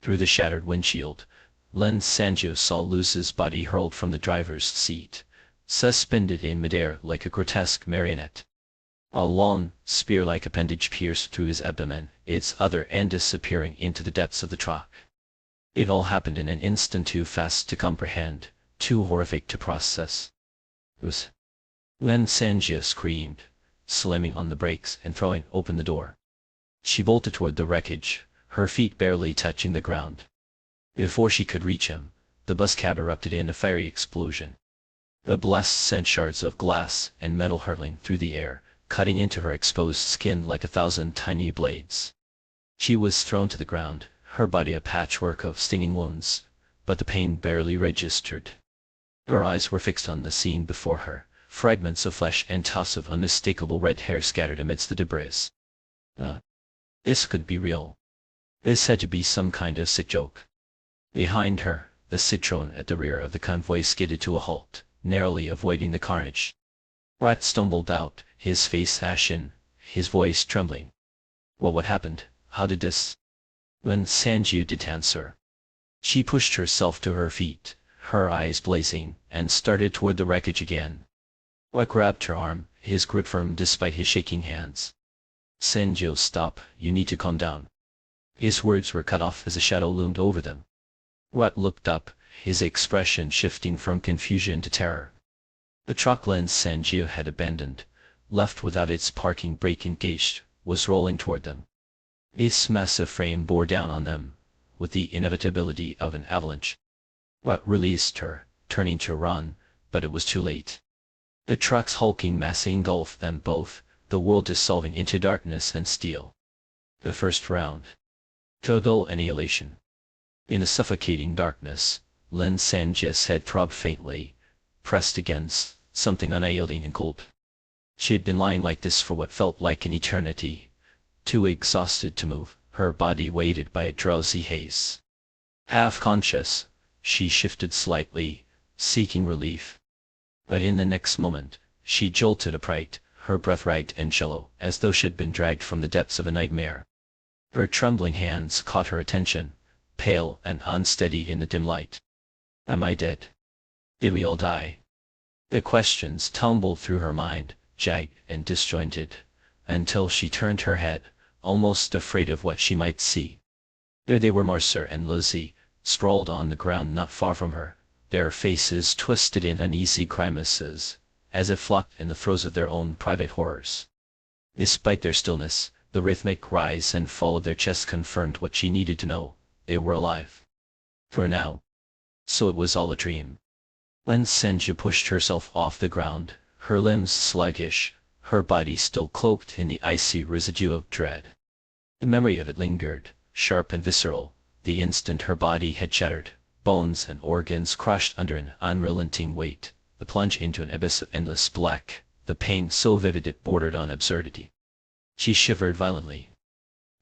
Through the shattered windshield, Lin Sanju saw Luce's body hurled from the driver's seat, suspended in midair like a grotesque marionette. A long, spear-like appendage pierced through his abdomen, its other end disappearing into the depths of the truck. It all happened in an instant too fast to comprehend, too horrific to process. Lin Sanju screamed, slamming on the brakes and throwing open the door. She bolted toward the wreckage, her feet barely touching the ground. Before she could reach him, the bus cab erupted in a fiery explosion. The blast sent shards of glass and metal hurtling through the air, cutting into her exposed skin like 1,000 tiny blades. She was thrown to the ground, her body a patchwork of stinging wounds, but the pain barely registered. Her eyes were fixed on the scene before her, fragments of flesh and tufts of unmistakable red hair scattered amidst the debris. This could be real. This had to be some kind of sick joke. Behind her, the Citroën at the rear of the convoy skidded to a halt, narrowly avoiding the carnage. Rat stumbled out, his face ashen, his voice trembling. What happened? How did this? Lin Sanju didn't answer. She pushed herself to her feet, her eyes blazing, and started toward the wreckage again. Rat grabbed her arm, his grip firm despite his shaking hands. "Sanju, stop, you need to calm down." His words were cut off as a shadow loomed over them. Rat looked up, his expression shifting from confusion to terror. The truck Lin Sanju had abandoned, left without its parking brake engaged, was rolling toward them. Its massive frame bore down on them, with the inevitability of an avalanche. Rat released her, turning to run, but it was too late. The truck's hulking mass engulfed them both, the world dissolving into darkness and steel. The first round. Total annihilation. In the suffocating darkness, Lin Sanju's head throbbed faintly, pressed against something unyielding and cold. She had been lying like this for what felt like an eternity, too exhausted to move, her body weighted by a drowsy haze. Half conscious, she shifted slightly, seeking relief. But in the next moment, she jolted upright, her breath ragged and shallow, as though she had been dragged from the depths of a nightmare. Her trembling hands caught her attention, pale and unsteady in the dim light. Am I dead? Did we all die? The questions tumbled through her mind, jagged and disjointed, until she turned her head, almost afraid of what she might see. There they were, Marcer and Lizzie, sprawled on the ground not far from her, their faces twisted in uneasy grimaces, as if locked in the throes of their own private horrors. Despite their stillness, the rhythmic rise and fall of their chests confirmed what she needed to know: they were alive. For now. So it was all a dream. Lin Sengju pushed herself off the ground, her limbs sluggish, her body still cloaked in the icy residue of dread. The memory of it lingered, sharp and visceral, the instant her body had shattered, bones and organs crushed under an unrelenting weight, the plunge into an abyss of endless black, the pain so vivid it bordered on absurdity. She shivered violently.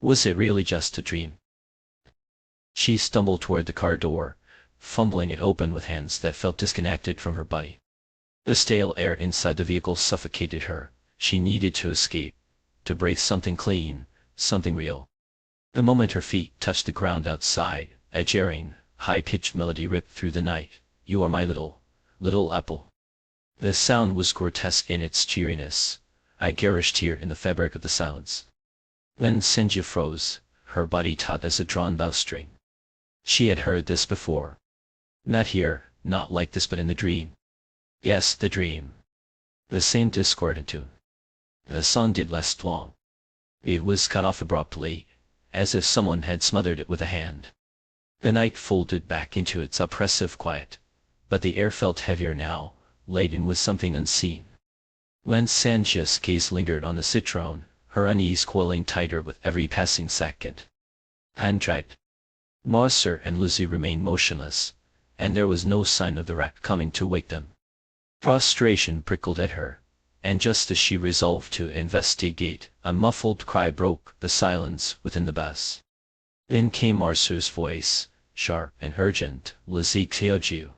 Was it really just a dream? She stumbled toward the car door, fumbling it open with hands that felt disconnected from her body. The stale air inside the vehicle suffocated her. She needed to escape, to breathe something clean, something real. The moment her feet touched the ground outside, a jarring, high-pitched melody ripped through the night. You are my little apple. The sound was grotesque in its cheeriness, a garish tear in the fabric of the silence. Lin Sengju froze, her body taut as a drawn bowstring. She had heard this before. Not here, not like this, but in the dream. Yes, the dream. The same discordant tune. The song did last long. It was cut off abruptly, as if someone had smothered it with a hand. The night folded back into its oppressive quiet, but the air felt heavier now, laden with something unseen. Lin Sengju's gaze lingered on the citron, her unease coiling tighter with every passing second. Hand dragged. Marcer and Lizzie remained motionless, and there was no sign of the rat coming to wake them. Frustration prickled at her, and just as she resolved to investigate, a muffled cry broke the silence within the bus. Then came Marcer's voice, sharp and urgent. Lizzie Kyoju.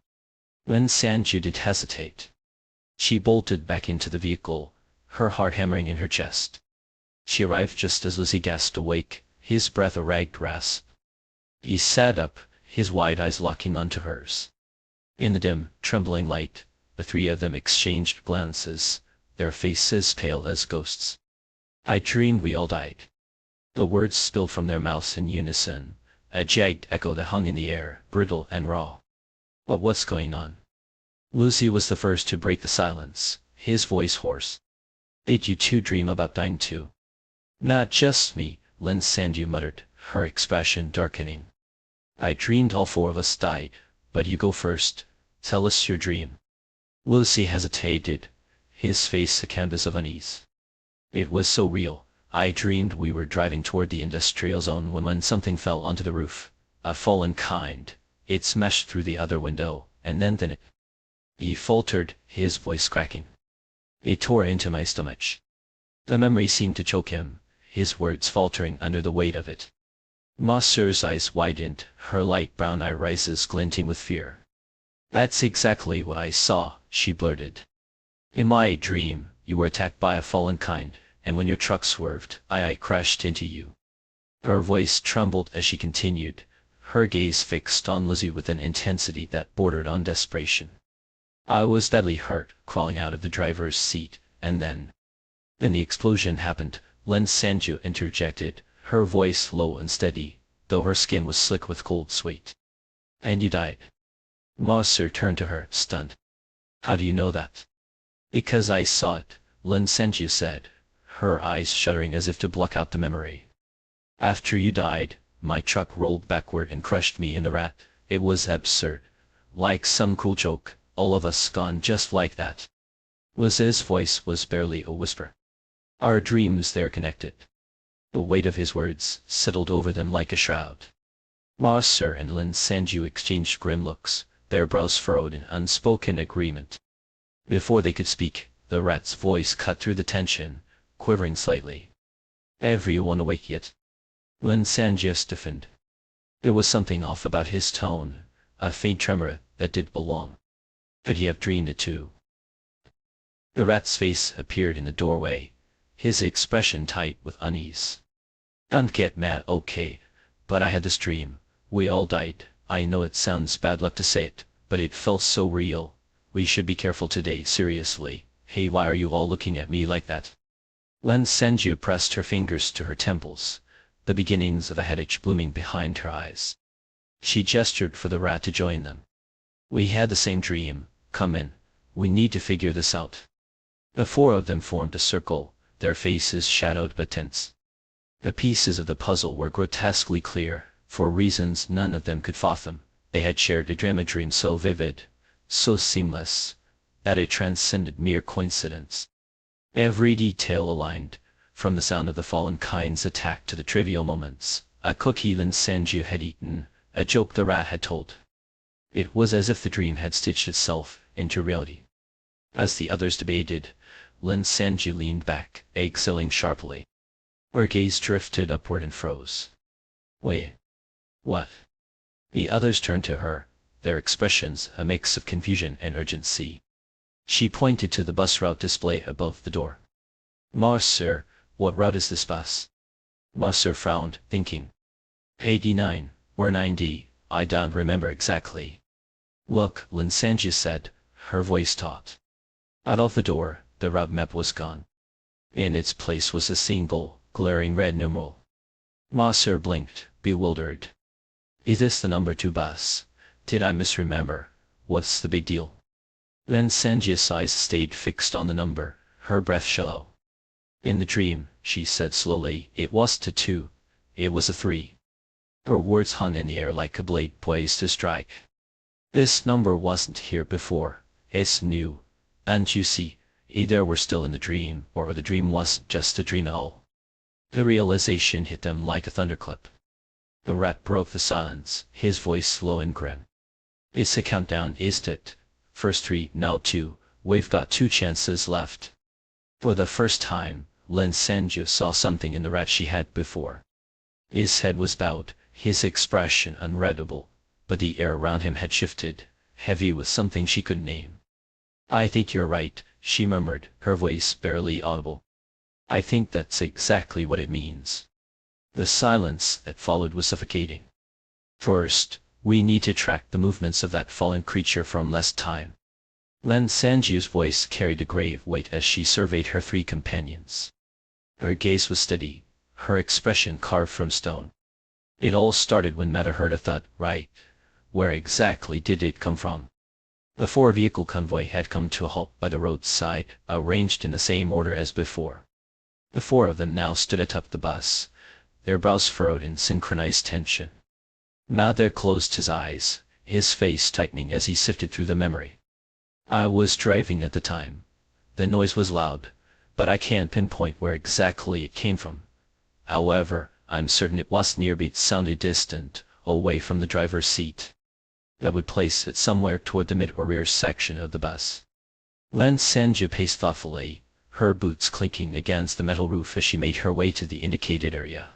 Lin Sengju did hesitate. She bolted back into the vehicle, her heart hammering in her chest. She arrived just as Lizzie gasped awake, his breath a ragged rasp. He sat up, his wide eyes locking onto hers. In the dim, trembling light, the three of them exchanged glances, their faces pale as ghosts. I dreamed we all died. The words spilled from their mouths in unison, a jagged echo that hung in the air, brittle and raw. But what's going on? Lucy was the first to break the silence, his voice hoarse. Did you two dream about dying too? Not just me, Lin Sengju muttered, her expression darkening. I dreamed all four of us died, but you go first. Tell us your dream. Lucy hesitated, his face a canvas of unease. It was so real. I dreamed we were driving toward the industrial zone when something fell onto the roof, a fallen kind. It smashed through the other window, and then it... He faltered, his voice cracking. It tore into my stomach. The memory seemed to choke him, his words faltering under the weight of it. Marcer's eyes widened, her light brown irises glinting with fear. That's exactly what I saw, she blurted. In my dream, you were attacked by a fallen kind, and when your truck swerved, I crashed into you. Her voice trembled as she continued, her gaze fixed on Lizzie with an intensity that bordered on desperation. I was badly hurt, crawling out of the driver's seat, and then the explosion happened. Lin Sengju interjected, her voice low and steady, though her skin was slick with cold sweat. And you died. Marcer turned to her, stunned. How do you know that? Because I saw it, Lin Sengju said, her eyes shuddering as if to block out the memory. After you died, my truck rolled backward and crushed me in the rat. It was absurd. Like some cool joke, all of us gone just like that. Liz's voice was barely a whisper. Our dreams, they're connected. The weight of his words settled over them like a shroud. Marcer and Lin Sengju exchanged grim looks, their brows furrowed in unspoken agreement. Before they could speak, the rat's voice cut through the tension, quivering slightly. Everyone awake yet? Lin Sengju stiffened. There was something off about his tone, a faint tremor that did belong. Could he have dreamed it too? The rat's face appeared in the doorway, his expression tight with unease. Don't get mad, okay, but I had this dream. We all died. I know it sounds bad luck to say it, but it felt so real. We should be careful today, seriously. Hey, why are you all looking at me like that? Lin Sengju pressed her fingers to her temples, the beginnings of a headache blooming behind her eyes. She gestured for the rat to join them. We had the same dream. Come in. We need to figure this out. The four of them formed a circle, their faces shadowed but tense. The pieces of the puzzle were grotesquely clear. For reasons none of them could fathom, they had shared a dream so vivid, so seamless, that it transcended mere coincidence. Every detail aligned, from the sound of the fallen kind's attack to the trivial moments, a cookie Lin Sanju had eaten, a joke the rat had told. It was as if the dream had stitched itself into reality. As the others debated, Lin Sanju leaned back, exhaling sharply. Her gaze drifted upward and froze. Wait. What? The others turned to her, their expressions a mix of confusion and urgency. She pointed to the bus route display above the door. Sir, what route is this bus? Sir frowned, thinking. 89, or 90, I don't remember exactly. Look, Lin Sanju said, her voice taut. Out of the door, the route map was gone. In its place was a single, glaring red numeral. Sir blinked, bewildered. Is this the number 2 bus? Did I misremember? What's the big deal? Lin Sanju's eyes stayed fixed on the number, her breath shallow. In the dream, she said slowly, it wasn't a 2, it was a 3. Her words hung in the air like a blade poised to strike. This number wasn't here before, it's new, and you see, either we're still in the dream, or the dream wasn't just a dream at all. The realization hit them like a thunderclap. The rat broke the silence, his voice slow and grim. It's a countdown, isn't it? First 3, now 2, we've got 2 chances left. For the first time, Lin Sanju saw something in the rat she had before. His head was bowed, his expression unreadable, but the air around him had shifted, heavy with something she couldn't name. I think you're right, she murmured, her voice barely audible. I think that's exactly what it means. The silence that followed was suffocating. First, we need to track the movements of that fallen creature from last time. Lin Sanju's voice carried a grave weight as she surveyed her 3 companions. Her gaze was steady, her expression carved from stone. It all started when Mata heard a thud, right? Where exactly did it come from? The 4-vehicle convoy had come to a halt by the roadside, arranged in the same order as before. The 4 of them now stood atop the bus, their brows furrowed in synchronized tension. Mata closed his eyes, his face tightening as he sifted through the memory. I was driving at the time. The noise was loud, but I can't pinpoint where exactly it came from. However, I'm certain it was nearby. It sounded distant, away from the driver's seat. That would place it somewhere toward the mid or rear section of the bus. Lin Sanju paced thoughtfully, her boots clinking against the metal roof as she made her way to the indicated area.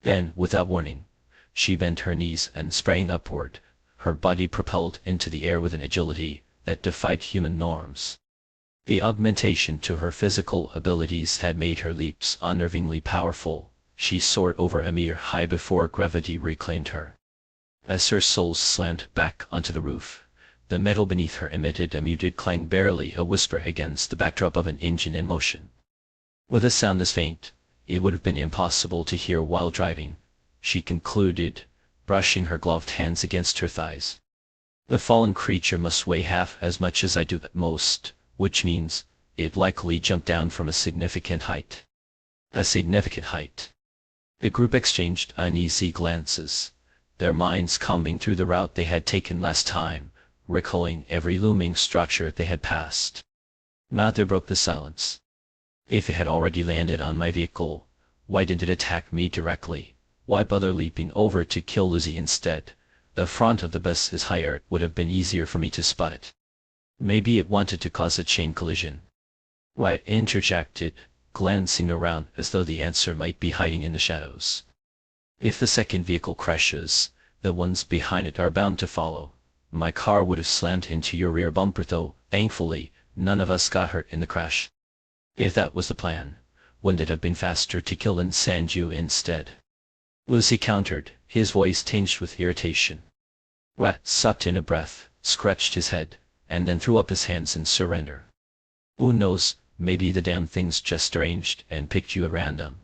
Then, without warning, she bent her knees and sprang upward, her body propelled into the air with an agility that defied human norms. The augmentation to her physical abilities had made her leaps unnervingly powerful. She soared over a mere height before gravity reclaimed her. As her soul slammed back onto the roof, the metal beneath her emitted a muted clang, barely a whisper against the backdrop of an engine in motion. With a sound this faint, it would have been impossible to hear while driving, she concluded, brushing her gloved hands against her thighs. The fallen creature must weigh half as much as I do at most, which means it likely jumped down from a significant height. A significant height. The group exchanged uneasy glances, their minds combing through the route they had taken last time, recalling every looming structure they had passed. Mata broke the silence. If it had already landed on my vehicle, why didn't it attack me directly? Why bother leaping over to kill Lizzie instead? The front of the bus is higher, it would have been easier for me to spot it. Maybe it wanted to cause a chain collision. Wyatt interjected, glancing around as though the answer might be hiding in the shadows. If the second vehicle crashes, the ones behind it are bound to follow. My car would have slammed into your rear bumper though, thankfully, none of us got hurt in the crash. If that was the plan, wouldn't it have been faster to kill Lin Sanju instead? Lucy countered, his voice tinged with irritation. Wyatt sucked in a breath, scratched his head, and then threw up his hands in surrender. Who knows, maybe the damn thing's just arranged and picked you at random.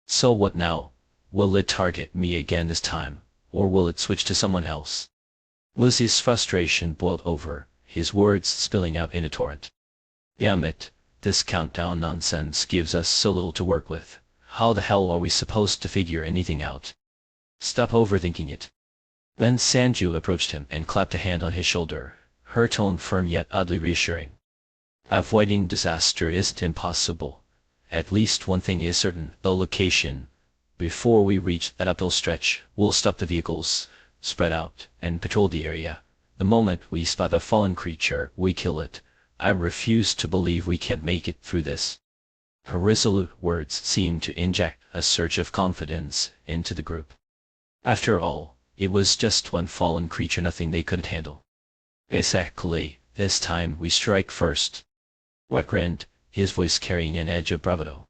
So what now? Will it target me again this time, or will it switch to someone else? Lucy's frustration boiled over, his words spilling out in a torrent. Damn it, this countdown nonsense gives us so little to work with. How the hell are we supposed to figure anything out? Stop overthinking it. Then Sanju approached him and clapped a hand on his shoulder, her tone firm yet oddly reassuring. Avoiding disaster isn't impossible. At least one thing is certain, the location. Before we reach that uphill stretch, we'll stop the vehicles, spread out, and patrol the area. The moment we spot a fallen creature, we kill it. I refuse to believe we can't make it through this. Her resolute words seemed to inject a surge of confidence into the group. After all, it was just one fallen creature, nothing they couldn't handle. Exactly, this time we strike first. Watt grinned, his voice carrying an edge of bravado.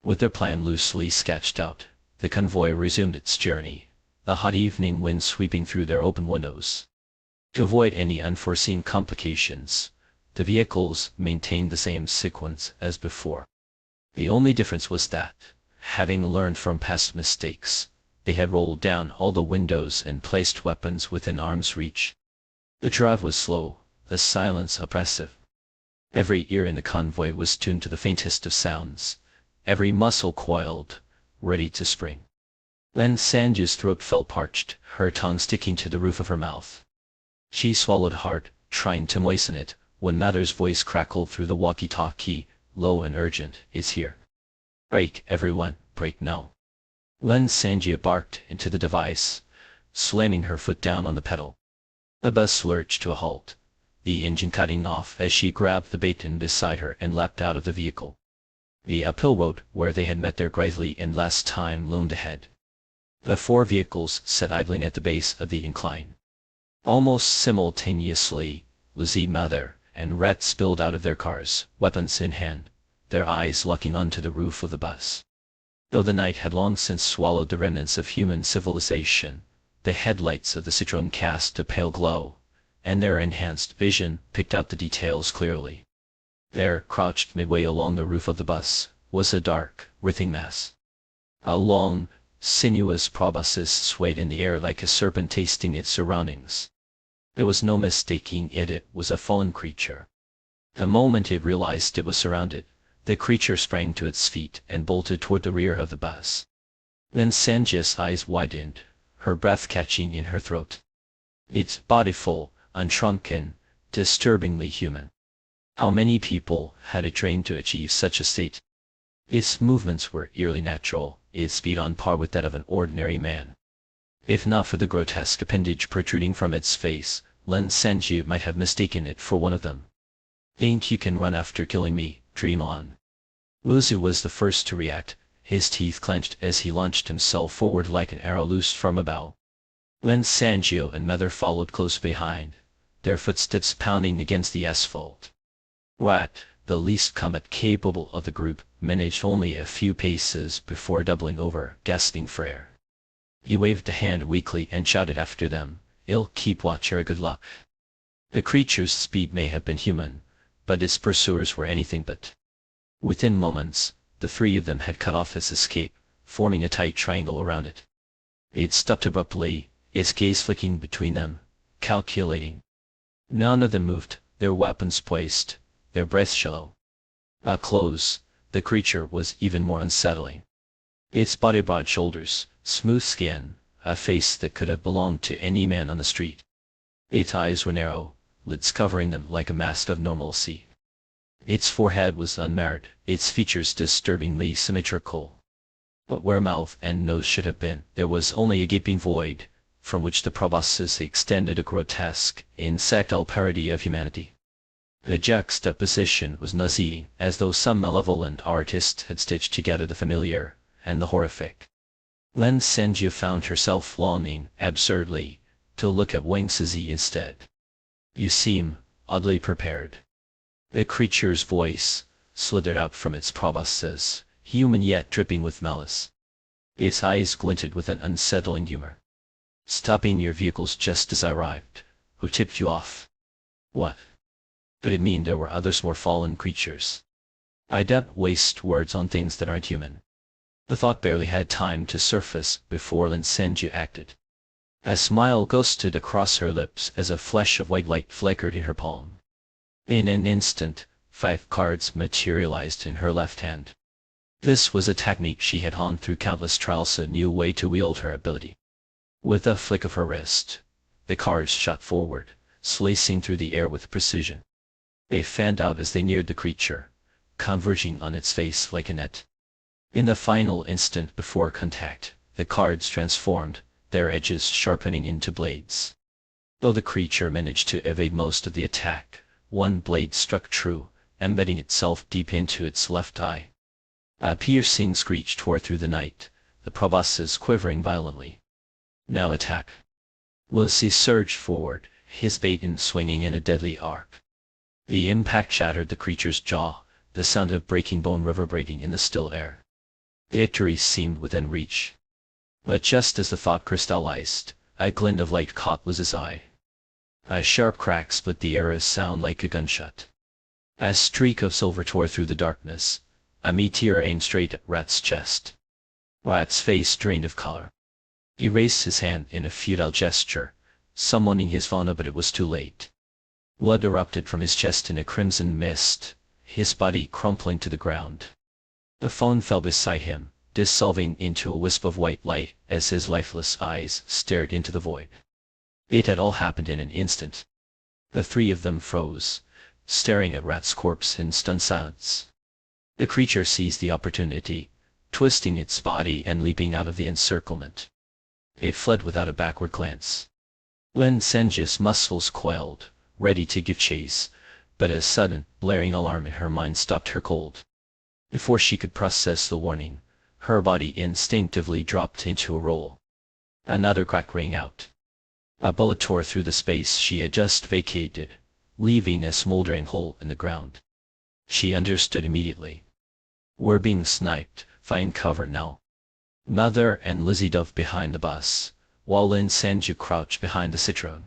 With their plan loosely sketched out, the convoy resumed its journey, the hot evening wind sweeping through their open windows. To avoid any unforeseen complications, the vehicles maintained the same sequence as before. The only difference was that, having learned from past mistakes, they had rolled down all the windows and placed weapons within arm's reach. The drive was slow, the silence oppressive. Every ear in the convoy was tuned to the faintest of sounds, every muscle coiled, ready to spring. Then Sanju's throat felt parched, her tongue sticking to the roof of her mouth. She swallowed hard, trying to moisten it, when Mather's voice crackled through the walkie-talkie, low and urgent. It's here. Break, everyone, break now. Then Sanju barked into the device, slamming her foot down on the pedal. The bus lurched to a halt, the engine cutting off as she grabbed the baton beside her and leapt out of the vehicle. The uphill road where they had met their Grythley and last time loomed ahead. The four vehicles sat idling at the base of the incline. Almost simultaneously, Lizzie, Mather, and Rhett spilled out of their cars, weapons in hand, their eyes locking onto the roof of the bus. Though the night had long since swallowed the remnants of human civilization, the headlights of the Citroën cast a pale glow, and their enhanced vision picked out the details clearly. There, crouched midway along the roof of the bus, was a dark, writhing mass. A long, sinuous proboscis swayed in the air like a serpent tasting its surroundings. There was no mistaking it, it was a fallen creature. The moment it realized it was surrounded, the creature sprang to its feet and bolted toward the rear of the bus. Then Sanju's eyes widened, her breath catching in her throat. Its body full, unshrunken, disturbingly human. How many people had it trained to achieve such a state? Its movements were eerily natural, its speed on par with that of an ordinary man. If not for the grotesque appendage protruding from its face, Len Sanju might have mistaken it for one of them. Think you can run after killing me, dream on. Wuzu was the first to react, his teeth clenched as he launched himself forward like an arrow loosed from a bow. Len Sanju and Mather followed close behind, their footsteps pounding against the asphalt. Watt, the least combat capable of the group, managed only a few paces before doubling over, gasping for air. He waved a hand weakly and shouted after them, "I'll keep watch, good luck." The creature's speed may have been human, but its pursuers were anything but. Within moments, the three of them had cut off its escape, forming a tight triangle around it. It stopped abruptly, its gaze flicking between them, calculating. None of them moved, their weapons poised, their breaths shallow. Up close, the creature was even more unsettling. Its body, broad shoulders, smooth skin, a face that could have belonged to any man on the street. Its eyes were narrow, lids covering them like a mask of normalcy. Its forehead was unmarred, its features disturbingly symmetrical. But where mouth and nose should have been, there was only a gaping void, from which the proboscis extended a grotesque, insectile parody of humanity. The juxtaposition was nauseating, as though some malevolent artist had stitched together the familiar and the horrific. Len Sanju found herself longing, absurdly, to look at Wang Zizi instead. "You seem oddly prepared." The creature's voice slithered out from its proboscis, human yet dripping with malice. Its eyes glinted with an unsettling humor. "Stopping your vehicles just as I arrived. Who tipped you off?" "What? Could it mean there were others more fallen creatures?" "I don't waste words on things that aren't human." The thought barely had time to surface before Lin Sanju acted. A smile ghosted across her lips as a flash of white light flickered in her palm. In an instant, 5 cards materialized in her left hand. This was a technique she had honed through countless trials, a new way to wield her ability. With a flick of her wrist, the cards shot forward, slicing through the air with precision. They fanned out as they neared the creature, converging on its face like a net. In the final instant before contact, the cards transformed, their edges sharpening into blades. Though the creature managed to evade most of the attack, one blade struck true, embedding itself deep into its left eye. A piercing screech tore through the night, the proboscis quivering violently. Now attack. Lucy surged forward, his baton swinging in a deadly arc. The impact shattered the creature's jaw, the sound of breaking bone reverberating in the still air. Victory seemed within reach. But just as the thought crystallized, a glint of light caught Liz's eye. A sharp crack split the air, a sound like a gunshot. A streak of silver tore through the darkness, a meteor aimed straight at Rat's chest. Rat's face drained of color. He raised his hand in a futile gesture, summoning his fauna, but it was too late. Blood erupted from his chest in a crimson mist, his body crumpling to the ground. The fawn fell beside him, dissolving into a wisp of white light as his lifeless eyes stared into the void. It had all happened in an instant. The 3 of them froze, staring at Rat's corpse in stunned silence. The creature seized the opportunity, twisting its body and leaping out of the encirclement. It fled without a backward glance. Lin Sanju's muscles coiled, ready to give chase, but a sudden, blaring alarm in her mind stopped her cold. Before she could process the warning, her body instinctively dropped into a roll. Another crack rang out. A bullet tore through the space she had just vacated, leaving a smoldering hole in the ground. She understood immediately. We're being sniped, find cover now. Mother and Lizzie dove behind the bus, while Lin Sanju crouched behind the Citroen.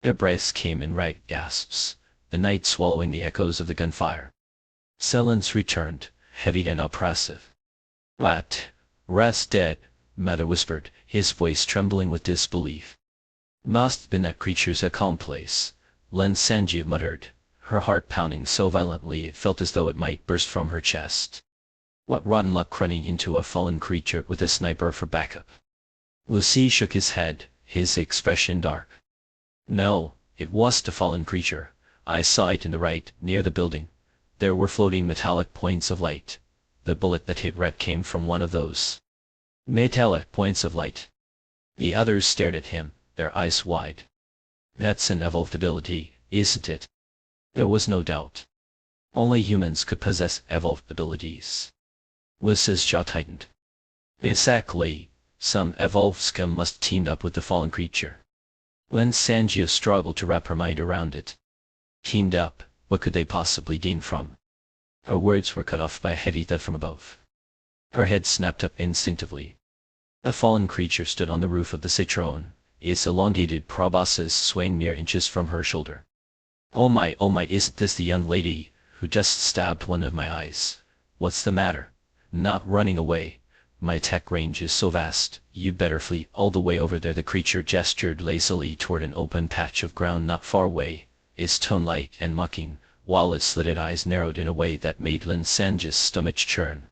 Their breaths came in ragged gasps, the night swallowing the echoes of the gunfire. Silence returned, heavy and oppressive. Rat's dead, Mother whispered, his voice trembling with disbelief. Must have been that creature's accomplice, Lin Sanju muttered, her heart pounding so violently it felt as though it might burst from her chest. What rotten luck running into a fallen creature with a sniper for backup. Lucy shook his head, his expression dark. No, it wasn't a fallen creature. I saw it in the right, near the building. There were floating metallic points of light. The bullet that hit Rat came from one of those metallic points of light. The others stared at him, their eyes wide. That's an evolved ability, isn't it? There was no doubt. Only humans could possess evolved abilities. Lys's jaw tightened. Exactly, some evolved scum must have teamed up with the fallen creature. Lin Sanju struggled to wrap her mind around it. Teamed up, what could they possibly gain from? Her words were cut off by a heavy thud from above. Her head snapped up instinctively. A fallen creature stood on the roof of the Citroen, its elongated proboscis swaying mere inches from her shoulder. Oh my, isn't this the young lady who just stabbed one of my eyes? What's the matter? Not running away. My attack range is so vast, you'd better flee all the way over there. The creature gestured lazily toward an open patch of ground not far away, its tone light and mocking, while its slitted eyes narrowed in a way that made Lin Sanju's stomach churn.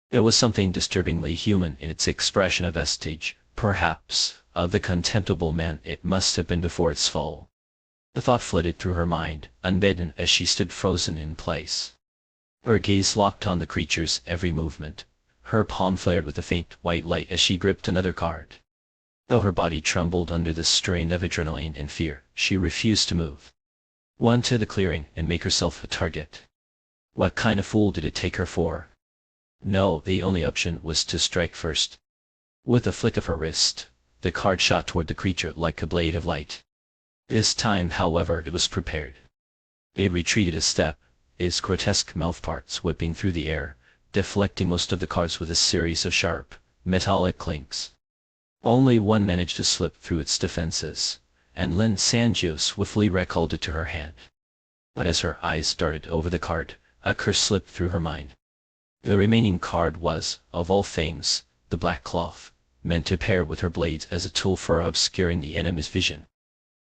There was something disturbingly human in its expression, a vestige, perhaps, of the contemptible man it must have been before its fall. The thought flitted through her mind, unbidden, as she stood frozen in place. Her gaze locked on the creature's every movement. Her palm flared with a faint white light as she gripped another card. Though her body trembled under the strain of adrenaline and fear, she refused to move. Run to the clearing and make herself a target. What kind of fool did it take her for? No, the only option was to strike first. With a flick of her wrist, the card shot toward the creature like a blade of light. This time, however, it was prepared. It retreated a step, its grotesque mouthparts whipping through the air, deflecting most of the cards with a series of sharp, metallic clinks. Only one managed to slip through its defenses, and Lin Sanju swiftly recalled it to her hand. But as her eyes darted over the card, a curse slipped through her mind. The remaining card was, of all things, the black cloth, meant to pair with her blades as a tool for obscuring the enemy's vision.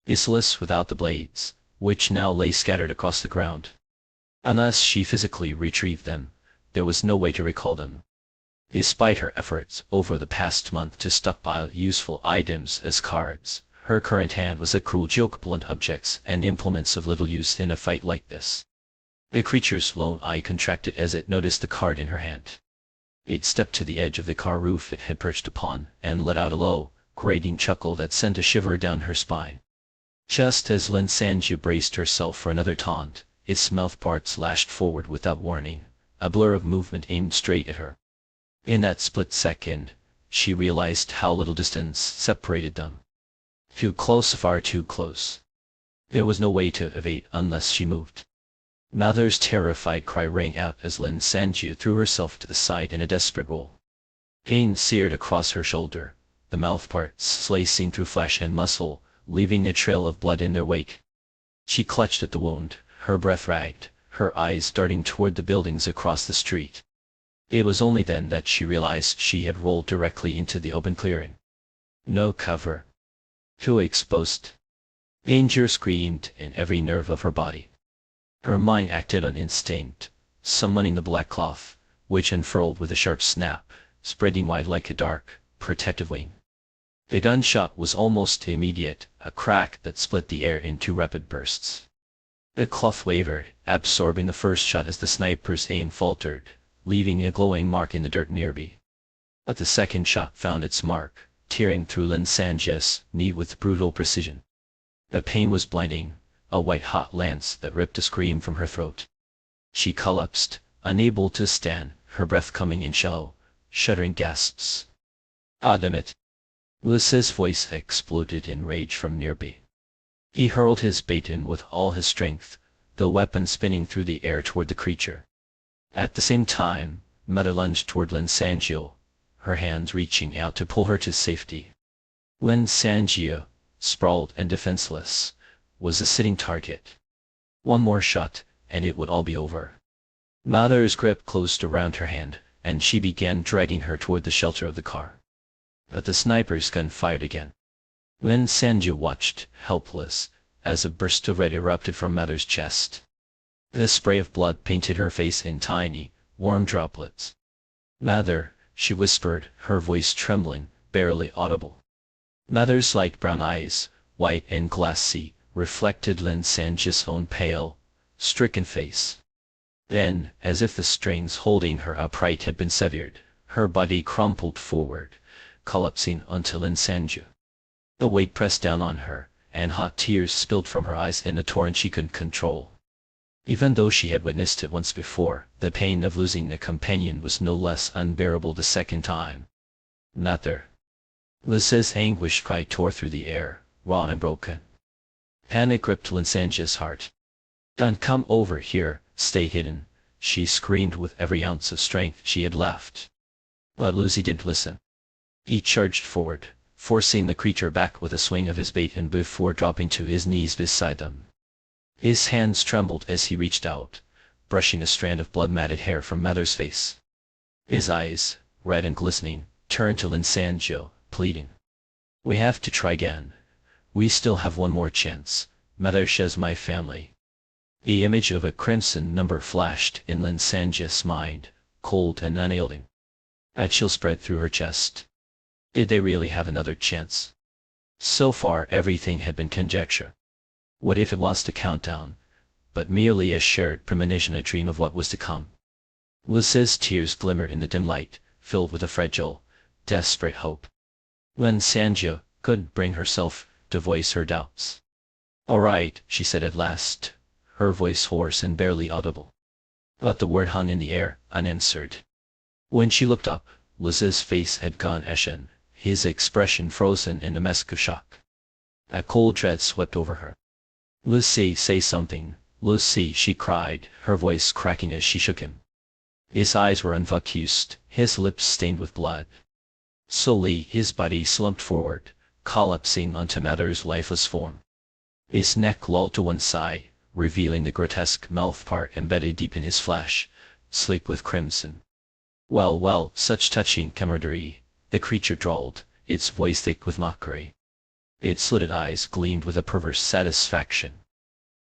Useless without the blades, which now lay scattered across the ground. Unless she physically retrieved them, there was no way to recall them. Despite her efforts over the past month to stockpile useful items as cards, her current hand was a cruel joke, blunt objects and implements of little use in a fight like this. The creature's lone eye contracted as it noticed the card in her hand. It stepped to the edge of the car roof it had perched upon and let out a low, grating chuckle that sent a shiver down her spine. Just as Lin Sanju braced herself for another taunt, its mouth parts lashed forward without warning, a blur of movement aimed straight at her. In that split second, she realized how little distance separated them. Too close, far too close. There was no way to evade unless she moved. Mother's terrified cry rang out as Lin Sanju threw herself to the side in a desperate roll. Pain seared across her shoulder, the mouth parts slicing through flesh and muscle, leaving a trail of blood in their wake. She clutched at the wound, her breath ragged, her eyes darting toward the buildings across the street. It was only then that she realized she had rolled directly into the open clearing. No cover. Too exposed. Danger screamed in every nerve of her body. Her mind acted on instinct, summoning the black cloth, which unfurled with a sharp snap, spreading wide like a dark, protective wing. The gunshot was almost immediate, a crack that split the air in two rapid bursts. The cloth wavered, absorbing the first shot as the sniper's aim faltered, leaving a glowing mark in the dirt nearby. But the second shot found its mark, tearing through Lin Sanju's knee with brutal precision. The pain was blinding, a white-hot lance that ripped a scream from her throat. She collapsed, unable to stand, her breath coming in shallow, shuddering gasps. "Ah, damn it!" Luce's voice exploded in rage from nearby. He hurled his baton with all his strength, the weapon spinning through the air toward the creature. At the same time, Mother lunged toward Lin Sanju, her hands reaching out to pull her to safety. Lin Sanju, sprawled and defenseless, was a sitting target. One more shot, and it would all be over. Mother's grip closed around her hand, and she began dragging her toward the shelter of the car. But the sniper's gun fired again. Lin Sanju watched, helpless, as a burst of red erupted from Mother's chest. The spray of blood painted her face in tiny, warm droplets. "Mother," she whispered, her voice trembling, barely audible. Mother's light brown eyes, white and glassy, reflected Lin Sanju's own pale, stricken face. Then, as if the strings holding her upright had been severed, her body crumpled forward, collapsing onto Lin Sanju. The weight pressed down on her, and hot tears spilled from her eyes in a torrent she couldn't control. Even though she had witnessed it once before, the pain of losing a companion was no less unbearable the second time. "Mother!" Luce's anguished cry tore through the air, raw and broken. Panic gripped Lin Sanju's heart. "Don't come over here, stay hidden," she screamed with every ounce of strength she had left. But Lucy didn't listen. He charged forward, forcing the creature back with a swing of his baton before dropping to his knees beside them. His hands trembled as he reached out, brushing a strand of blood-matted hair from Mother's face. His eyes, red and glistening, turned to Lin Sanju, pleading. "We have to try again. We still have one more chance. Mother shares my family." The image of a crimson number flashed in Lin Sanju's mind, cold and unyielding. A chill spread through her chest. Did they really have another chance? So far everything had been conjecture. What if it was a countdown, but merely a shared premonition, a dream of what was to come? Luce's tears glimmered in the dim light, filled with a fragile, desperate hope. Lin Sanju couldn't bring herself to voice her doubts. "All right," she said at last, her voice hoarse and barely audible. But the word hung in the air, unanswered. When she looked up, Luce's face had gone ashen, his expression frozen in a mask of shock. A cold dread swept over her. "Lucy, say something, Lucy," she cried, her voice cracking as she shook him. His eyes were unfocused, his lips stained with blood. Slowly his body slumped forward, collapsing onto Mother's lifeless form. His neck lolled to one side, revealing the grotesque mouth part embedded deep in his flesh, sleek with crimson. Well, well, such touching camaraderie, the creature drawled, its voice thick with mockery. Its slitted eyes gleamed with a perverse satisfaction.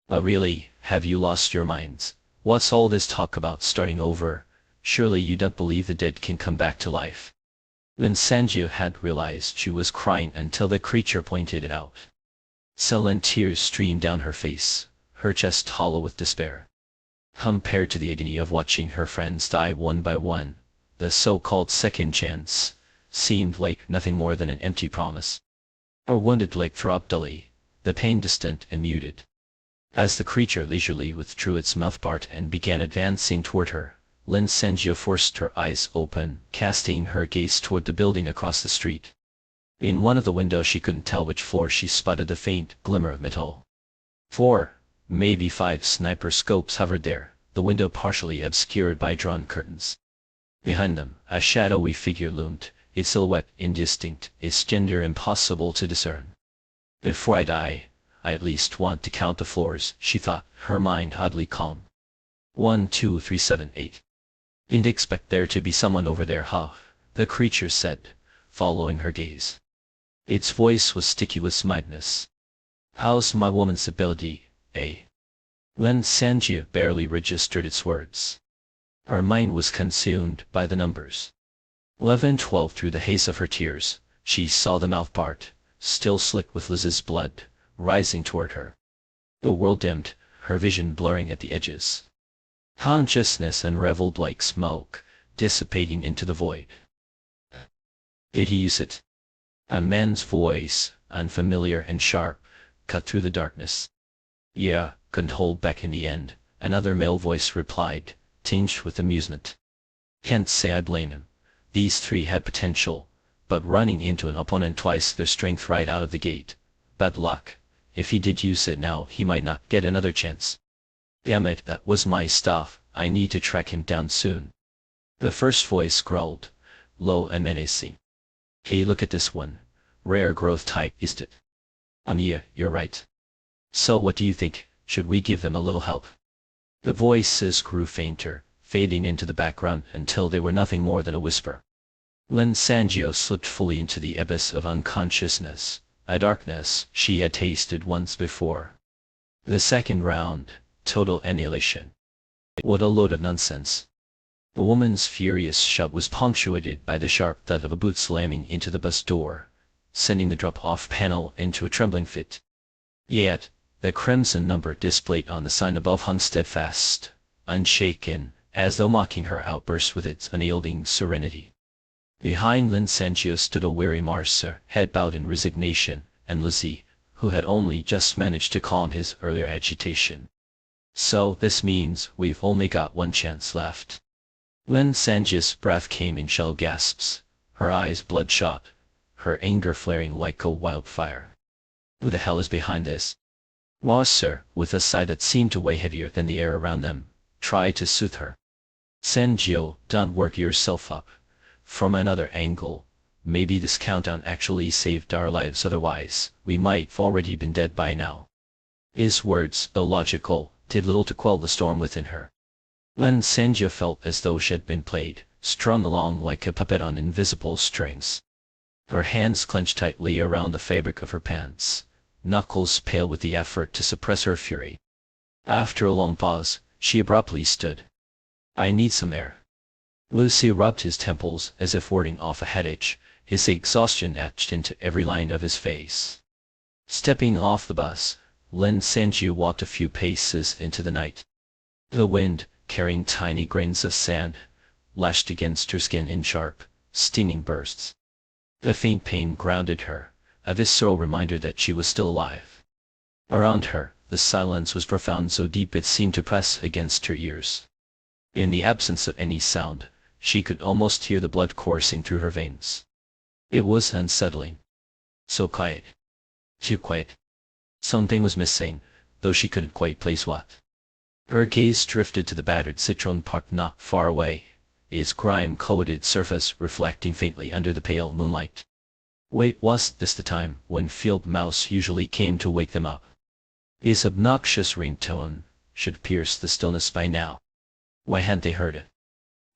Really, have you lost your minds? What's all this talk about starting over? Surely you don't believe the dead can come back to life. Then Sanjio had realized she was crying until the creature pointed it out. Sullen tears streamed down her face, her chest hollow with despair. Compared to the agony of watching her friends die one by one, the so-called second chance seemed like nothing more than an empty promise. Her wounded leg throbbed dully, the pain distant and muted. As the creature leisurely withdrew its mouthpart and began advancing toward her, Lin Sanjio forced her eyes open, casting her gaze toward the building across the street. In one of the windows she couldn't tell which floor she spotted a faint glimmer of metal. 4, maybe 5 sniper scopes hovered there, the window partially obscured by drawn curtains. Behind them, a shadowy figure loomed, its silhouette indistinct, its gender impossible to discern. Before I die, I at least want to count the floors, she thought, her mind oddly calm. 1, 2, 3, 7, 8. Didn't expect there to be someone over there, huh? The creature said, following her gaze. Its voice was sticky with smugness. How's my woman's ability, eh? Lin Sanjio barely registered its words. Her mind was consumed by the numbers. 11, 12. Through the haze of her tears, she saw the mouthpart, still slick with Liz's blood, rising toward her. The world dimmed, her vision blurring at the edges. Consciousness unraveled like smoke, dissipating into the void. Did he use it? A man's voice, unfamiliar and sharp, cut through the darkness. Yeah, couldn't hold back in the end, another male voice replied, tinged with amusement. Can't say I blame him. These 3 had potential, but running into an opponent twice their strength right out of the gate. Bad luck. If he did use it now, he might not get another chance. Damn it, that was my stuff, I need to track him down soon. The first voice growled, low and menacing. Hey, look at this one. Rare growth type, isn't it? Yeah, you're right. So what do you think, should we give them a little help? The voices grew fainter, fading into the background until they were nothing more than a whisper. Lin Sanjio slipped fully into the abyss of unconsciousness, a darkness she had tasted once before. The second round, total annihilation. What a load of nonsense. The woman's furious shout was punctuated by the sharp thud of a boot slamming into the bus door, sending the drop-off panel into a trembling fit. Yet, the crimson number displayed on the sign above hung steadfast, unshaken, as though mocking her outburst with its unyielding serenity. Behind Lin Sanjio stood a weary Marcer, head bowed in resignation, and Lizzie, who had only just managed to calm his earlier agitation. So this means we've only got one chance left. Lin Sanjio's breath came in shallow gasps, her eyes bloodshot, her anger flaring like a wildfire. Who the hell is behind this? Marcer, with a sigh that seemed to weigh heavier than the air around them, tried to soothe her. Sanjio, don't work yourself up. From another angle, maybe this countdown actually saved our lives, otherwise, we might have already been dead by now. His words, illogical, did little to quell the storm within her. Lin Sanjio felt as though she had been played, strung along like a puppet on invisible strings. Her hands clenched tightly around the fabric of her pants, knuckles pale with the effort to suppress her fury. After a long pause, she abruptly stood. I need some air. Lucy rubbed his temples as if warding off a headache, his exhaustion etched into every line of his face. Stepping off the bus, Lin Sanjio walked a few paces into the night. The wind, carrying tiny grains of sand, lashed against her skin in sharp, stinging bursts. The faint pain grounded her, a visceral reminder that she was still alive. Around her, the silence was profound, so deep it seemed to press against her ears. In the absence of any sound, she could almost hear the blood coursing through her veins. It was unsettling. So quiet. Too quiet. Something was missing, though she couldn't quite place what. Her gaze drifted to the battered citron parked not far away, its grime-coated surface reflecting faintly under the pale moonlight. Wait, was this the time when Field Mouse usually came to wake them up? His obnoxious ringtone should pierce the stillness by now. Why hadn't they heard it?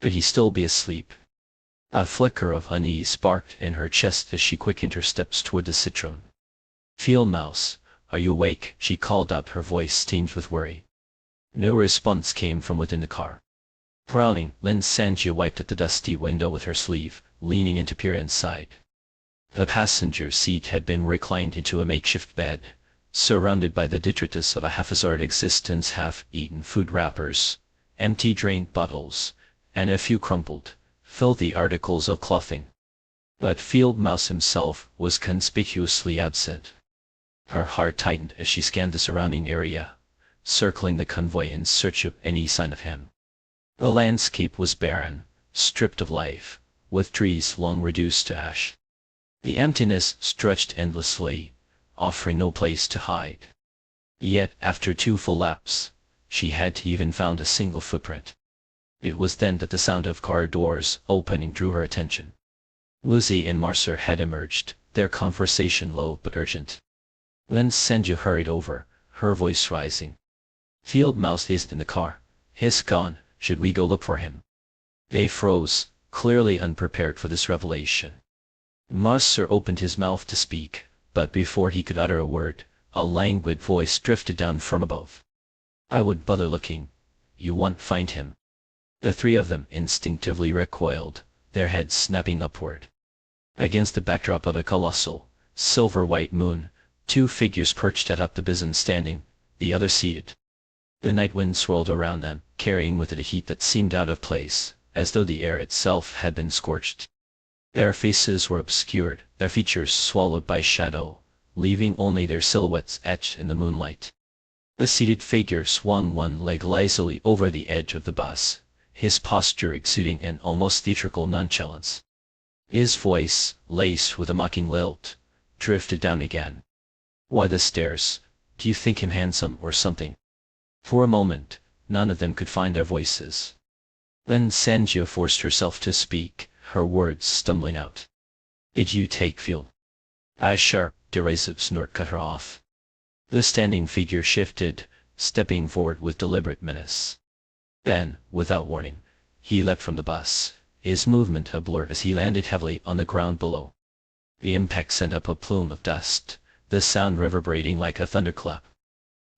Could he still be asleep? A flicker of unease sparked in her chest as she quickened her steps toward the citron. Field Mouse, are you awake? She called up, her voice tinged with worry. No response came from within the car. Frowning, Lin Sanjia wiped at the dusty window with her sleeve, leaning in to peer inside. The passenger seat had been reclined into a makeshift bed, surrounded by the detritus of a haphazard existence, half-eaten food wrappers, empty drained bottles, and a few crumpled, filthy articles of clothing. But Field Mouse himself was conspicuously absent. Her heart tightened as she scanned the surrounding area, circling the convoy in search of any sign of him. The landscape was barren, stripped of life, with trees long reduced to ash. The emptiness stretched endlessly, offering no place to hide. Yet, after 2 full laps, she hadn't even found a single footprint. It was then that the sound of car doors opening drew her attention. Lucy and Marcer had emerged, their conversation low but urgent. Lin Sanjia hurried over, her voice rising. Field Mouse is in the car. He's gone. Should we go look for him? They froze, clearly unprepared for this revelation. Marcer opened his mouth to speak, but before he could utter a word, a languid voice drifted down from above. I would bother looking. You won't find him. The 3 of them instinctively recoiled, their heads snapping upward. Against the backdrop of a colossal, silver-white moon, 2 figures perched atop the bison, standing, the other seated. The night wind swirled around them, carrying with it a heat that seemed out of place, as though the air itself had been scorched. Their faces were obscured, their features swallowed by shadow, leaving only their silhouettes etched in the moonlight. The seated figure swung one leg lazily over the edge of the bus, his posture exuding an almost theatrical nonchalance. His voice, laced with a mocking lilt, drifted down again. Why the stares? Do you think him handsome or something? For a moment, none of them could find their voices. Then Sanjia forced herself to speak, her words stumbling out. Did you take Field? A sharp, derisive snort cut her off. The standing figure shifted, stepping forward with deliberate menace. Then, without warning, he leapt from the bus, his movement a blur as he landed heavily on the ground below. The impact sent up a plume of dust, the sound reverberating like a thunderclap.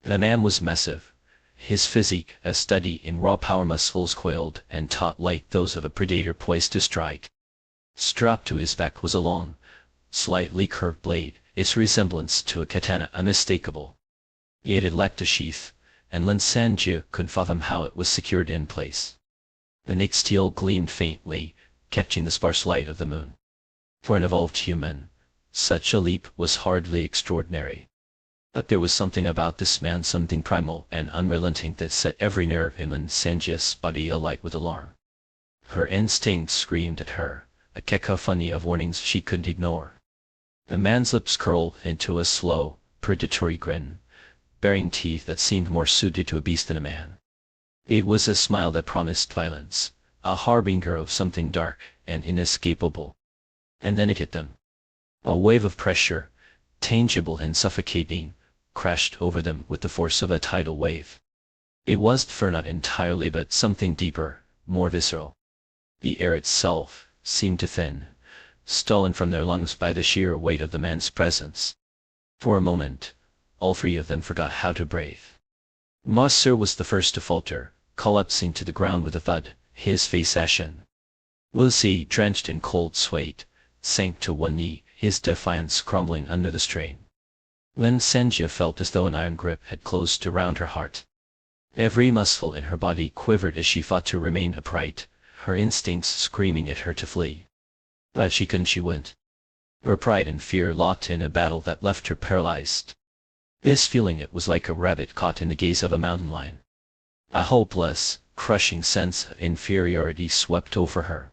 The man was massive, his physique a study in raw power, muscles coiled and taut like those of a predator poised to strike. Strapped to his back was a long, slightly curved blade, its resemblance to a katana unmistakable. Yet it lacked a sheath, and Lin Sanjia couldn't fathom how it was secured in place. The naked steel gleamed faintly, catching the sparse light of the moon. For an evolved human, such a leap was hardly extraordinary. But there was something about this man, something primal and unrelenting, that set every nerve in Lin Sanjia's body alight with alarm. Her instincts screamed at her, a cacophony of warnings she couldn't ignore. The man's lips curled into a slow, predatory grin, baring teeth that seemed more suited to a beast than a man. It was a smile that promised violence, a harbinger of something dark and inescapable. And then it hit them. A wave of pressure, tangible and suffocating, crashed over them with the force of a tidal wave. It was for not entirely but something deeper, more visceral. The air itself seemed to thin, stolen from their lungs by the sheer weight of the man's presence. For a moment, all 3 of them forgot how to breathe. Marcer was the first to falter, collapsing to the ground with a thud, his face ashen. Lucy, drenched in cold sweat, sank to one knee, his defiance crumbling under the strain. Lin Sanjia felt as though an iron grip had closed around her heart. Every muscle in her body quivered as she fought to remain upright, her instincts screaming at her to flee. But she couldn't, she wouldn't. Her pride and fear locked in a battle that left her paralyzed. This feeling, it was like a rabbit caught in the gaze of a mountain lion. A hopeless, crushing sense of inferiority swept over her.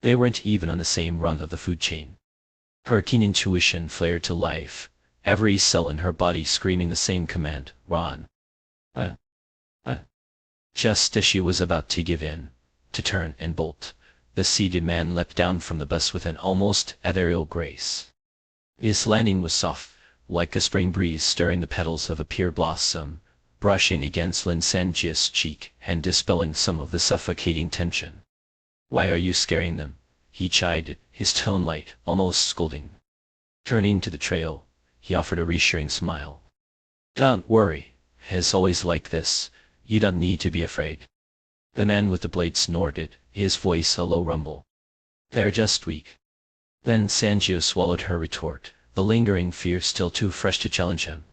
They weren't even on the same rung of the food chain. Her keen intuition flared to life, every cell in her body screaming the same command, run. Just as she was about to give in, to turn and bolt, the seated man leapt down from the bus with an almost ethereal grace. His landing was soft, like a spring breeze stirring the petals of a pear blossom, brushing against Lin Sanjia's cheek and dispelling some of the suffocating tension. Why are you scaring them? He chided, his tone light, almost scolding. Turning to the trail, he offered a reassuring smile. Don't worry. It's always like this. You don't need to be afraid. The man with the blade snorted, his voice a low rumble. They're just weak. Then Sanjio swallowed her retort, the lingering fear still too fresh to challenge him.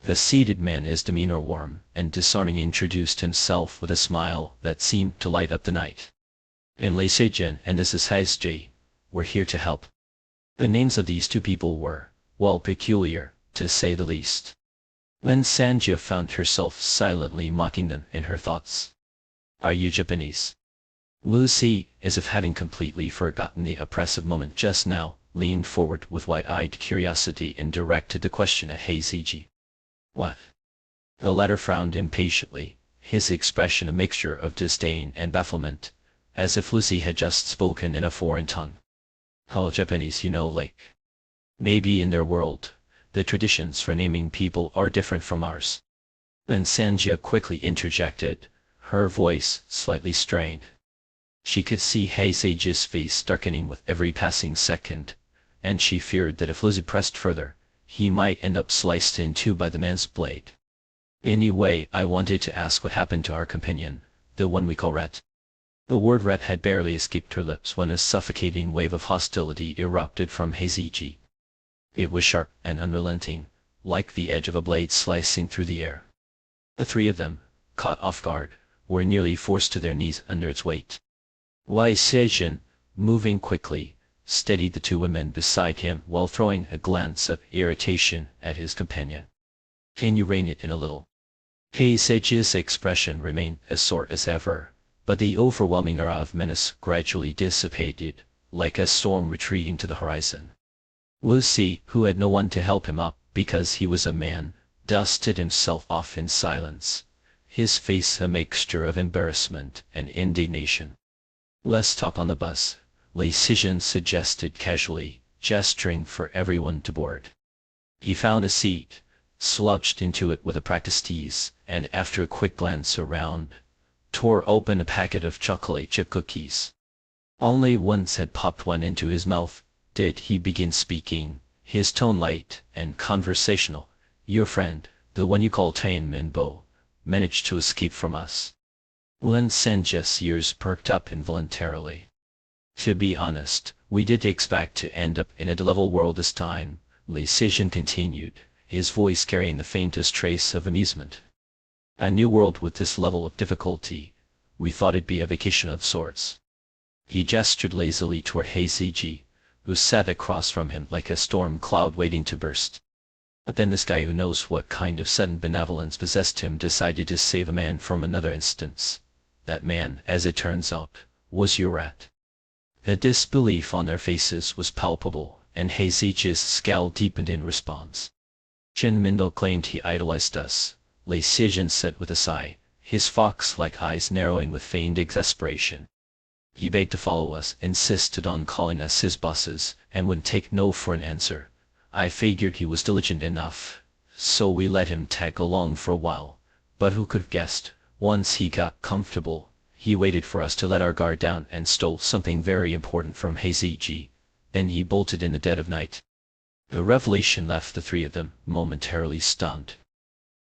The seated man, his demeanor warm and disarming, introduced himself with a smile that seemed to light up the night. And Lei Sejin and Mrs. Haizji were here to help. The names of these two people were, well, peculiar, to say the least. Then Sanjio found herself silently mocking them in her thoughts. Are you Japanese? Lucy, as if having completely forgotten the oppressive moment just now, leaned forward with wide-eyed curiosity and directed the question at Heiziji. What? The latter frowned impatiently, his expression a mixture of disdain and bafflement, as if Lucy had just spoken in a foreign tongue. All Japanese, like. Maybe in their world, the traditions for naming people are different from ours. Then Sanjia quickly interjected, her voice slightly strained. She could see Heiseji's face darkening with every passing second, and she feared that if Lucy pressed further, he might end up sliced in two by the man's blade. Anyway, I wanted to ask what happened to our companion, the one we call Ret. The word Ret had barely escaped her lips when a suffocating wave of hostility erupted from Heiseji. It was sharp and unrelenting, like the edge of a blade slicing through the air. The three of them, caught off guard, were nearly forced to their knees under its weight. Lei Sejin, moving quickly, steadied the two women beside him while throwing a glance of irritation at his companion. Can you rein it in a little? Heiseji's expression remained as sore as ever, but the overwhelming aura of menace gradually dissipated, like a storm retreating to the horizon. Lucy, who had no one to help him up because he was a man, dusted himself off in silence, his face a mixture of embarrassment and indignation. Let's talk on the bus, Lei Sejin suggested casually, gesturing for everyone to board. He found a seat, slouched into it with a practiced ease, and after a quick glance around, tore open a packet of chocolate chip cookies. Only once had popped one into his mouth did he begin speaking, his tone light and conversational. Your friend, the one you call Tane Minbo, managed to escape from us. Len Sanji's ears perked up involuntarily. To be honest, we did expect to end up in a level world this time, Lei Sejin continued, his voice carrying the faintest trace of amusement. A new world with this level of difficulty. We thought it'd be a vacation of sorts. He gestured lazily toward Heiziji, who sat across from him like a storm cloud waiting to burst. But then this guy who knows what kind of sudden benevolence possessed him decided to save a man from another instance. That man, as it turns out, was your Rat. The disbelief on their faces was palpable, and Heiseji's scowl deepened in response. Jin Mindo claimed he idolized us, Lei Sejin said with a sigh, his fox-like eyes narrowing with feigned exasperation. He begged to follow us, insisted on calling us his bosses, and would take no for an answer. I figured he was diligent enough, so we let him tag along for a while, but who could have guessed, once he got comfortable, he waited for us to let our guard down and stole something very important from Heiziji. Then he bolted in the dead of night. The revelation left the three of them momentarily stunned.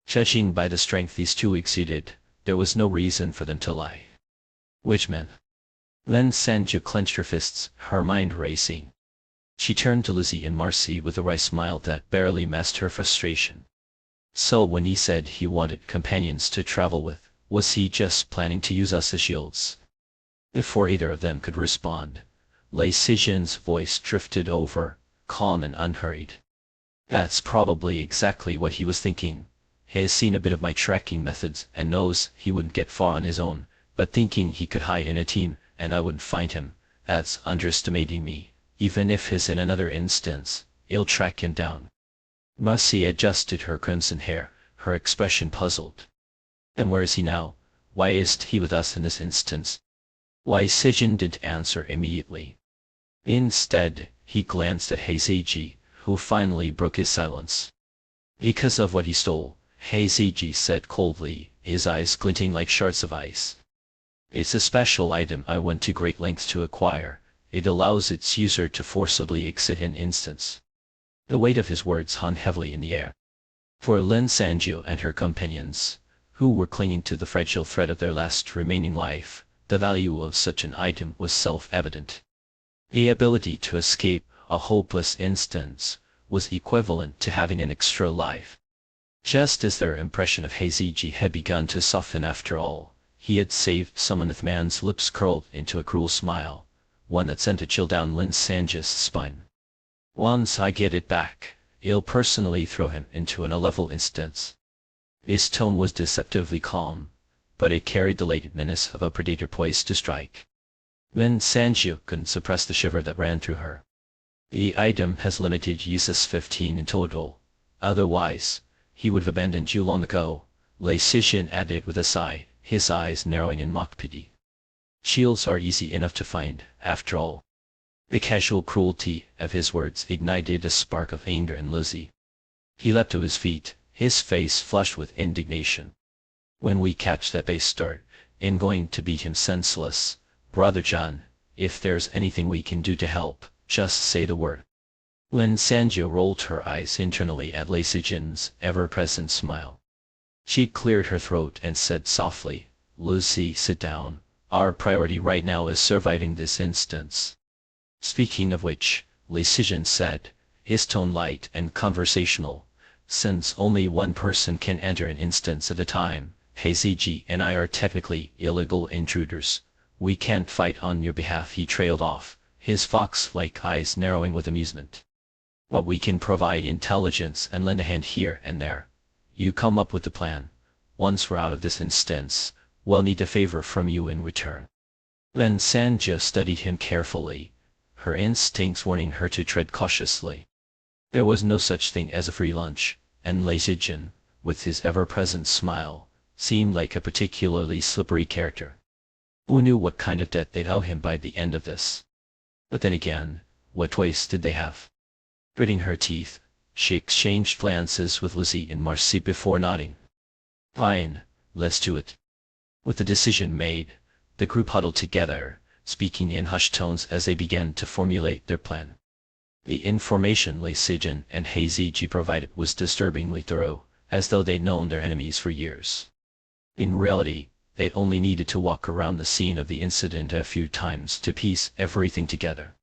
Judging by the strength these two exceeded, there was no reason for them to lie. Which man? Then Sanju clenched her fists, her mind racing. She turned to Lizzie and Marcy with a wry smile that barely masked her frustration. So when he said he wanted companions to travel with, was he just planning to use us as shields? Before either of them could respond, Lei Sejin's voice drifted over, calm and unhurried. That's probably exactly what he was thinking. He has seen a bit of my tracking methods and knows he wouldn't get far on his own, but thinking he could hide in a team and I wouldn't find him, that's underestimating me. Even if he's in another instance, I'll track him down. Marcy adjusted her crimson hair, her expression puzzled. And where is he now? Why isn't he with us in this instance? Lei Sejin didn't answer immediately. Instead, he glanced at Heiseiji, who finally broke his silence. Because of what he stole, Heiseiji said coldly, his eyes glinting like shards of ice. It's a special item I went to great lengths to acquire. It allows its user to forcibly exit an instance. The weight of his words hung heavily in the air. For Lin Sanjiu and her companions, who were clinging to the fragile thread of their last remaining life, the value of such an item was self-evident. The ability to escape a hopeless instance was equivalent to having an extra life. Just as their impression of Heiziji had begun to soften after all, he had saved someone. The man's lips curled into a cruel smile, one that sent a chill down Lin Sanjiu's spine. Once I get it back, I'll personally throw him into an level instance. His tone was deceptively calm, but it carried the latent menace of a predator poised to strike. Lin Sanjiu couldn't suppress the shiver that ran through her. The item has limited uses 15 in total. Otherwise, he would have abandoned you long ago, Lei Sijin added with a sigh, his eyes narrowing in mock pity. Shields are easy enough to find, after all. The casual cruelty of his words ignited a spark of anger in Lizzie. He leapt to his feet, his face flushed with indignation. When we catch that bastard, I'm going to beat him senseless. Brother John, if there's anything we can do to help, just say the word. Lin Sanjiu rolled her eyes internally at Lei Sijin's ever-present smile. She cleared her throat and said softly, Lucy, sit down. Our priority right now is surviving this instance. Speaking of which, Lei Sijin said, his tone light and conversational, since only one person can enter an instance at a time, Heiziji and I are technically illegal intruders. We can't fight on your behalf. He trailed off, his fox-like eyes narrowing with amusement. But we can provide intelligence and lend a hand here and there. You come up with the plan. Once we're out of this instance, we'll need a favor from you in return. Lin Sanjiu studied him carefully, her instincts warning her to tread cautiously. There was no such thing as a free lunch, and Lei Sijin, with his ever-present smile, seemed like a particularly slippery character. Who knew what kind of debt they'd owe him by the end of this? But then again, what choice did they have? Gritting her teeth, she exchanged glances with Lizzie and Marcy before nodding. Fine, let's do it. With the decision made, the group huddled together, speaking in hushed tones as they began to formulate their plan. The information Lei Sijin and Heiziji provided was disturbingly thorough, as though they'd known their enemies for years. In reality, they'd only needed to walk around the scene of the incident a few times to piece everything together.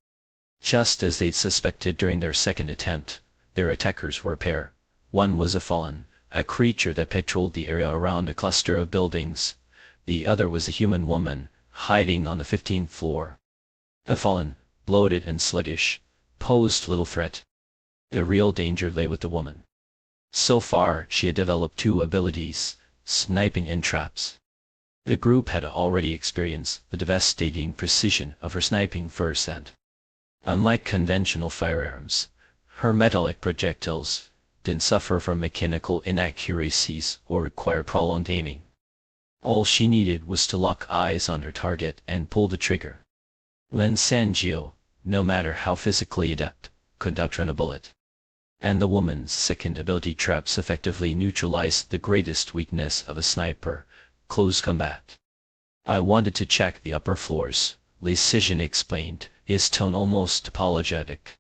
Just as they'd suspected during their second attempt, their attackers were a pair. One was a fallen, a creature that patrolled the area around a cluster of buildings. The other was a human woman, hiding on the 15th floor. The fallen, bloated and sluggish, posed little threat. The real danger lay with the woman. So far, she had developed two abilities, sniping and traps. The group had already experienced the devastating precision of her sniping firsthand. Unlike conventional firearms, her metallic projectiles didn't suffer from mechanical inaccuracies or require prolonged aiming. All she needed was to lock eyes on her target and pull the trigger. Lin Sanjiu, no matter how physically adept, could outrun a bullet. And the woman's second ability, traps, effectively neutralized the greatest weakness of a sniper, close combat. I wanted to check the upper floors, Lei Sijin explained, his tone almost apologetic.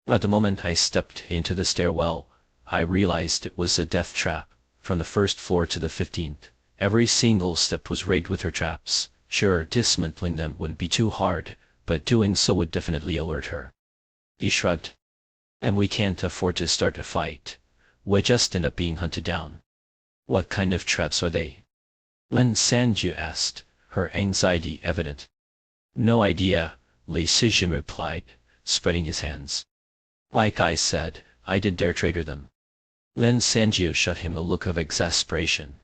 At the moment I stepped into the stairwell, I realized it was a death trap. From the first floor to the 15th, every single step was rigged with her traps. Sure, dismantling them wouldn't be too hard, but doing so would definitely alert her. He shrugged. And we can't afford to start a fight. We'll just end up being hunted down. What kind of traps are they? Lin Sanjiu asked, her anxiety evident. No idea, Lei Sijin replied, spreading his hands. Like I said, I didn't dare trigger them. Lin Sanjiu shot him a look of exasperation.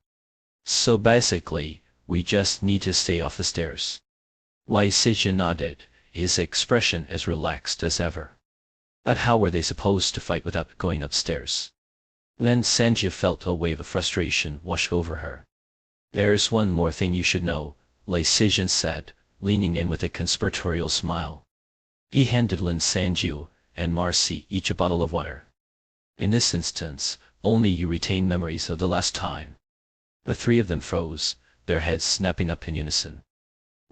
So basically, we just need to stay off the stairs. Lei Sijin nodded, his expression as relaxed as ever. But how were they supposed to fight without going upstairs? Lin Sanjiu felt a wave of frustration wash over her. There's one more thing you should know, Lei Sijin said, leaning in with a conspiratorial smile. He handed Lin Sanjiu and Marcy each a bottle of water. In this instance, only you retain memories of the last time. The three of them froze, their heads snapping up in unison.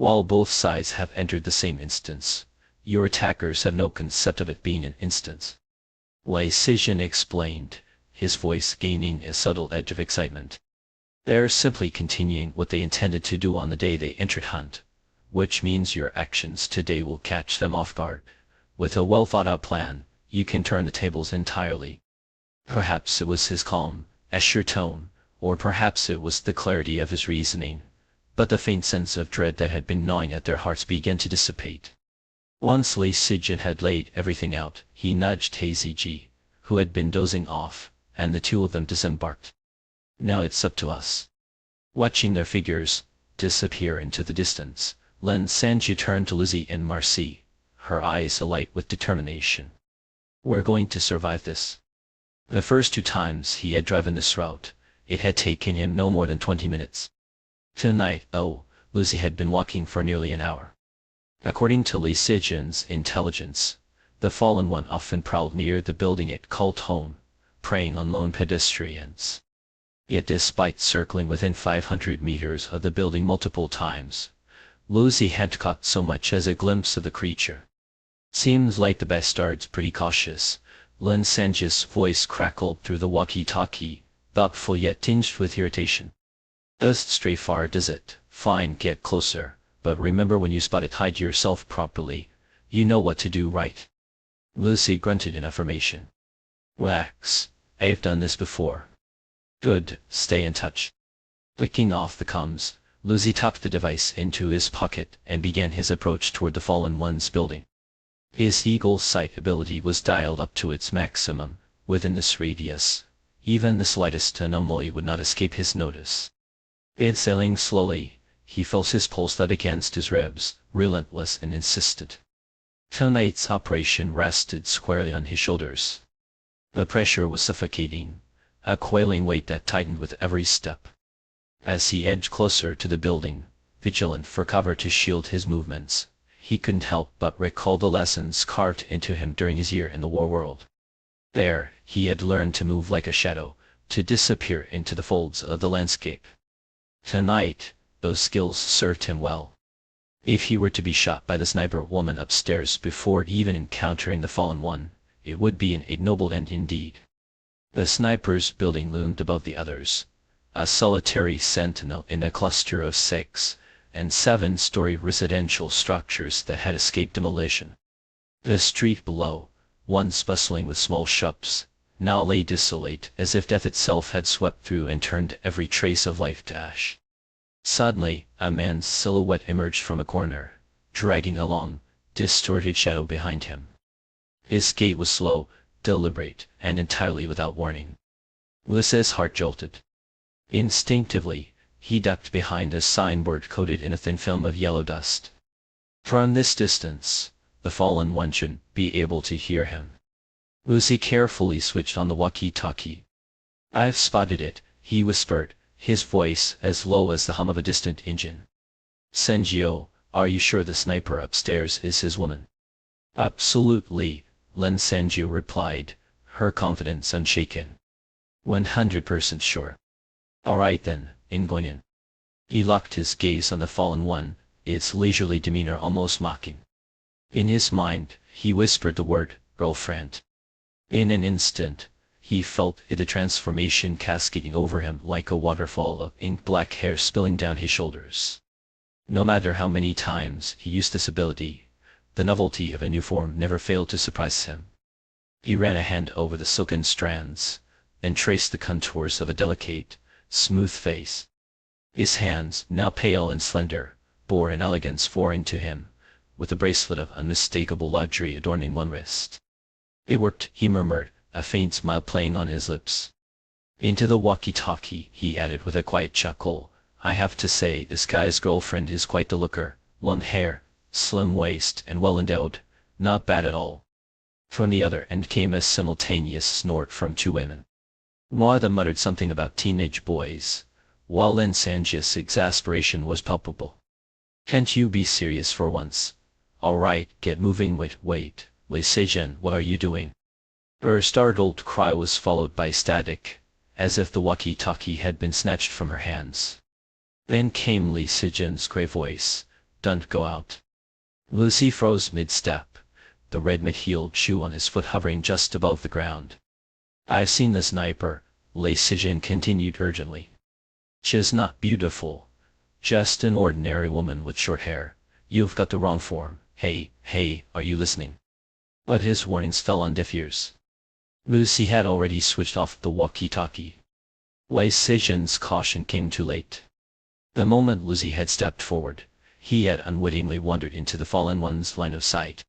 While both sides have entered the same instance, your attackers have no concept of it being an instance. Lei Sijin explained, his voice gaining a subtle edge of excitement. They're simply continuing what they intended to do on the day they entered Hunt, which means your actions today will catch them off guard. With a well-thought-out plan, you can turn the tables entirely. Perhaps it was his calm, assured tone, or perhaps it was the clarity of his reasoning, but the faint sense of dread that had been gnawing at their hearts began to dissipate. Once Lei Sijin had laid everything out, he nudged Hazy Ji, who had been dozing off, and the two of them disembarked. Now it's up to us. Watching their figures disappear into the distance, Lin Sanji turned to Lizzie and Marcy, her eyes alight with determination. We're going to survive this. The first 2 times he had driven this route, it had taken him no more than 20 minutes. Tonight, Lizzie had been walking for nearly an hour. According to Lei Sijin's intelligence, the Fallen One often prowled near the building it called home, preying on lone pedestrians. Yet despite circling within 500 meters of the building multiple times, Lizzie had caught so much as a glimpse of the creature. Seems like the bastard's pretty cautious. Lin Sanji's voice crackled through the walkie-talkie, thoughtful yet tinged with irritation. Doesn't stray far, does it? Fine, get closer, but remember when you spot it, hide yourself properly. You know what to do, right? Lucy grunted in affirmation. Wax, I've done this before. Good, stay in touch. Clicking off the comms, Lucy tucked the device into his pocket and began his approach toward the Fallen One's building. His eagle sight ability was dialed up to its maximum. Within this radius, even the slightest anomaly would not escape his notice. Sailing slowly, he felt his pulse thud against his ribs, relentless and insistent. Tonight's operation rested squarely on his shoulders. The pressure was suffocating, a quailing weight that tightened with every step. As he edged closer to the building, vigilant for cover to shield his movements, he couldn't help but recall the lessons carved into him during his year in the war world. There, he had learned to move like a shadow, to disappear into the folds of the landscape. Tonight, those skills served him well. If he were to be shot by the sniper woman upstairs before even encountering the Fallen One, it would be an ignoble end indeed. The sniper's building loomed above the others, a solitary sentinel in a cluster of 6 and 7-story residential structures that had escaped demolition. The street below, once bustling with small shops, now lay desolate as if death itself had swept through and turned every trace of life to ash. Suddenly, a man's silhouette emerged from a corner, dragging a long, distorted shadow behind him. His gait was slow, deliberate, and entirely without warning. Ulysses' heart jolted. Instinctively, he ducked behind a signboard coated in a thin film of yellow dust. From this distance, the Fallen One shouldn't be able to hear him. Lucy carefully switched on the walkie-talkie. I've spotted it, he whispered, his voice as low as the hum of a distant engine. Senjio, are you sure the sniper upstairs is his woman? Absolutely, Lin Sanjio replied, her confidence unshaken. 100% sure. Alright then, in going in. He locked his gaze on the Fallen One, its leisurely demeanor almost mocking. In his mind, he whispered the word, girlfriend. In an instant, he felt the transformation cascading over him like a waterfall of ink-black hair spilling down his shoulders. No matter how many times he used this ability, the novelty of a new form never failed to surprise him. He ran a hand over the silken strands, and traced the contours of a delicate, smooth face. His hands, now pale and slender, bore an elegance foreign to him, with a bracelet of unmistakable luxury adorning one wrist. It worked, he murmured, a faint smile playing on his lips. Into the walkie-talkie, he added with a quiet chuckle, I have to say this guy's girlfriend is quite the looker, blonde hair, slim waist and well endowed, not bad at all. From the other end came a simultaneous snort from 2 women. Martha muttered something about teenage boys, while Lin Sanji's exasperation was palpable. Can't you be serious for once? Alright, get moving. Wait, Lei Sijin, what are you doing? Her startled cry was followed by static, as if the walkie-talkie had been snatched from her hands. Then came Lei Sijin's grave voice, Don't go out. Lucy froze mid-step, the red-heeled shoe on his foot hovering just above the ground. I've seen the sniper, Lei Sijin continued urgently. She's not beautiful. Just an ordinary woman with short hair. You've got the wrong form. Hey, are you listening? But his warnings fell on deaf ears. Lucy had already switched off the walkie-talkie. Lei Sijin's caution came too late. The moment Lucy had stepped forward, he had unwittingly wandered into the fallen one's line of sight.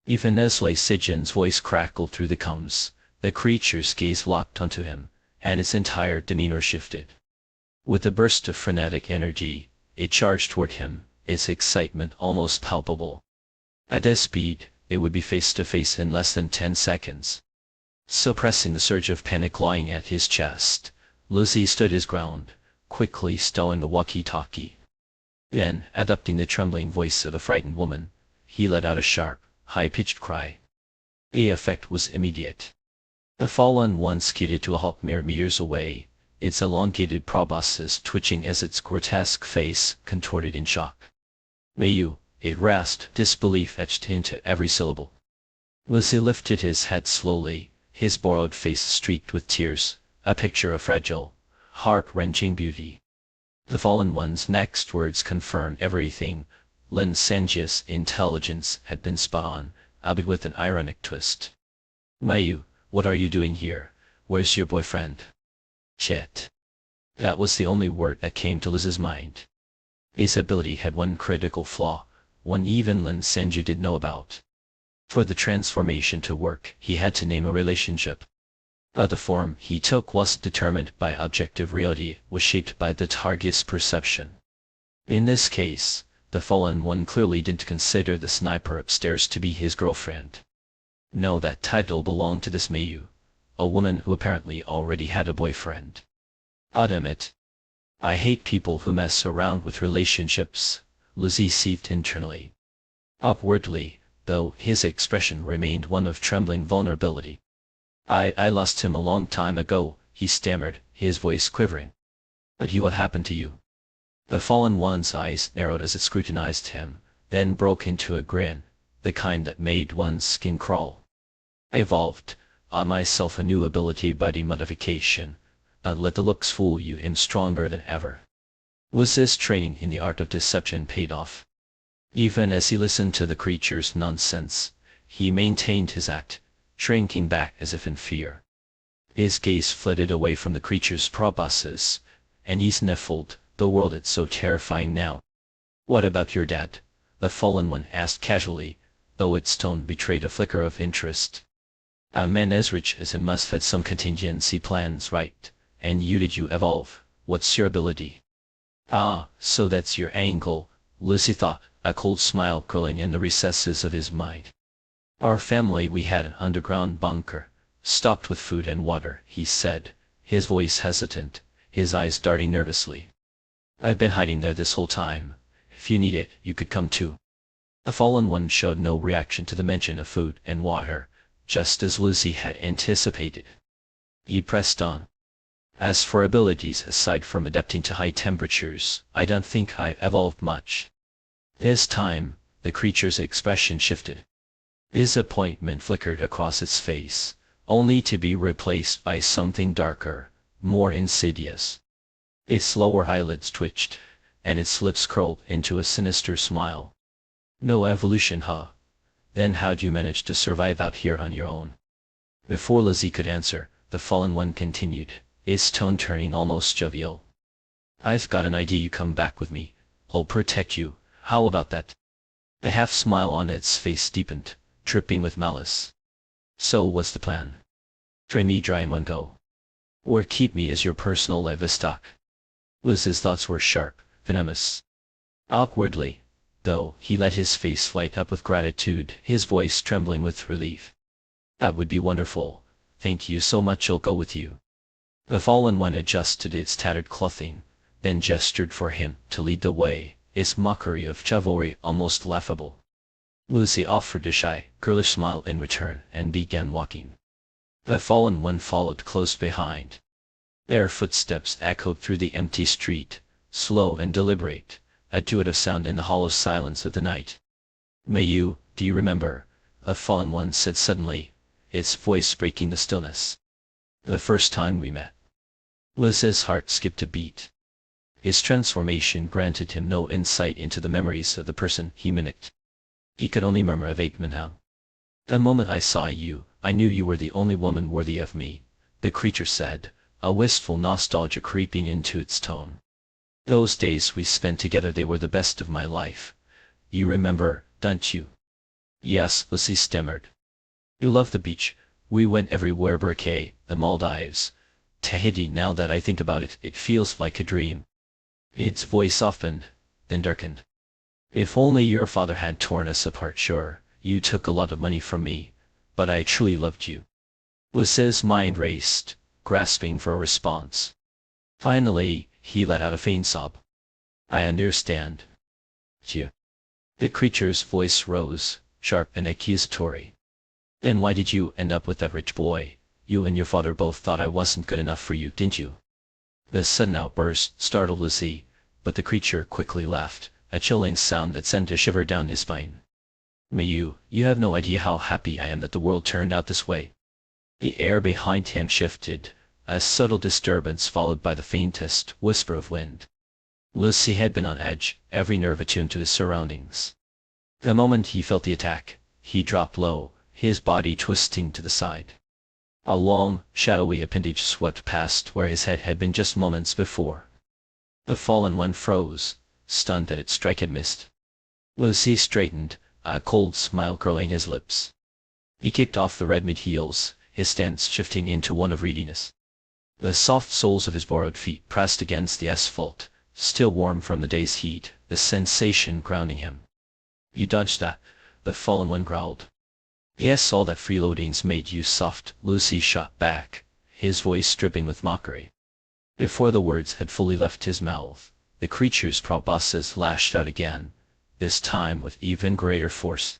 Even as Lei Sijin's voice crackled through the combs, the creature's gaze locked onto him, and its entire demeanor shifted. With a burst of frenetic energy, it charged toward him, its excitement almost palpable. At this speed, it would be face to face in less than 10 seconds. Suppressing the surge of panic clawing at his chest, Lucy stood his ground, quickly stowing the walkie-talkie. Then, adopting the trembling voice of a frightened woman, he let out a sharp, high-pitched cry. The effect was immediate. The fallen one skidded to a halt mere meters away, its elongated proboscis twitching as its grotesque face contorted in shock. Mayu, it rasped, disbelief etched into every syllable. Lucy lifted his head slowly, his borrowed face streaked with tears, a picture of fragile, heart-wrenching beauty. The fallen one's next words confirmed everything. Lin Sanji's intelligence had been spot on, albeit with an ironic twist. Mayu, what are you doing here? Where's your boyfriend? Shit. That was the only word that came to Liz's mind. His ability had one critical flaw, one even Lin Sanji did know about. For the transformation to work, he had to name a relationship. But the form he took wasn't determined by objective reality, it was shaped by the target's perception. In this case, the fallen one clearly didn't consider the sniper upstairs to be his girlfriend. No, that title belonged to this Mayu, a woman who apparently already had a boyfriend. I'll admit, I hate people who mess around with relationships, Lucy seethed internally. Upwardly, though, his expression remained one of trembling vulnerability. I lost him a long time ago, he stammered, his voice quivering. But what happened to you? The fallen one's eyes narrowed as it scrutinized him, then broke into a grin, the kind that made one's skin crawl. I evolved on myself a new ability by demodification. Don't let the looks fool you, I'm stronger than ever. Was this training in the art of deception paid off? Even as he listened to the creature's nonsense, he maintained his act, shrinking back as if in fear. His gaze flitted away from the creature's proboscis, and he sniffled, the world is so terrifying now. What about your dad? The fallen one asked casually, though its tone betrayed a flicker of interest. A man as rich as him must have had some contingency plans, right? And did you evolve? What's your ability? Ah, so that's your angle, Lucy thought, a cold smile curling in the recesses of his mind. Our family, we had an underground bunker, stocked with food and water, he said, his voice hesitant, his eyes darting nervously. I've been hiding there this whole time. If you need it, you could come too. The fallen one showed no reaction to the mention of food and water, just as Lucy had anticipated. He pressed on. As for abilities aside from adapting to high temperatures, I don't think I've evolved much. This time, the creature's expression shifted. Disappointment flickered across its face, only to be replaced by something darker, more insidious. Its lower eyelids twitched, and its lips curled into a sinister smile. No evolution, huh? Then how'd you manage to survive out here on your own? Before Lizzie could answer, the fallen one continued, its tone turning almost jovial. I've got an idea, you come back with me. I'll protect you, how about that? The half-smile on its face deepened, dripping with malice. So what's the plan? Train me dry in one go. Or keep me as your personal livestock? Liz's thoughts were sharp, venomous. Awkwardly, though, he let his face light up with gratitude, his voice trembling with relief. That would be wonderful. Thank you so much, I'll go with you. The fallen one adjusted its tattered clothing, then gestured for him to lead the way, its mockery of chivalry almost laughable. Lucy offered a shy, girlish smile in return and began walking. The fallen one followed close behind. Their footsteps echoed through the empty street, slow and deliberate, a duet of sound in the hollow silence of the night. Mayu, do you remember? A fallen one said suddenly, its voice breaking the stillness. The first time we met. Liz's heart skipped a beat. His transformation granted him no insight into the memories of the person he mimicked. He could only murmur a vague meow. The moment I saw you, I knew you were the only woman worthy of me, the creature said, a wistful nostalgia creeping into its tone. Those days we spent together, they were the best of my life. You remember, don't you? Yes, Lucy stammered. You loved the beach. We went everywhere, Boracay, the Maldives, Tahiti. Now that I think about it, it feels like a dream. Its voice softened, then darkened. If only your father had torn us apart. Sure, you took a lot of money from me, but I truly loved you. Lucy's mind raced, grasping for a response. Finally, he let out a faint sob. I understand. You. The creature's voice rose, sharp and accusatory. Then why did you end up with that rich boy? You and your father both thought I wasn't good enough for you, didn't you? The sudden outburst startled Lucy, but the creature quickly laughed, a chilling sound that sent a shiver down his spine. Mayu, you have no idea how happy I am that the world turned out this way. The air behind him shifted, a subtle disturbance followed by the faintest whisper of wind. Lucy had been on edge, every nerve attuned to his surroundings. The moment he felt the attack, he dropped low, his body twisting to the side. A long, shadowy appendage swept past where his head had been just moments before. The fallen one froze, stunned that its strike had missed. Lucy straightened, a cold smile curling his lips. He kicked off the red mid-heels, his stance shifting into one of readiness. The soft soles of his borrowed feet pressed against the asphalt, still warm from the day's heat, the sensation grounding him. You dodged that, the fallen one growled. Yes, all that freeloading's made you soft, Lucy shot back, his voice dripping with mockery. Before the words had fully left his mouth, the creature's proboscis lashed out again, this time with even greater force.